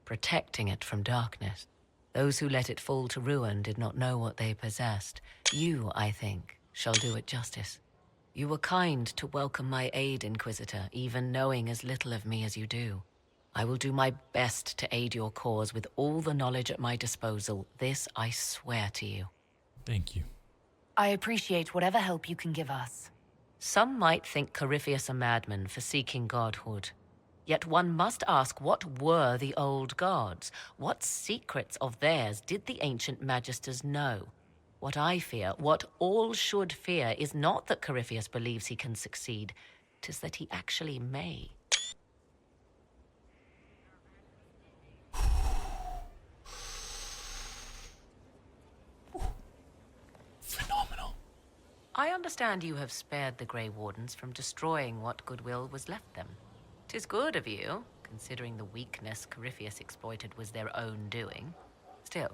protecting it from darkness. Those who let it fall to ruin did not know what they possessed. You, I think, shall do it justice. You were kind to welcome my aid, Inquisitor, even knowing as little of me as you do. I will do my best to aid your cause with all the knowledge at my disposal. This I swear to you. Thank you. I appreciate whatever help you can give us. Some might think Corypheus a madman for seeking godhood. Yet one must ask, what were the old gods? What secrets of theirs did the ancient magisters know? What I fear, what all should fear, is not that Corypheus believes he can succeed. 'Tis that he actually may. Phenomenal. I understand you have spared the Grey Wardens from destroying what goodwill was left them. 'Tis good of you, considering the weakness Corypheus exploited was their own doing. Still,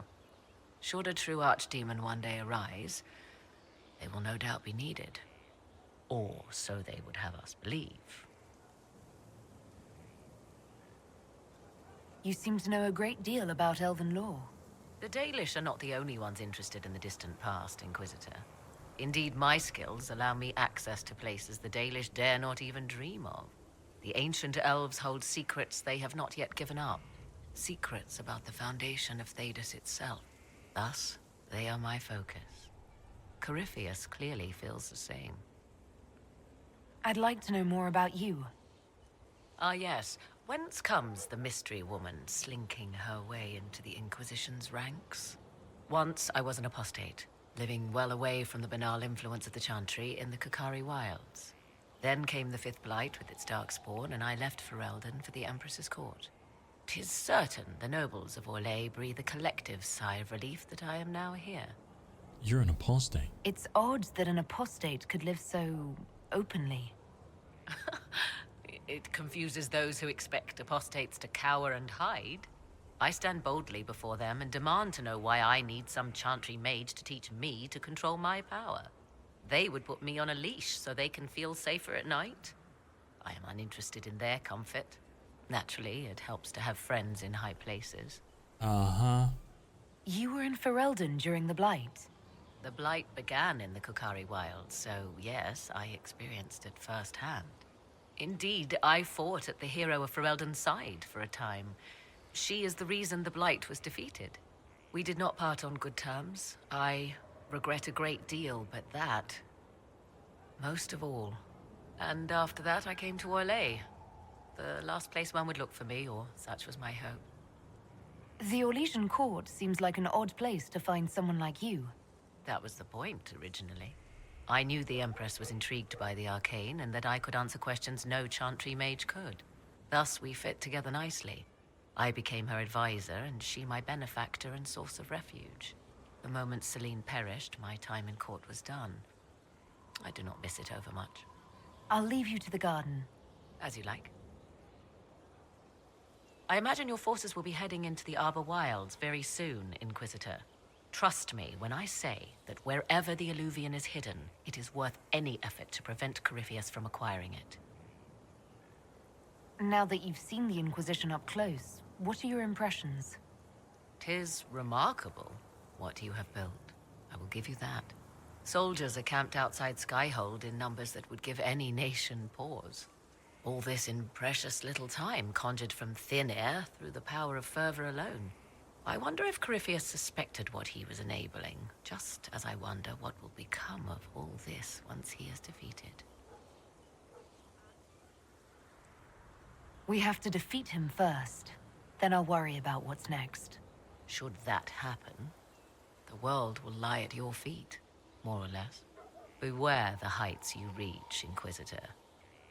should a true archdemon one day arise, they will no doubt be needed. Or so they would have us believe. You seem to know a great deal about elven lore. The Dalish are not the only ones interested in the distant past, Inquisitor. Indeed, my skills allow me access to places the Dalish dare not even dream of. The ancient elves hold secrets they have not yet given up. Secrets about the foundation of Thedas itself. Thus, they are my focus. Corypheus clearly feels the same. I'd like to know more about you. Ah, yes. Whence comes the mystery woman slinking her way into the Inquisition's ranks? Once I was an apostate, living well away from the banal influence of the Chantry in the Kakari Wilds. Then came the Fifth Blight with its darkspawn, and I left Ferelden for the Empress's court. 'Tis certain the nobles of Orlais breathe a collective sigh of relief that I am now here. You're an apostate. It's odd that an apostate could live so openly. It confuses those who expect apostates to cower and hide. I stand boldly before them and demand to know why I need some Chantry mage to teach me to control my power. They would put me on a leash so they can feel safer at night. I am uninterested in their comfort. Naturally, it helps to have friends in high places. Uh-huh. You were in Ferelden during the Blight. The Blight began in the Kukari Wilds, so yes, I experienced it firsthand. Indeed, I fought at the hero of Ferelden's side for a time. She is the reason the Blight was defeated. We did not part on good terms. I regret a great deal, but that... most of all. And after that, I came to Orlais. The last place one would look for me, or such was my hope. The Orlesian court seems like an odd place to find someone like you. That was the point, originally. I knew the Empress was intrigued by the arcane, and that I could answer questions no Chantry mage could. Thus, we fit together nicely. I became her advisor, and she my benefactor and source of refuge. The moment Celine perished, my time in court was done. I do not miss it overmuch. I'll leave you to the garden. As you like. I imagine your forces will be heading into the Arbor Wilds very soon, Inquisitor. Trust me when I say that wherever the Alluvian is hidden, it is worth any effort to prevent Corypheus from acquiring it. Now that you've seen the Inquisition up close, what are your impressions? 'Tis remarkable what you have built. I will give you that. Soldiers are camped outside Skyhold in numbers that would give any nation pause. All this in precious little time, conjured from thin air through the power of fervor alone. I wonder if Corypheus suspected what he was enabling, just as I wonder what will become of all this once he is defeated. We have to defeat him first. Then I'll worry about what's next. Should that happen, the world will lie at your feet, more or less. Beware the heights you reach, Inquisitor.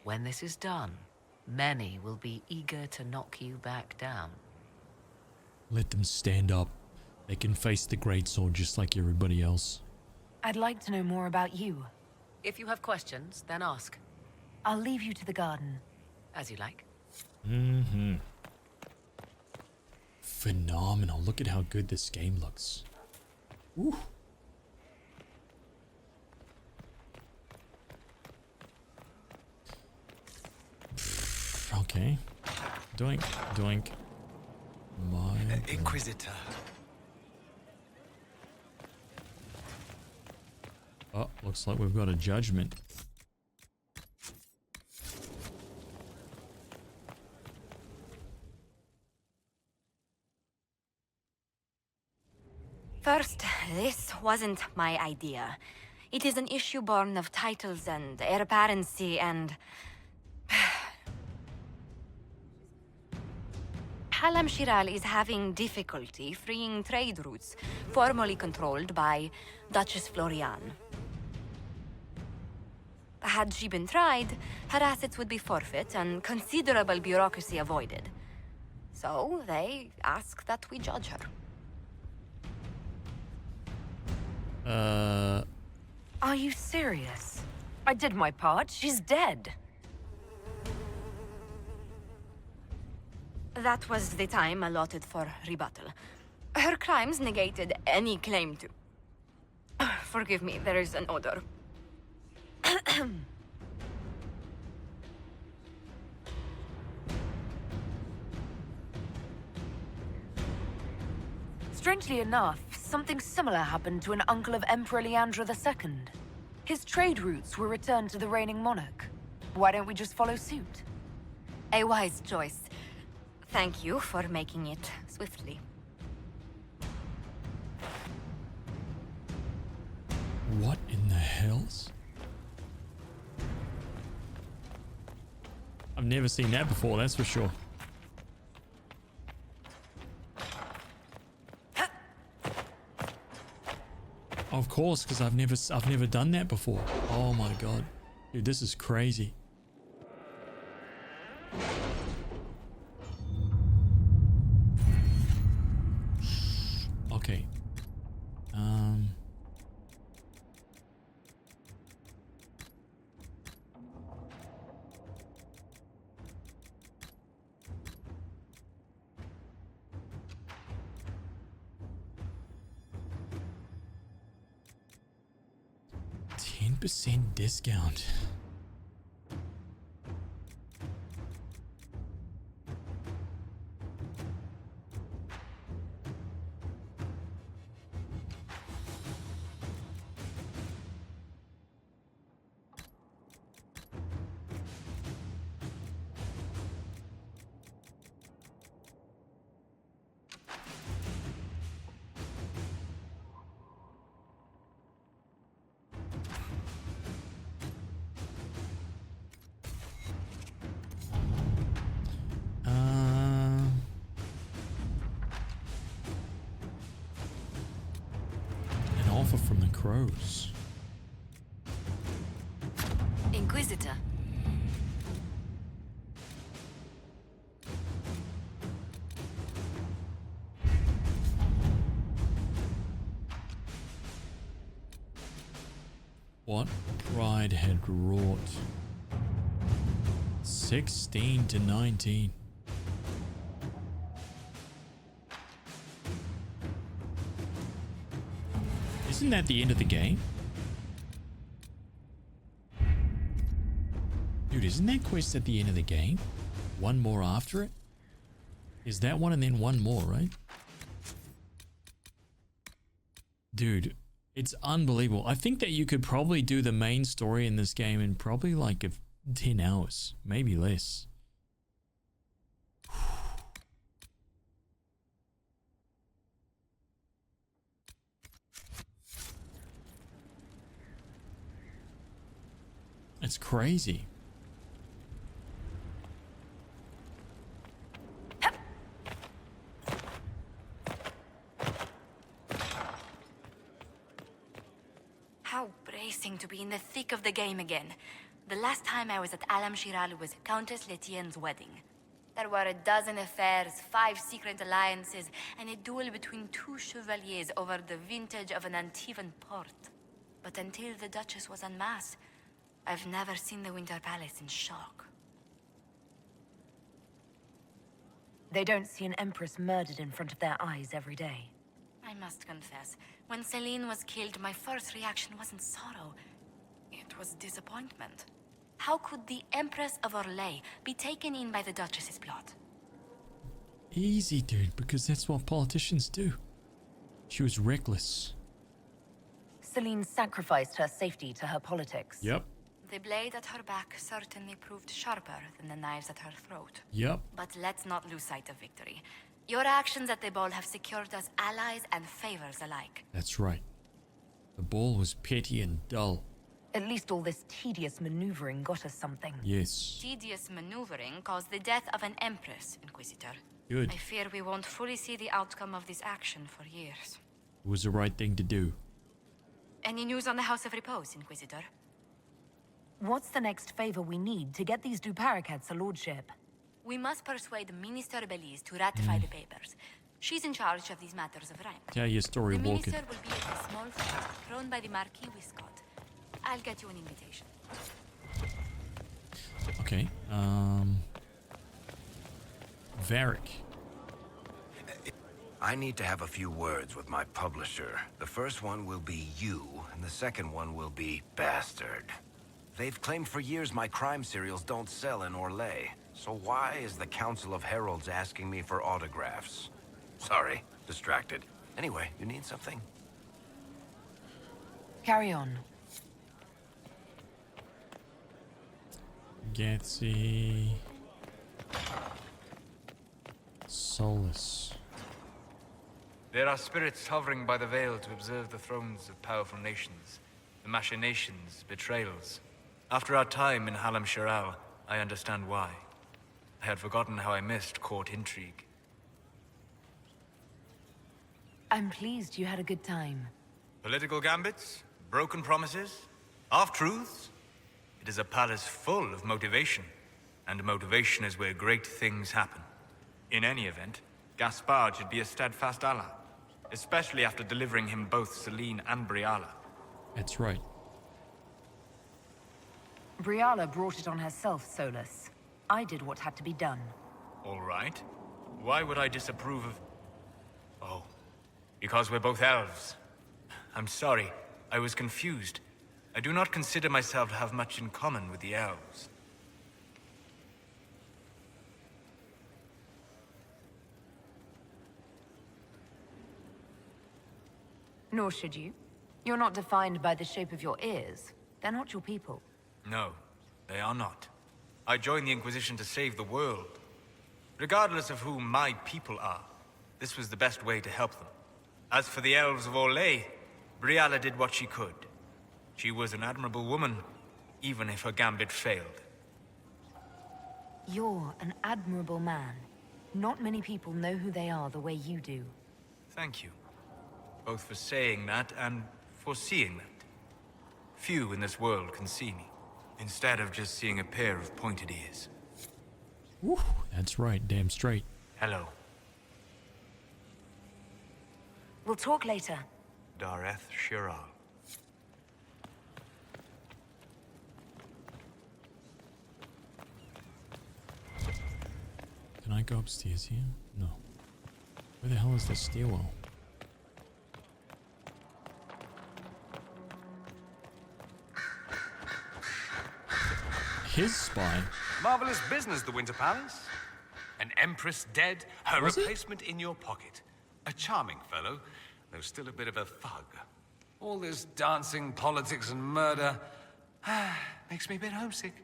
When this is done, many will be eager to knock you back down. Let them stand up. They can face the greatsword just like everybody else. I'd like to know more about you. If you have questions, then ask. I'll leave you to the garden. As you like. Mm-hmm. Phenomenal. Look at how good this game looks. Woo. Okay. Doink, doink. My Inquisitor. Oh, looks like we've got a judgment. First, this wasn't my idea. It is an issue born of titles and heir apparency and... Halam Shiral is having difficulty freeing trade routes formerly controlled by Duchess Florian. Had she been tried, her assets would be forfeit and considerable bureaucracy avoided. So they ask that we judge her. Are you serious? I did my part. She's dead. That was the time allotted for rebuttal. Her crimes negated any claim to... Forgive me, there is an odor. Strangely enough, something similar happened to an uncle of Emperor Leandra II. His trade routes were returned to the reigning monarch. Why don't we just follow suit? A wise choice. Thank you for making it swiftly. What in the hells? I've never seen that before, that's for sure. Of course, because I've never done that before. Oh my god. Dude, this is crazy. Okay. 10% discount. arrows. Inquisitor. What pride had wrought? 16 to 19. Isn't that the end of the game? Dude, isn't that quest at the end of the game? One more after it? Is that one and then one more, right? Dude, it's unbelievable. I think that you could probably do the main story in this game in probably like 10 hours, maybe less. It's crazy. How bracing to be in the thick of the game again. The last time I was at Alam Shiral was Countess Letienne's wedding. There were a dozen affairs, 5 secret alliances, and a duel between 2 chevaliers over the vintage of an Antivan port. But until the Duchess was en masse, I've never seen the Winter Palace in shock. They don't see an empress murdered in front of their eyes every day. I must confess, when Celine was killed, my first reaction wasn't sorrow. It was disappointment. How could the Empress of Orlais be taken in by the Duchess's plot? Easy, dude, because that's what politicians do. She was reckless. Celine sacrificed her safety to her politics. Yep. The blade at her back certainly proved sharper than the knives at her throat. Yep. But let's not lose sight of victory. Your actions at the ball have secured us allies and favors alike. That's right. The ball was petty and dull. At least all this tedious maneuvering got us something. Yes. Tedious maneuvering caused the death of an empress, Inquisitor. Good. I fear we won't fully see the outcome of this action for years. It was the right thing to do. Any news on the House of Repose, Inquisitor? What's the next favor we need to get these Duparacats a lordship? We must persuade Minister Belize to ratify the papers. She's in charge of these matters of rank. Tell your story, the Walker. minister will be at a small fete thrown by the Marquis Wiscott. I'll get you an invitation. Okay. Varric. I need to have a few words with my publisher. The first one will be you, and the second one will be Bastard. They've claimed for years my crime serials don't sell in Orlais. So why is the Council of Heralds asking me for autographs? Sorry, distracted. Anyway, you need something? Carry on. Gatsy. Solus. There are spirits hovering by the veil to observe the thrones of powerful nations, the machinations, betrayals. After our time in Halam Shiral, I understand why. I had forgotten how I missed court intrigue. I'm pleased you had a good time. Political gambits, broken promises, half-truths. It is a palace full of motivation, and motivation is where great things happen. In any event, Gaspard should be a steadfast ally, especially after delivering him both Celine and Briala. That's right. Briala brought it on herself, Solus. I did what had to be done. All right. Why would I disapprove of... Oh, because we're both elves. I'm sorry, I was confused. I do not consider myself to have much in common with the elves. Nor should you. You're not defined by the shape of your ears. They're not your people. No, they are not. I joined the Inquisition to save the world. Regardless of who my people are, this was the best way to help them. As for the elves of Orlais, Briala did what she could. She was an admirable woman, even if her gambit failed. You're an admirable man. Not many people know who they are the way you do. Thank you. Both for saying that and for seeing that. Few in this world can see me, instead of just seeing a pair of pointed ears. Woo, that's right, damn straight. Hello. We'll talk later. Dareth Shiral. Can I go upstairs here? No. Where the hell is the stairwell? His spy? Marvelous business, the Winter Palace. An empress dead, her replacement in your pocket. A charming fellow, though still a bit of a thug. All this dancing, politics, and murder makes me a bit homesick.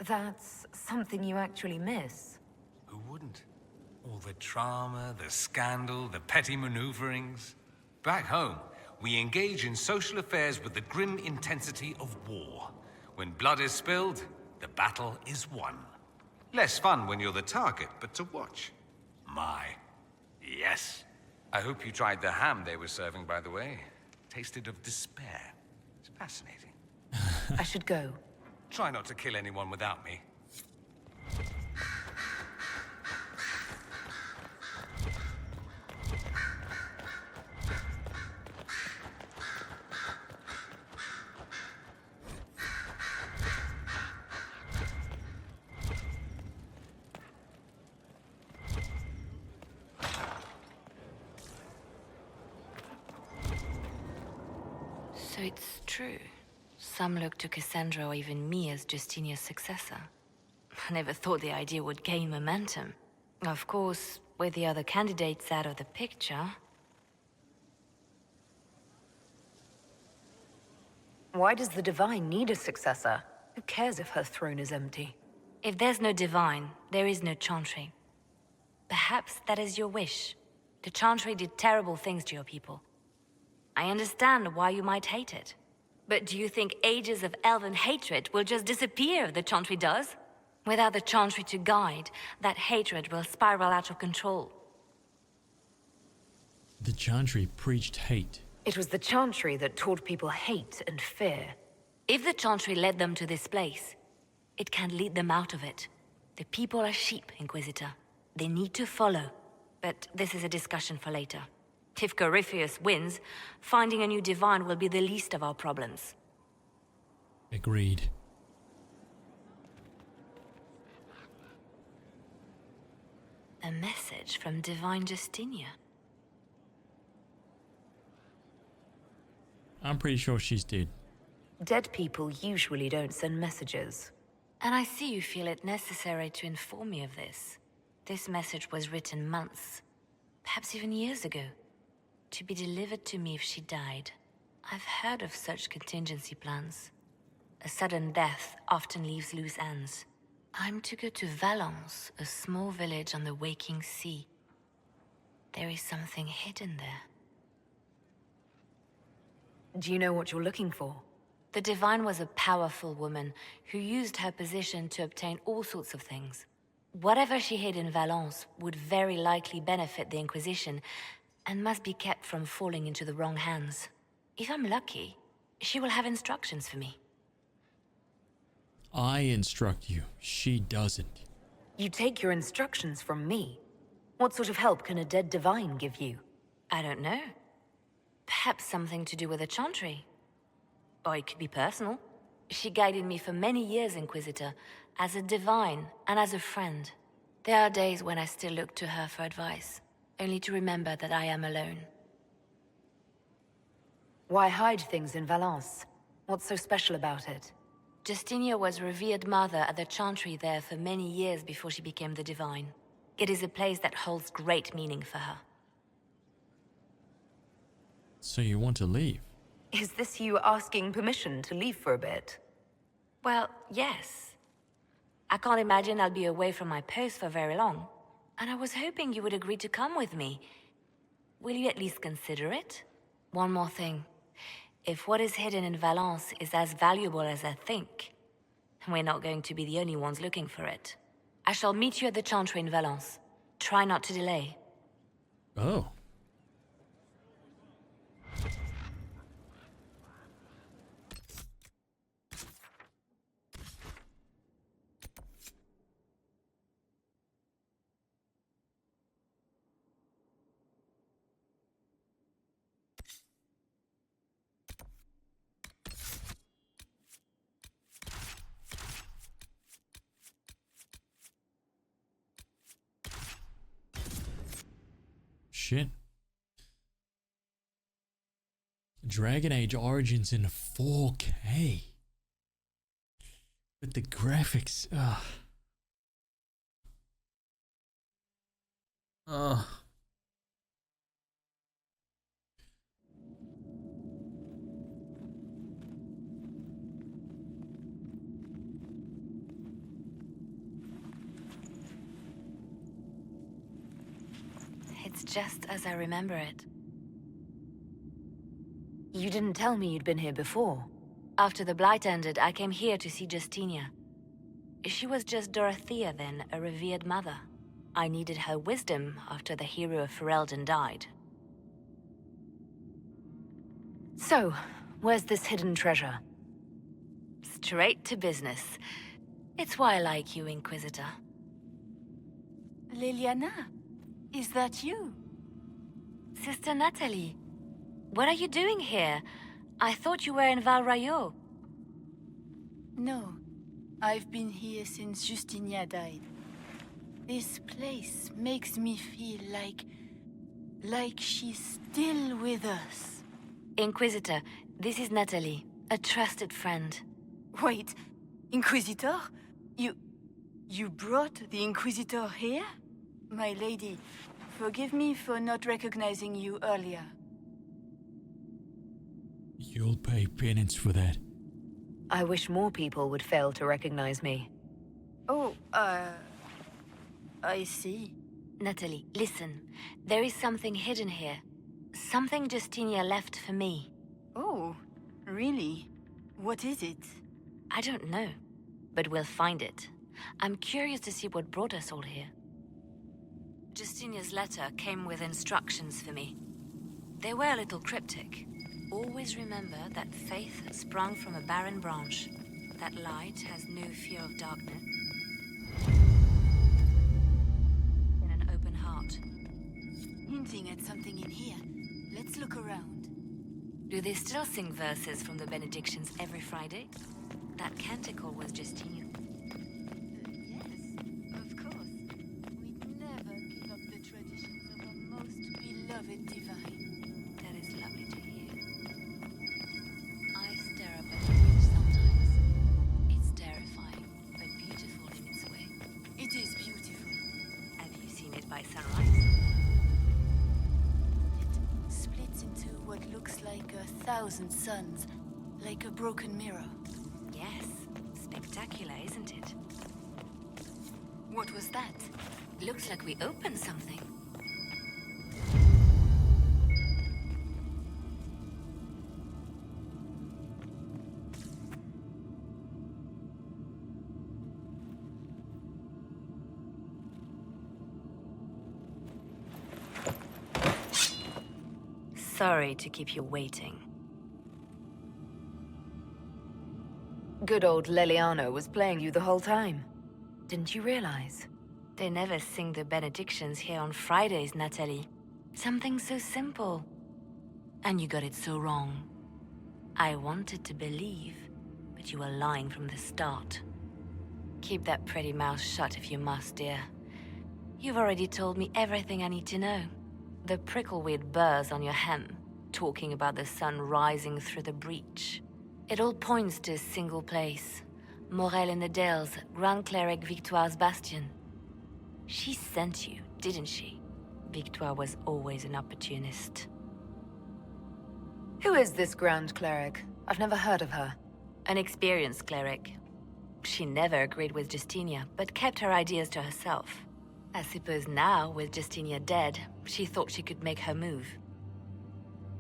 That's something you actually miss. Who wouldn't? All the drama, the scandal, the petty maneuverings. Back home, we engage in social affairs with the grim intensity of war. When blood is spilled, the battle is won. Less fun when you're the target, but to watch. My, yes. I hope you tried the ham they were serving, by the way. Tasted of despair. It's fascinating. I should go. Try not to kill anyone without me. So it's true. Some look to Cassandra or even me as Justinia's successor. I never thought the idea would gain momentum. Of course, with the other candidates out of the picture... Why does the Divine need a successor? Who cares if her throne is empty? If there's no Divine, there is no Chantry. Perhaps that is your wish. The Chantry did terrible things to your people. I understand why you might hate it. But do you think ages of elven hatred will just disappear if the Chantry does? Without the Chantry to guide, that hatred will spiral out of control. The Chantry preached hate. It was the Chantry that taught people hate and fear. If the Chantry led them to this place, it can lead them out of it. The people are sheep, Inquisitor. They need to follow. But this is a discussion for later. If Corypheus wins, finding a new Divine will be the least of our problems. Agreed. A message from Divine Justinia. I'm pretty sure she's dead. Dead people usually don't send messages. And I see you feel it necessary to inform me of this. This message was written months, perhaps even years ago, to be delivered to me if she died. I've heard of such contingency plans. A sudden death often leaves loose ends. I'm to go to Valence, a small village on the waking sea. There is something hidden there. Do you know what you're looking for? The Divine was a powerful woman who used her position to obtain all sorts of things. Whatever she hid in Valence would very likely benefit the Inquisition and must be kept from falling into the wrong hands. If I'm lucky, she will have instructions for me. I instruct you. She doesn't. You take your instructions from me. What sort of help can a dead Divine give you? I don't know. Perhaps something to do with the Chantry. Or it could be personal. She guided me for many years, Inquisitor, as a Divine and as a friend. There are days when I still look to her for advice, only to remember that I am alone. Why hide things in Valence? What's so special about it? Justinia was revered mother at the Chantry there for many years before she became the Divine. It is a place that holds great meaning for her. So you want to leave? Is this you asking permission to leave for a bit? Well, yes. I can't imagine I'll be away from my post for very long. And I was hoping you would agree to come with me. Will you at least consider it? One more thing. If what is hidden in Valence is as valuable as I think, we're not going to be the only ones looking for it. I shall meet you at the Chantry in Valence. Try not to delay. Oh. shit. Dragon Age Origins in 4K. But the graphics, ugh. Ugh. It's just as I remember it. You didn't tell me you'd been here before. After the Blight ended, I came here to see Justinia. She was just Dorothea then, a revered mother. I needed her wisdom after the hero of Ferelden died. So, where's this hidden treasure? Straight to business. It's why I like you, Inquisitor. Liliana, is that you? Sister Natalie, what are you doing here? I thought you were in Val Rayo. No, I've been here since Justinia died. This place makes me feel like she's still with us. Inquisitor, this is Natalie, a trusted friend. Wait, Inquisitor? You brought the Inquisitor here? My lady, forgive me for not recognizing you earlier. You'll pay penance for that. I wish more people would fail to recognize me. Oh, I see. Natalie, listen. There is something hidden here. Something Justinia left for me. Oh, really? What is it? I don't know, but we'll find it. I'm curious to see what brought us all here. Justinia's letter came with instructions for me. They were a little cryptic. Always remember that faith sprung from a barren branch, that light has no fear of darkness. In an open heart. Hinting at something in here. Let's look around. Do they still sing verses from the benedictions every Friday? That canticle was Justinia. Yes, of course. We'd never give up the traditions of our most beloved divine. That is lovely to hear. I stare up at the bridge sometimes. It's terrifying, but beautiful in its way. It is beautiful. Have you seen it by sunrise? It splits into what looks like 1,000 suns, like a broken mirror. Yes, spectacular, isn't it? What was that? Looks like we opened something. Sorry to keep you waiting. Good old Leliano was playing you the whole time. Didn't you realize? They never sing the benedictions here on Fridays, Natalie. Something so simple. And you got it so wrong. I wanted to believe, but you were lying from the start. Keep that pretty mouth shut if you must, dear. You've already told me everything I need to know. The prickleweed burrs on your hem, talking about the sun rising through the breach. It all points to a single place. Morel in the Dales, Grand Cleric Victoire's bastion. She sent you, didn't she? Victoire was always an opportunist. Who is this Grand Cleric? I've never heard of her. An experienced cleric. She never agreed with Justinia, but kept her ideas to herself. I suppose now, with Justinia dead, she thought she could make her move.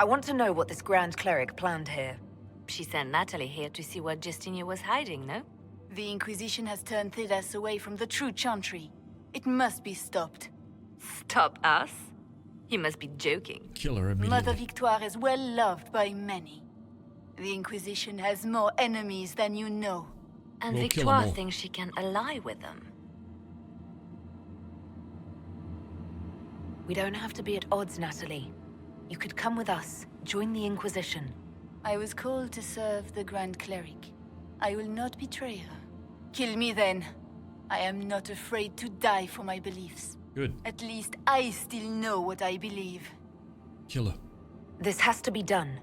I want to know what this Grand Cleric planned here. She sent Natalie here to see what Justinia was hiding, no? The Inquisition has turned Thedas away from the true Chantry. It must be stopped. Stop us? You must be joking. Kill her immediately. Mother Victoire is well loved by many. The Inquisition has more enemies than you know. And We'll Victoire thinks she can ally with them. We don't have to be at odds, Natalie. You could come with us, join the Inquisition. I was called to serve the Grand Cleric. I will not betray her. Kill me then. I am not afraid to die for my beliefs. Good. At least I still know what I believe. Kill her. This has to be done.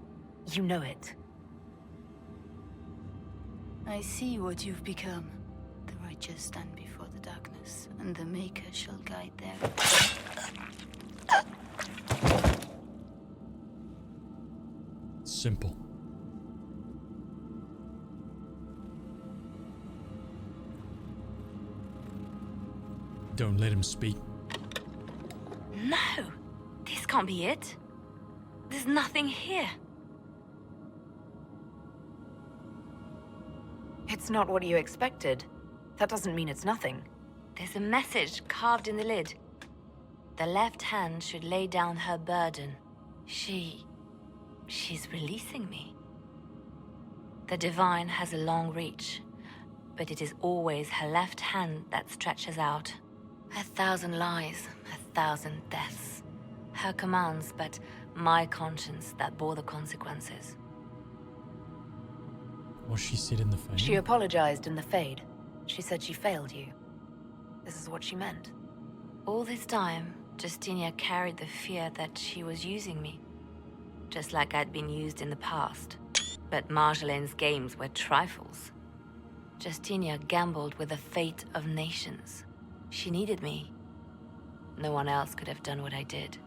You know it. I see what you've become. The righteous stand before the darkness, and the Maker shall guide them. Simple. Don't let him speak. No! This can't be it. There's nothing here. It's not what you expected. That doesn't mean it's nothing. There's a message carved in the lid. The left hand should lay down her burden. She's releasing me. The divine has a long reach, but it is always her left hand that stretches out. 1,000 lies, 1,000 deaths. Her commands, but my conscience that bore the consequences. What she said in the fade? She apologized in the fade. She said she failed you. This is what she meant. All this time, Justinia carried the fear that she was using me. Just like I'd been used in the past. But Marjolaine's games were trifles. Justinia gambled with the fate of nations. She needed me. No one else could have done what I did.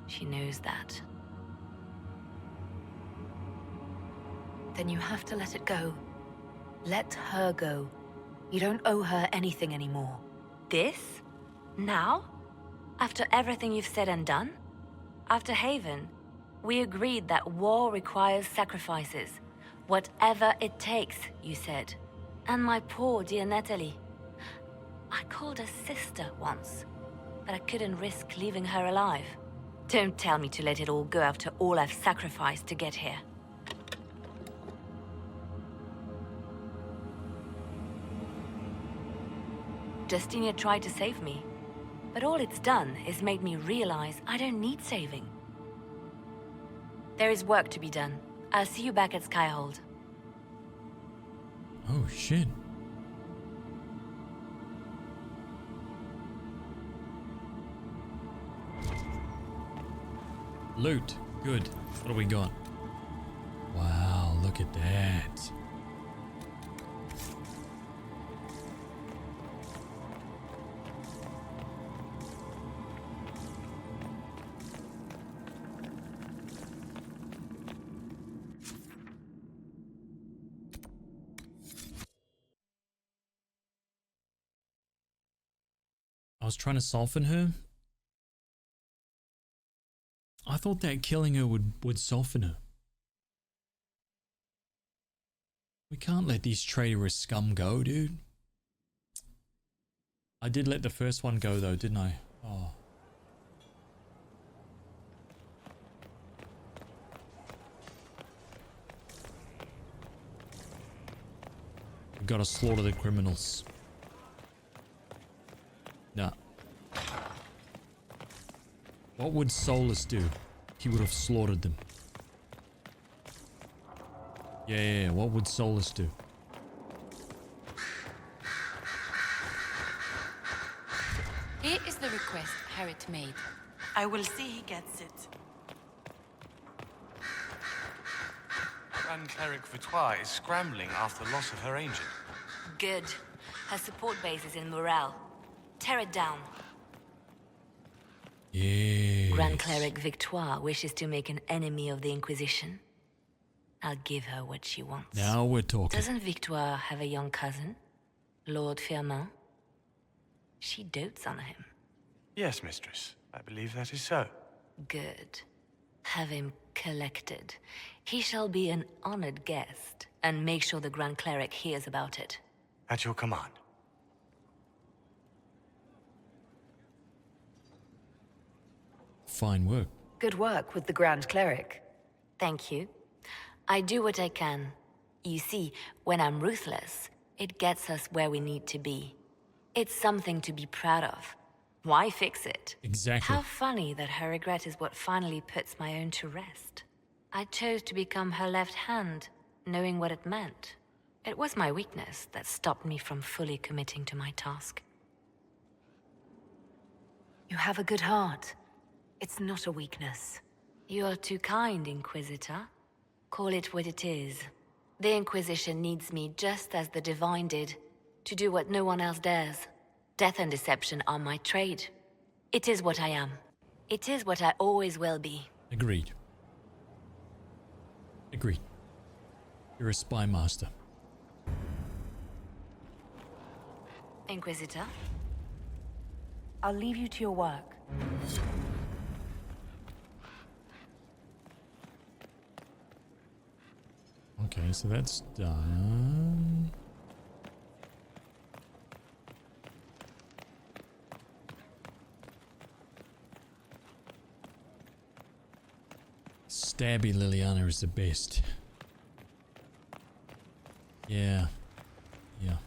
She knows that. Then you have to let it go. Let her go. You don't owe her anything anymore. This? Now? After everything you've said and done? After Haven, we agreed that war requires sacrifices. Whatever it takes, you said. And my poor dear Natalie. I called her sister once, but I couldn't risk leaving her alive. Don't tell me to let it all go after all I've sacrificed to get here. Justinia tried to save me, but all it's done is made me realize I don't need saving. There is work to be done. I'll see you back at Skyhold. Oh, shit. Loot. Good. What do we got? Wow, look at that. I was trying to soften her. I thought that killing her would soften her. We can't let these traitorous scum go, dude. I did let the first one go though, didn't I? Oh. We've got to slaughter the criminals. Nah. What would Solus do? He would have slaughtered them. Yeah, what would Solus do? Here is the request Harriet made. I will see he gets it. Grand Cleric Victoire is scrambling after the loss of her angel. Good. Her support base is in Morale. Tear it down. Yes. Grand Cleric Victoire wishes to make an enemy of the Inquisition. I'll give her what she wants. Now we're talking. Doesn't Victoire have a young cousin? Lord Firmin? She dotes on him. Yes, mistress. I believe that is so. Good. Have him collected. He shall be an honored guest, and make sure the Grand Cleric hears about it. At your command. Fine work. Good work with the Grand Cleric. Thank you. I do what I can. You see, when I'm ruthless, it gets us where we need to be. It's something to be proud of. Why fix it? Exactly. How funny that her regret is what finally puts my own to rest. I chose to become her left hand, knowing what it meant. It was my weakness that stopped me from fully committing to my task. You have a good heart. It's not a weakness. You're too kind, Inquisitor. Call it what it is. The Inquisition needs me just as the Divine did, to do what no one else dares. Death and deception are my trade. It is what I am. It is what I always will be. Agreed. Agreed. You're a spy master. Inquisitor? I'll leave you to your work. Okay, so that's done. Stabby Liliana is the best. Yeah. Yeah.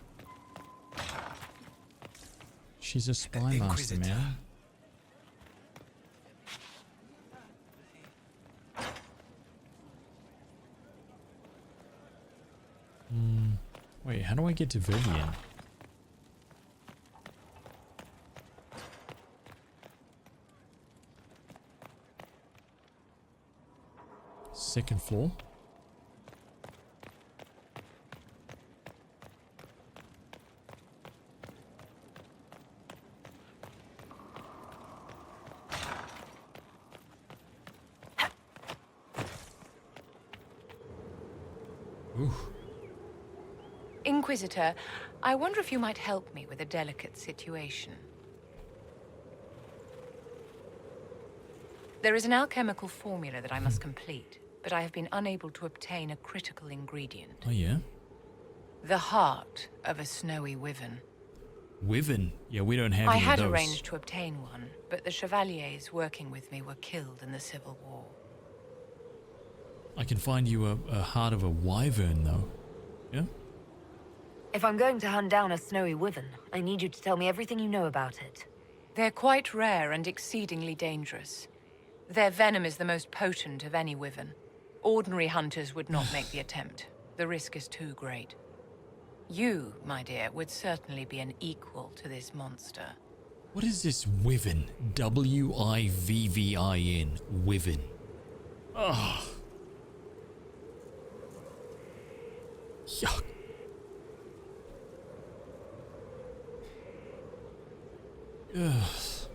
She's a spy master, man. Wait, how do I get to Vivian? Second floor? Ooh. Inquisitor, I wonder if you might help me with a delicate situation. There is an alchemical formula that I must complete, but I have been unable to obtain a critical ingredient. Oh, yeah? The heart of a snowy wyvern. Wyvern? Yeah, we don't have I any had of those. arranged to obtain one, but the chevaliers working with me were killed in the Civil War. I can find you a heart of a wyvern, though. Yeah? If I'm going to hunt down a snowy wyvern, I need you to tell me everything you know about it. They're quite rare and exceedingly dangerous. Their venom is the most potent of any wyvern. Ordinary hunters would not make the attempt. The risk is too great. You, my dear, would certainly be an equal to this monster. What is this wyvern? W-I-V-V-I-N. Wyvern. Ugh. Yuck. Ugh.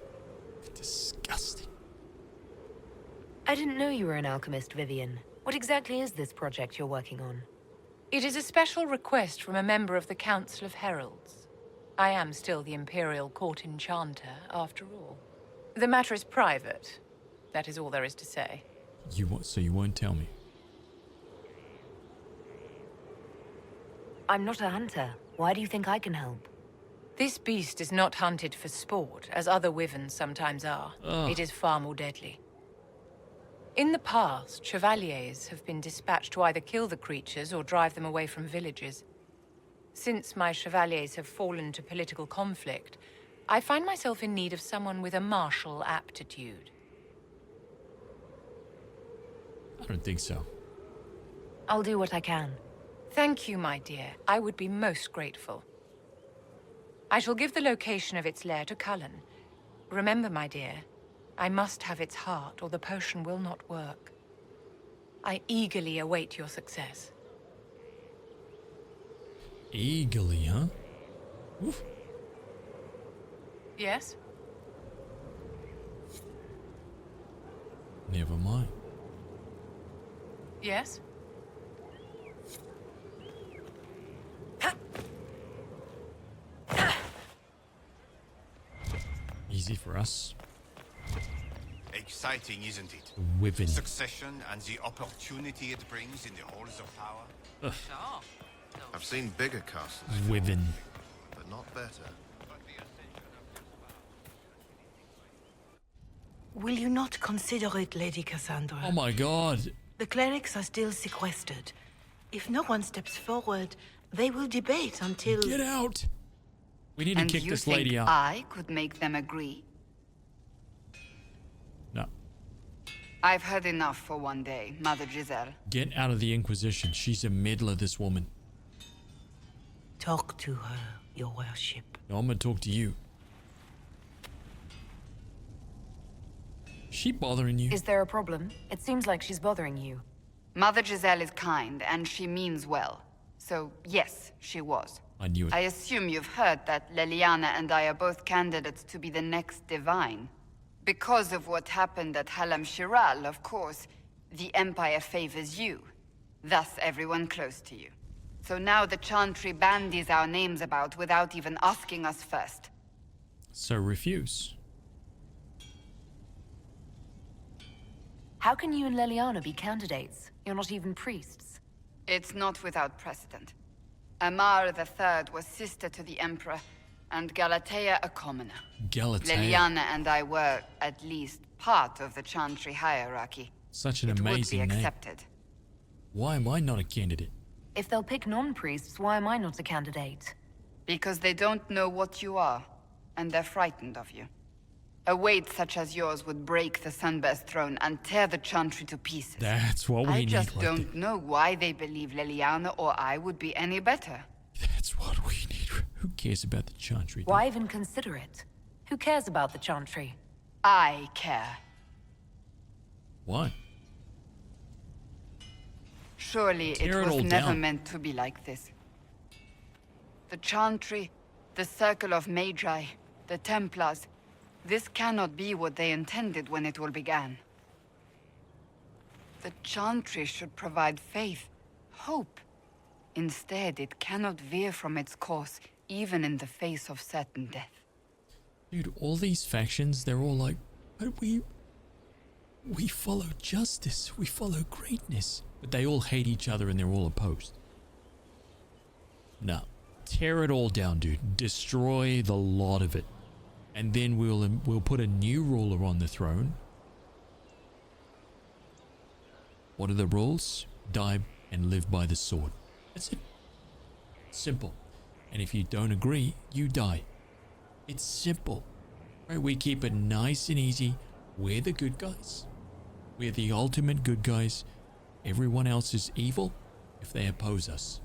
Disgusting. I didn't know you were an alchemist, Vivian. What exactly is this project you're working on? It is a special request from a member of the Council of Heralds. I am still the Imperial Court Enchanter, after all. The matter is private. That is all there is to say. So you won't tell me? I'm not a hunter. Why do you think I can help? This beast is not hunted for sport, as other wyverns sometimes are. Ugh. It is far more deadly. In the past, chevaliers have been dispatched to either kill the creatures or drive them away from villages. Since my chevaliers have fallen to political conflict, I find myself in need of someone with a martial aptitude. I don't think so. I'll do what I can. Thank you, my dear. I would be most grateful. I shall give the location of its lair to Cullen. Remember, my dear, I must have its heart, or the potion will not work. I eagerly await your success. Eagerly, huh? Oof. Yes? Never mind. Yes? Easy for us. Exciting, isn't it? Wyvern. Succession and the opportunity it brings in the halls of power. Ugh. I've seen bigger castles, Wyvern. but not better. Will you not consider it, Lady Cassandra? Oh my god. The clerics are still sequestered. If no one steps forward, they will debate until... Get out! We need to kick this lady out. I could make them agree? No. I've had enough for one day, Mother Giselle. Get out of the Inquisition. She's a meddler, this woman. Talk to her, your worship. No, I'm gonna talk to you. She bothering you? Is there a problem? It seems like she's bothering you. Mother Giselle is kind, and she means well. So, yes, she was. I knew it. I assume you've heard that Leliana and I are both candidates to be the next Divine. Because of what happened at Halam Shiral, of course, the Empire favors you. Thus, everyone close to you. So now the Chantry bandies our names about without even asking us first. So refuse. How can you and Leliana be candidates? You're not even priests. It's not without precedent. Amar III was sister to the Emperor, and Galatea a commoner. Galatea. Leliana and I were, at least, part of the Chantry hierarchy. Such an It amazing would be name. accepted. Why am I not a candidate? If they'll pick non-priests, why am I not a candidate? Because they don't know what you are, and they're frightened of you. A weight such as yours would break the Sunburst throne and tear the Chantry to pieces. That's what we I need. just like don't know why they believe Leliana or I would be any better. That's what we need. Who cares about the Chantry? Why even consider it? Who cares about the Chantry? I care. Why? Surely it Tear it was all never down. meant to be like this. The Chantry, the Circle of Magi, the Templars. This cannot be what they intended when it all began. The Chantry should provide faith, hope. Instead, it cannot veer from its course, even in the face of certain death. Dude, all these factions, they're all like, but we follow justice, we follow greatness. But they all hate each other and they're all opposed. No. Tear it all down, dude. Destroy the lot of it. And then we'll put a new ruler on the throne. What are the rules? Die and live by the sword. That's it. Simple. And if you don't agree, you die. It's simple. Right? We keep it nice and easy. We're the good guys. We're the ultimate good guys. Everyone else is evil if they oppose us.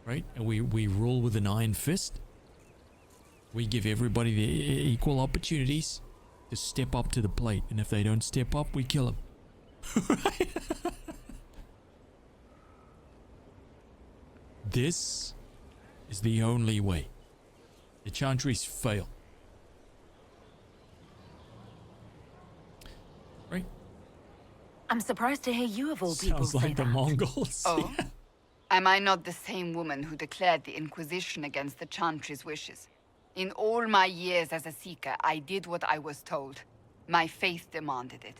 Right? And we rule with an iron fist. We give everybody the equal opportunities to step up to the plate. And if they don't step up, we kill them. Right? This is the only way. The Chantries fail. Right? I'm surprised to hear you of all people Sounds say like the that. Mongols. Oh? Am I not the same woman who declared the Inquisition against the Chantry's wishes? In all my years as a Seeker, I did what I was told. My faith demanded it.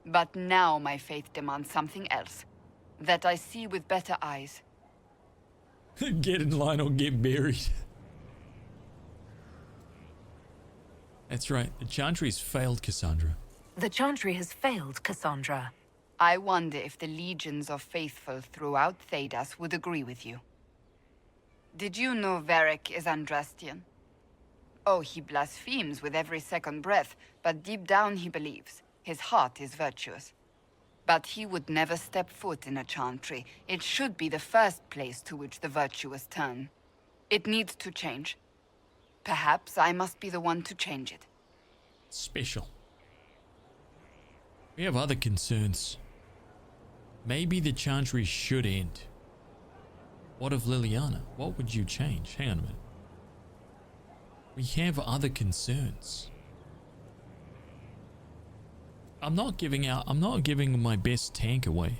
But now my faith demands something else. That I see with better eyes. Get in line or get buried. That's right. The Chantries failed, Cassandra. The Chantry has failed, Cassandra. I wonder if the legions of faithful throughout Thedas would agree with you. Did you know Varric is Andrastian? Oh, he blasphemes with every second breath, but deep down he believes. His heart is virtuous. But he would never step foot in a Chantry. It should be the first place to which the virtuous turn. It needs to change. Perhaps I must be the one to change it. Special. We have other concerns. Maybe the Chantry should end. What of Leliana? What would you change? Hang on a minute. We have other concerns. I'm not giving my best tank away.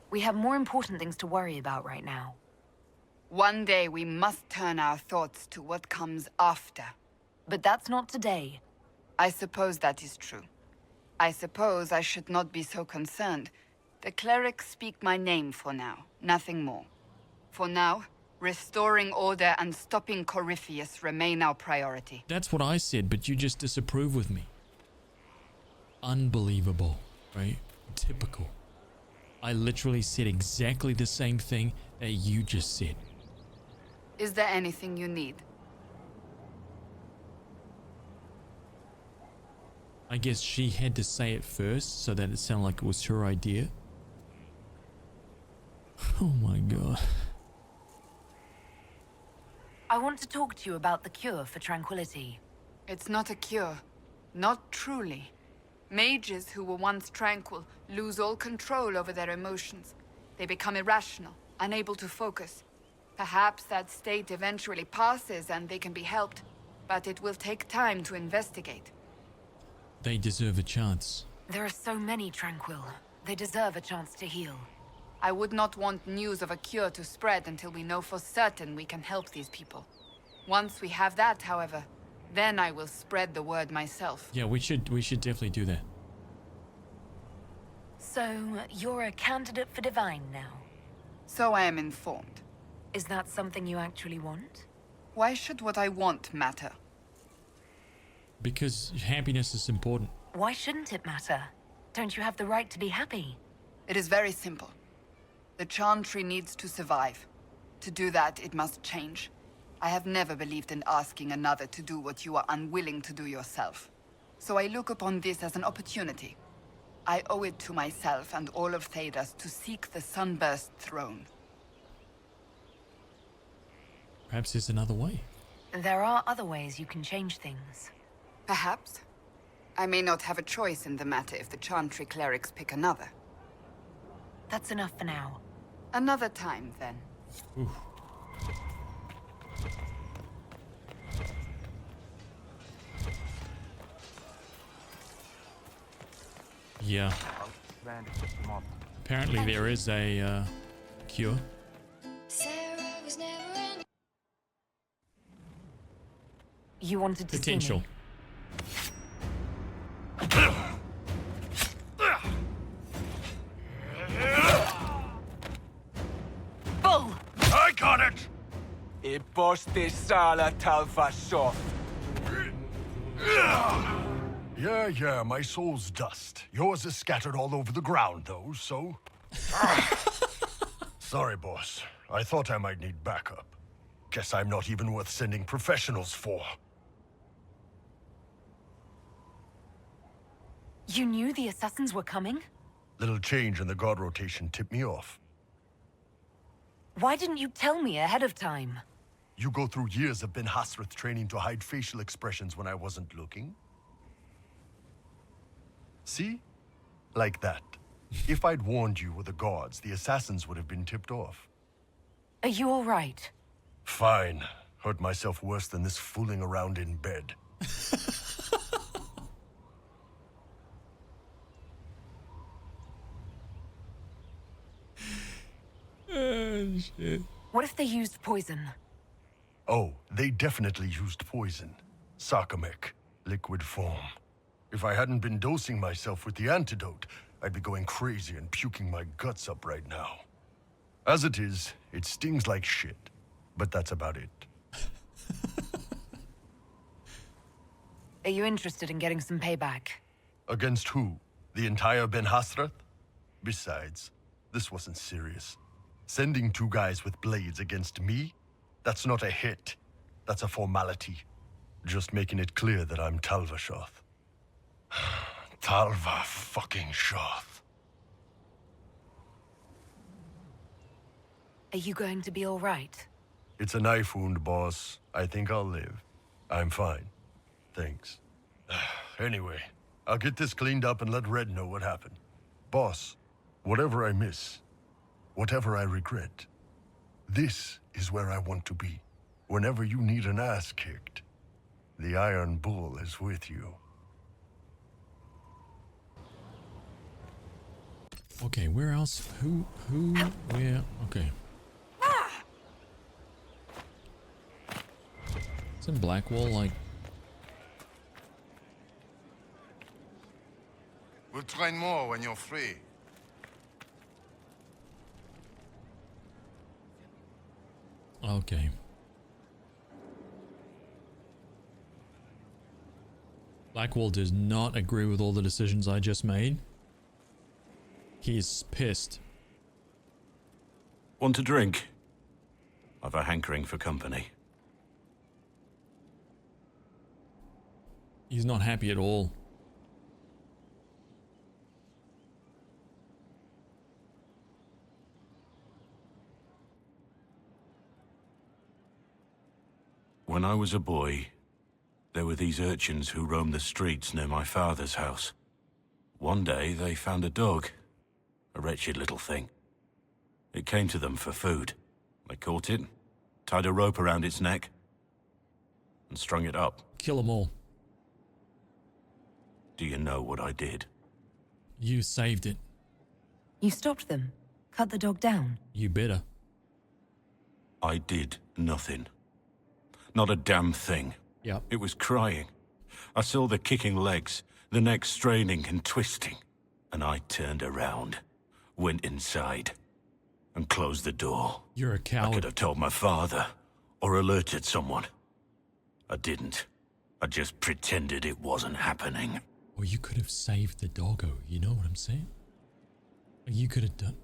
We have more important things to worry about right now. One day we must turn our thoughts to what comes after. But that's not today. I suppose that is true. I suppose I should not be so concerned. The clerics speak my name for now, nothing more. For now, restoring order and stopping Corypheus remain our priority. That's what I said, but you just disapprove with me. Unbelievable, right? Typical. I literally said exactly the same thing that you just said. Is there anything you need? I guess she had to say it first so that it sounded like it was her idea. Oh my god. I want to talk to you about the cure for tranquility. It's not a cure. Not truly. Mages who were once tranquil lose all control over their emotions. They become irrational, unable to focus. Perhaps that state eventually passes and they can be helped, but it will take time to investigate. They deserve a chance. There are so many tranquil. They deserve a chance to heal. I would not want news of a cure to spread until we know for certain we can help these people. Once we have that, however, then I will spread the word myself. Yeah, we should definitely do that. So, you're a candidate for Divine now? So I am informed. Is that something you actually want? Why should what I want matter? Because happiness is important. Why shouldn't it matter? Don't you have the right to be happy? It is very simple. The Chantry needs to survive. To do that, it must change. I have never believed in asking another to do what you are unwilling to do yourself. So I look upon this as an opportunity. I owe it to myself and all of Thedas to seek the Sunburst throne. Perhaps there's another way. There are other ways you can change things. Perhaps. I may not have a choice in the matter if the Chantry clerics pick another. That's enough for now. Another time, then. Ooh. Yeah. Apparently there is a cure. You wanted to Potential. See me? Bull! I got it! E poste sala talva soft. Yeah, my soul's dust. Yours is scattered all over the ground, though, so... Sorry, boss. I thought I might need backup. Guess I'm not even worth sending professionals for. You knew the assassins were coming? Little change in the guard rotation tipped me off. Why didn't you tell me ahead of time? You go through years of Ben Hasrith training to hide facial expressions when I wasn't looking? See? Like that. If I'd warned you or the guards, the assassins would have been tipped off. Are you all right? Fine. Hurt myself worse than this fooling around in bed. Oh, shit. What if they used poison? Oh, they definitely used poison. Sarcomec, liquid form. If I hadn't been dosing myself with the antidote, I'd be going crazy and puking my guts up right now. As it is, it stings like shit. But that's about it. Are you interested in getting some payback? Against who? The entire Ben Hasrith? Besides, this wasn't serious. Sending two guys with blades against me? That's not a hit. That's a formality. Just making it clear that I'm Talva Shoth. Talva fucking Shoth. Are you going to be all right? It's a knife wound, boss. I think I'll live. I'm fine. Thanks. Anyway, I'll get this cleaned up and let Red know what happened. Boss, whatever I miss, whatever I regret, this is where I want to be. Whenever you need an ass kicked, the Iron Bull is with you. Okay, where else? Who, where? Okay. Isn't Blackwall like... We'll train more when you're free. Okay. Blackwall does not agree with all the decisions I just made. He's pissed. Want a drink? I've a hankering for company. He's not happy at all. When I was a boy, There were these urchins who roamed the streets near my father's house. One day, they found a dog. A wretched little thing. It came to them for food. They caught it, tied a rope around its neck, and strung it up. Kill them all. Do you know what I did? You saved it. You stopped them? Cut the dog down? You better. I did nothing. Not a damn thing. Yep. It was crying. I saw the kicking legs, the neck straining and twisting. And I turned around, went inside, and closed the door. You're a coward. I could have told my father, or alerted someone. I didn't. I just pretended it wasn't happening. Or you could have saved the doggo, you know what I'm saying? You could have done...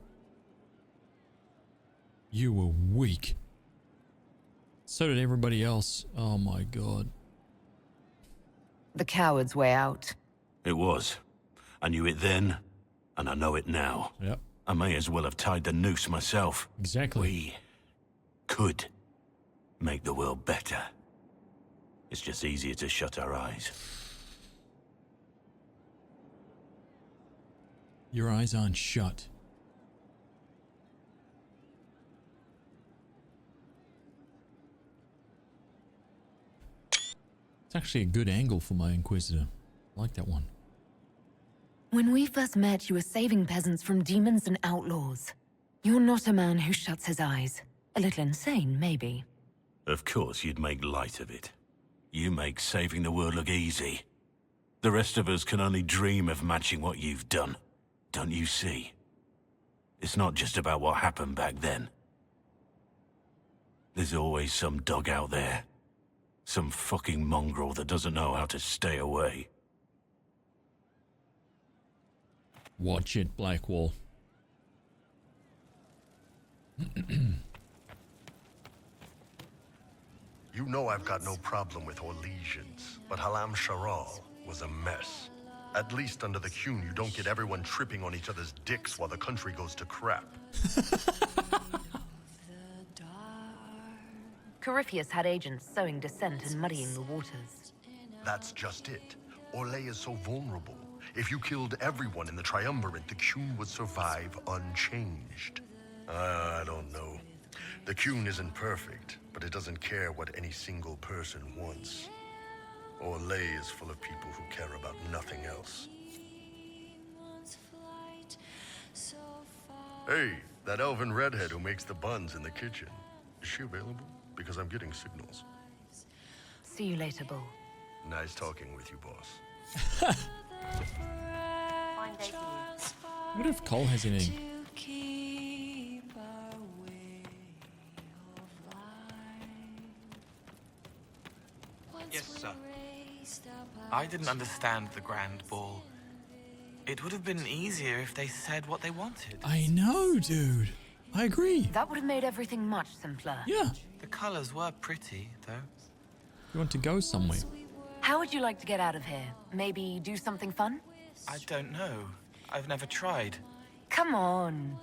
You were weak. So did everybody else. Oh my god. The coward's way out. It was. I knew it then, and I know it now. Yep. I may as well have tied the noose myself. Exactly. We could make the world better. It's just easier to shut our eyes. Your eyes aren't shut. It's actually a good angle for my Inquisitor. I like that one. When we first met, you were saving peasants from demons and outlaws. You're not a man who shuts his eyes. A little insane, maybe. Of course you'd make light of it. You make saving the world look easy. The rest of us can only dream of matching what you've done. Don't you see? It's not just about what happened back then. There's always some dog out there. Some fucking mongrel that doesn't know how to stay away. Watch it, Blackwall. You know I've got no problem with Orlaisians, but Halam Sharal was a mess. At least under the Qun, you don't get everyone tripping on each other's dicks while the country goes to crap. Corypheus had agents sowing dissent and muddying the waters. That's just it. Orlais is so vulnerable. If you killed everyone in the Triumvirate, the Qun would survive unchanged. I don't know. The Qun isn't perfect, but it doesn't care what any single person wants. Orlais is full of people who care about nothing else. Hey, that elven redhead who makes the buns in the kitchen. Is she available? Because I'm getting signals. See you later, Bull. Nice talking with you, boss. Fine day to you. What if Cole has anything? Yes, sir. I didn't understand the Grand Ball. It would have been easier if they said what they wanted. I know, dude. I agree. That would have made everything much simpler. Yeah. The colors were pretty, though. You want to go somewhere? How would you like to get out of here? Maybe do something fun? I don't know. I've never tried. Come on.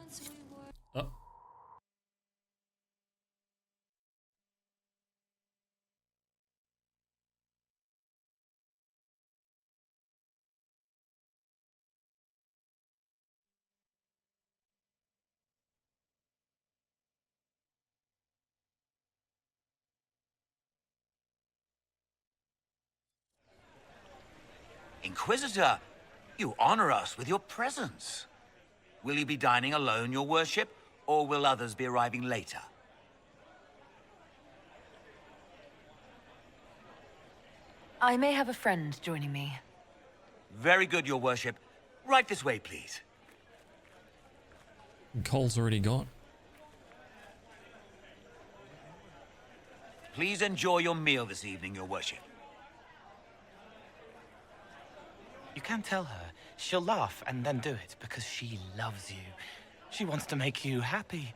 Inquisitor, you honor us with your presence. Will you be dining alone, your worship, or will others be arriving later? I may have a friend joining me. Very good, your worship. Right this way, please. Cole's already got. Please enjoy your meal this evening, your worship. You can tell her. She'll laugh and then do it because she loves you. She wants to make you happy.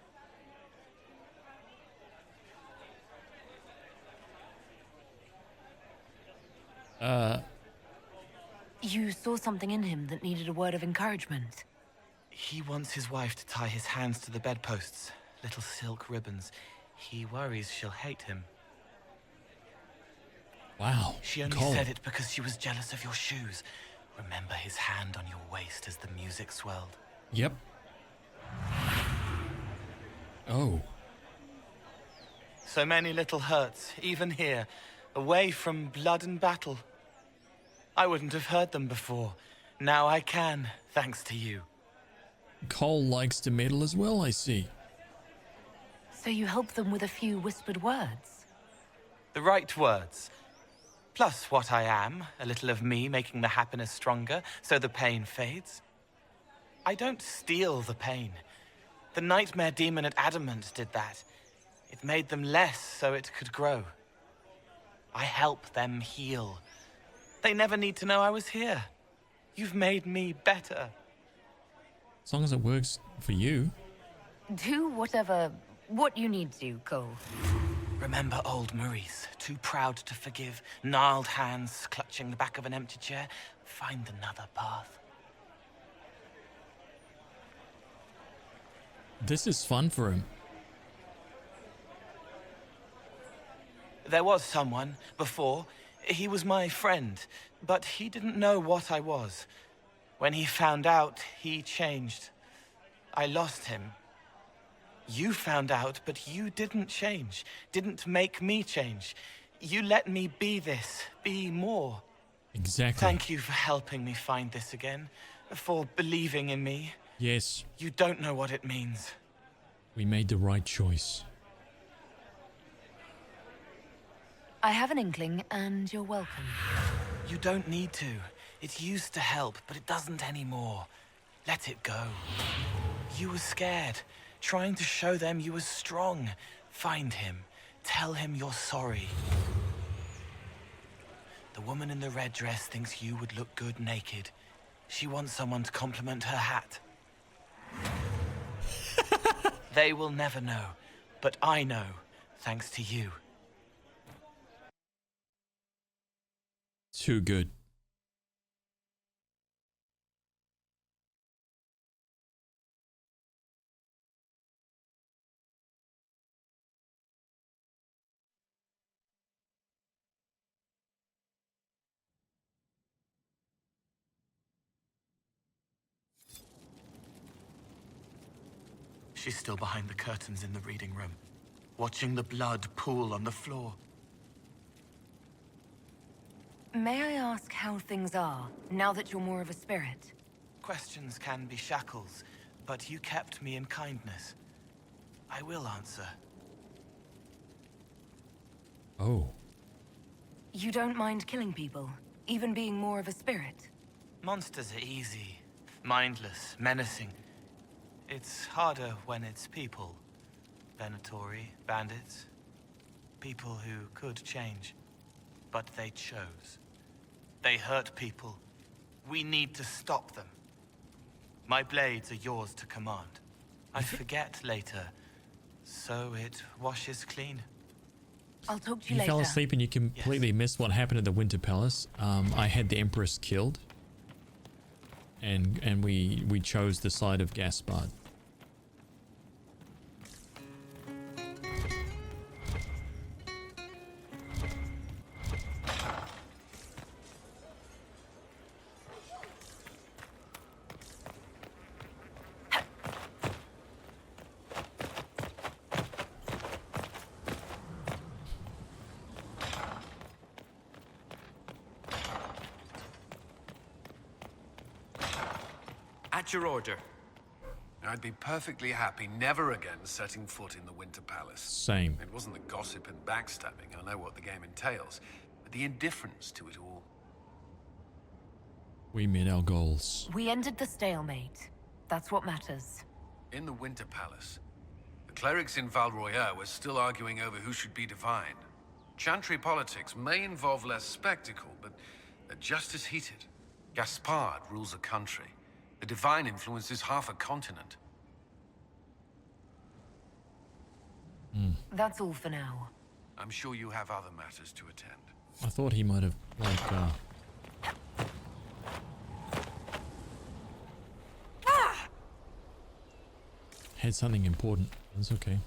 You saw something in him that needed a word of encouragement. He wants his wife to tie his hands to the bedposts, little silk ribbons. He worries she'll hate him. Wow. She only Cole. said it because she was jealous of your shoes. Remember his hand on your waist as the music swelled? Yep. Oh. So many little hurts, even here, away from blood and battle. I wouldn't have heard them before. Now I can, thanks to you. Cole likes to meddle as well, I see. So you help them with a few whispered words? The right words. Plus what I am, a little of me making the happiness stronger, so the pain fades. I don't steal the pain. The nightmare demon at Adamant did that. It made them less so it could grow. I help them heal. They never need to know I was here. You've made me better. As long as it works for you. Do what you need to, Cole. Remember old Maurice, too proud to forgive, gnarled hands clutching the back of an empty chair? Find another path. This is fun for him. There was someone before. He was my friend, but he didn't know what I was. When he found out, he changed. I lost him. You found out, but you didn't change. Didn't make me change. You let me be this, be more. Exactly. Thank you for helping me find this again, for believing in me. Yes. You don't know what it means. We made the right choice. I have an inkling, and you're welcome. You don't need to. It used to help, but it doesn't anymore. Let it go. You were scared, trying to show them you were strong. Find him. Tell him you're sorry. The woman in the red dress thinks you would look good naked. She wants someone to compliment her hat. They will never know, but I know, thanks to you. Too good. She's still behind the curtains in the reading room, watching the blood pool on the floor. May I ask how things are, now that you're more of a spirit? Questions can be shackles, but you kept me in kindness. I will answer. Oh. You don't mind killing people, even being more of a spirit? Monsters are easy, mindless, menacing. It's harder when it's people. Venatori, bandits. People who could change, but they chose. They hurt people. We need to stop them. My blades are yours to command. I forget later, so it washes clean. I'll talk to you You later. fell asleep and you completely missed what happened at the Winter Palace. I had the Empress killed. And we chose the side of Gaspard. At your order. I'd be perfectly happy never again setting foot in the Winter Palace. Same. It wasn't the gossip and backstabbing, I know what the game entails, but the indifference to it all. We met our goals. We ended the stalemate. That's what matters. In the Winter Palace, the clerics in Val Royeaux were still arguing over who should be divine. Chantry politics may involve less spectacle, but they're just as heated. Gaspard rules a country. The divine influences half a continent. That's all for now. I'm sure you have other matters to attend. I thought he might have, like, had something important. That's okay.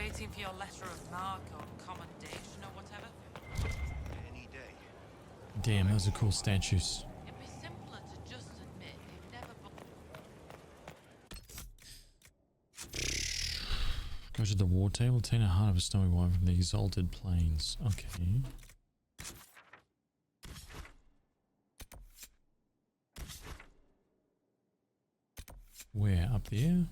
waiting for your letter of marque or commendation or whatever? Any day. Damn, those are cool statues. It'd be simpler to just admit you've never Go to the war table, obtain a heart of a snowy wine from the exalted plains. Okay. Where? Up there?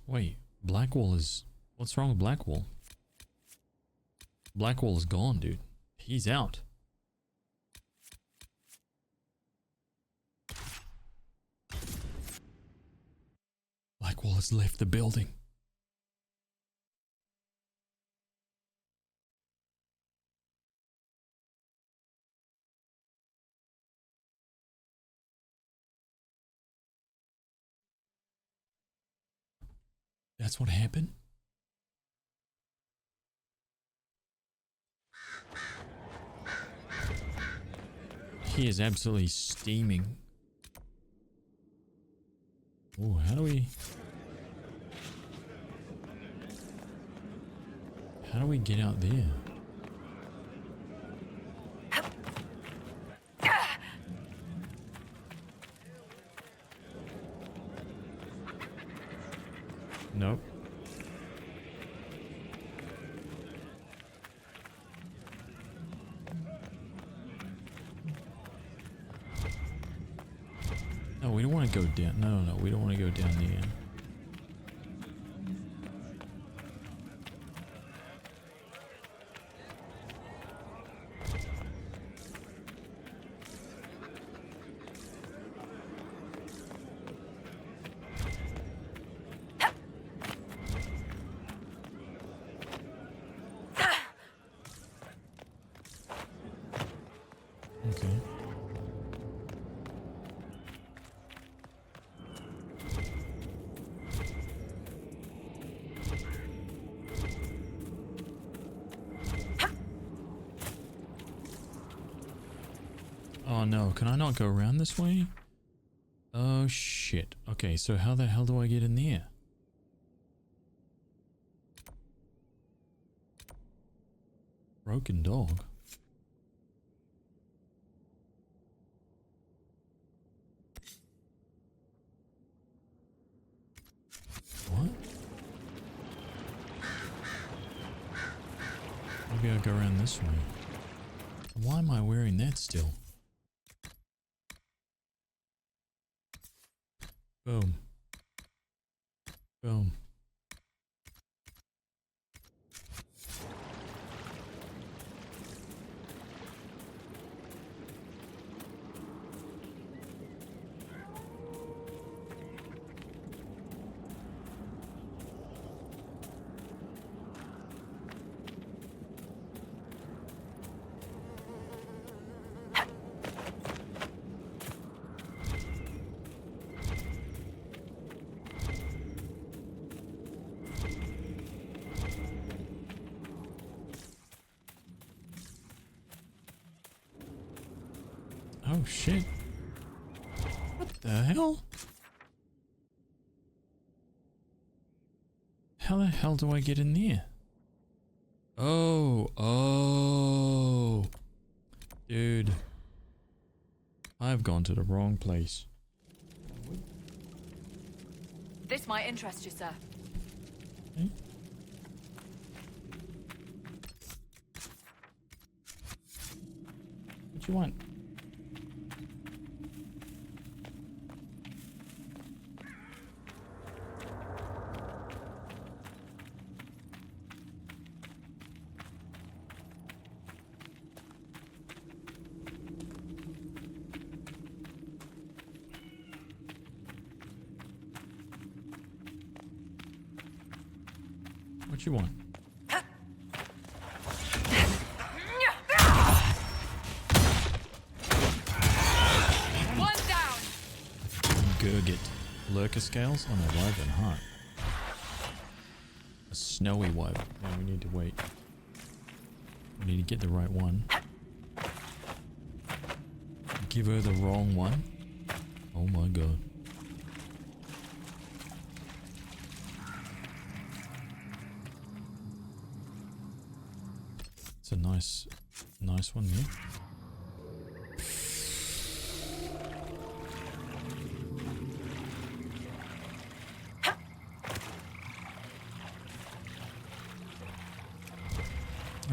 Wait, Blackwall is... What's wrong with Blackwall? Blackwall is gone, dude. He's out. Blackwall has left the building. That's what happened? He is absolutely steaming. Oh, how do we... How do we get out there? Nope. No, we don't want to go down. No, we don't want to go down there. Okay. Oh no, can I not go around this way? Oh shit. Okay, so how the hell do I get in there? Broken dog. What? Maybe I'll go around this way. Why am I wearing that still? Boom. Boom. Oh shit. What the hell? How the hell do I get in there? Oh. Dude. I've gone to the wrong place. This might interest you, sir. Okay. What you want? What you want? One down. Gurgit. Lurker scales on a wyvern heart. A snowy wyvern. Now we need to wait. I need to get the right one. Give her the wrong one. Oh my god. It's a nice one here.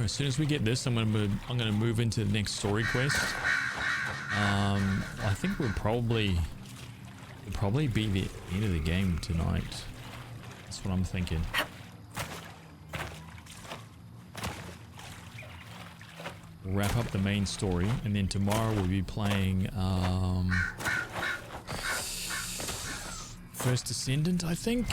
As soon as we get this, I'm gonna move into the next story quest. I think we'll probably be the end of the game tonight. That's what I'm thinking. We'll wrap up the main story, and then tomorrow we'll be playing First Descendant, I think.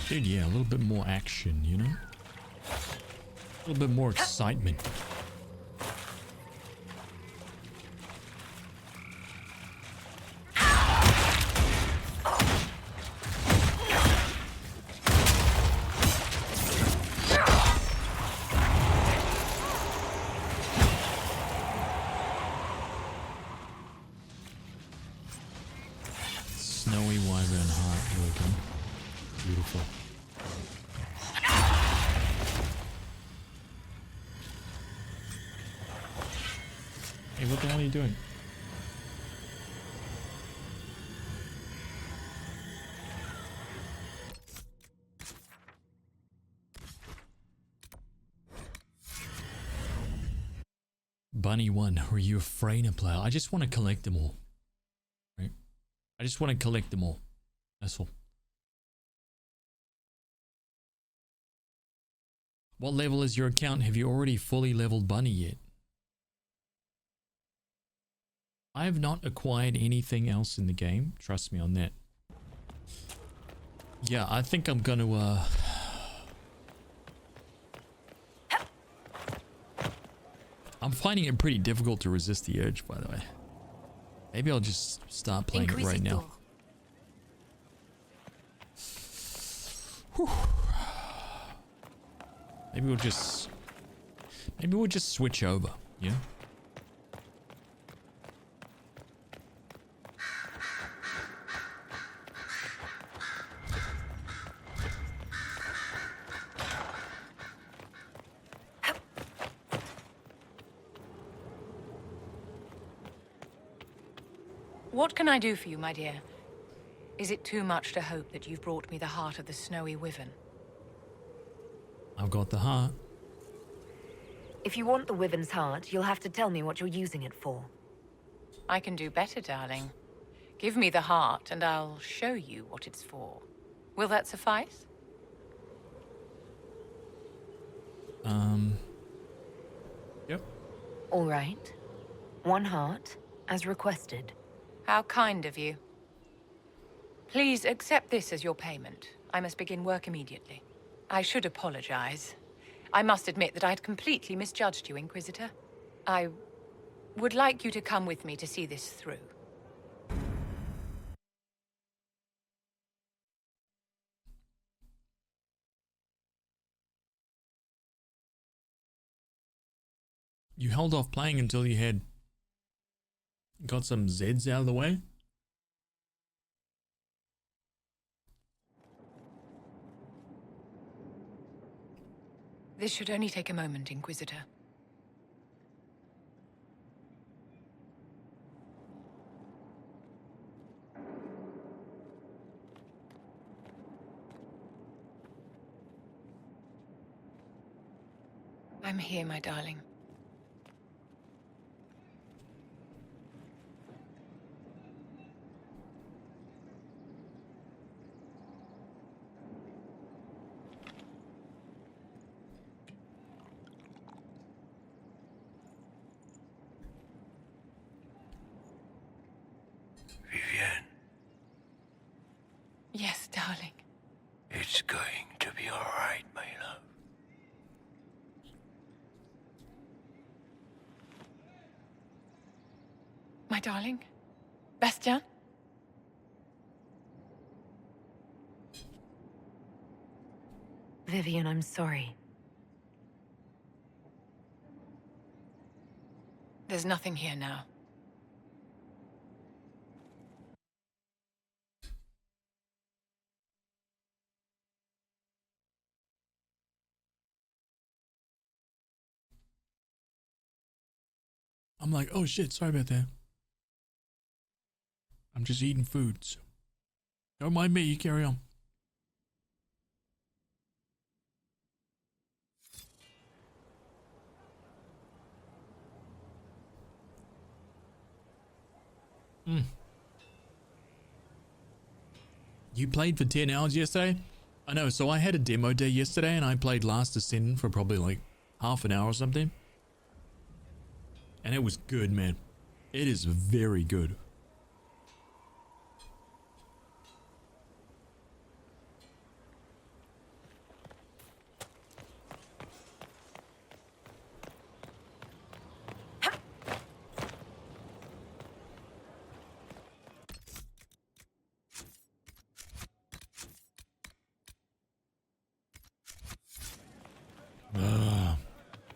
Dude, yeah, a little bit more action, you know? A little bit more excitement. Snowy wyvern heart working. Beautiful. Hey, what the hell are you doing? Bunny 1, are you a Freyna player? I just want to collect them all. Right? I just want to collect them all. That's all. What level is your account? Have you already fully leveled Bunny yet? I have not acquired anything else in the game. Trust me on that. Yeah, I think I'm gonna I'm finding it pretty difficult to resist the urge, by the way. Maybe I'll just start playing it right now. Whew. Maybe we'll just switch over, you know? What can I do for you, my dear? Is it too much to hope that you've brought me the heart of the snowy wyvern? I've got the heart. If you want the wyvern's heart, you'll have to tell me what you're using it for. I can do better, darling. Give me the heart, and I'll show you what it's for. Will that suffice? Yep. All right. 1 heart, as requested. How kind of you. Please accept this as your payment. I must begin work immediately. I should apologize. I must admit that I'd completely misjudged you, Inquisitor. I would like you to come with me to see this through. You held off playing until you had got some Zeds out of the way? This should only take a moment, Inquisitor. I'm here, my darling. Vivienne, Yes, darling. it's going to be all right, my love. My darling? Bastien? Vivian, I'm sorry. There's nothing here now. I'm like, oh shit, sorry about that. I'm just eating food, so don't mind me, you carry on. You played for 10 hours yesterday? I know, so I had a demo day yesterday and I played Last Ascendant for probably like half an hour or something. And it was good, man. It is very good.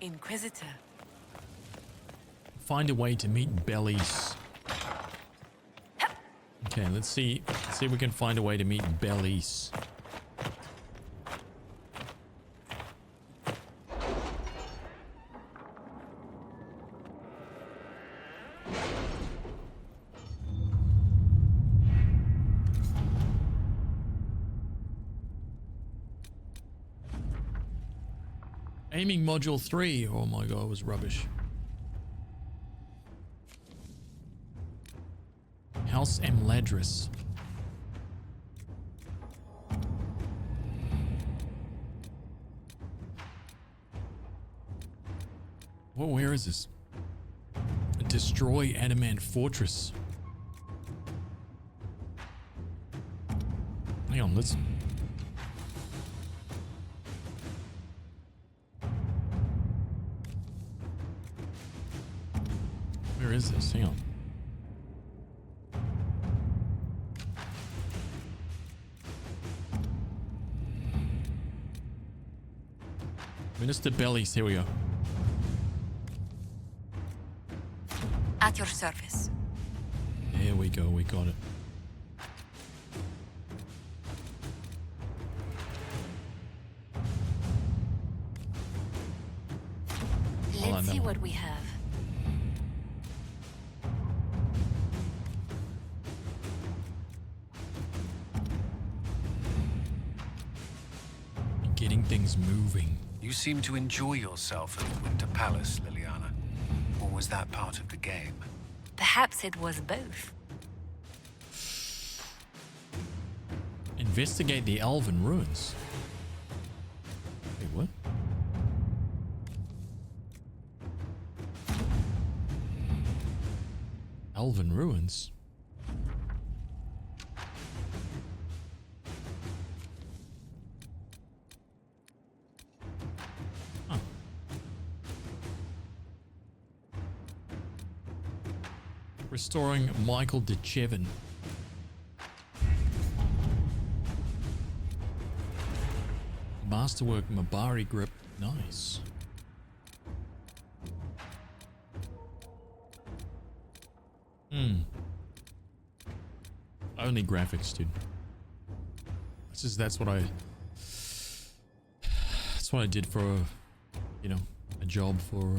Inquisitor. Find a way to meet Bellies. Okay, let's see if we can find a way to meet Bellies. Aiming module 3. Oh my god, it was rubbish. House M. Ladris. Whoa, where is this? Destroy Adamant Fortress. Hang on, let's... Where is this? Hang on. Minister Bellies, here we go. At your service. There we go, we got it. Let's see what we have. Getting things moving. You seem to enjoy yourself at the Winter Palace, Liliana. Or was that part of the game? Perhaps it was both. Investigate the Elven ruins. Wait, what? Elven ruins? Huh. Restoring Michael de Chevin. Masterwork Mabari grip. Nice. Only graphics, dude. That's what I did for a job for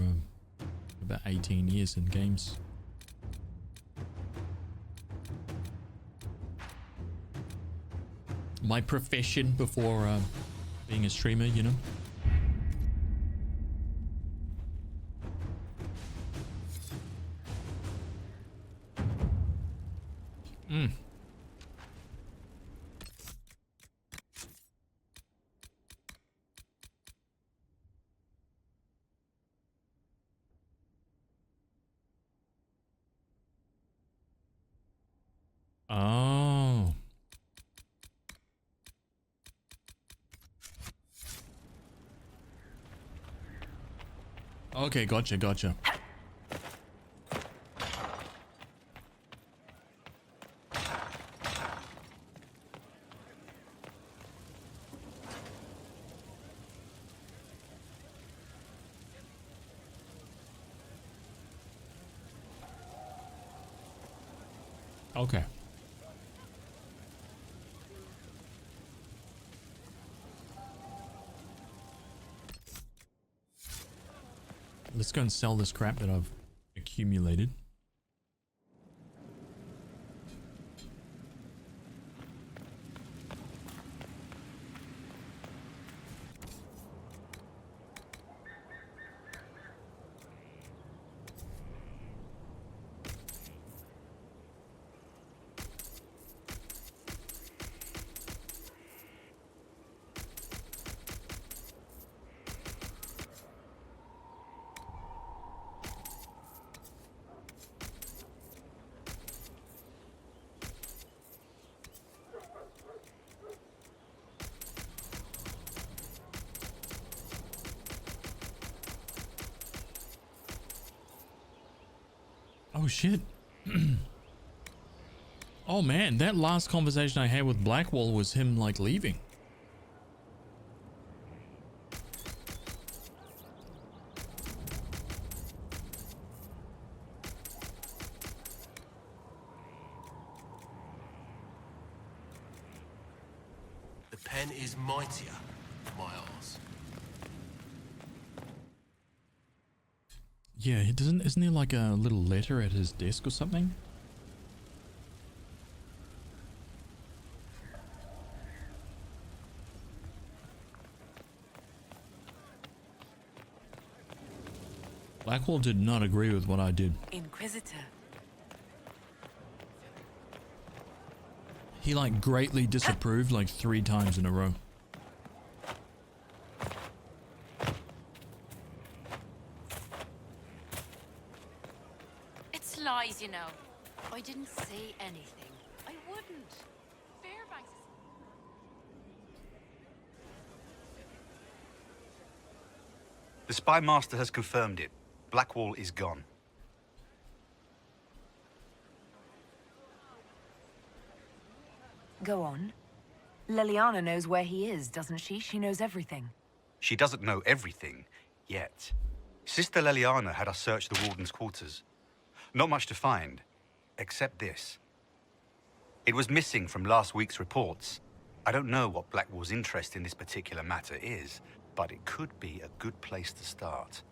about 18 years in games. My profession before being a streamer, you know. Okay, gotcha. Okay. Let's go and sell this crap that I've accumulated. Oh shit. Oh man, that last conversation I had with Blackwall was him like leaving. The pen is mightier, Miles. Yeah, isn't there like a little letter at his desk or something? Blackwall did not agree with what I did. Inquisitor. He like greatly disapproved like 3 times in a row. It's lies, you know. I didn't say anything. I wouldn't. Fairbanks is... The Spy Master has confirmed it. Blackwall is gone. Go on. Liliana knows where he is, doesn't she? She knows everything. She doesn't know everything, yet. Sister Liliana had us search the Warden's quarters. Not much to find, except this. It was missing from last week's reports. I don't know what Blackwall's interest in this particular matter is, but it could be a good place to start.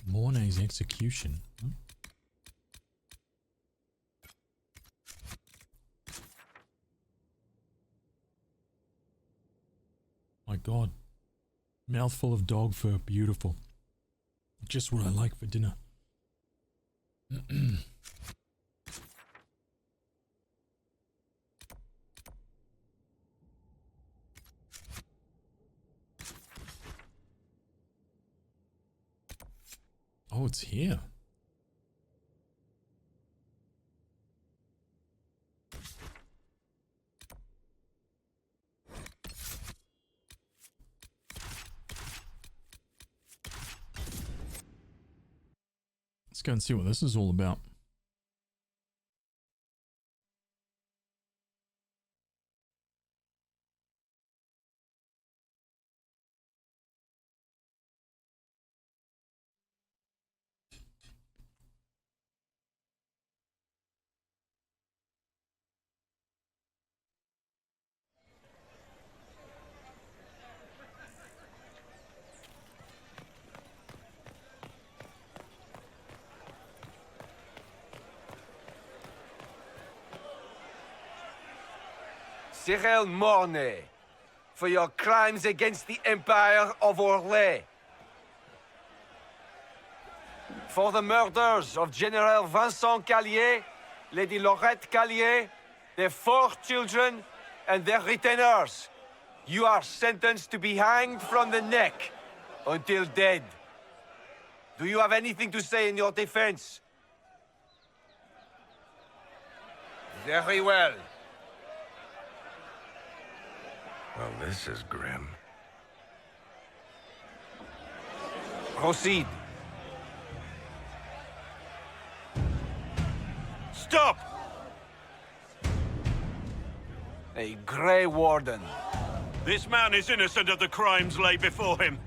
Mornay's execution. My God. Mouthful of dog fur, beautiful. Just what I like for dinner. Oh, it's here. Let's go and see what this is all about. Cyril Mornay, for your crimes against the Empire of Orlais. For the murders of General Vincent Callier, Lady Laurette Callier, their 4 children, and their retainers. You are sentenced to be hanged from the neck until dead. Do you have anything to say in your defense? Very well. Well, this is grim. Proceed. Stop! A Grey Warden. This man is innocent of the crimes laid before him.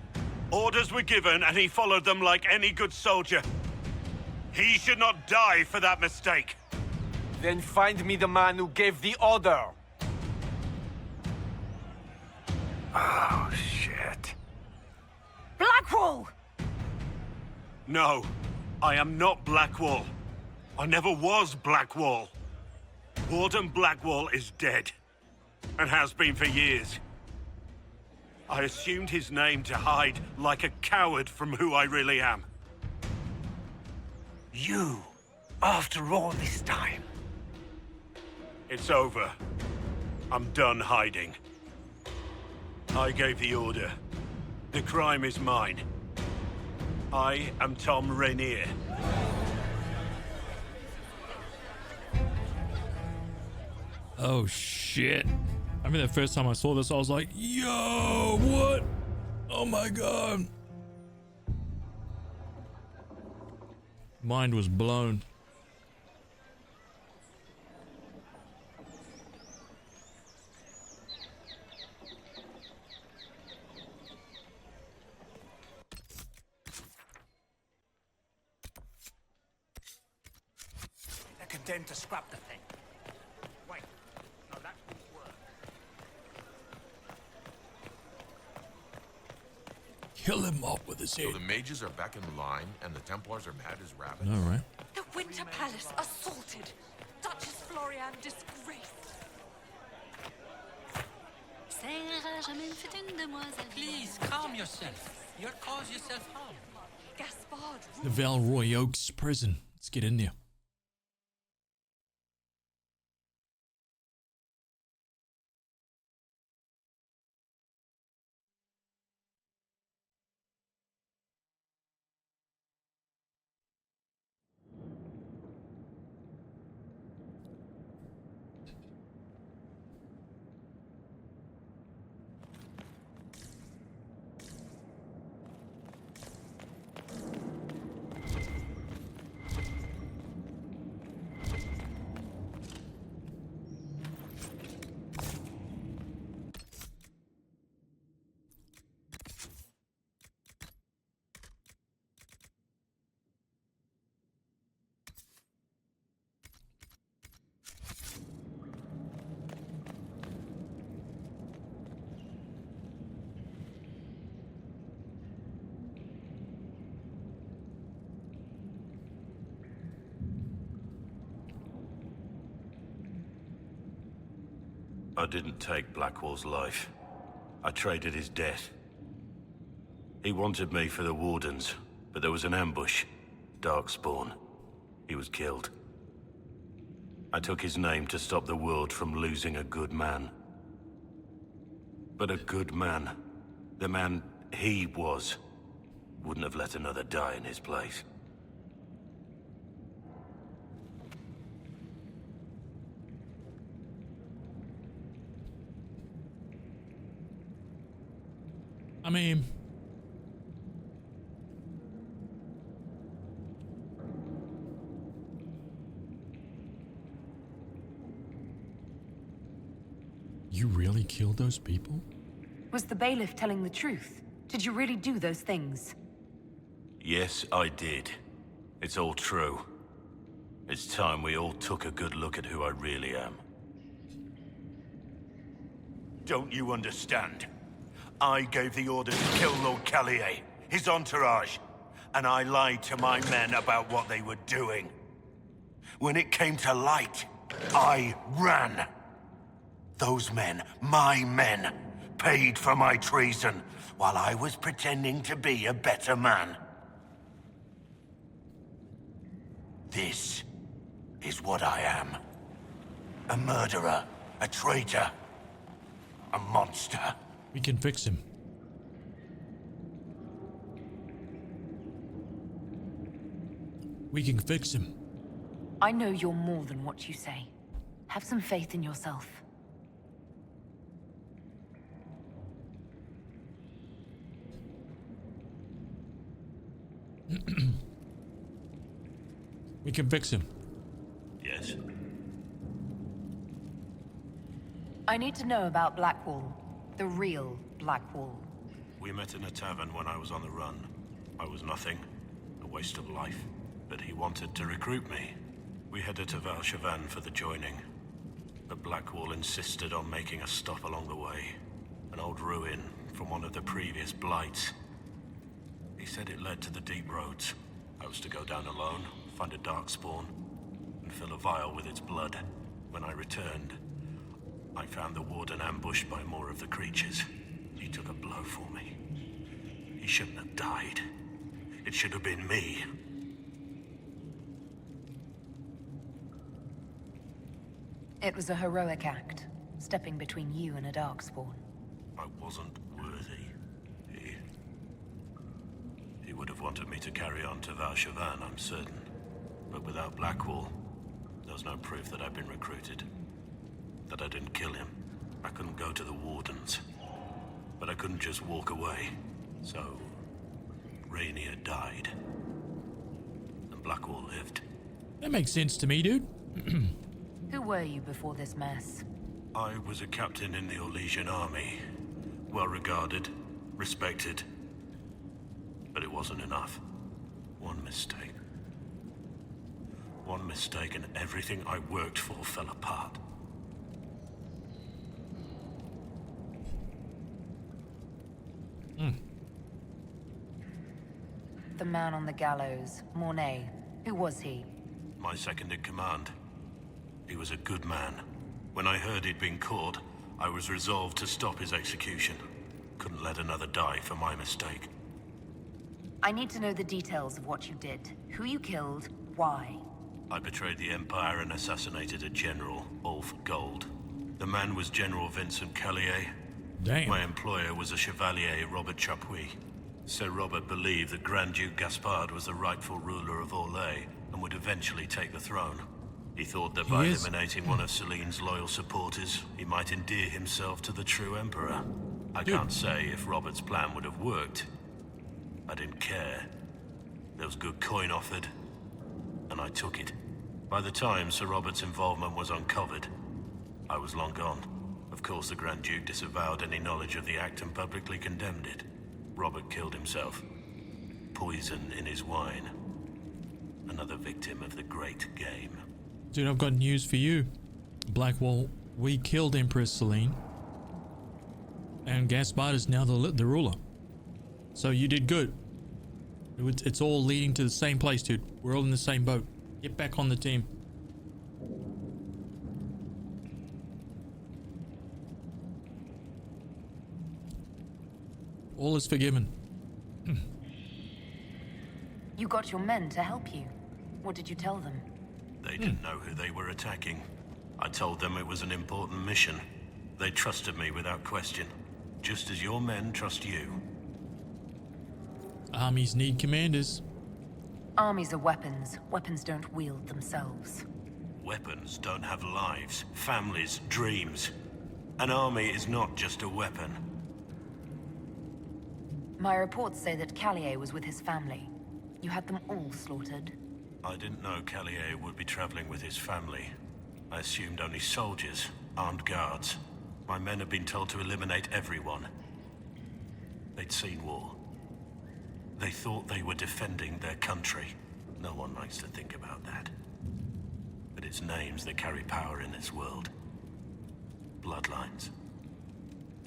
Orders were given, and he followed them like any good soldier. He should not die for that mistake. Then find me the man who gave the order. Oh, shit. Blackwall! No, I am not Blackwall. I never was Blackwall. Warden Blackwall is dead, and has been for years. I assumed his name to hide like a coward from who I really am. You, after all this time. It's over. I'm done hiding. I gave the order. The crime is mine. I am Tom Rainier. Oh shit. I mean, the first time I saw this, I was like, yo, what? Oh my god. Mind was blown. They're condemned to scrap the thing. Wait, no, that won't work. Kill him off with his head. So the mages are back in line, and the Templars are mad as rabbits. All right. The Winter Palace assaulted. Duchess Florian disgraced. Please, calm yourself. You'll cause yourself harm. Gaspard. The Valroy Oaks prison. Let's get in there. I didn't take Blackwall's life. I traded his death. He wanted me for the Wardens, but there was an ambush. Darkspawn. He was killed. I took his name to stop the world from losing a good man. But a good man, the man he was, wouldn't have let another die in his place. I mean, you really killed those people? Was the bailiff telling the truth? Did you really do those things? Yes, I did. It's all true. It's time we all took a good look at who I really am. Don't you understand? I gave the order to kill Lord Callier, his entourage, and I lied to my men about what they were doing. When it came to light, I ran. Those men, my men, paid for my treason, while I was pretending to be a better man. This is what I am. A murderer, a traitor, a monster. We can fix him. We can fix him. I know you're more than what you say. Have some faith in yourself. We can fix him. Yes. I need to know about Blackwall. The real Blackwall. We met in a tavern when I was on the run. I was nothing, a waste of life. But he wanted to recruit me. We headed to Valshavan for the joining. But Blackwall insisted on making a stop along the way. An old ruin from one of the previous blights. He said it led to the deep roads. I was to go down alone, find a darkspawn, and fill a vial with its blood. When I returned, I found the warden ambushed by more of the creatures. He took a blow for me. He shouldn't have died. It should have been me. It was a heroic act, stepping between you and a darkspawn. I wasn't worthy. He would have wanted me to carry on to Valshavan, I'm certain. But without Blackwall, there's no proof that I've been recruited. That I didn't kill him. I couldn't go to the Wardens. But I couldn't just walk away. So, Rainier died. And Blackwall lived. That makes sense to me, dude. Who were you before this mess? I was a captain in the Orlesian army. Well regarded, respected. But it wasn't enough. One mistake. One mistake and everything I worked for fell apart. The man on the gallows, Mornay. Who was he? My second in command. He was a good man. When I heard he'd been caught, I was resolved to stop his execution. Couldn't let another die for my mistake. I need to know the details of what you did. Who you killed, why. I betrayed the Empire and assassinated a general, all for gold. The man was General Vincent Callier. Damn. My employer was a Chevalier, Robert Chapuis. Sir Robert believed that Grand Duke Gaspard was the rightful ruler of Orlais and would eventually take the throne. He thought that by eliminating one of Celine's loyal supporters, he might endear himself to the true Emperor. I can't say if Robert's plan would have worked. I didn't care. There was good coin offered, and I took it. By the time Sir Robert's involvement was uncovered, I was long gone. Of course, the Grand Duke disavowed any knowledge of the act and publicly condemned it. Robert killed himself. Poison in his wine. Another victim of the great game. Dude, I've got news for you. Blackwall, we killed Empress Celine. And Gaspard is now the ruler. So you did good. It's all leading to the same place, dude. We're all in the same boat. Get back on the team. All is forgiven. You got your men to help you. What did you tell them? They didn't know who they were attacking. I told them it was an important mission. They trusted me without question. Just as your men trust you. Armies need commanders. Armies are weapons. Weapons don't wield themselves. Weapons don't have lives, families, dreams. An army is not just a weapon. My reports say that Callier was with his family. You had them all slaughtered. I didn't know Callier would be traveling with his family. I assumed only soldiers, armed guards. My men had been told to eliminate everyone. They'd seen war. They thought they were defending their country. No one likes to think about that. But it's names that carry power in this world. Bloodlines.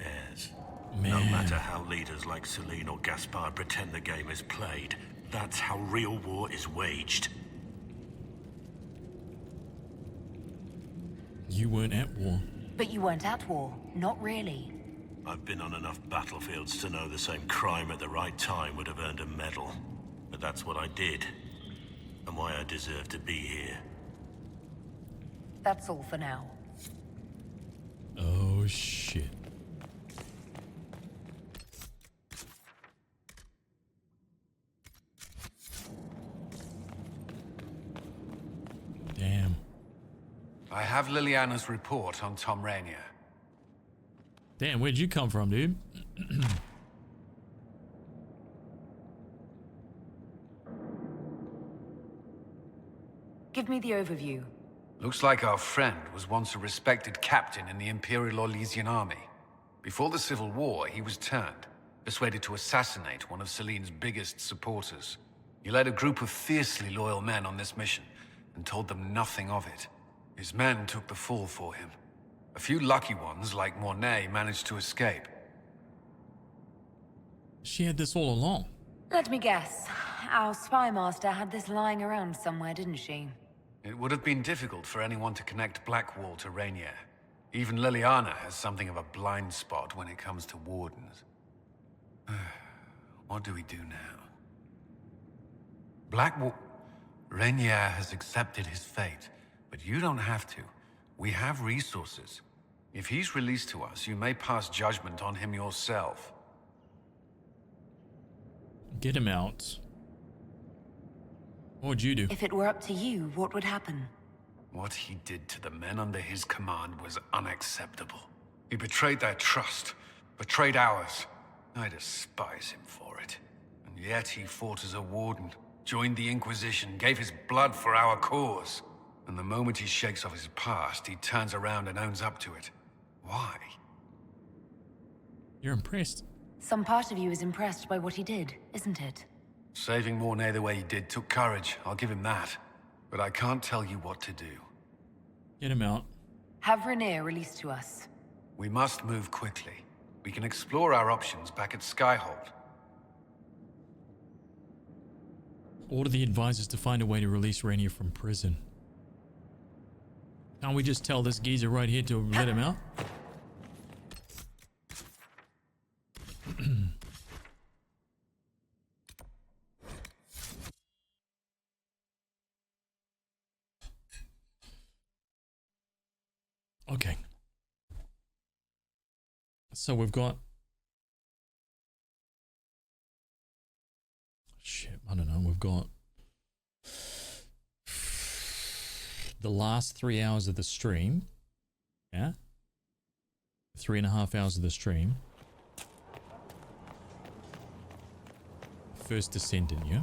Heirs. No matter how leaders like Celine or Gaspard pretend the game is played, that's how real war is waged. You weren't at war. But you weren't at war. Not really. I've been on enough battlefields to know the same crime at the right time would have earned a medal. But that's what I did. And why I deserve to be here. That's all for now. Oh, shit. have Liliana's report on Tom Rainier. Damn, where'd you come from, dude? Give me the overview. Looks like our friend was once a respected captain in the Imperial Orlaisian army. Before the Civil War, he was turned, persuaded to assassinate one of Celine's biggest supporters. He led a group of fiercely loyal men on this mission, and told them nothing of it. His men took the fall for him. A few lucky ones, like Mornay, managed to escape. She had this all along. Let me guess. Our spy master had this lying around somewhere, didn't she? It would have been difficult for anyone to connect Blackwall to Rainier. Even Liliana has something of a blind spot when it comes to wardens. What do we do now? Blackwall... Rainier has accepted his fate, but you don't have to. We have resources. If he's released to us, you may pass judgment on him yourself. Get him out. What would you do? If it were up to you, what would happen? What he did to the men under his command was unacceptable. He betrayed their trust, betrayed ours. I despise him for it. And yet he fought as a warden, joined the Inquisition, gave his blood for our cause. And the moment he shakes off his past, he turns around and owns up to it. Why? You're impressed. Some part of you is impressed by what he did, isn't it? Saving Mornay the way he did took courage, I'll give him that. But I can't tell you what to do. Get him out. Have Rainier released to us. We must move quickly. We can explore our options back at Skyhold. Order the advisors to find a way to release Rainier from prison. Can't we just tell this geezer right here to let him out? Okay. So we've got... Shit, I don't know. We've got the last 3 hours of the stream. Yeah? 3.5 hours of the stream. First Descendant, yeah?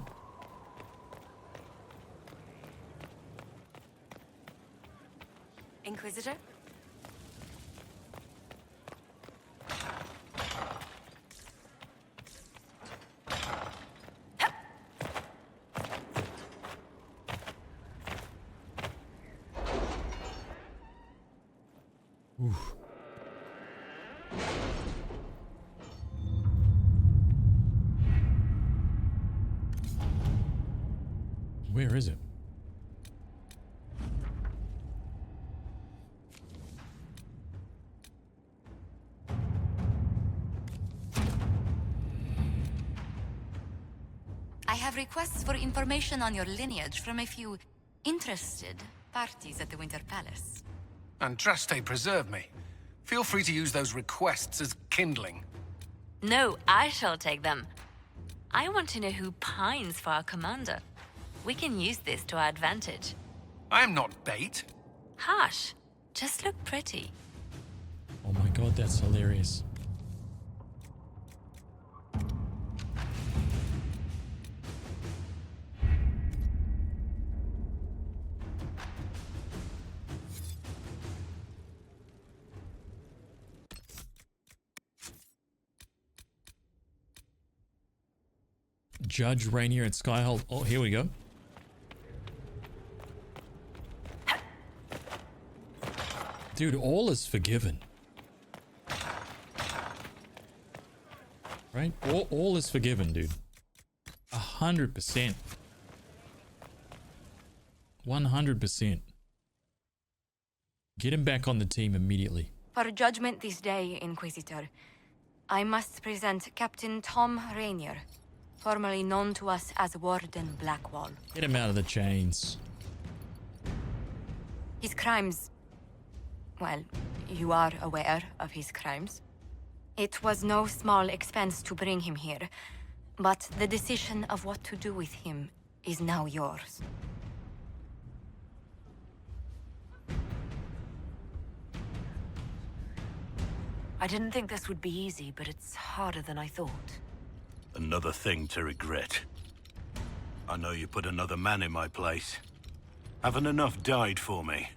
Inquisitor? Oof. Where is it? I have requests for information on your lineage from a few interested parties at the Winter Palace. Andraste preserve me. Feel free to use those requests as kindling. No, I shall take them. I want to know who pines for our commander. We can use this to our advantage. I am not bait. Hush. Just look pretty. Oh my god, that's hilarious. Judge Rainier at Skyhold. Oh, here we go. Dude, all is forgiven. Right? All is forgiven, dude. 100%. 100%. Get him back on the team immediately. For judgment this day, Inquisitor, I must present Captain Tom Rainier, formerly known to us as Warden Blackwall. Get him out of the chains. His crimes... well, you are aware of his crimes. It was no small expense to bring him here, but the decision of what to do with him is now yours. I didn't think this would be easy, but it's harder than I thought. Another thing to regret. I know you put another man in my place. Haven't enough died for me.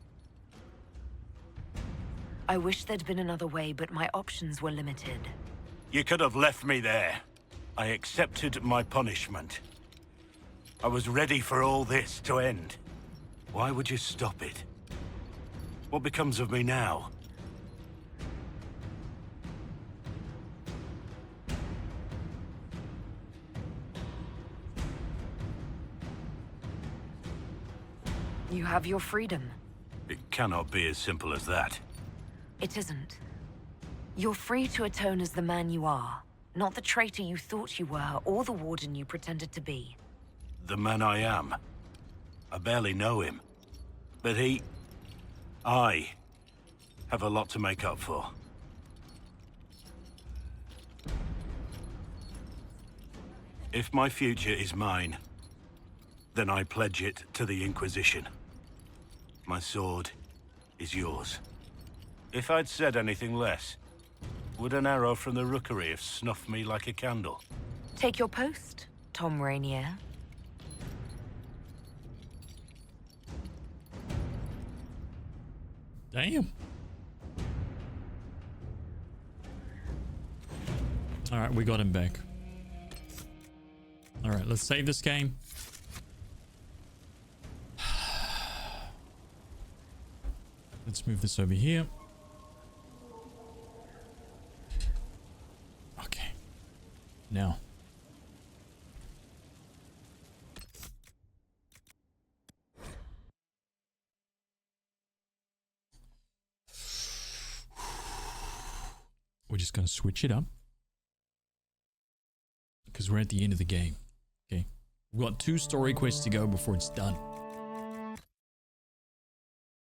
I wish there'd been another way, but my options were limited. You could have left me there. I accepted my punishment. I was ready for all this to end. Why would you stop it? What becomes of me now? You have your freedom. It cannot be as simple as that. It isn't. You're free to atone as the man you are, not the traitor you thought you were, or the warden you pretended to be. The man I am. I barely know him. But I have a lot to make up for. If my future is mine, then I pledge it to the Inquisition. My sword is yours. If I'd said anything less, would an arrow from the rookery have snuffed me like a candle? Take your post, Tom Rainier. Damn. Alright, we got him back. Alright, let's save this game. Let's move this over here. Okay. Now. We're just going to switch it up. Because we're at the end of the game. Okay. We've got 2 story quests to go before it's done.